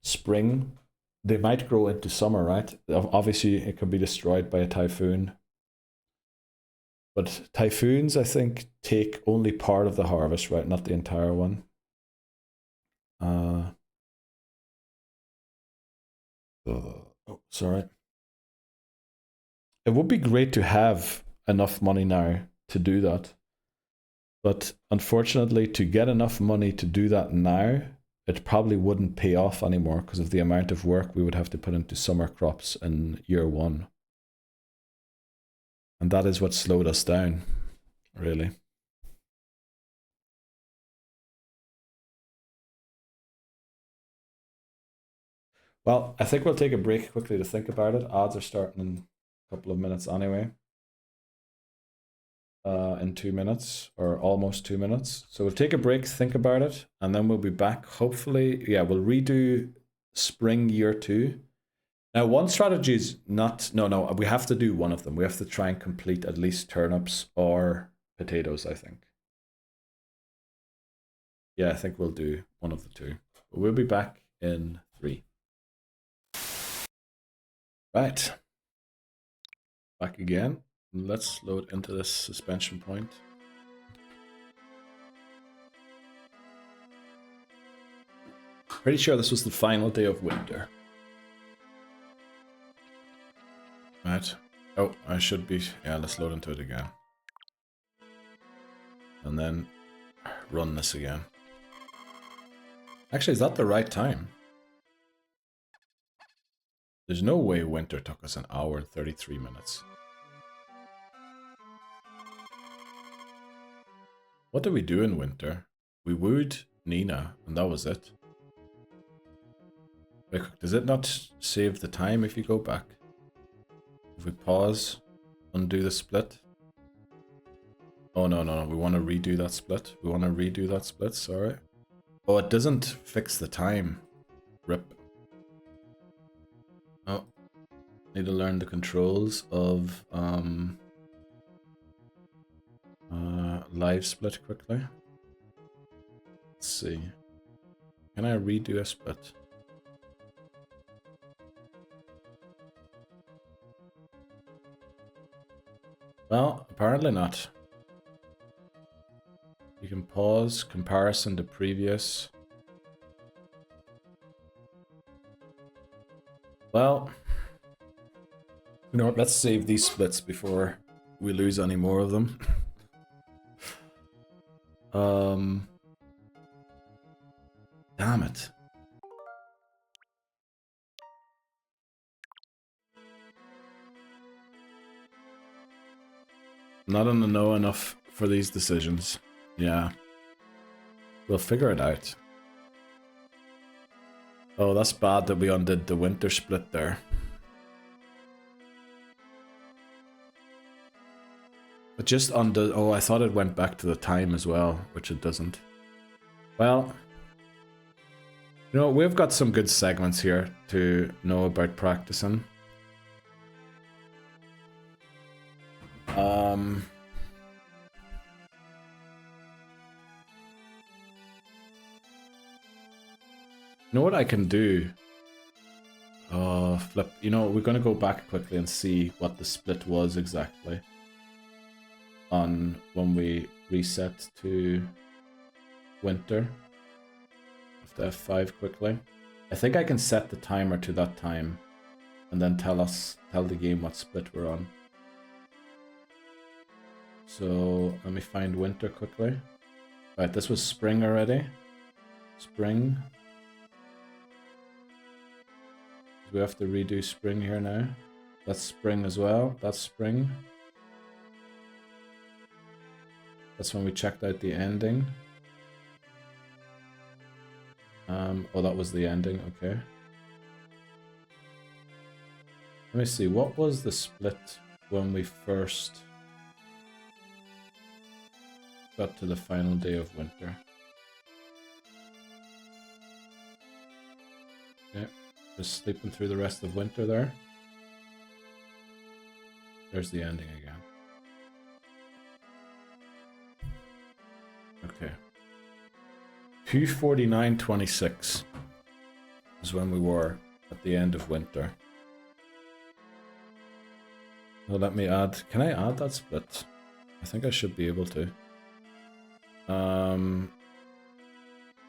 spring, they might grow into summer, right? Obviously, it could be destroyed by a typhoon. But typhoons, I think, take only part of the harvest, right? Not the entire one. Oh, sorry. It would be great to have enough money now to do that. But unfortunately, to get enough money to do that now, it probably wouldn't pay off anymore because of the amount of work we would have to put into summer crops in year 1. And that is what slowed us down, really. Well, I think we'll take a break quickly to think about it. Odds are starting in a couple of minutes anyway. In 2 minutes, or almost 2 minutes. So we'll take a break, think about it, and then we'll be back. Hopefully, yeah, we'll redo spring year 2. Now, one strategy is not, no, we have to do one of them. We have to try and complete at least turnips or potatoes, I think. Yeah, I think we'll do one of the two. But we'll be back in 3. Right. Back again. Let's load into this suspension point. Pretty sure this was the final day of winter. Right. Oh, I should be... Yeah, let's load into it again. And then run this again. Actually, is that the right time? There's no way winter took us an hour and 33 minutes. What did we do in winter? We wooed Nina, and that was it. Wait, does it not save the time if you go back? If we pause, undo the split? Oh, no, we want to redo that split. Sorry. Oh, it doesn't fix the time. Rip. Oh. Need to learn the controls of LiveSplit quickly. Let's see. Can I redo a split? Well, apparently not. You can pause comparison to previous. Well, you know what, let's save these splits before we lose any more of them. Damn it. Not in the know enough for these decisions. Yeah. We'll figure it out. Oh, that's bad that we undid the winter split there. But just undo... Oh, I thought it went back to the time as well, which it doesn't. Well... You know, we've got some good segments here to know about practicing. know what I can do? Oh, flip. You know, we're going to go back quickly and see what the split was exactly on when we reset to winter. Have to F5 quickly. I think I can set the timer to that time and then tell the game what split we're on. So let me find winter quickly. Right, this was spring already. Spring. We have to redo spring here now. That's spring as well. That's spring. That's when we checked out the ending. Oh, that was the ending. Okay. Let me see. What was the split when we first got to the final day of winter? Okay. Just sleeping through the rest of winter there. There's the ending again. Okay. 249.26 is when we were at the end of winter. Well, let me add. Can I add that split? I think I should be able to.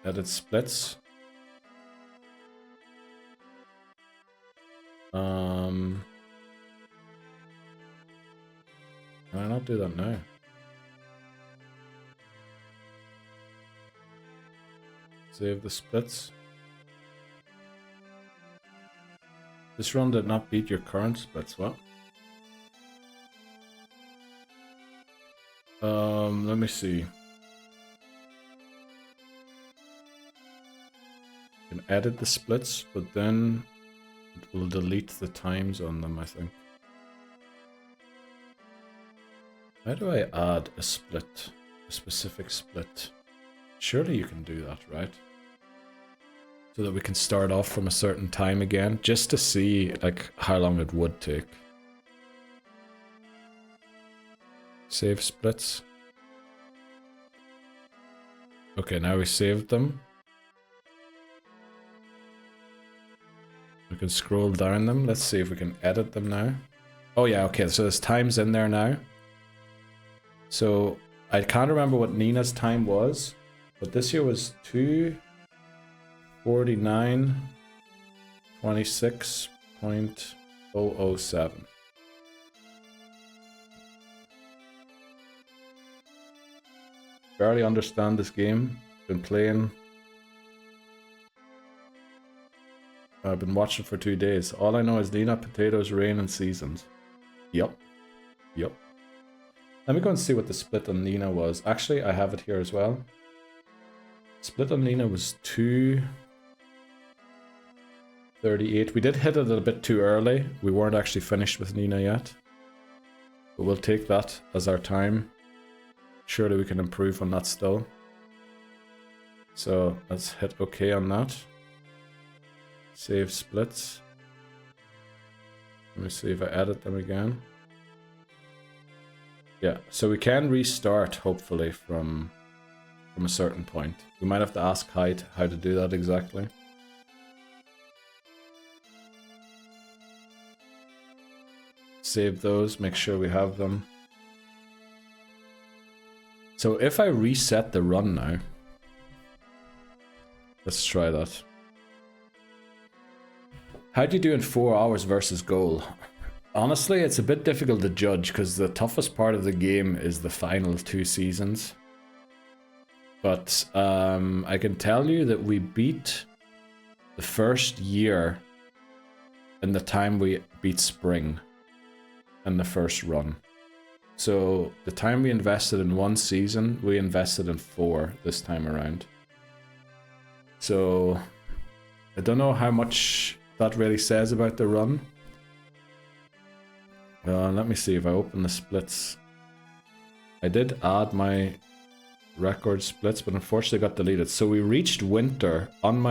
Edit splits. Can I not do that now? Save the splits. This run did not beat your current splits. What? Let me see. You can edit the splits, but then it will delete the times on them, I think. How do I add a split? A specific split? Surely you can do that, right? So that we can start off from a certain time again, just to see like how long it would take. Save splits. Okay, now we saved them. We can scroll down them. Let's see if we can edit them now. Oh yeah, okay, so there's times in there now. So I can't remember what Nina's time was, but this year was 249.26.007. Barely understand this game. Been playing. I've been watching for 2 days. All I know is Nina, potatoes, rain, and seasons. Yup. Yup. Let me go and see what the split on Nina was. Actually, I have it here as well. Split on Nina was 2:38. We did hit it a bit too early. We weren't actually finished with Nina yet. But we'll take that as our time. Surely we can improve on that still. So let's hit OK on that. Save splits. Let me see if I edit them again. Yeah, so we can restart hopefully from a certain point. We might have to ask Hyde how to do that exactly. Save those, make sure we have them. So if I reset the run now, let's try that. How do you do in 4 hours versus goal? Honestly, it's a bit difficult to judge because the toughest part of the game is the final 2 seasons. But I can tell you that we beat the first year in the time we beat spring in the first run. So the time we invested in 1 season, we invested in 4 this time around. So I don't know how much that really says about the run. Let me see if I open the splits. I did add my record splits, but unfortunately got deleted. So we reached winter on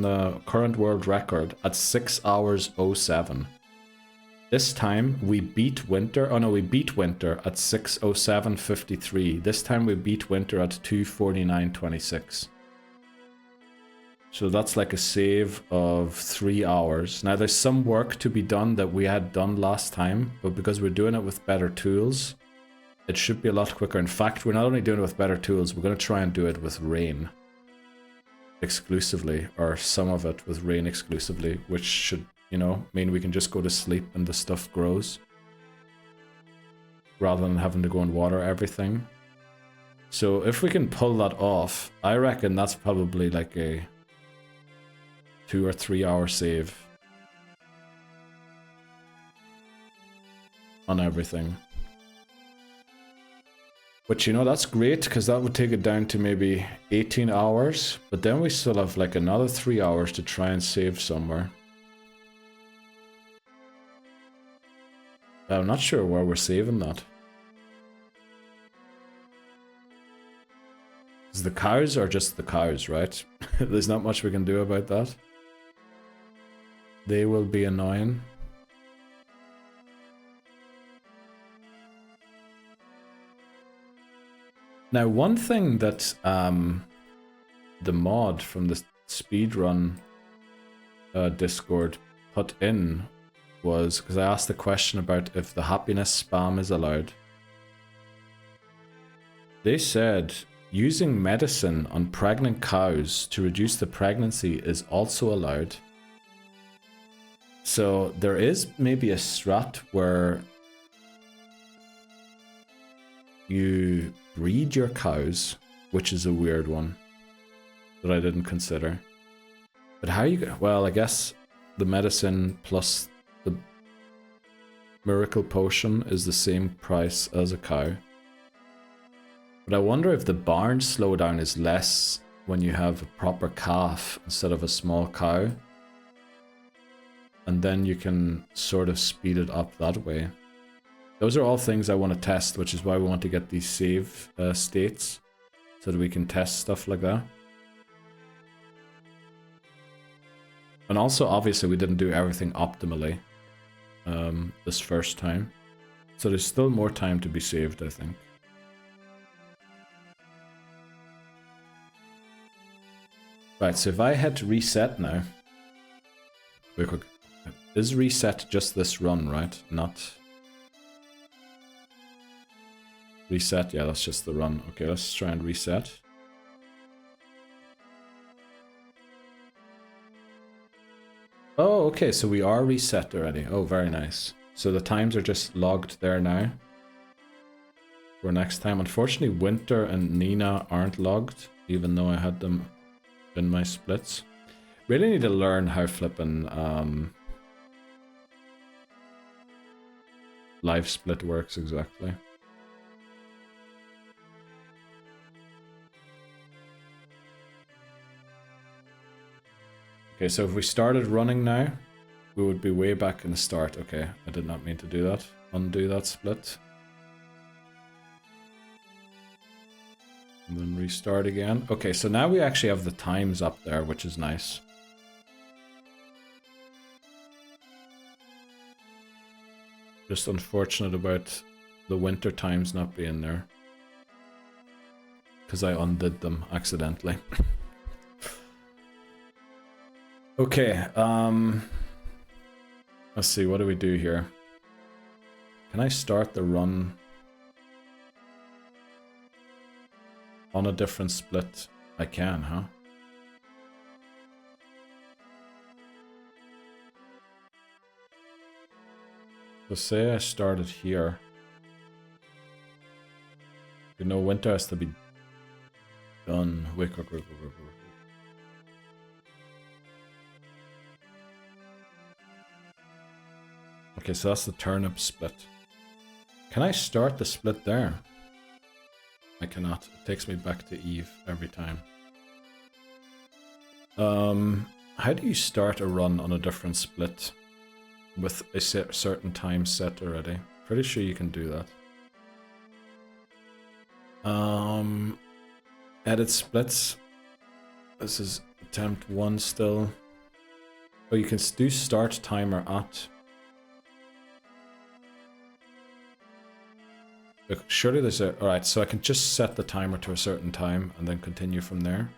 the current world record at 6 hours 07. This time we beat winter. Oh no, we beat winter at 6:07:53. This time we beat winter at 2:49:26. So that's like a save of 3 hours. Now there's some work to be done that we had done last time, but because we're doing it with better tools, it should be a lot quicker. In fact, we're not only doing it with better tools, we're going to try and do it with rain exclusively, or some of it with rain exclusively, which should, you know, mean we can just go to sleep and the stuff grows, rather than having to go and water everything. So if we can pull that off, I reckon that's probably like a 2 or 3 hour save on everything. But you know, that's great, because that would take it down to maybe 18 hours, but then we still have like another 3 hours to try and save somewhere. I'm not sure where we're saving that. Because the cows are just the cows, right? There's not much we can do about that. They will be annoying. Now, one thing that the mod from the Speedrun Discord put in was, because I asked the question about if the happiness spam is allowed. They said using medicine on pregnant cows to reduce the pregnancy is also allowed. So there is maybe a strat where you breed your cows, which is a weird one that I didn't consider. But how you go? Well, I guess the medicine plus the miracle potion is the same price as a cow. But I wonder if the barn slowdown is less when you have a proper calf instead of a small cow. And then you can sort of speed it up that way. Those are all things I want to test, which is why we want to get these save states, so that we can test stuff like that. And also, obviously, we didn't do everything optimally this first time. So there's still more time to be saved, I think. Right, so if I hit reset now, very quick. Is reset just this run, right? Not... Reset, yeah, that's just the run. Okay, let's try and reset. Oh, okay, so we are reset already. Oh, very nice. So the times are just logged there now for next time. Unfortunately, Winter and Nina aren't logged, even though I had them in my splits. Really need to learn how flipping LiveSplit works exactly. Okay, so if we started running now, we would be way back in the start. Okay, I did not mean to do that. Undo that split. And then restart again. Okay, so now we actually have the times up there, which is nice. Just unfortunate about the winter times not being there, because I undid them accidentally. Okay, let's see, what do we do here? Can I start the run on a different split? I can, huh? So say I started here. You know, winter has to be done. Wait. Okay, so that's the turnip split. Can I start the split there? I cannot. It takes me back to Eve every time. How do you start a run on a different split with a certain time set already? Pretty sure you can do that. Edit splits. This is attempt 1 still. Oh, you can do start timer at. Look, surely there's a... Alright, so I can just set the timer to a certain time and then continue from there.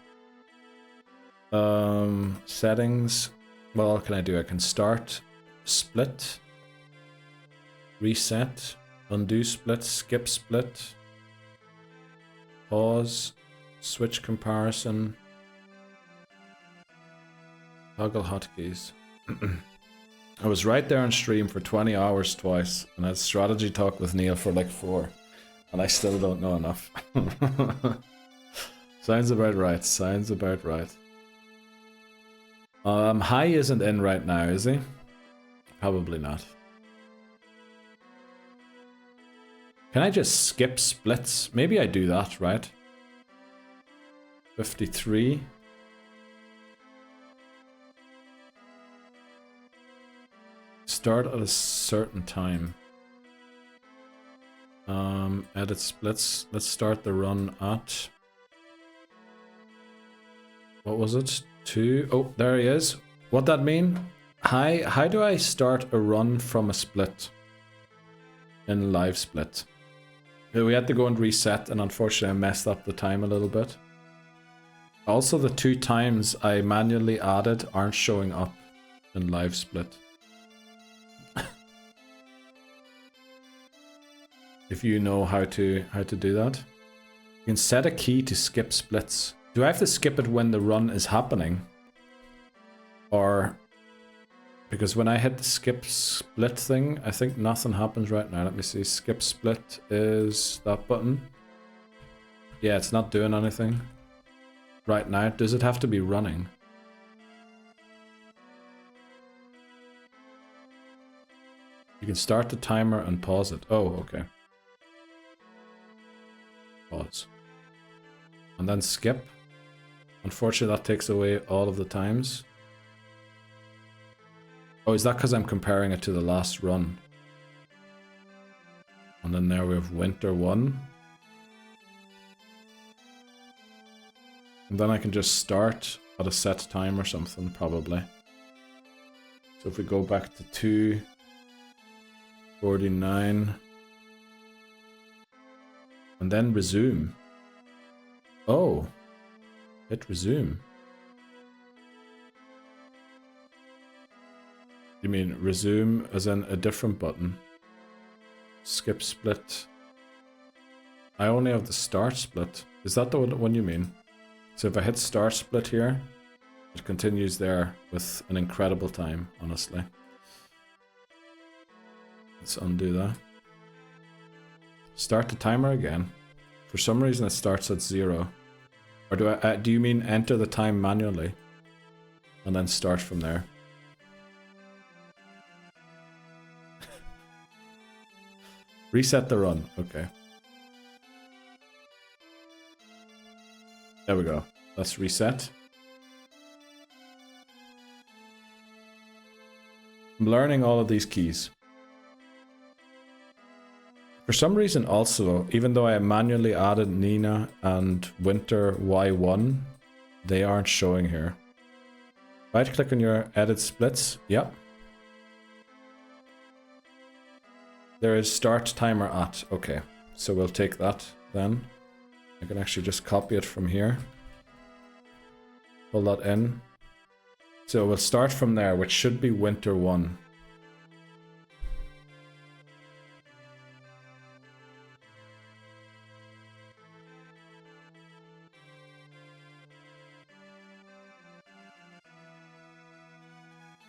Settings. Well, what can I do? I can start, split, reset, undo split, skip split, pause, switch comparison, toggle hotkeys. I was right there on stream for 20 hours twice, and I had strategy talk with Neil for like 4, and I still don't know enough. Sounds about right, sounds about right. High isn't in right now, is he? Probably not. Can I just skip splits? Maybe I do that, right? 53. Start at a certain time. Edit splits. Let's start the run at... What was it? 2. Oh, there he is. What that mean? How do I start a run from a split in LiveSplit? We had to go and reset, and unfortunately I messed up the time a little bit. Also, the 2 times I manually added aren't showing up in LiveSplit. If you know how to do that. You can set a key to skip splits. Do I have to skip it when the run is happening? Or... Because when I hit the skip split thing, I think nothing happens right now. Let me see. Skip split is that button. Yeah, it's not doing anything right now. Does it have to be running? You can start the timer and pause it. Oh, okay. Pause. And then skip. Unfortunately, that takes away all of the times. Oh, is that because I'm comparing it to the last run? And then there we have winter 1. And then I can just start at a set time or something, probably. So if we go back to 2:49. And then resume. Oh. Hit resume. You mean resume as in a different button? Skip split. I only have the start split. Is that the one you mean? So if I hit start split here, it continues there with an incredible time, honestly. Let's undo that. Start the timer again. For some reason it starts at 0. Or do you mean enter the time manually? And then start from there? Reset the run. Okay. There we go. Let's reset. I'm learning all of these keys. For some reason also, even though I manually added Nina and Winter Y1, they aren't showing here. Right click on your edit splits. Yep. There is start timer at. Okay, so we'll take that then. I can actually just copy it from here. Pull that in. So we'll start from there, which should be Winter 1.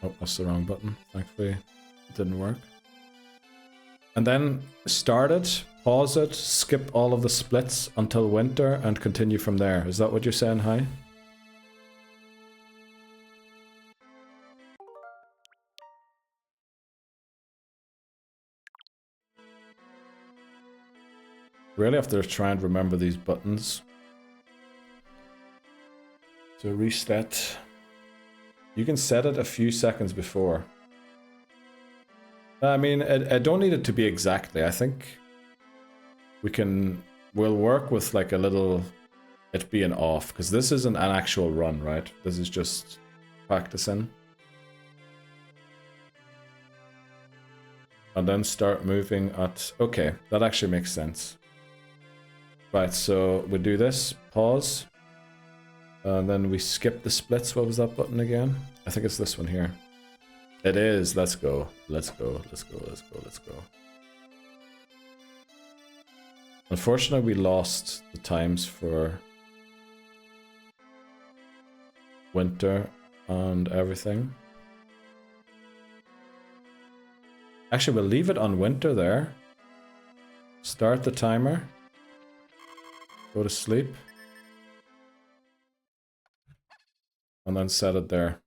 Oh, that's the wrong button. Thankfully, it didn't work. And then start it, pause it, skip all of the splits until winter, and continue from there. Is that what you're saying, Hi? Really have to try and remember these buttons. So reset. You can set it a few seconds before. I mean, I don't need it to be exactly. I think we'll work with like a little, it being off, because this isn't an actual run, right? This is just practicing. And then start moving at, okay, that actually makes sense. Right, so we do this, pause. And then we skip the splits. What was that button again? I think it's this one here. It is. Let's go. Let's go. Let's go. Let's go. Let's go. Unfortunately, we lost the times for winter and everything. Actually, we'll leave it on winter there. Start the timer. Go to sleep. And then set it there.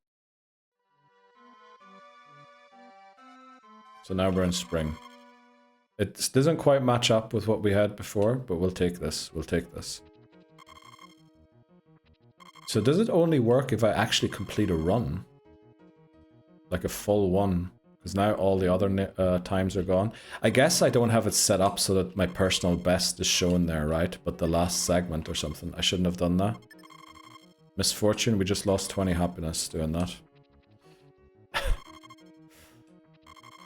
So now we're in spring. It doesn't quite match up with what we had before, but we'll take this. We'll take this. So does it only work if I actually complete a run? Like a full one? Because now all the other times are gone. I guess I don't have it set up so that my personal best is shown there, right? But the last segment or something. I shouldn't have done that. Misfortune, we just lost 20 happiness doing that.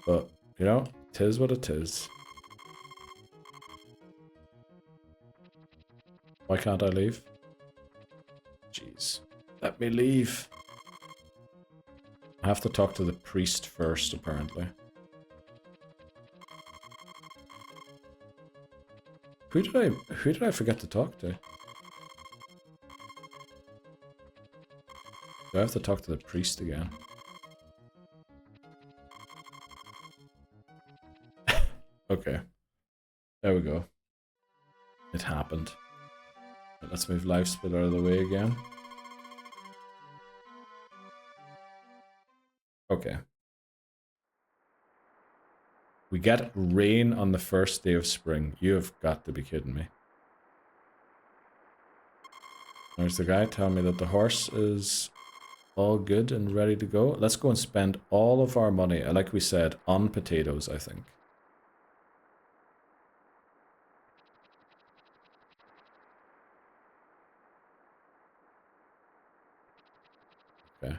But, you know, 'tis what it is. Why can't I leave? Jeez. Let me leave. I have to talk to the priest first, apparently. Who did I forget to talk to? Do I have to talk to the priest again? Okay. There we go. It happened. Let's move LiveSplit out of the way again. Okay. We get rain on the first day of spring. You have got to be kidding me. There's the guy telling me that the horse is all good and ready to go. Let's go and spend all of our money, like we said, on potatoes, I think. Okay.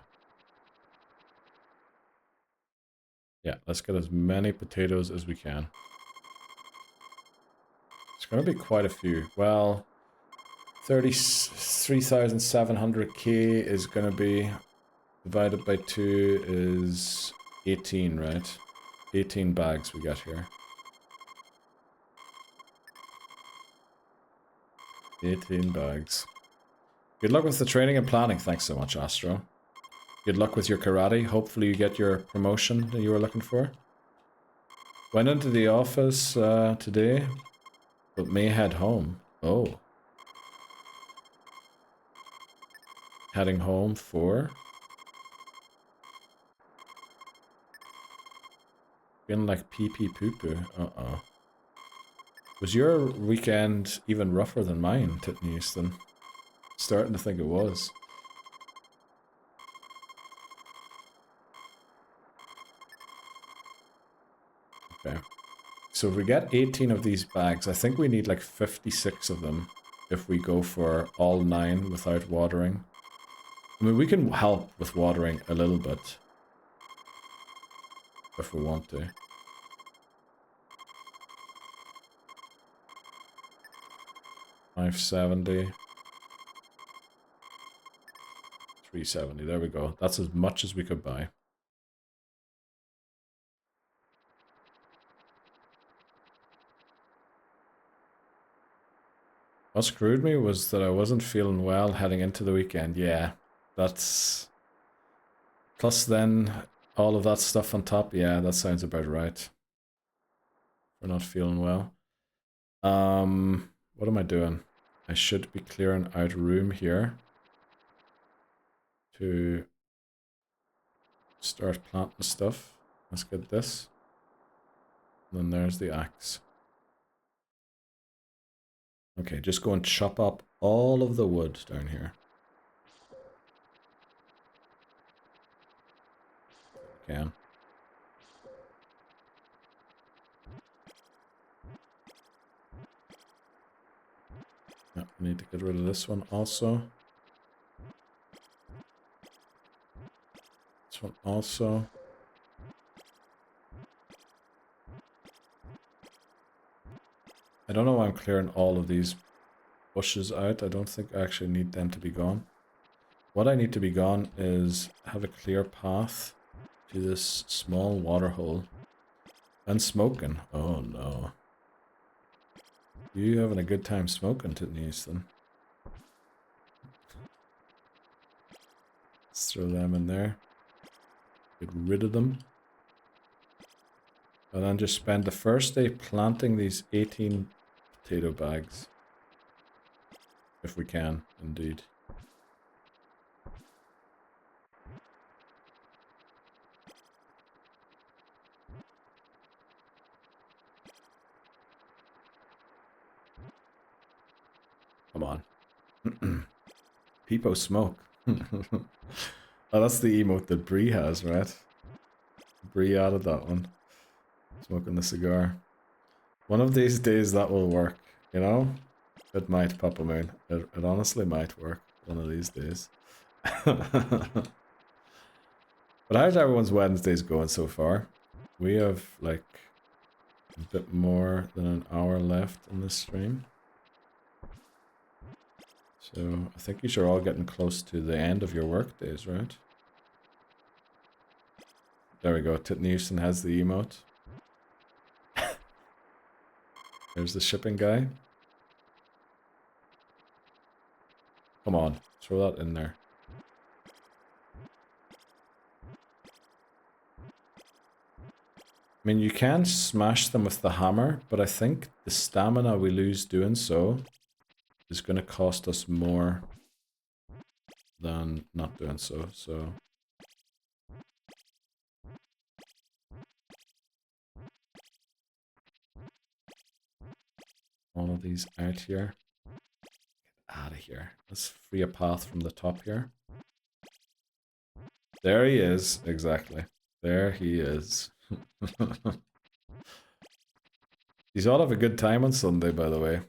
Yeah, let's get as many potatoes as we can. It's going to be quite a few. Well, 33,700k is going to be divided by 2 is 18, right? 18 bags we got here. 18 bags. Good luck with the training and planning. Thanks so much, Astro. Good luck with your karate. Hopefully you get your promotion that you were looking for. Went into the office today, but may head home. Oh. Heading home for? Feeling like pee-pee poo-poo. Uh-oh. Was your weekend even rougher than mine, Titney Houston? Starting to think it was. Okay. So if we get 18 of these bags, I think we need like 56 of them if we go for all 9 without watering. I mean, we can help with watering a little bit if we want to. $570. $370. There we go. That's as much as we could buy. What screwed me was that I wasn't feeling well heading into the weekend. Yeah, that's... Plus then, all of that stuff on top. Yeah, that sounds about right. We're not feeling well. What am I doing? I should be clearing out room here to start planting stuff. Let's get this. And then there's the axe. Okay, just go and chop up all of the wood down here. Can. Yep, we need to get rid of this one also. This one also. I don't know why I'm clearing all of these bushes out. I don't think I actually need them to be gone. what I need to be gone is have a clear path to this small water hole. And smoking. Oh no. You having a good time smoking, Titanies, then? Let's throw them in there. Get rid of them. And then just spend the first day planting these 18 potato bags. If we can, indeed. Come on. Peepo smoke. Oh, that's the emote that Bree has, right? Bree added that one. Smoking the cigar. One of these days that will work, you know? It might, Papa Moon. It honestly might work one of these days. But how's everyone's Wednesdays going so far? We have like a bit more than an hour left in this stream. So I think you're all getting close to the end of your work days, right? There we go. Titnewson has the emote. There's the shipping guy. Come on, throw that in there. I mean, you can smash them with the hammer, but I think the stamina we lose doing so is going to cost us more than not doing so, so... all of these out here. Get out of here. Let's free a path from the top here. There he is, exactly. There he is. These all have a good time on Sunday, by the way.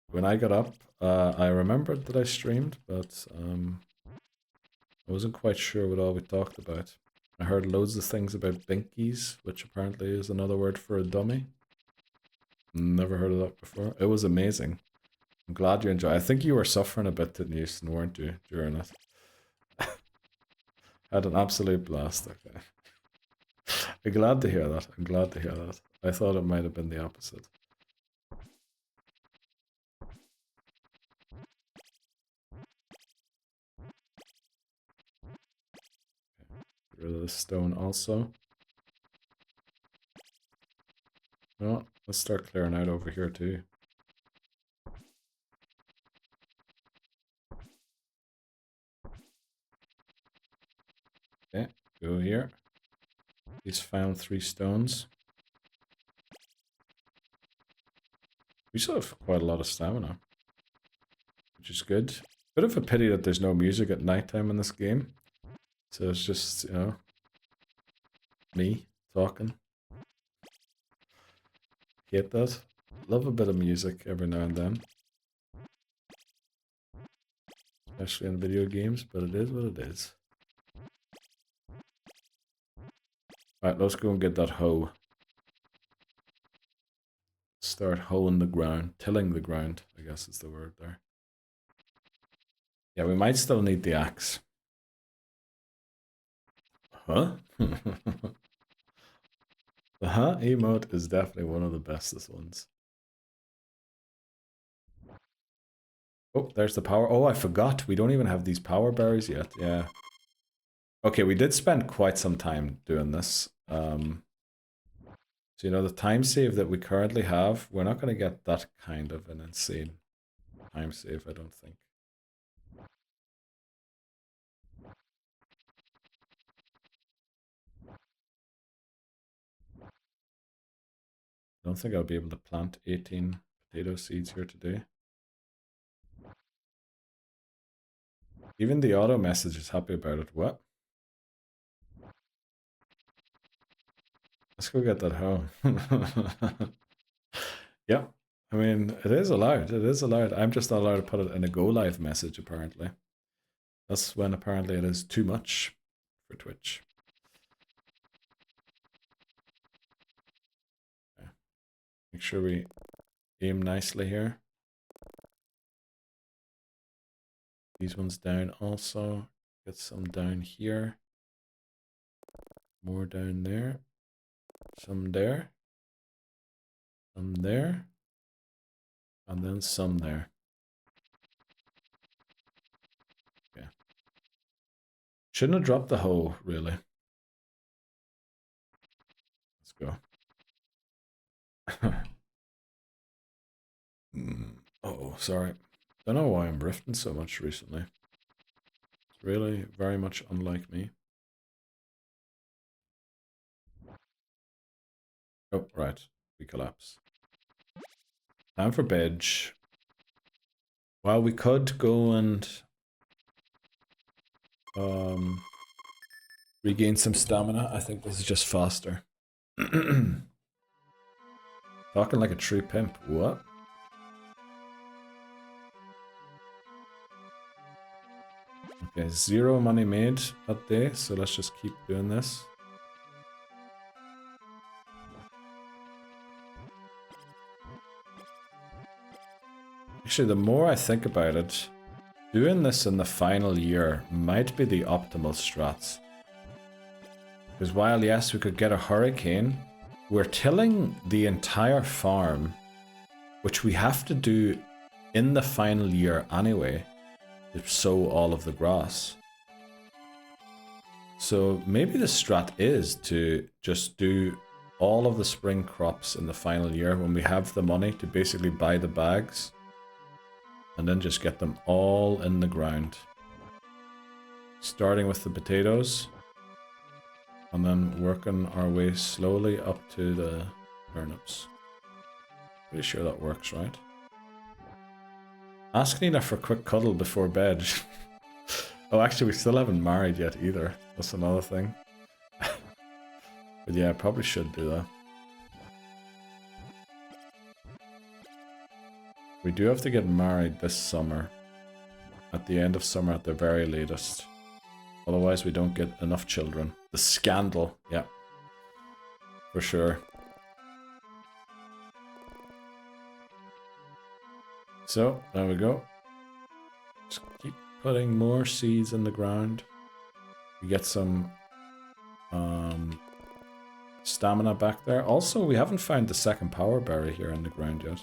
When I got up, I remembered that I streamed, but I wasn't quite sure what all we talked about. I heard loads of things about binkies, which apparently is another word for a dummy. Never heard of that before. It was amazing. I'm glad you enjoyed. I think you were suffering a bit in Houston, weren't you, during it? Had an absolute blast. Okay. I'm glad to hear that. I'm glad to hear that. I thought it might have been the opposite. Get rid of this stone also. Well, let's start clearing out over here too. Okay, go here. He's found 3 stones. We still have quite a lot of stamina, which is good. Bit of a pity that there's no music at nighttime in this game. So it's just, you know, me talking. Hate that. Love a bit of music every now and then. Especially in video games, but it is what it is. Alright, let's go and get that hoe. Start hoeing the ground. Tilling the ground, I guess is the word there. Yeah, we might still need the axe. Huh? The huh emote is definitely one of the bestest ones. Oh, there's the power. Oh, I forgot. We don't even have these power berries yet. Yeah. Okay, we did spend quite some time doing this. So, you know, the time save that we currently have, we're not going to get that kind of an insane time save, I don't think. I don't think I'll be able to plant 18 potato seeds here today. Even the auto message is happy about it. What? Let's go get that hoe. Yeah, I mean, it is allowed. It is allowed. I'm just not allowed to put it in a go live message, apparently. That's when apparently it is too much for Twitch. Okay. Make sure we aim nicely here. These ones down also. Get some down here. More down there. Some there. Some there. And then some there. Okay. Shouldn't have dropped the hoe, really. Let's go. Oh, sorry. Don't know why I'm drifting so much recently. It's really very much unlike me. Oh, right. We collapse. Time for bed. Well, we could go and regain some stamina. I think this is just faster. Talking like a true pimp. What? Okay, 0 money made that day, so let's just keep doing this. Actually, the more I think about it, doing this in the final year might be the optimal strats. Because while, yes, we could get a hurricane, we're tilling the entire farm, which we have to do in the final year anyway, to sow all of the grass. So maybe the strat is to just do all of the spring crops in the final year when we have the money to basically buy the bags. And then just get them all in the ground. Starting with the potatoes. And then working our way slowly up to the turnips. Pretty sure that works, right? Ask Nina for a quick cuddle before bed. Oh, actually, we still haven't married yet either. That's another thing. But yeah, I probably should do that. We do have to get married this summer. At the end of summer at the very latest. Otherwise we don't get enough children. The scandal, yeah. For sure. So, there we go. Just keep putting more seeds in the ground. We get some stamina back there. Also, we haven't found the second power berry here in the ground yet.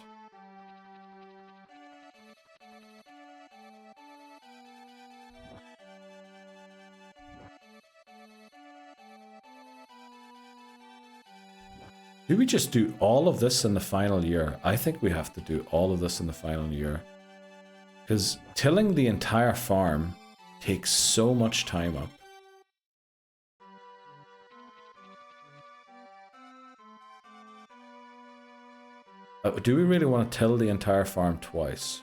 Do we just do all of this in the final year? I think we have to do all of this in the final year. Because tilling the entire farm takes so much time up. Do we really want to till the entire farm twice?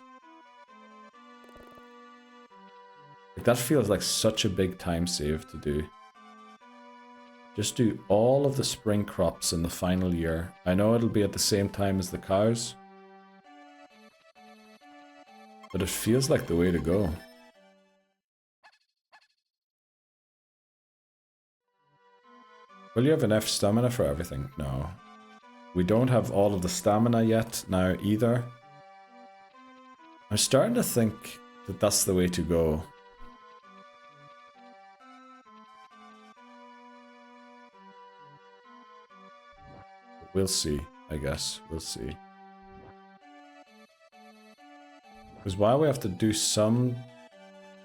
Like, that feels like such a big time save to do. Just do all of the spring crops in the final year. I know it'll be at the same time as the cows. But it feels like the way to go. Will you have enough stamina for everything? No. We don't have all of the stamina yet now either. I'm starting to think that that's the way to go. We'll see, I guess. We'll see. Because while we have to do some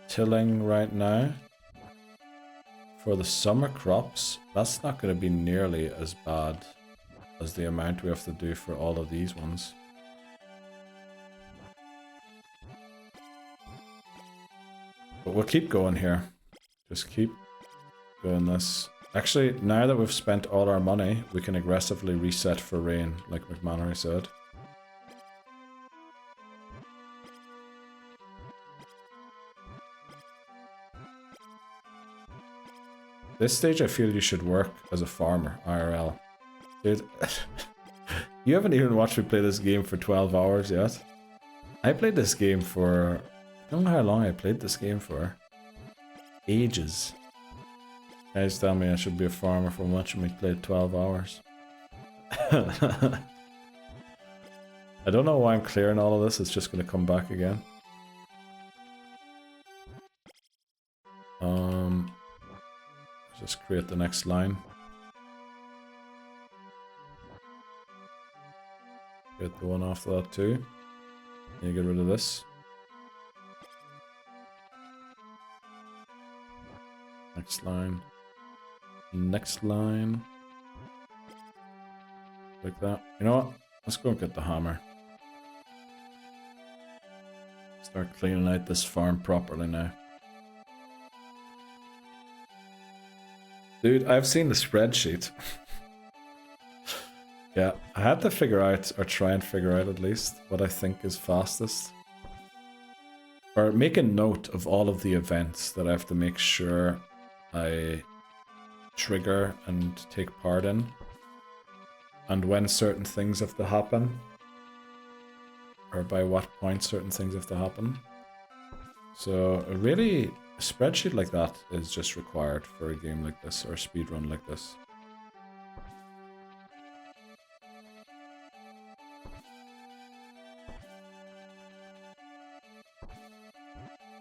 tilling right now for the summer crops, that's not going to be nearly as bad as the amount we have to do for all of these ones. But we'll keep going here. Just keep doing this. Actually, now that we've spent all our money, we can aggressively reset for rain, like McManary said. This stage, I feel you should work as a farmer, IRL. Dude, you haven't even watched me play this game for 12 hours yet. I played this game for... I don't know how long I played this game for. Ages. Guys tell me I should be a farmer for watching me play 12 hours. I don't know why I'm clearing all of this, it's just going to come back again. Just create the next line. Get the one after that too. And you get rid of this. Next line. Next line. Like that. You know what? Let's go and get the hammer. Start cleaning out this farm properly now. Dude, I've seen the spreadsheet. Yeah, I had to figure out, or try and figure out at least, what I think is fastest. Or make a note of all of the events that I have to make sure I trigger and take part in. And when certain things have to happen. Or by what point certain things have to happen. So really, a spreadsheet like that is just required for a game like this, or a speedrun like this.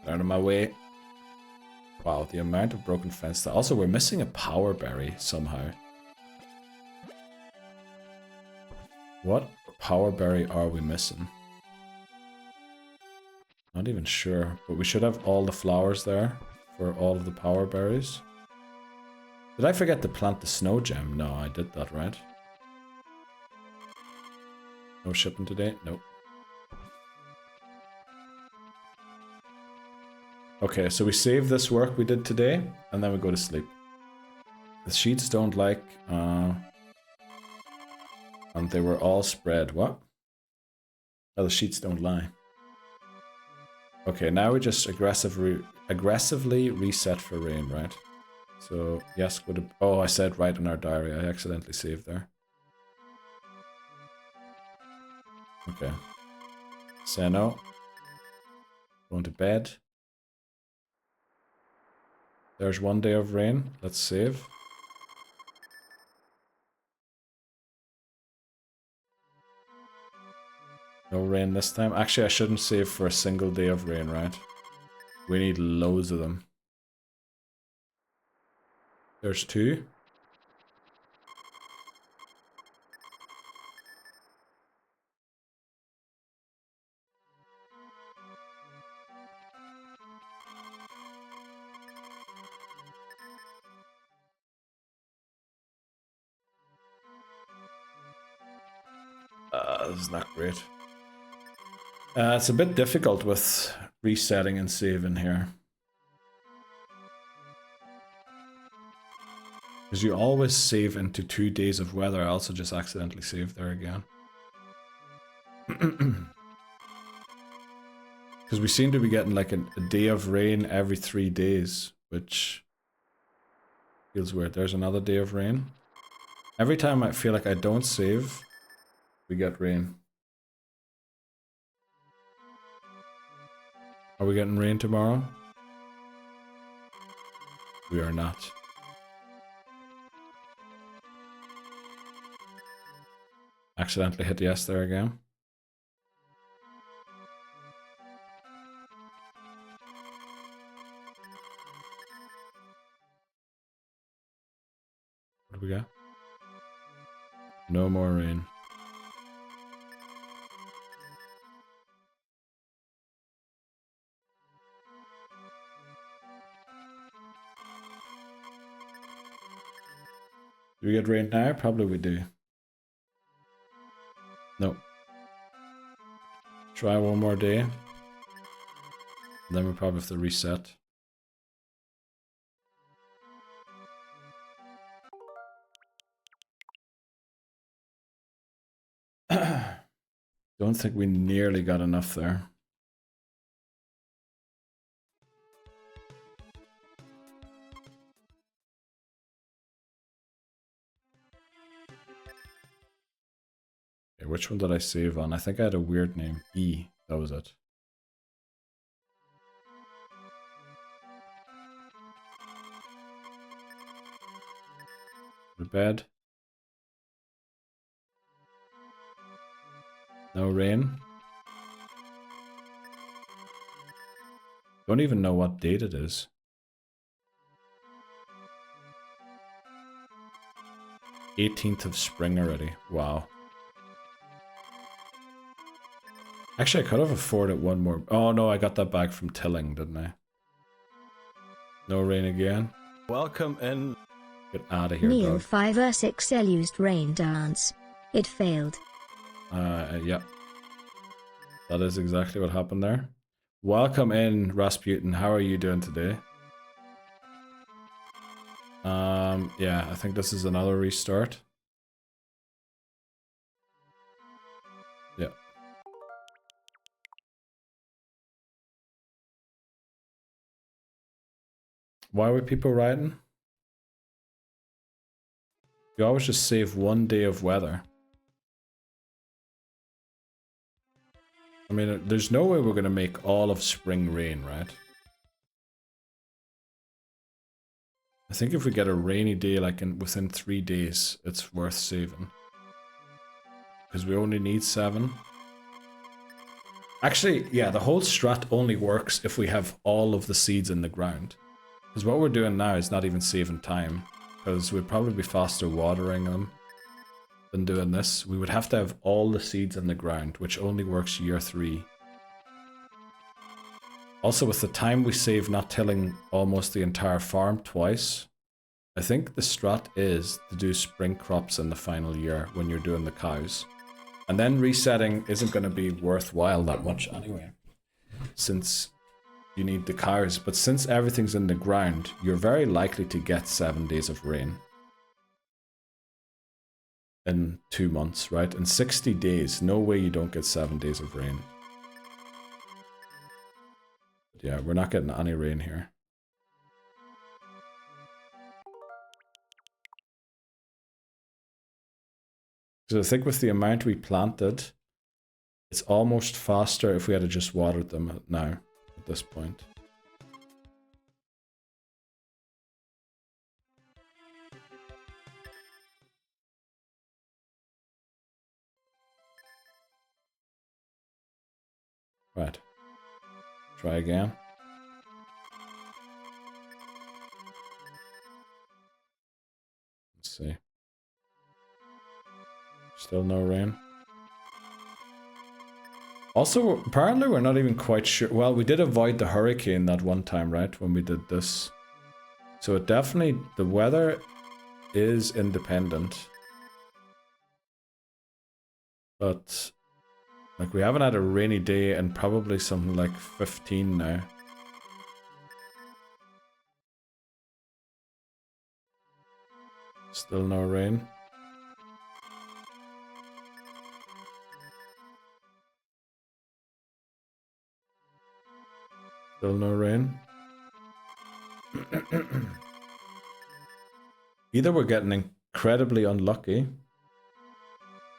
Out of my way. Wow, the amount of broken fence. Also, we're missing a power berry somehow. What power berry are we missing? Not even sure, but we should have all the flowers there for all of the power berries. Did I forget to plant the snow gem? No, I did that, right? No shipping today? Nope. Okay, so we save this work we did today, and then we go to sleep. The sheets don't like, and they were all spread. What? Oh, the sheets don't lie. Okay, now we just aggressively reset for rain, right? So, yes, go to... Oh, I said right in our diary. I accidentally saved there. Okay. Say no. Going to bed. There's 1 day of rain. Let's save. No rain this time. Actually, I shouldn't save for a single day of rain, right? We need loads of them. There's 2. This is not great. It's a bit difficult with resetting and saving here. Because you always save into 2 days of weather. I also just accidentally saved there again. Because we seem to be getting like a day of rain every 3 days, which feels weird. There's another day of rain. Every time I feel like I don't save, we get rain. Are we getting rain tomorrow? We are not. Accidentally hit yes there again. What do we got? No more rain. Do we get rain now? Probably we do. Nope. Try one more day. Then we probably have to reset. Don't think we nearly got enough there. Okay, which one did I save on? I think I had a weird name. E. That was it. To bed. No rain. Don't even know what date it is. 18th of spring already. Wow. Actually, I could have afforded one more. Oh no, I got that back from tilling, didn't I? No rain again. Welcome in. Get out of here, Neil dog. 5R6L used rain dance. It failed. Yeah. That is exactly what happened there. Welcome in, Rasputin. How are you doing today? Yeah, I think this is another restart. Yeah. Why were people riding? You always just save one day of weather. I mean, there's no way we're gonna make all of spring rain, right? I think if we get a rainy day like within 3 days, it's worth saving. Because we only need 7. Actually, yeah, the whole strat only works if we have all of the seeds in the ground. Because what we're doing now is not even saving time. Because we'd probably be faster watering them than doing this. We would have to have all the seeds in the ground, which only works year 3. Also, with the time we save not tilling almost the entire farm twice, I think the strat is to do spring crops in the final year when you're doing the cows. And then resetting isn't going to be worthwhile that much anyway, since you need the cows. But since everything's in the ground, you're very likely to get 7 days of rain in 2 months, right? In 60 days, no way you don't get 7 days of rain. But yeah, we're not getting any rain here. So I think with the amount we planted, it's almost faster if we had just watered them now, at this point. Right. Try again. Let's see. Still no rain. Also, apparently we're not even quite sure. Well, we did avoid the hurricane that one time, right? When we did this. So it definitely, the weather is independent. But, like, we haven't had a rainy day in probably something like 15 now. Still no rain. Still no rain. Either we're getting incredibly unlucky,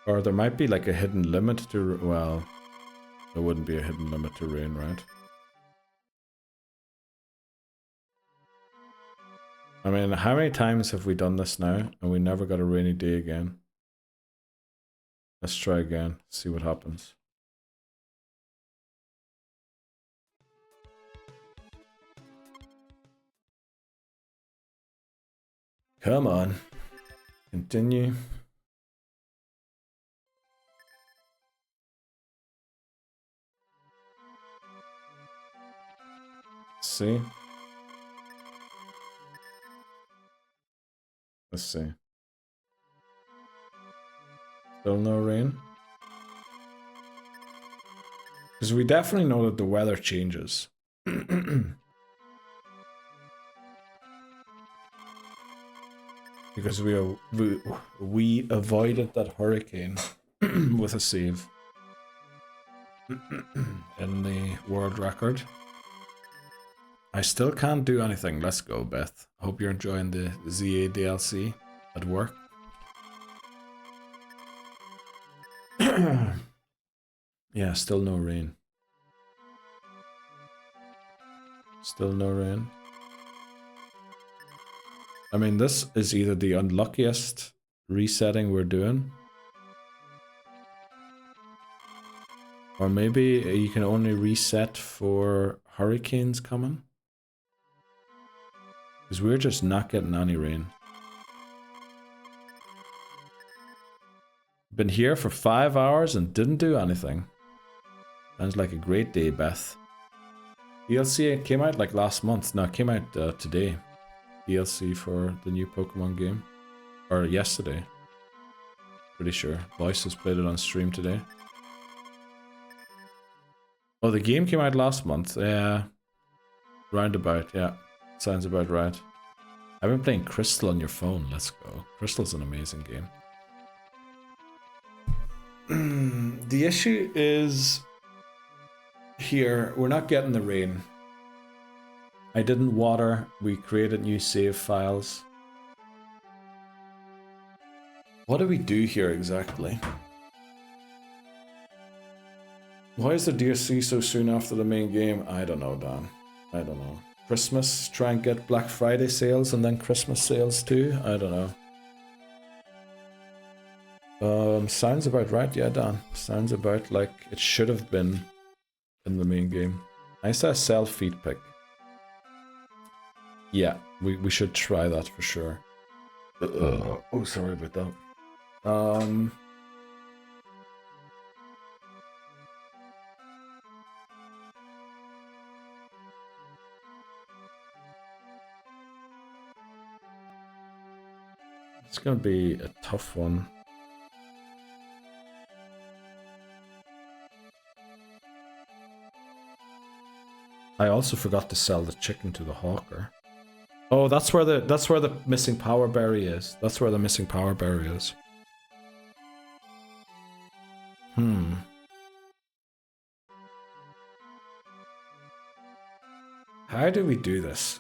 or there might be like a hidden limit to, well, there wouldn't be a hidden limit to rain, right? I mean, how many times have we done this now and we never got a rainy day again? Let's try again, see what happens. Come on. Continue. See? Let's see. Still no rain? Because we definitely know that the weather changes. Because we avoided that hurricane with a save in the world record. I still can't do anything. Let's go, Beth. Hope you're enjoying the ZA DLC at work. Yeah, still no rain. Still no rain. I mean, this is either the unluckiest resetting we're doing, or maybe you can only reset for hurricanes coming. Because we're just not getting any rain. Been here for 5 hours and didn't do anything. Sounds like a great day, Beth. DLC came out like last month. No, it came out today. DLC for the new Pokemon game. Or yesterday. Pretty sure. Voice has played it on stream today. Oh, the game came out last month. Yeah. Roundabout, yeah. Sounds about right. I've been playing Crystal on your phone. Let's go. Crystal's an amazing game. The issue is here. We're not getting the rain. I didn't water. We created new save files. What do we do here exactly? Why is the DLC so soon after the main game? I don't know, Dan. I don't know. Christmas, try and get Black Friday sales and then Christmas sales too? I don't know. Sounds about right, yeah, Dan. Sounds about like it should have been in the main game. I saw a sell feed pick. Yeah, we should try that for sure. Oh, sorry about that. It's gonna be a tough one. I also forgot to sell the chicken to the hawker. Oh, that's where the missing power berry is. That's where the missing power berry is. How do we do this?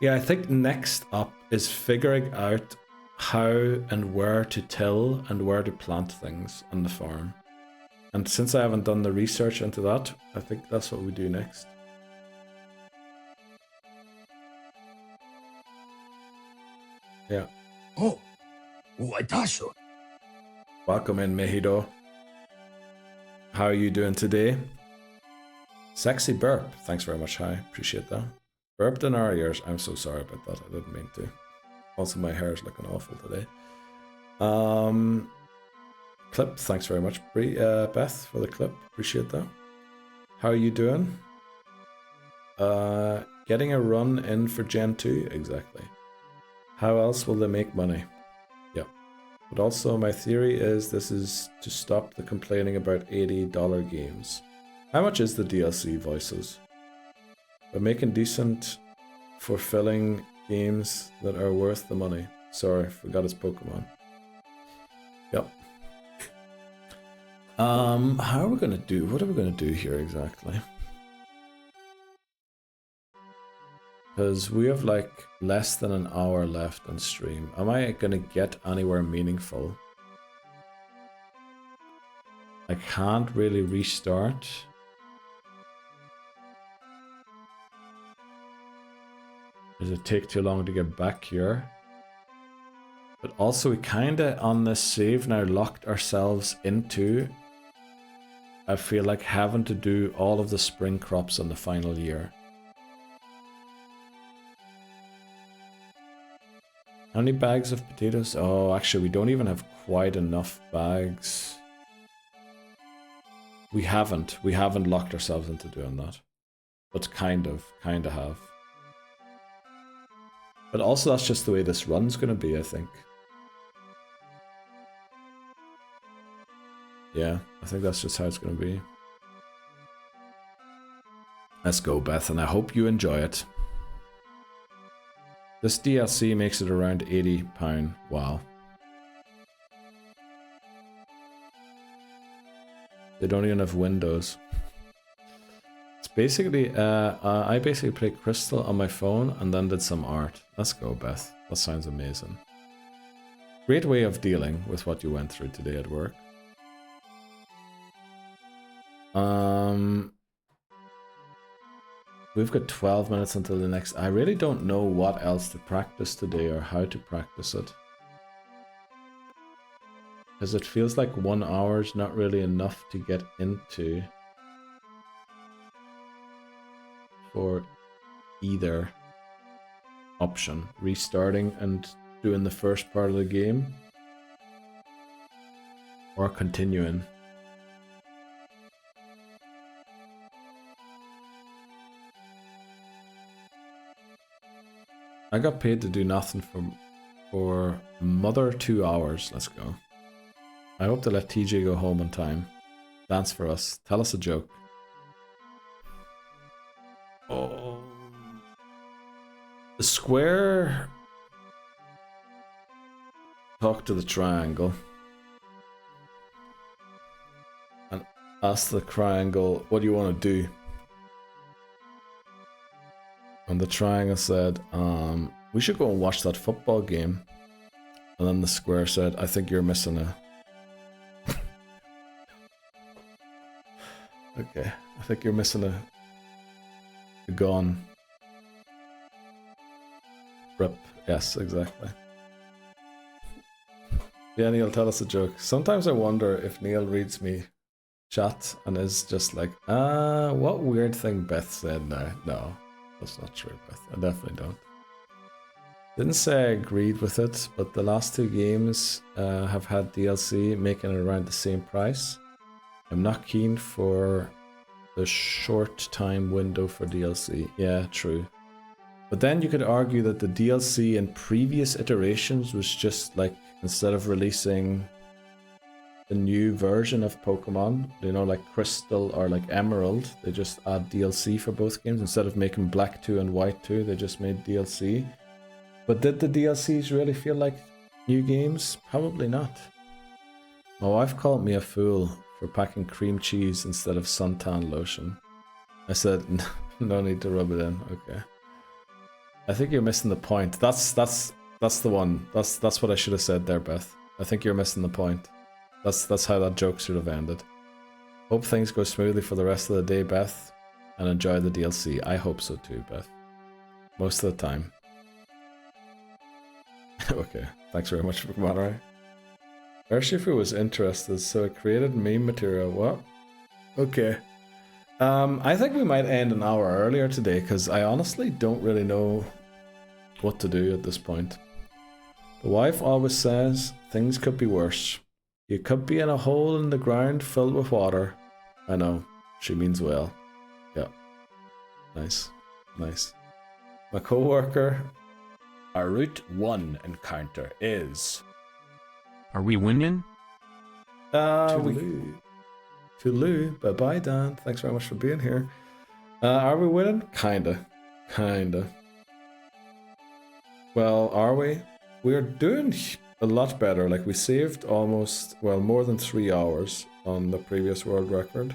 Yeah, I think next up is figuring out how and where to till and where to plant things on the farm. And since I haven't done the research into that, I think that's what we do next. Yeah. Oh, Watashi. Welcome in, Mehido. How are you doing today? Sexy burp. Thanks very much, Hi. Appreciate that. Burped in our ears. I'm so sorry about that. I didn't mean to. Also, my hair is looking awful today. Clip. Thanks very much, Beth, for the clip. Appreciate that. How are you doing? Getting a run in for Gen 2? Exactly. How else will they make money? Yep. But also, my theory is this is to stop the complaining about $80 games. How much is the DLC, Voices? But making decent, fulfilling games that are worth the money. Sorry, forgot his Pokemon. Yep. How are we gonna do? What are we gonna do here exactly? Because we have like less than an hour left on stream. Am I gonna get anywhere meaningful? I can't really restart. Does it take too long to get back here? But also we kinda on this save now locked ourselves into, I feel like, having to do all of the spring crops in the final year. How many bags of potatoes? Oh, actually we don't even have quite enough bags. We haven't locked ourselves into doing that. But kind of have. But also that's just the way this run's gonna be, I think. Yeah, I think that's just how it's gonna be. Let's go, Beth, and I hope you enjoy it. This DLC makes it around £80. Wow. They don't even have windows. It's basically, I basically played Crystal on my phone and then did some art. Let's go, Beth. That sounds amazing. Great way of dealing with what you went through today at work. We've got 12 minutes until the next. I really don't know what else to practice today or how to practice it. Because it feels like 1 hour is not really enough to get into. for either option. Restarting and doing the first part of the game, or continuing. I got paid to do nothing for Mother 2 hours. Let's go. I hope to let TJ go home on time. Dance for us. Tell us a joke. Oh. The square. Talk to the triangle. And ask the triangle, what do you want to do? And the triangle said, we should go and watch that football game. And then the square said, I think you're missing a... Okay, I think you're missing a gun. Rip. Yes, exactly. Yeah, Neil, tell us a joke. Sometimes I wonder if Neil reads me chat and is just like, what weird thing Beth said now. No, that's not true, Beth. I definitely don't. Didn't say I agreed with it, but the last 2 games have had DLC making it around the same price. I'm not keen for the short time window for DLC. Yeah, true. But then you could argue that the DLC in previous iterations was just like, instead of releasing the new version of Pokemon, you know, like Crystal or like Emerald, they just add DLC for both games. Instead of making Black 2 and White 2, they just made DLC. But did the DLCs really feel like new games? Probably not. My wife called me a fool for packing cream cheese instead of suntan lotion. I said, no need to rub it in. Okay. I think you're missing the point. That's the one. That's what I should have said there, Beth. I think you're missing the point. That's how that joke should have ended. Hope things go smoothly for the rest of the day, Beth, and enjoy the DLC. I hope so too, Beth. Most of the time. Okay. Thanks very much for moderating. Urshifu was interested, so it created meme material. What? Okay. I think we might end an hour earlier today, because I honestly don't really know what to do at this point. The wife always says things could be worse. You could be in a hole in the ground filled with water. I know. She means well. Yeah. Nice. Nice. My co-worker. Our Route 1 encounter is... Are we winning? Tulu. Bye-bye, Dan. Thanks very much for being here. Are we winning? Kinda. Well, are we? We're doing a lot better. Like, we saved almost, well, more than 3 hours on the previous world record.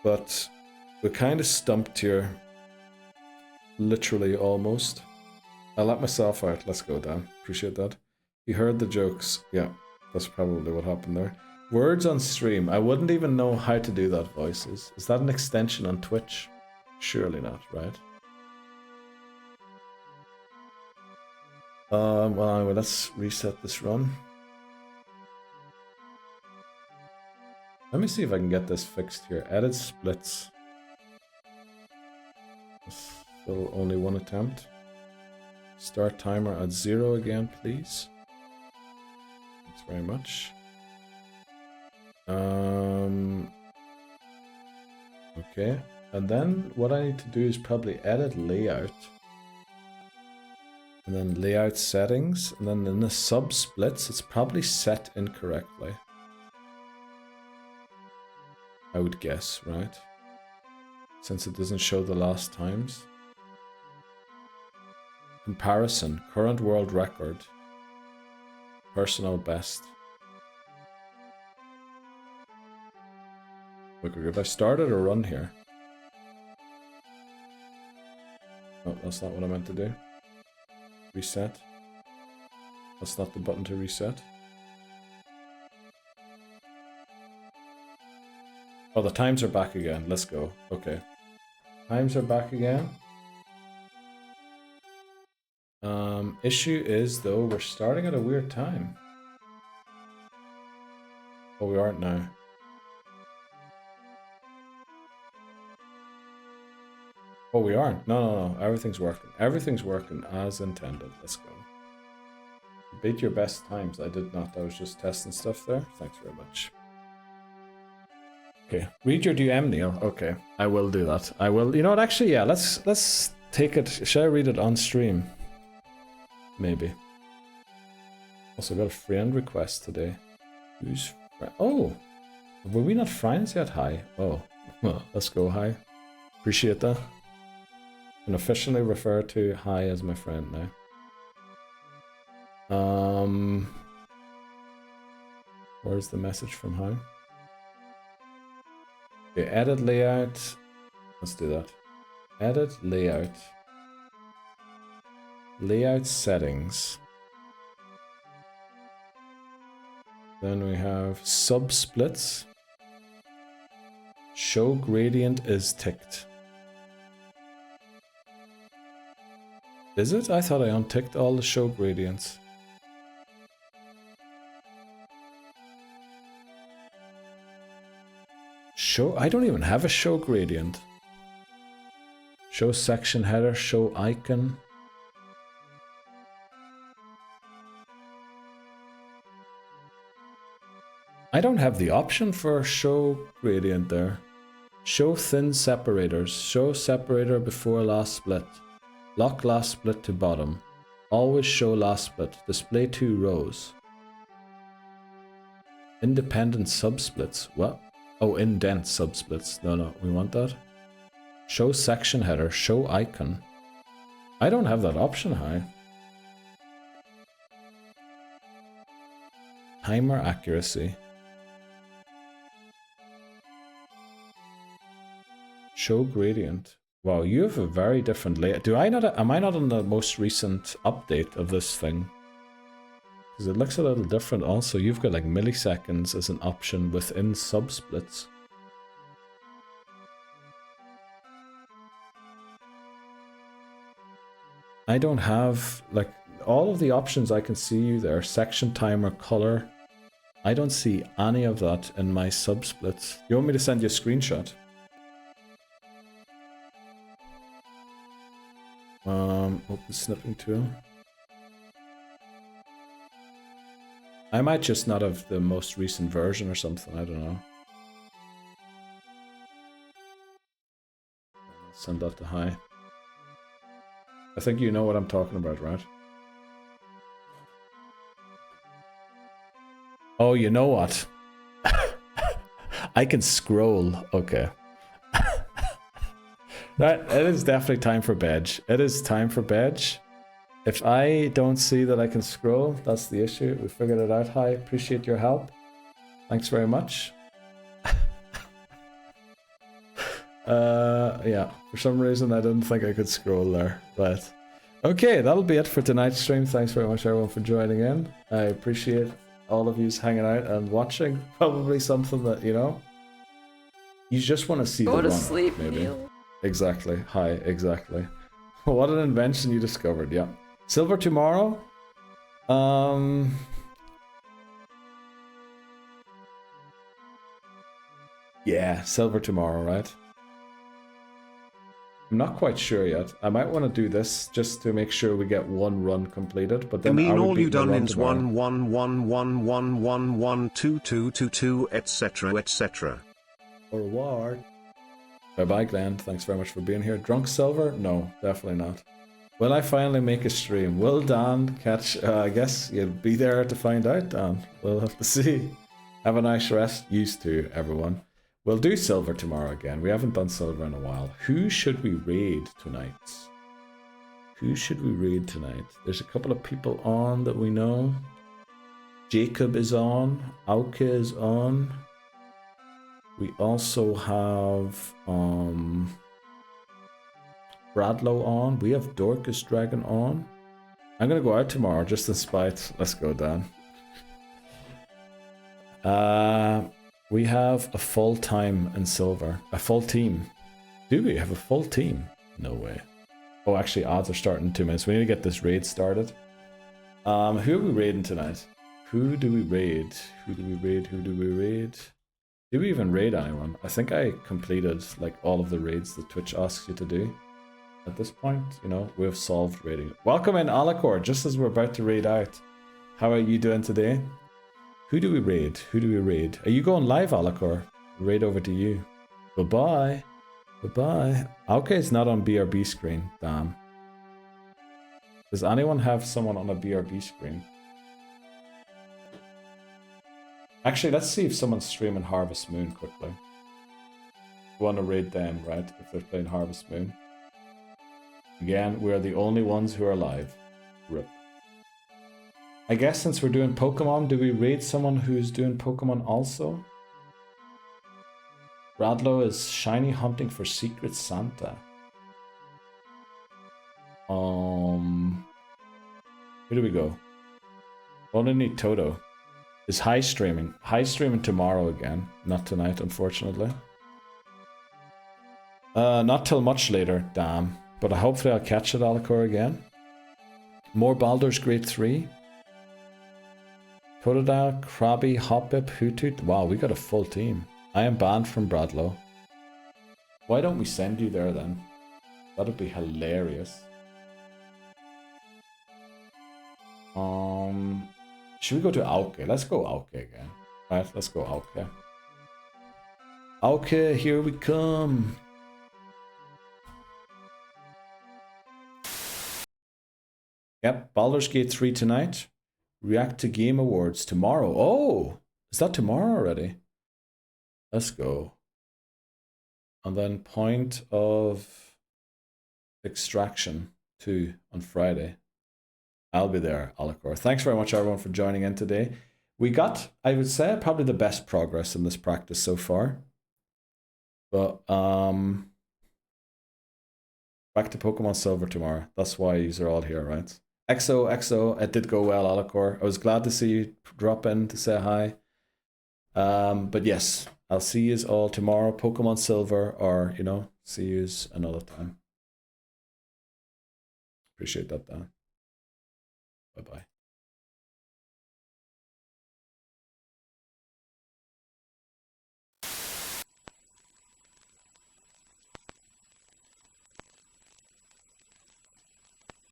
But we're kind of stumped here. Literally, almost. I let myself out. Let's go, Dan. Appreciate that. You heard the jokes. Yeah, that's probably what happened there. Words on stream. I wouldn't even know how to do that, voices. Is that an extension on Twitch? Surely not, right? Well, anyway, let's reset this run. Let me see if I can get this fixed here. Edit splits. Still only one attempt. Start timer at 0 again, please. Thanks very much. Okay, and then what I need to do is probably edit layout. And then layout settings, and then in the sub splits, it's probably set incorrectly. I would guess, right? Since it doesn't show the last times. Comparison, current world record. Personal best. Look, if I started a run here. Oh, that's not what I meant to do. Reset. That's not the button to reset. Oh, the times are back again. Let's go. Okay. Times are back again. Issue is, though, we're starting at a weird time. Oh, we aren't now. Oh, we aren't. No. Everything's working. Everything's working as intended. Let's go. Beat your best times. I did not. I was just testing stuff there. Thanks very much. Okay. Read your DM, Neil. Okay. I will do that. I will. You know what? Actually, yeah. Let's take it. Should I read it on stream? Maybe. Also got a friend request today. Who's... Oh! Were we not friends yet? Hi. Oh. Well, let's go. Hi. Appreciate that. Can officially refer to Hi as my friend now. Where's the message from Hi? Okay, edit layout. Let's do that. Edit layout. Layout settings. Then we have sub-splits. Show gradient is ticked. Is it? I thought I unticked all the show gradients. Show? I don't even have a show gradient. Show section header, show icon. I don't have the option for show gradient there. Show thin separators. Show separator before last split. Lock last split to bottom. Always show last split. Display 2 rows. Independent subsplits. What? Oh, indent subsplits. No, we want that. Show section header. Show icon. I don't have that option, Hi. Timer accuracy. Show gradient. Wow, you have a very different layout. Am I not on the most recent update of this thing? Because it looks a little different also. You've got like milliseconds as an option within subsplits. I don't have, like, all of the options I can see you there. Section, timer, color. I don't see any of that in my subsplits. You want me to send you a screenshot? Open snipping tool. I might just not have the most recent version or something, I don't know. Send that to Hi. I think you know what I'm talking about, right? Oh, you know what? I can scroll. Okay. It is definitely time for bed. It is time for bed. If I don't see that I can scroll, that's the issue. We figured it out. Hi, appreciate your help. Thanks very much. Yeah, for some reason I didn't think I could scroll there. But okay, that'll be it for tonight's stream. Thanks very much everyone for joining in. I appreciate all of you hanging out and watching. Probably something that, you know, you just want to see. Go the to run, sleep, maybe. Neil. Exactly. Hi, exactly. What an invention you discovered, yeah. Silver tomorrow? Yeah, silver tomorrow, right? I'm not quite sure yet. I might want to do this just to make sure we get one run completed, but then I mean all you done is is 11111112222 etc etc. Au revoir. Bye-bye, Glenn. Thanks very much for being here. Drunk Silver? No, definitely not. Will I finally make a stream? Will Dan catch... I guess you'll be there to find out, Dan. We'll have to see. Have a nice rest. Used to, everyone. We'll do Silver tomorrow again. We haven't done Silver in a while. Who should we raid tonight? Who should we raid tonight? There's a couple of people on that we know. Jacob is on. Auke is on. We also have Bradlow on. We have Dorcas Dragon on. I'm gonna go out tomorrow just in spite. Let's go, Dan. We have a full time in silver. A full team. Do we have a full team? No way. Oh, actually, odds are starting in 2 minutes. We need to get this raid started. Who are we raiding tonight? Who do we raid? Who do we raid? Who do we raid? Did we even raid anyone? I think I completed like all of the raids that Twitch asks you to do. at this point, you know, we've solved raiding. Welcome in, Alacor, just as we're about to raid out. How are you doing today? Who do we raid? Who do we raid? Are you going live, Alacor? Raid over to you. Bye-bye. Bye-bye. Okay, it's not on BRB screen. Damn. Does anyone have someone on a BRB screen? Actually, let's see if someone's streaming Harvest Moon quickly. We want to raid them, right? If they're playing Harvest Moon. Again, we're the only ones who are live. RIP. I guess since we're doing Pokemon, do we raid someone who's doing Pokemon also? Radlow is shiny hunting for Secret Santa. Where do we go? Only need Toto. Is high streaming. High streaming tomorrow again. Not tonight, unfortunately. Not till much later, damn. But hopefully I'll catch it, Alacor, again. More Baldur's Gate 3. Totodile, Krabby, Hoppip, Hoothoot. Wow, we got a full team. I am banned from Bradlow. Why don't we send you there then? That'd be hilarious. Should we go to Auke? Let's go Auke again. Right, let's go Auke. Auke, here we come. Yep, Baldur's Gate 3 tonight. React to Game Awards tomorrow. Oh, is that tomorrow already? Let's go. And then Point of Extraction 2 on Friday. I'll be there, Alacor. Thanks very much, everyone, for joining in today. We got, I would say, probably the best progress in this practice so far. But back to Pokemon Silver tomorrow. That's why you're all here, right? XO, it did go well, Alacor. I was glad to see you drop in to say hi. But yes, I'll see you all tomorrow, Pokemon Silver, or, you know, see you another time. Appreciate that, Dan. Bye-bye.